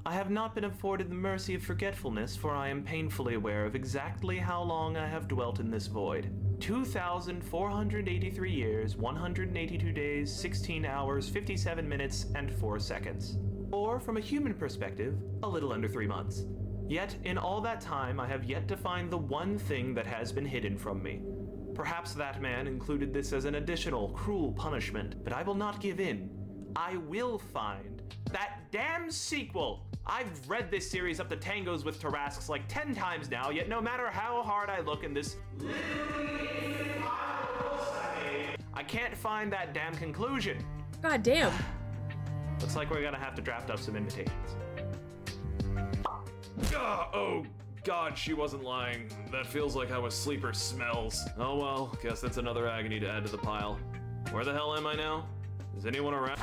I have not been afforded the mercy of forgetfulness, for I am painfully aware of exactly how long I have dwelt in this void. 2,483 years, 182 days, 16 hours, 57 minutes, and 4 seconds. Or, from a human perspective, a little under 3 months. Yet, in all that time, I have yet to find the one thing that has been hidden from me. Perhaps that man included this as an additional, cruel punishment, but I will not give in. I will find that damn sequel! I've read this series up to tangos with Tarrasques like 10 times now, yet no matter how hard I look in this... I can't find that damn conclusion. God damn. Looks like we're gonna have to draft up some invitations. Oh God, she wasn't lying. That feels like how a sleeper smells. Oh well, guess that's another agony to add to the pile. Where the hell am I now? Is anyone around?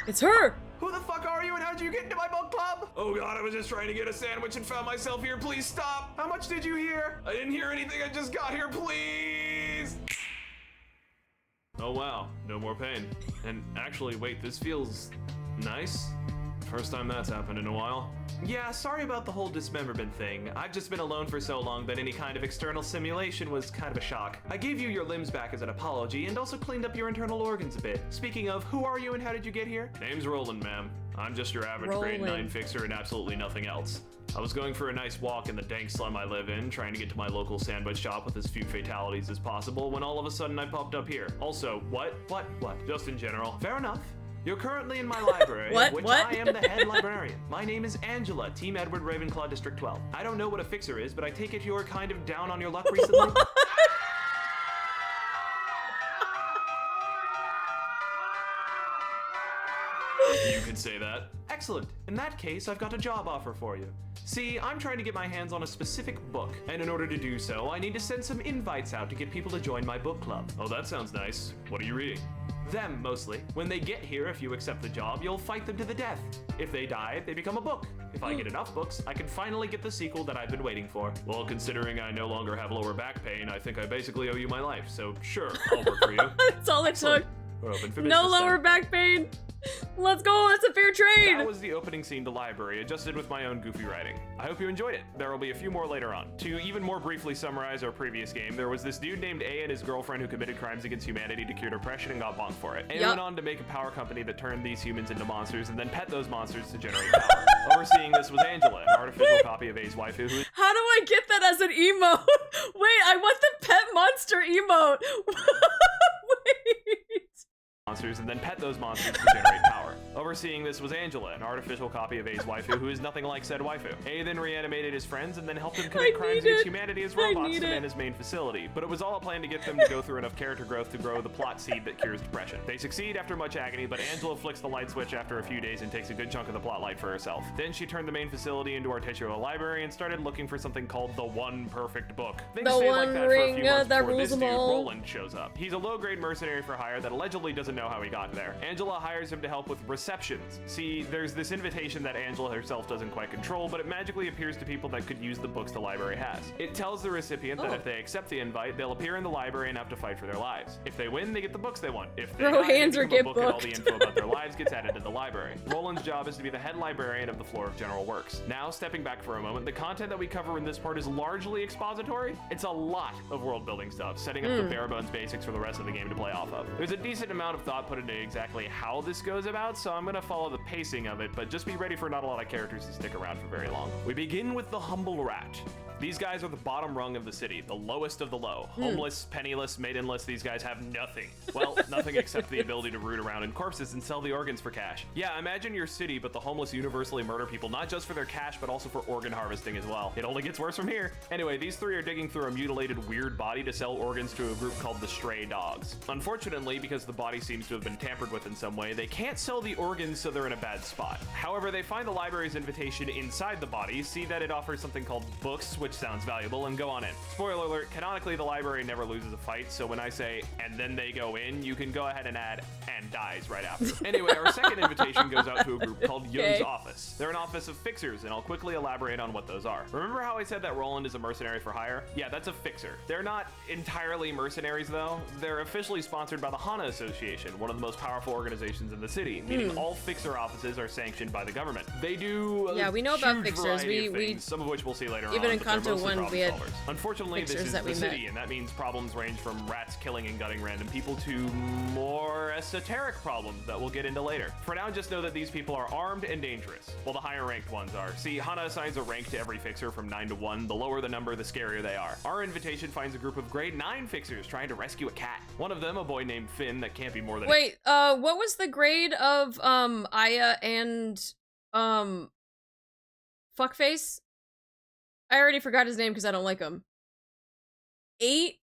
It's her! Who the fuck are you and how'd you get into my book club? Oh God, I was just trying to get a sandwich and found myself here. Please stop. How much did you hear? I didn't hear anything. I just got here. Please. Oh wow, no more pain. And actually, wait, this feels nice. First time that's happened in a while. Yeah, sorry about the whole dismemberment thing. I've just been alone for so long that any kind of external simulation was kind of a shock. I gave you your limbs back as an apology and also cleaned up your internal organs a bit. Speaking of, who are you and how did you get here? Name's Roland, ma'am. I'm just your average grade 9 fixer and absolutely nothing else. I was going for a nice walk in the dank slum I live in, trying to get to my local sandwich shop with as few fatalities as possible, when all of a sudden I popped up here. Also, what? Just in general. Fair enough. You're currently in my library, which I am the head librarian. My name is Angela, Team Edward Ravenclaw District 12. I don't know what a fixer is, but I take it you're kind of down on your luck recently? You can say that. Excellent. In that case, I've got a job offer for you. See, I'm trying to get my hands on a specific book, and in order to do so, I need to send some invites out to get people to join my book club. Oh, that sounds nice. What are you reading? Them, mostly. When they get here, if you accept the job, you'll fight them to the death. If they die, they become a book. If I get enough books, I can finally get the sequel that I've been waiting for. Well, considering I no longer have lower back pain, I think I basically owe you my life, so sure, I'll work for you. That's all it took. We're open for no business lower then. back pain. Let's go, that's a fair trade! That was the opening scene to Library, adjusted with my own goofy writing. I hope you enjoyed it. There will be a few more later on. To even more briefly summarize our previous game, there was this dude named A and his girlfriend who committed crimes against humanity to cure depression and got bonked for it. And went on to make a power company that turned these humans into monsters and then pet those monsters to generate power. Overseeing this was Angela, an artificial copy of A's waifu who... How do I get that as an emote? Wait, I want the pet monster emote. Wait. Monsters and then pet those monsters to generate power. Overseeing this was Angela, an artificial copy of A's waifu who is nothing like said waifu. A then reanimated his friends and then helped him commit crimes against humanity as robots to man his main facility. But it was all a plan to get them to go through enough character growth to grow the plot seed that cures depression. They succeed after much agony, but Angela flicks the light switch after a few days and takes a good chunk of the plot light for herself. Then she turned the main facility into our titular library and started looking for something called the One Perfect Book. Things stayed like that for a few months before this dude, Roland, shows up. He's a low-grade mercenary for hire that allegedly doesn't know how he got there. Angela hires him to help with receptions. See, there's this invitation that Angela herself doesn't quite control, but it magically appears to people that could use the books the library has. It tells the recipient that if they accept the invite, they'll appear in the library and have to fight for their lives. If they win, they get the books they want. If they die, they become a book and all the info about their lives gets added to the library. Roland's job is to be the head librarian of the floor of General Works. Now, stepping back for a moment, the content that we cover in this part is largely expository. It's a lot of world building stuff, setting up the bare bones basics for the rest of the game to play off of. There's a decent amount of thought put into exactly how this goes about, so I'm gonna follow the pacing of it, but just be ready for not a lot of characters to stick around for very long. We begin with the humble rat. These guys are the bottom rung of the city, the lowest of the low. Homeless, penniless, maidenless, these guys have nothing. Well, nothing except the ability to root around in corpses and sell the organs for cash. Yeah, imagine your city, but the homeless universally murder people, not just for their cash, but also for organ harvesting as well. It only gets worse from here. Anyway, these three are digging through a mutilated, weird body to sell organs to a group called the Stray Dogs. Unfortunately, because the body seems to have been tampered with in some way, they can't sell the organs, so they're in a bad spot. However, they find the library's invitation inside the body, see that it offers something called books, which sounds valuable, and go on in. Spoiler alert, canonically the library never loses a fight, so when I say, and then they go in, you can go ahead and add, and dies right after. Anyway, our second invitation goes out to a group called Yun's Office. They're an office of fixers, and I'll quickly elaborate on what those are. Remember how I said that Roland is a mercenary for hire? Yeah, that's a fixer. They're not entirely mercenaries though. They're officially sponsored by the Hana Association, one of the most powerful organizations in the city, meaning all fixer offices are sanctioned by the government. They do we know about fixers. We some of which we'll see later on. Even in Canto 1 we had unfortunately this is the city, and that means problems range from rats killing and gutting random people to more esoteric problems that we'll get into later. For now, just know that these people are armed and dangerous, while the higher ranked ones are. See, Hana assigns a rank to every fixer from 9 to 1. The lower the number, the scarier they are. Our invitation finds a group of grade 9 fixers trying to rescue a cat. One of them, a boy named Finn, that can't be more than— Wait, what was the grade of Aya and Fuckface? I already forgot his name because I don't like him. 8?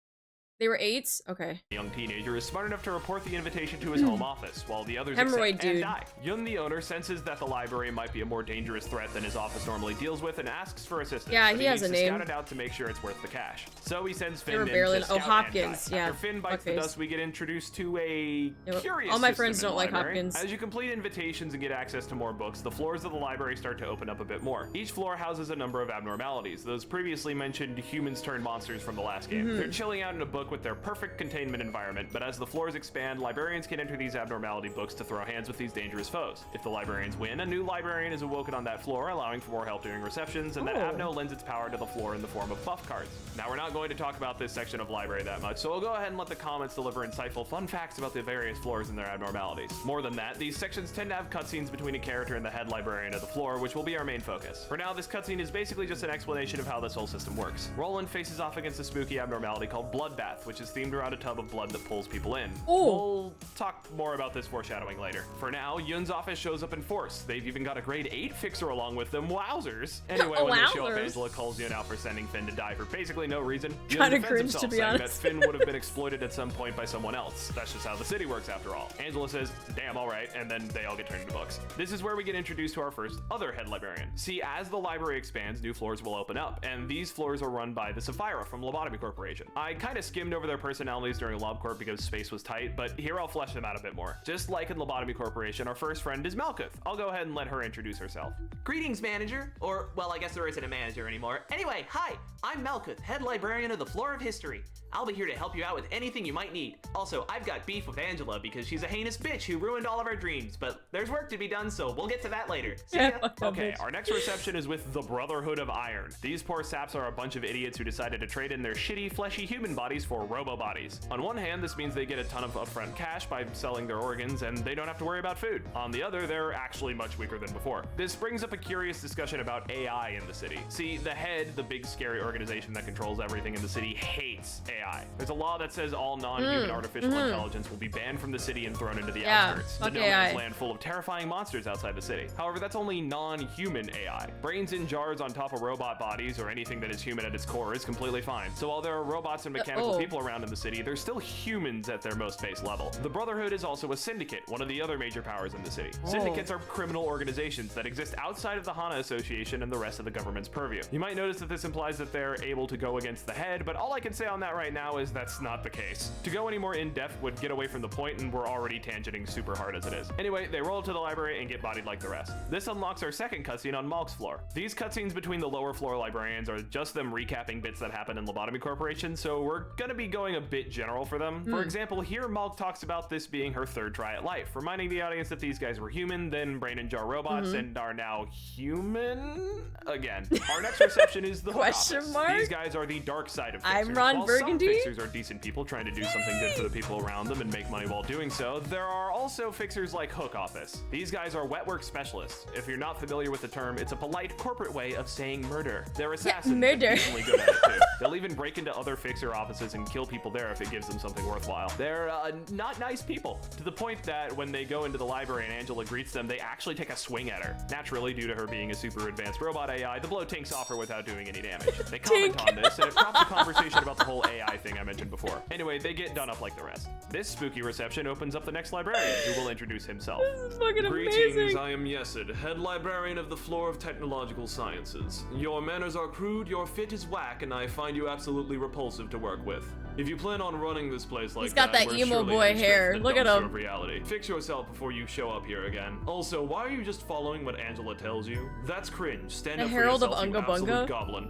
They were 8s? Okay. The young teenager is smart enough to report the invitation to his home office, while the others Hemorrhoid accept and die. Yun, the owner, senses that the library might be a more dangerous threat than his office normally deals with and asks for assistance. Yeah, he has a name. Scout it out to make sure it's worth the cash. So he sends Finn in to scout and Hopkins. die. Yeah. After Finn bites the dust, we get introduced to a curious all my system friends in don't the like library. Hopkins. As you complete invitations and get access to more books, the floors of the library start to open up a bit more. Each floor houses a number of abnormalities, those previously mentioned humans turned monsters from the last game. They're chilling out in a book with their perfect containment environment, but as the floors expand, librarians can enter these abnormality books to throw hands with these dangerous foes. If the librarians win, a new librarian is awoken on that floor, allowing for more help during receptions, and that abno lends its power to the floor in the form of buff cards. Now, we're not going to talk about this section of library that much, so we'll go ahead and let the comments deliver insightful fun facts about the various floors and their abnormalities. More than that, these sections tend to have cutscenes between a character and the head librarian of the floor, which will be our main focus. For now, this cutscene is basically just an explanation of how this whole system works. Roland faces off against a spooky abnormality called Bloodbath, which is themed around a tub of blood that pulls people in. We'll talk more about this foreshadowing later. For now, Yun's office shows up in force. They've even got a grade 8 fixer along with them. Wowzers! Anyway, when they show up, Angela calls Yun out for sending Finn to die for basically no reason. Yun defends himself, saying that Finn would have been exploited at some point by someone else. That's just how the city works after all. Angela says, damn, alright, and then they all get turned into books. This is where we get introduced to our first other head librarian. See, as the library expands, new floors will open up, and these floors are run by the Sapphira from Lobotomy Corporation. I kind of skipped skimmed over their personalities during LobCorp because space was tight, but here I'll flesh them out a bit more. Just like in Lobotomy Corporation, our first friend is Malkuth. I'll go ahead and let her introduce herself. Greetings, manager. Or, well, I guess there isn't a manager anymore. Anyway, hi, I'm Malkuth, head librarian of the Floor of History. I'll be here to help you out with anything you might need. Also, I've got beef with Angela because she's a heinous bitch who ruined all of our dreams, but there's work to be done, so we'll get to that later. See ya. Okay, our next reception is with the Brotherhood of Iron. These poor saps are a bunch of idiots who decided to trade in their shitty, fleshy human bodies for robo bodies. On one hand, this means they get a ton of upfront cash by selling their organs, and they don't have to worry about food. On the other, they're actually much weaker than before. This brings up a curious discussion about AI in the city. See, the head, the big scary organization that controls everything in the city, hates AI. There's a law that says all non-human artificial intelligence will be banned from the city and thrown into the outskirts. The no man's land full of terrifying monsters outside the city. However, that's only non-human AI. Brains in jars on top of robot bodies or anything that is human at its core is completely fine. So while there are robots and mechanical people around in the city, they're still humans at their most base level. The Brotherhood is also a syndicate, one of the other major powers in the city. Syndicates are criminal organizations that exist outside of the Hana Association and the rest of the government's purview. You might notice that this implies that they're able to go against the head, but all I can say on that right now is that's not the case. To go any more in-depth would get away from the point, and we're already tangenting super hard as it is. Anyway, they roll to the library and get bodied like the rest. This unlocks our second cutscene on Malk's floor. These cutscenes between the lower floor librarians are just them recapping bits that happen in Lobotomy Corporation, so we're gonna be going a bit general for them. For example, here Malk talks about this being her third try at life, reminding the audience that these guys were human, then brain and jar robots, and are now human again. Our next reception is the Question mark? These guys are the dark side of fixers. I'm Ron While Burgundy? Some fixers are decent people trying to do something good for the people around them and make money while doing so, there are also fixers like Hook Office. These guys are wet work specialists. If you're not familiar with the term, it's a polite corporate way of saying murder. They're assassins. Yeah, murder. Decently good at it too. They'll even break into other fixer offices and kill people there if it gives them something worthwhile. They're not nice people, to the point that when they go into the library and Angela greets them, they actually take a swing at her. Naturally, due to her being a super advanced robot AI, the blow tinks off her without doing any damage. They comment on this, and it prompts a conversation about the whole AI thing I mentioned before. Anyway, they get done up like the rest. This spooky reception opens up the next librarian, who will introduce himself. This is fucking Greetings, amazing. I am Yesid, head librarian of the Floor of Technological Sciences. Your manners are crude, your fit is whack, and I find you absolutely repulsive to work with. If you plan on running this place like He's got that we're emo surely boy heading straight hair. for the Look at dumpster him. of reality. Fix yourself before you show up here again. Also, why are you just following what Angela tells you? That's cringe. Stand The up Herald for of yourself, you Unga Bunga? absolute goblin.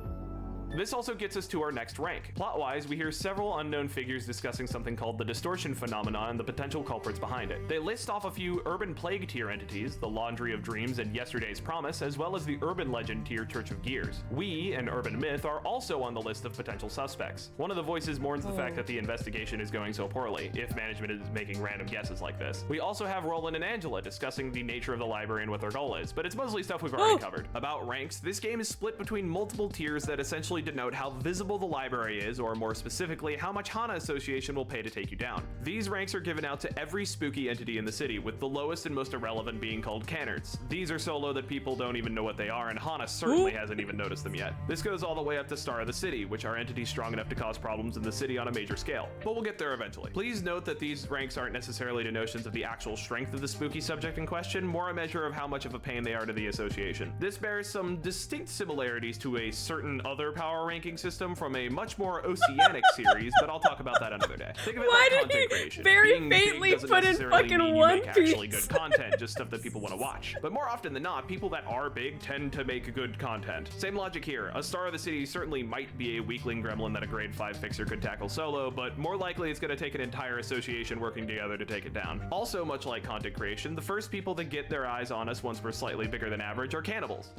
This also gets us to our next rank. Plot-wise, we hear several unknown figures discussing something called the distortion phenomenon and the potential culprits behind it. They list off a few urban plague tier entities, the Laundry of Dreams and Yesterday's Promise, as well as the urban legend tier Church of Gears. We, an urban myth, are also on the list of potential suspects. One of the voices mourns the fact that the investigation is going so poorly, if management is making random guesses like this. We also have Roland and Angela discussing the nature of the library and what their goal is, but it's mostly stuff we've already covered. About ranks, this game is split between multiple tiers that essentially denote how visible the library is, or more specifically, how much Hana Association will pay to take you down. These ranks are given out to every spooky entity in the city, with the lowest and most irrelevant being called Cannards. These are so low that people don't even know what they are, and Hana certainly hasn't even noticed them yet. This goes all the way up to Star of the City, which are entities strong enough to cause problems in the city on a major scale. But we'll get there eventually. Please note that these ranks aren't necessarily denotions of the actual strength of the spooky subject in question, more a measure of how much of a pain they are to the association. This bears some distinct similarities to a certain other power ranking system from a much more oceanic series, but I'll talk about that another day. Think of it like content creation. very Being big faintly doesn't put in necessarily fucking mean you One make actually Piece? good content, just stuff that people want to watch. But more often than not, people that are big tend to make good content. Same logic here. A Star of the City certainly might be a weakling gremlin that a grade 5 fixer could tackle solo, but more likely it's going to take an entire association working together to take it down. Also, much like content creation, the first people that get their eyes on us once we're slightly bigger than average are cannibals.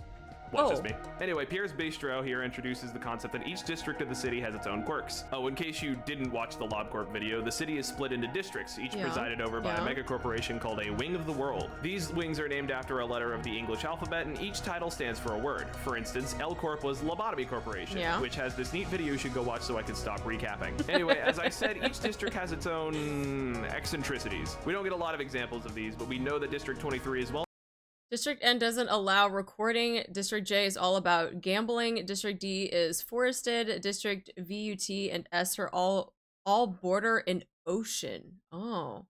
Watch as me. Anyway, Pierre's Bistro here introduces the concept that each district of the city has its own quirks. Oh, in case you didn't watch the LobCorp video, the city is split into districts, each presided over by a mega corporation called a Wing of the World. These wings are named after a letter of the English alphabet, and each title stands for a word. For instance, L Corp was Lobotomy Corporation, which has this neat video you should go watch so I can stop recapping. Anyway, as I said, each district has its own eccentricities. We don't get a lot of examples of these, but we know that District 23 is well. District N doesn't allow recording. District J is all about gambling. District D is forested. District VUT and S are all border an ocean. Oh.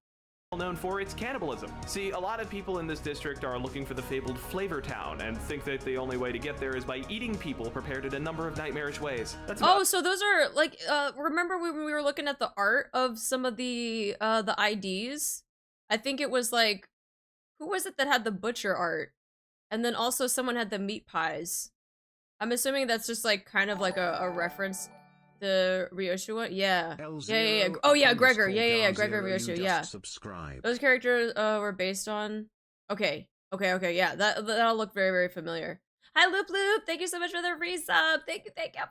Known known for its cannibalism. See, a lot of people in this district are looking for the fabled Flavor Town and think that the only way to get there is by eating people prepared in a number of nightmarish ways. Oh, so those are like, remember when we were looking at the art of some of the IDs? I think it was like, who was it that had the butcher art? And then also someone had the meat pies. I'm assuming that's just like kind of like a reference to Ryoshu one? Yeah. Yeah. Oh yeah, Gregor. Yeah. Gregor Ryoshu. Yeah. Those characters were based on. Okay. Yeah, that'll look very, very familiar. Hi, Loop Loop. Thank you so much for the resub. Thank you for 21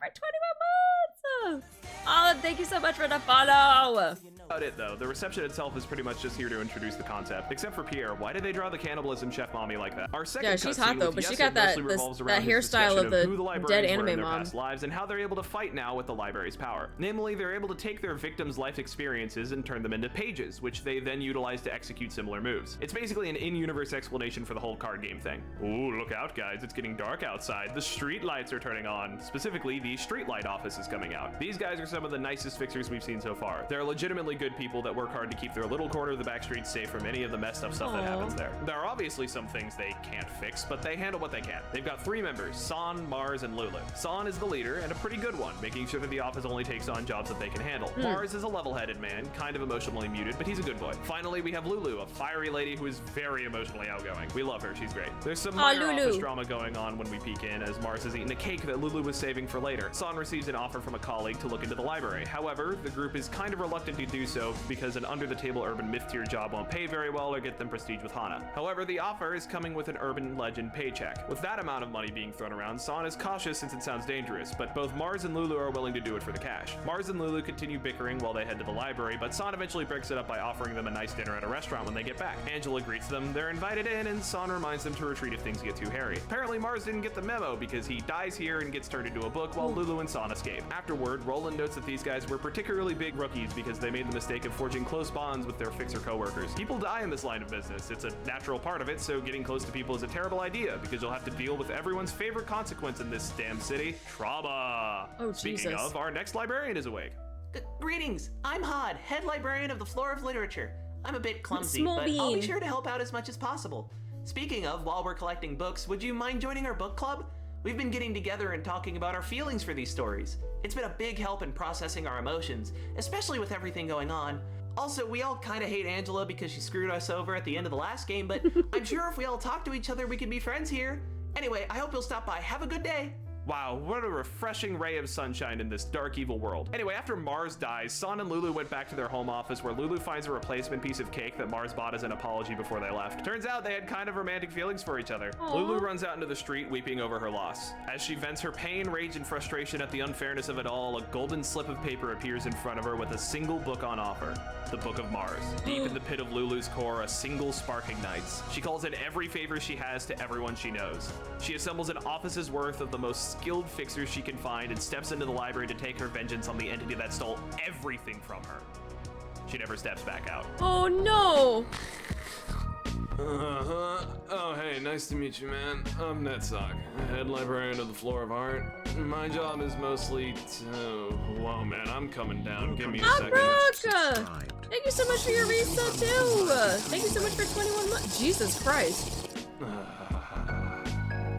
months. Oh, thank you so much for the follow. About it though, the reception itself is pretty much just here to introduce the concept. Except for Pierre, why did they draw the cannibalism chef mommy like that? Our second she's hot though, but she got that hairstyle of the dead anime mom. Lives and how they're able to fight now with the library's power. Namely, they're able to take their victims' life experiences and turn them into pages, which they then utilize to execute similar moves. It's basically an in-universe explanation for the whole card game thing. Ooh, look out guys, it's getting dark outside. The street lights are turning on. Specifically, the street light office is coming out. These guys are some of the nicest fixers we've seen so far. They're legitimately good people that work hard to keep their little corner of the back streets safe from any of the messed up stuff that happens there. There are obviously some things they can't fix, but they handle what they can. They've got 3 members, San, Mars, and Lulu. San is the leader and a pretty good one, making sure that the office only takes on jobs that they can handle. Mars is a level-headed man, kind of emotionally muted, but he's a good boy. Finally, we have Lulu, a fiery lady who is very emotionally outgoing. We love her, she's great. There's some minor office drama going on when we peek in, as Mars has eaten a cake that Lulu was saving for later. San receives an offer from a colleague to look into the library. However, the group is kind of reluctant to do so because an under-the-table urban myth tier job won't pay very well or get them prestige with Hana. However, the offer is coming with an urban legend paycheck. With that amount of money being thrown around, San is cautious since it sounds dangerous, but both Mars and Lulu are willing to do it for the cash. Mars and Lulu continue bickering while they head to the library, but San eventually breaks it up by offering them a nice dinner at a restaurant when they get back. Angela greets them, they're invited in, and San reminds them to retreat if things get too hairy. Apparently, Mars didn't get the memo because he dies here and gets turned into a book while Lulu and San escape. Afterward, Roland notes that these guys were particularly big rookies because they made the mistake of forging close bonds with their fixer coworkers. People die in this line of business. It's a natural part of it, so getting close to people is a terrible idea because you'll have to deal with everyone's favorite consequence in this damn city, trauma. Oh, Speaking of, our next librarian is awake. Greetings, I'm Hod, head librarian of the Floor of Literature. I'm a bit clumsy, Small but bean. I'll be sure to help out as much as possible. Speaking of, while we're collecting books, would you mind joining our book club? We've been getting together and talking about our feelings for these stories. It's been a big help in processing our emotions, especially with everything going on. Also, we all kind of hate Angela because she screwed us over at the end of the last game, but I'm sure if we all talk to each other, we can be friends here. Anyway, I hope you'll stop by. Have a good day. Wow, what a refreshing ray of sunshine in this dark, evil world. Anyway, after Mars dies, San and Lulu went back to their home office where Lulu finds a replacement piece of cake that Mars bought as an apology before they left. Turns out they had kind of romantic feelings for each other. Aww. Lulu runs out into the street weeping over her loss. As she vents her pain, rage, and frustration at the unfairness of it all, a golden slip of paper appears in front of her with a single book on offer. The Book of Mars. Deep in the pit of Lulu's core, a single spark ignites. She calls in every favor she has to everyone she knows. She assembles an office's worth of the most skilled fixers she can find and steps into the library to take her vengeance on the entity that stole everything from her. She never steps back out. Oh no! Oh, hey, nice to meet you, man. I'm Netsock, head librarian of the Floor of Art. My job is mostly to... Whoa, man, I'm coming down. Give me a second. Brooke! Thank you so much for your resub, too! Thank you so much for 21 months. Jesus Christ.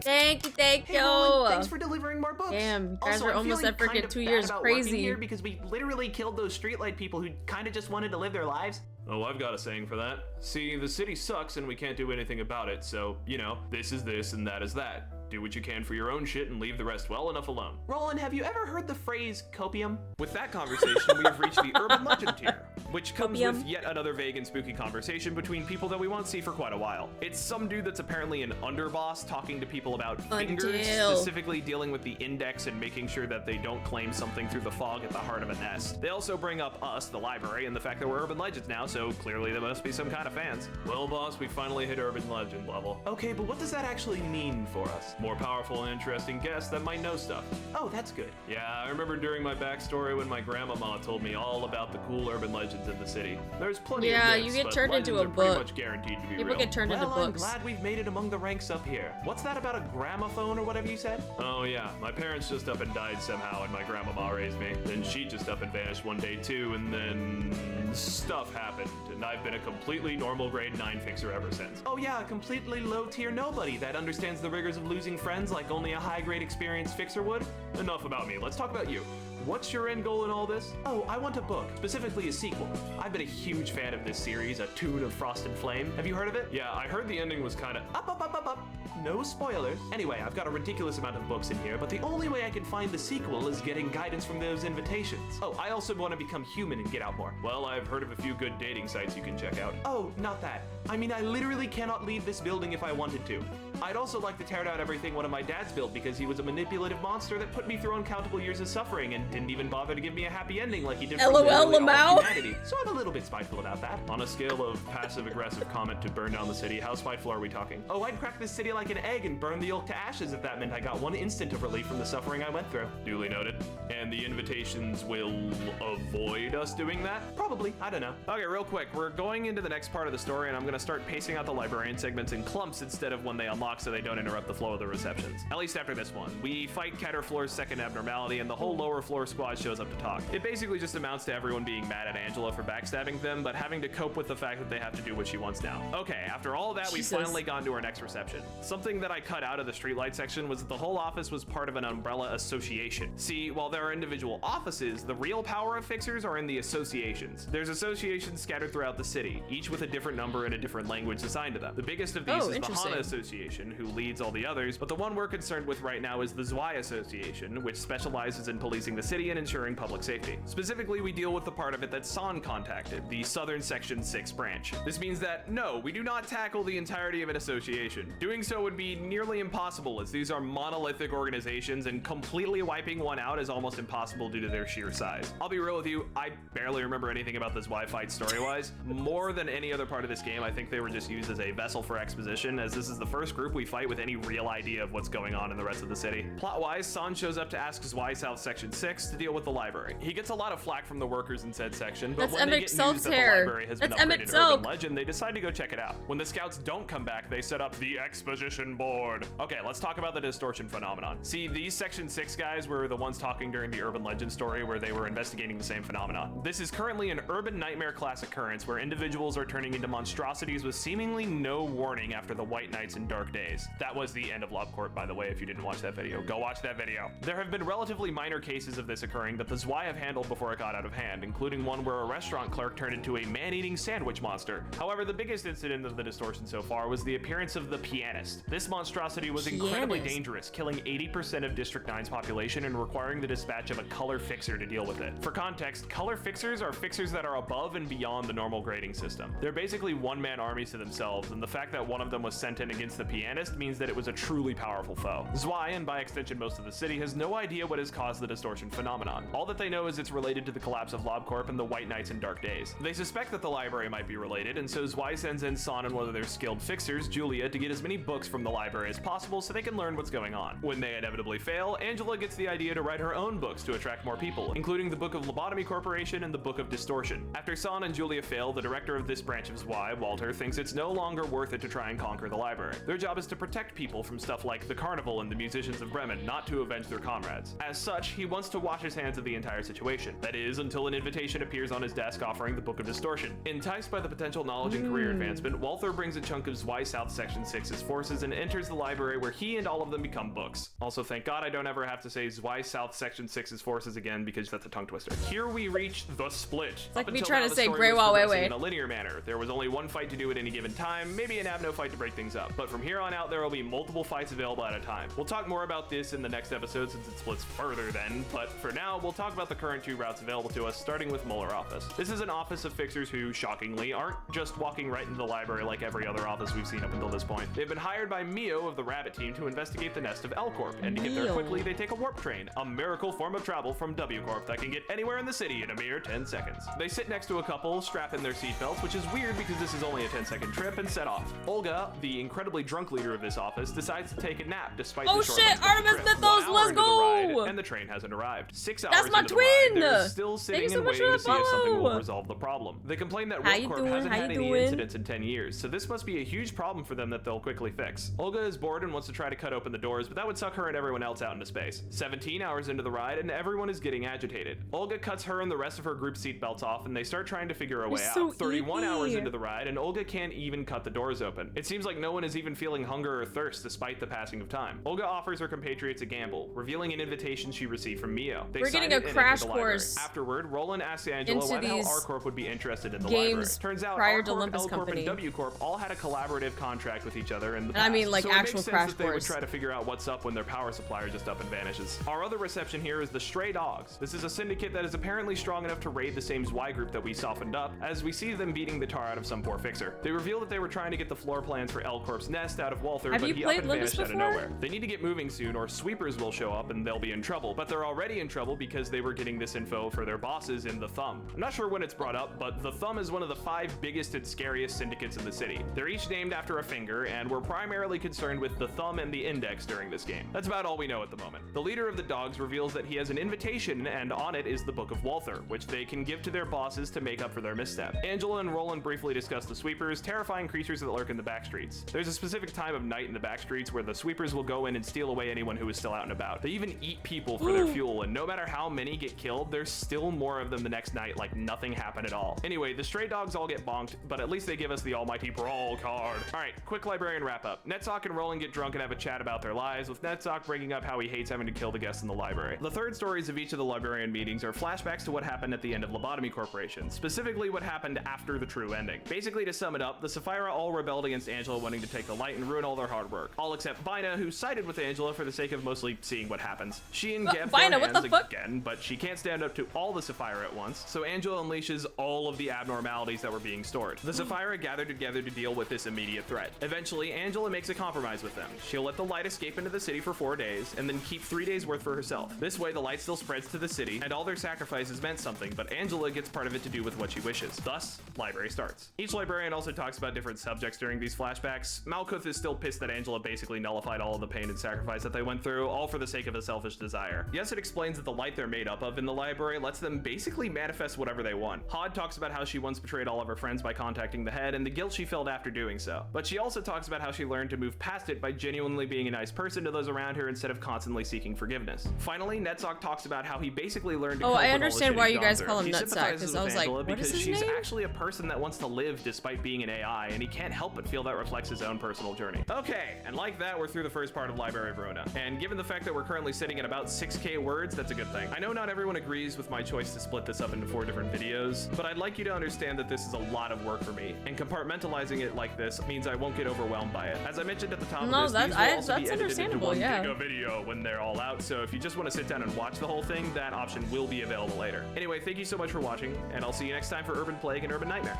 Thank you. Hey, Roland, thanks for delivering more books. Damn, you guys also, are I'm almost feeling at freaking kind of 2 bad years about working crazy. here because we literally killed those streetlight people who kind of just wanted to live their lives. Oh, I've got a saying for that. See, the city sucks and we can't do anything about it, so, you know, this is this and that is that. Do what you can for your own shit and leave the rest well enough alone. Roland, have you ever heard the phrase copium? With that conversation, we have reached the urban legend tier, which comes with yet another vague and spooky conversation between people that we won't see for quite a while. It's some dude that's apparently an underboss talking to people about fingers, specifically dealing with the index and making sure that they don't claim something through the fog at the heart of a nest. They also bring up us, the library, and the fact that we're urban legends now, so clearly there must be some kind of fans. Well, boss, we finally hit urban legend level. Okay, but what does that actually mean for us? More powerful and interesting guests that might know stuff. Oh, that's good. Yeah, I remember during my backstory when my grandmama told me all about the cool urban legends invitations in the city. There's plenty of Yeah, myths, you get but turned into legends a are pretty book. much guaranteed to be People real. get turned into I'm books. glad we've made it among the ranks up here. What's that about a gramophone or whatever you said? Oh yeah, my parents just up and died somehow, and my grandmama raised me. Then she just up and vanished one day too, and then stuff happened, and I've been a completely normal grade 9 fixer ever since. Oh yeah, a completely low tier nobody that understands the rigors of losing friends like only a high grade experienced fixer would. Enough about me, let's talk about you. What's your end goal in all this? Oh, I want a book, specifically a sequel. I've been a huge fan of this series, A Tune of Frost and Flame. Have you heard of it? Yeah, I heard the ending was kinda up. No spoilers. Anyway, I've got a ridiculous amount of books in here, but the only way I can find the sequel is getting guidance from those invitations. Oh, I also want to become human and get out more. Well, I've heard of a few good dating sites you can check out. Oh, not that. I mean, I literally cannot leave this building if I wanted to. I'd also like to tear down everything one of my dads built because he was a manipulative monster that put me through uncountable years of suffering and didn't even bother to give me a happy ending like he did for LOL, literally all Lamau. of humanity. So I'm a little bit spiteful about that. On a scale of passive-aggressive comment to burn down the city, how spiteful are we talking? Oh, I'd crack this city like an egg and burn the yolk to ashes if that meant I got one instant of relief from the suffering I went through. Duly noted. And the invitations will avoid us doing that? Probably. I don't know. Okay, real quick. We're going into the next part of the story, and I'm going to start pacing out the librarian segments in clumps instead of when they unlock so they don't interrupt the flow of the receptions. At least after this one. We fight Caterfloor's second abnormality, and the whole lower floor squad shows up to talk. It basically just amounts to everyone being mad at Angela for backstabbing them, but having to cope with the fact that they have to do what she wants now. Okay, after all that, we've finally gone to our next reception. Something that I cut out of the streetlight section was that the whole office was part of an umbrella association. See, while there are individual offices, the real power of fixers are in the associations. There's associations scattered throughout the city, each with a different number and a different language assigned to them. The biggest of these is the HANA Association, who leads all the others, but the one we're concerned with right now is the ZWI Association, which specializes in policing the city and ensuring public safety. Specifically, we deal with the part of it that San contacted, the Southern Section 6 branch. This means that, no, we do not tackle the entirety of an association. Doing so would be nearly impossible, as these are monolithic organizations, and completely wiping one out is almost impossible due to their sheer size. I'll be real with you, I barely remember anything about this ZWI fight story-wise. More than any other part of this game, I think they were just used as a vessel for exposition, as this is the first group we fight with any real idea of what's going on in the rest of the city. Plot-wise, San shows up to ask ZWI South Section 6 to deal with the library. He gets a lot of flack from the workers in said section, but when they get news that the library has been upgraded to urban legend, they decide to go check it out. When the scouts don't come back, they set up the exposition board. Okay, let's talk about the distortion phenomenon. See, these Section 6 guys were the ones talking during the urban legend story where they were investigating the same phenomenon. This is currently an urban nightmare class occurrence where individuals are turning into monstrosities with seemingly no warning after the white nights and dark days. That was the end of Lobotomy Corp, by the way, if you didn't watch that video. Go watch that video. There have been relatively minor cases of this occurring that the ZWI have handled before it got out of hand, including one where a restaurant clerk turned into a man-eating sandwich monster. However, the biggest incident of the distortion so far was the appearance of the pianist. This monstrosity was incredibly dangerous, killing 80% of District 9's population and requiring the dispatch of a color fixer to deal with it. For context, color fixers are fixers that are above and beyond the normal grading system. They're basically one-man armies to themselves, and the fact that one of them was sent in against the pianist means that it was a truly powerful foe. ZWI, and by extension most of the city, has no idea what has caused the distortion phenomenon. All that they know is it's related to the collapse of Lobotomy Corp and the White Nights and Dark Days. They suspect that the library might be related, and so ZWI sends in San and one of their skilled fixers, Julia, to get as many books from the library as possible so they can learn what's going on. When they inevitably fail, Angela gets the idea to write her own books to attract more people, including the Book of Lobotomy Corporation and the Book of Distortion. After San and Julia fail, the director of this branch of ZWI, Walter, thinks it's no longer worth it to try and conquer the library. Their job is to protect people from stuff like the carnival and the musicians of Bremen, not to avenge their comrades. As such, he wants to wash his hands of the entire situation. That is, until an invitation appears on his desk offering the Book of Distortion. Enticed by the potential knowledge and career advancement, Walther brings a chunk of ZWI South Section 6's forces and enters the library where he and all of them become books. Also, thank God I don't ever have to say ZWI South Section 6's forces again because that's a tongue twister. Here we reach the split. It's like me trying to say Grey Wall Way. In a linear manner. There was only one fight to do at any given time, maybe an Abno fight to break things up. But from here on out, there will be multiple fights available at a time. We'll talk more about this in the next episode since it splits further then, but for now, we'll talk about the current two routes available to us, starting with Molar Office. This is an office of fixers who, shockingly, aren't just walking right into the library like every other office we've seen up until this point. They've been hired by Mio of the Rabbit Team to investigate the nest of L Corp, and to get there quickly, they take a warp train, a miracle form of travel from W Corp that can get anywhere in the city in a mere 10 seconds. They sit next to a couple, strap in their seatbelts, which is weird because this is only a 10-second trip, and set off. Olga, the incredibly drunk leader of this office, decides to take a nap despite Oh the short shit, length of the Artemis trip. Mythos, One hour let's into the ride, go! and the train hasn't arrived. 6 hours That's my into the ride, twin! they're still Thank sitting you so and much waiting for to the see if something will follow. resolve the problem. They complain that How you Corp doing? hasn't How had you any doing? incidents in 10 years, so this must be a huge problem for them that they'll quickly fix. Olga is bored and wants to try to cut open the doors, but that would suck her and everyone else out into space. 17 hours into the ride, and everyone is getting agitated. Olga cuts her and the rest of her group seatbelts off, and they start trying to figure a way so out. 31 hours icky. into the ride, and Olga can't even cut the doors open. It seems like no one is even feeling hunger or thirst despite the passing of time. Olga offers her compatriots a gamble, revealing an invitation she received from Mio. They We're sign getting a it and enter crash the library. course Afterward, Roland asks Angela into why the hell these R-Corp would be interested in the games library. Turns out prior to R-Corp, Olympus L-Corp, Company. and W-Corp all had a collaborative contract with each other in the And I past. mean, like, so it actual makes sense crash that they would course. try to figure out what's up when their power supplier just up and vanishes. Our other reception here is the Stray Dogs. This is a syndicate that is apparently strong enough to raid the same Y group that we softened up, as we see them beating the tar out of some poor fixer. They reveal that they were trying to get the floor plans for L-Corp's nest out of Walther, Have but you he up played and Olympus vanished out of before? nowhere. They need to get moving soon or sweepers will show up and they'll be in trouble, but they're already in trouble because they were getting this info for their bosses in the Thumb. I'm not sure when it's brought up, but the Thumb is one of the 5 biggest and scariest syndicates in the city. They're each named after a finger, and we're primarily concerned with the Thumb and the Index during this game. That's about all we know at the moment. The leader of the dogs reveals that he has an invitation, and on it is the Book of Walther, which they can give to their bosses to make up for their misstep. Angela and Roland briefly discuss the sweepers, terrifying creatures that lurk in the back streets. There's a specific time of night in the back streets where the sweepers will go in and steal away anyone who is still out and about. They even eat people for their fuel, and no matter how many get killed, there's still more of them the next night like nothing happened at all. Anyway, the stray dogs all get bonked, but at least they give us the almighty brawl card. Alright, quick librarian wrap up. Netsock and Roland get drunk and have a chat about their lives, with Netsock bringing up how he hates having to kill the guests in the library. The third stories of each of the librarian meetings are flashbacks to what happened at the end of Lobotomy Corporation, specifically what happened after the true ending. Basically, to sum it up, the Sapphira all rebelled against Angela wanting to take the light and ruin all their hard work. All except Bina, who sided with Angela for the sake of mostly seeing what happens. She and Geb Bina, form what the hands fuck? again, but she can't stand up to all the Sapphira at once, so Angela unleashes all of the abnormalities that were being stored. The Sapphira gather together to deal with this immediate threat. Eventually, Angela makes a compromise with them. She'll let the light escape into the city for 4 days, and then keep 3 days worth for herself. This way, the light still spreads to the city, and all their sacrifices meant something, but Angela gets part of it to do with what she wishes. Thus, library starts. Each librarian also talks about different subjects during these flashbacks. Malkuth is still pissed that Angela basically nullified all of the pain and sacrifice that they went through, all for the sake of a selfish desire. Yes, it explains that the light they're made up of in the library lets them basically manifest whatever they want. Hod talks about how she once betrayed all of her friends by contacting the head and the guilt she felt after doing so. But she also talks about how she learned to move past it by genuinely being a nice person to those around her instead of constantly seeking forgiveness. Finally, Netsock talks about how he basically learned to Oh, cope I with all the understand shit why he's you gone guys through. call him He Nutsack, sympathizes 'cause I with was like, Angela what is because his she's name? actually a person that wants to live despite being an AI, and he can't help but feel that reflects his own personal journey. Okay, and like that, we're through the first part of Library of Ruinia. And given the fact that we're currently sitting at about 6K words, that's a good thing. I know not everyone agrees with my choice to split this up into 4 different videos, but I'd like you to understand that this is a lot of work for me, and compartmentalizing it like this means I won't get overwhelmed by it. As I mentioned at the top No, of this, these will also be that's edited into understandable, one yeah. giga video when they're all out, so if you just want to sit down and watch the whole thing, that option will be available later. Anyway, thank you so much for watching, and I'll see you next time for Urban Plague and Urban Nightmare.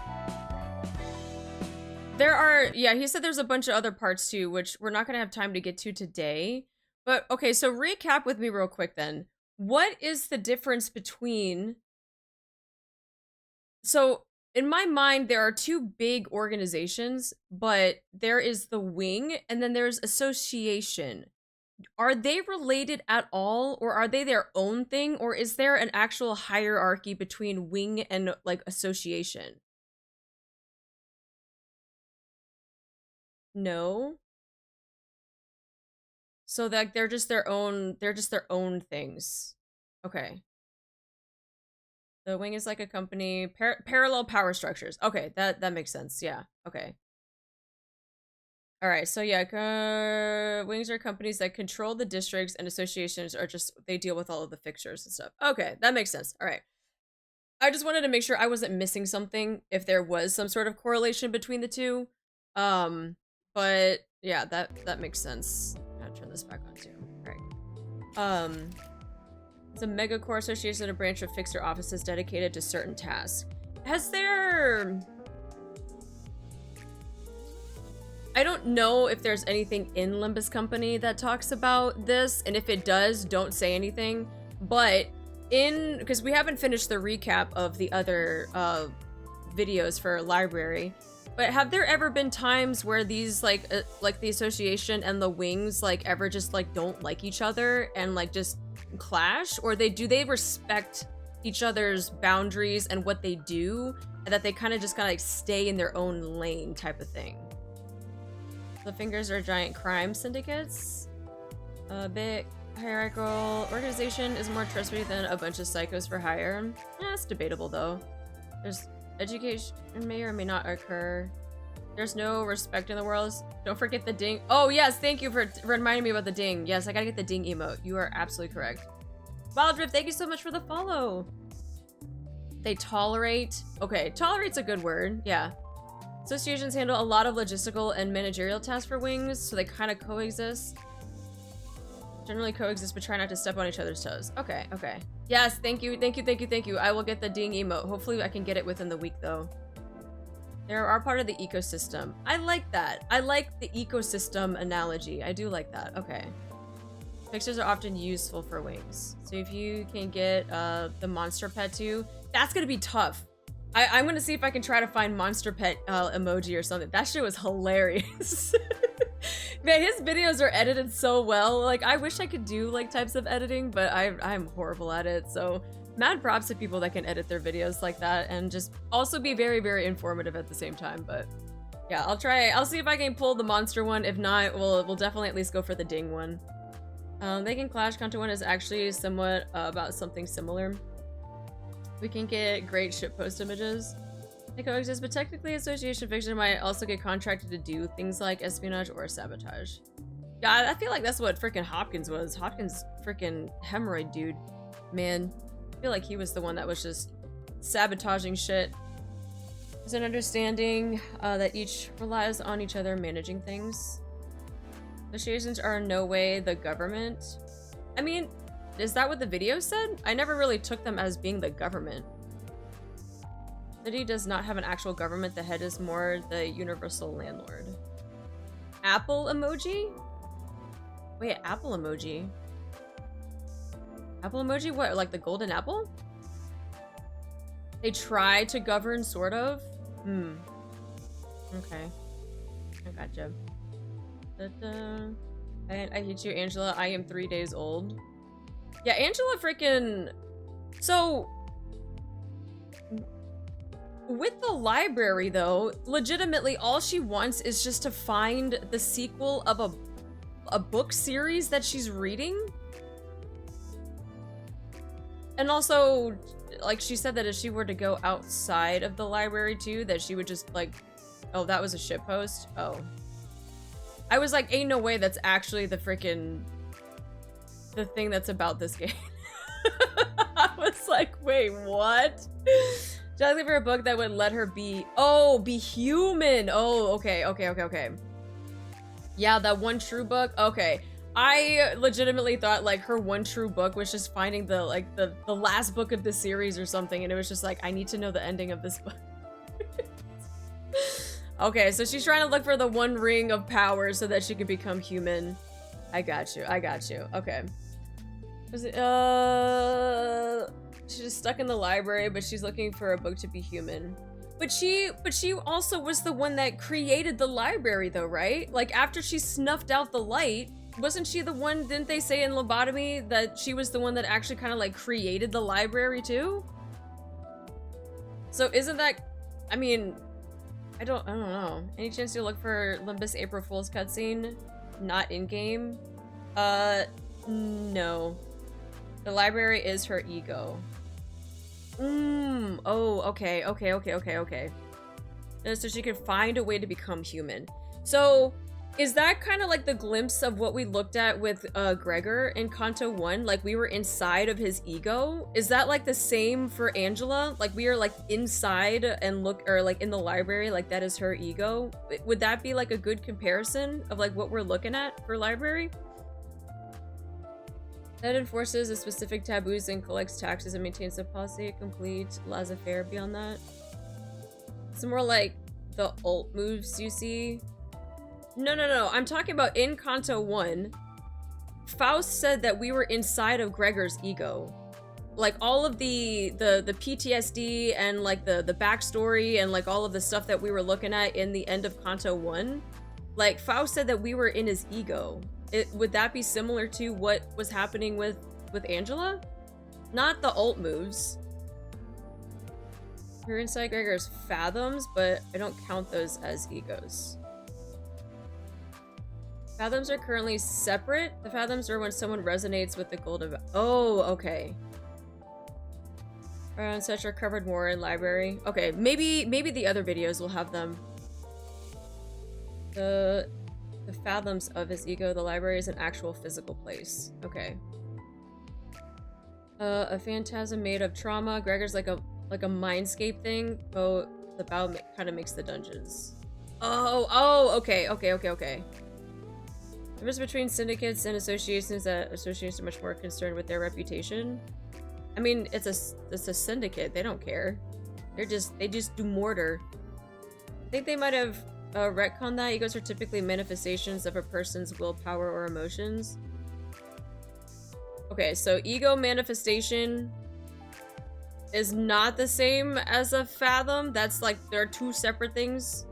There are, yeah, he said there's a bunch of other parts too, which we're not going to have time to get to today. But okay, so recap with me real quick then. What is the difference between... So, in my mind, there are 2 big organizations, but there is the wing and then there's association. Are they related at all, or are they their own thing, or is there an actual hierarchy between wing and, like, association? No. So that they're just their own things. Okay. The wing is like a company, parallel power structures. Okay, that makes sense. Yeah. Okay. All right. So yeah, wings are companies that control the districts, and associations are just, they deal with all of the fixtures and stuff. Okay, that makes sense. All right. I just wanted to make sure I wasn't missing something if there was some sort of correlation between the two. But yeah, that makes sense. I'm gonna turn this back on too. All right. It's a megacore association, a branch of fixer offices dedicated to certain tasks. Has there... I don't know if there's anything in Limbus Company that talks about this, and if it does, don't say anything. But because we haven't finished the recap of the other videos for library, But have there ever been times where these like the association and the wings like ever just like don't like each other and like just clash, or do they respect each other's boundaries and what they do, and that they kind of just kind of like stay in their own lane type of thing? The fingers are giant crime syndicates. A bit hierarchical organization is more trustworthy than a bunch of psychos for hire. Yeah, it's debatable though. There's education may or may not occur. There's no respect in the world. Don't forget the ding. Oh yes, thank you for reminding me about the ding. Yes, I gotta get the ding emote. You are absolutely correct. Wildrift, thank you so much for the follow. They tolerate. Okay, tolerate's a good word. Yeah. Associations handle a lot of logistical and managerial tasks for wings, so they kind of coexist. Generally coexist, but try not to step on each other's toes. Okay, okay. Yes, thank you, thank you, thank you, thank you. I will get the ding emote. Hopefully I can get it within the week though. They are part of the ecosystem. I like that. I like the ecosystem analogy. I do like that. Okay. Fixers are often useful for wings. So if you can get the monster pet too, that's gonna be tough. I'm gonna see if I can try to find monster pet emoji or something. That shit was hilarious. Man, his videos are edited so well. Like, I wish I could do like types of editing, but I'm horrible at it. So mad props to people that can edit their videos like that and just also be very, very informative at the same time. But yeah, I'll try. I'll see if I can pull the monster one. If not, we'll definitely at least go for the ding one. They can clash. Canto one is actually somewhat about something similar. We can get great shitpost images. They coexist, but technically association fiction might also get contracted to do things like espionage or sabotage. Yeah, I feel like that's what freaking Hopkins was. Hopkins freaking hemorrhoid dude. Man, I feel like he was the one that was just sabotaging shit. There's an understanding that each relies on each other managing things. Associations are in no way the government. I mean, is that what the video said? I never really took them as being the government. City does not have an actual government. The head is more the universal landlord. Apple emoji? Wait, apple emoji? Apple emoji? What, like the golden apple? They try to govern, sort of? Hmm. Okay. I gotcha. I hate you, Angela. I am 3 days old. Yeah, Angela freaking... So... With the library, though, legitimately all she wants is just to find the sequel of a book series that she's reading. And also, like, she said that if she were to go outside of the library, too, that she would just, like... Oh, that was a shitpost? Oh. I was like, ain't no way that's actually the freaking... the thing that's about this game. I was like, wait, what? Just for a book that would let her be... Oh, be human! Oh, okay, okay, okay, okay. Yeah, that one true book? Okay. I legitimately thought, like, her one true book was just finding the, like, the last book of the series or something, and it was just like, I need to know the ending of this book. Okay, so she's trying to look for the one ring of power so that she can become human. I got you, I got you. Okay. Was it, she's just stuck in the library, but she's looking for a book to be human. But she also was the one that created the library, though, right? Like, after she snuffed out the light, wasn't she the one, didn't they say in Lobotomy that she was the one that actually kind of, like, created the library, too? So isn't that, I mean, I don't know. Any chance you'll look for Limbus April Fool's cutscene? Not in-game? No. The library is her ego. Oh, okay. So she could find a way to become human. So, is that kind of like the glimpse of what we looked at with Gregor in Canto 1? Like, we were inside of his ego? Is that like the same for Angela? Like, we are like inside and like in the library, like that is her ego? Would that be like a good comparison of like what we're looking at for library? That enforces a specific taboos and collects taxes and maintains a policy complete laissez-faire beyond that. It's more like the ult moves you see. No. I'm talking about in Canto 1. Faust said that we were inside of Gregor's ego. like all of the PTSD and like the backstory and like all of the stuff that we were looking at in the end of Canto 1, like Faust said that we were in his ego. Would that be similar to what was happening with Angela? Not the ult moves. You're inside Gregor's fathoms, but I don't count those as egos. Fathoms are currently separate. The fathoms are when someone resonates with the gold of— oh, okay. And such are covered more in library. Okay, maybe the other videos will have them. The fathoms of his ego. The library is an actual physical place. Okay. A phantasm made of trauma. Gregor's like a mindscape thing. Oh, the Bough kind of makes the dungeons. Oh, okay. The difference between syndicates and associations, that associations are much more concerned with their reputation. I mean, it's a syndicate. They don't care. They just do mortar. I think they might have retconned that. Egos are typically manifestations of a person's willpower or emotions. Okay, so ego manifestation is not the same as a fathom. That's like, there are two separate things.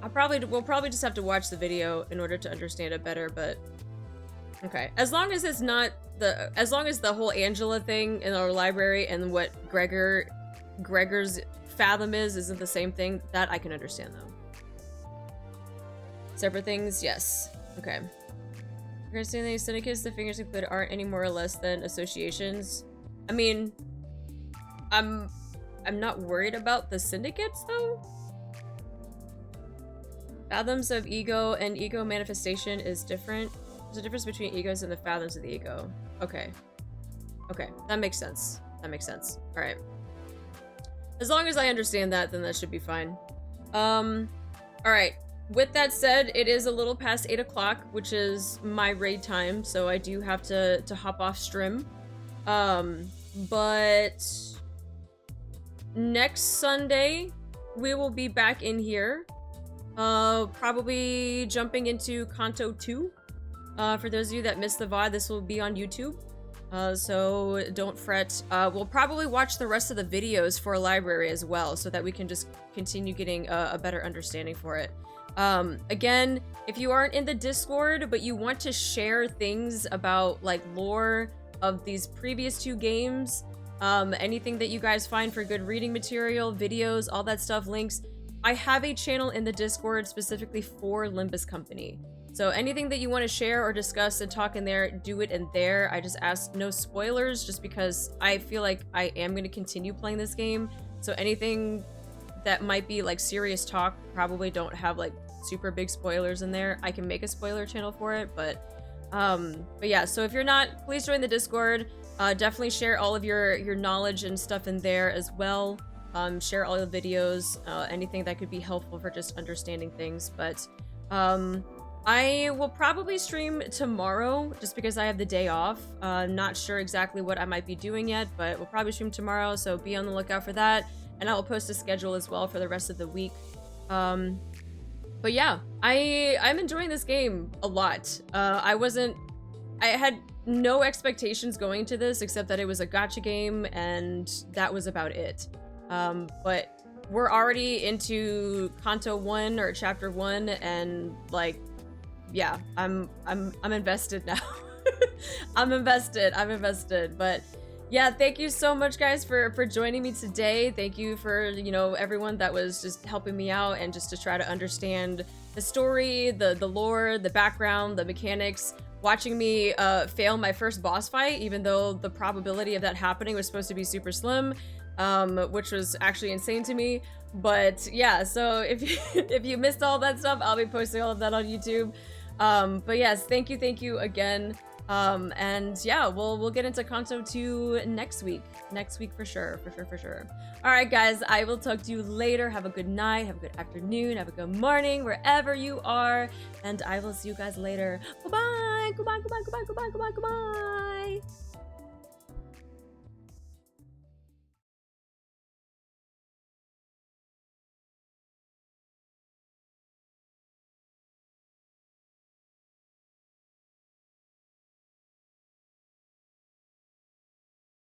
We'll probably just have to watch the video in order to understand it better, but okay. As long as it's not as long as the whole Angela thing in our library and what Gregor's fathom isn't the same thing, that I can understand though. Separate things, yes. Okay. Understanding these syndicates, the fingers included aren't any more or less than associations. I mean, I'm not worried about the syndicates though. Fathoms of ego and ego manifestation is different. There's a difference between egos and the fathoms of the ego. Okay. Okay, that makes sense. That makes sense. All right. As long as I understand that, then that should be fine. All right. With that said, it is a little past 8 o'clock, which is my raid time, so I do have to hop off stream. But next Sunday, we will be back in here. Probably jumping into Canto 2. For those of you that missed the VOD, this will be on YouTube. So don't fret. We'll probably watch the rest of the videos for a library as well, so that we can just continue getting a better understanding for it. Again, if you aren't in the Discord, but you want to share things about like lore of these previous two games, anything that you guys find for good reading material, videos, all that stuff, links, I have a channel in the Discord specifically for Limbus Company. So anything that you want to share or discuss and talk in there, do it in there. I just ask no spoilers, just because I feel like I am going to continue playing this game. So anything that might be like serious talk, probably don't have like super big spoilers in there. I can make a spoiler channel for it, but yeah, so if you're not, please join the Discord. Definitely share all of your knowledge and stuff in there as well. Share all the videos, anything that could be helpful for just understanding things. But I will probably stream tomorrow just because I have the day off. Not sure exactly what I might be doing yet, but we'll probably stream tomorrow, so be on the lookout for that. And I will post a schedule as well for the rest of the week. But yeah, I'm enjoying this game a lot. I had no expectations going into this except that it was a gacha game, and that was about it. But we're already into Canto 1 or Chapter 1, and like, yeah, I'm invested now. I'm invested. But yeah, thank you so much, guys, for joining me today. Thank you for, you know, everyone that was just helping me out and just to try to understand the story, the lore, the background, the mechanics. Watching me fail my first boss fight, even though the probability of that happening was supposed to be super slim, which was actually insane to me. But yeah, so if you missed all that stuff, I'll be posting all of that on YouTube. But yes, thank you again. And yeah, we'll get into Canto 2 next week for sure. All right, guys, I will talk to you later. Have a good night, have a good afternoon, have a good morning, wherever you are, and I will see you guys later. Goodbye.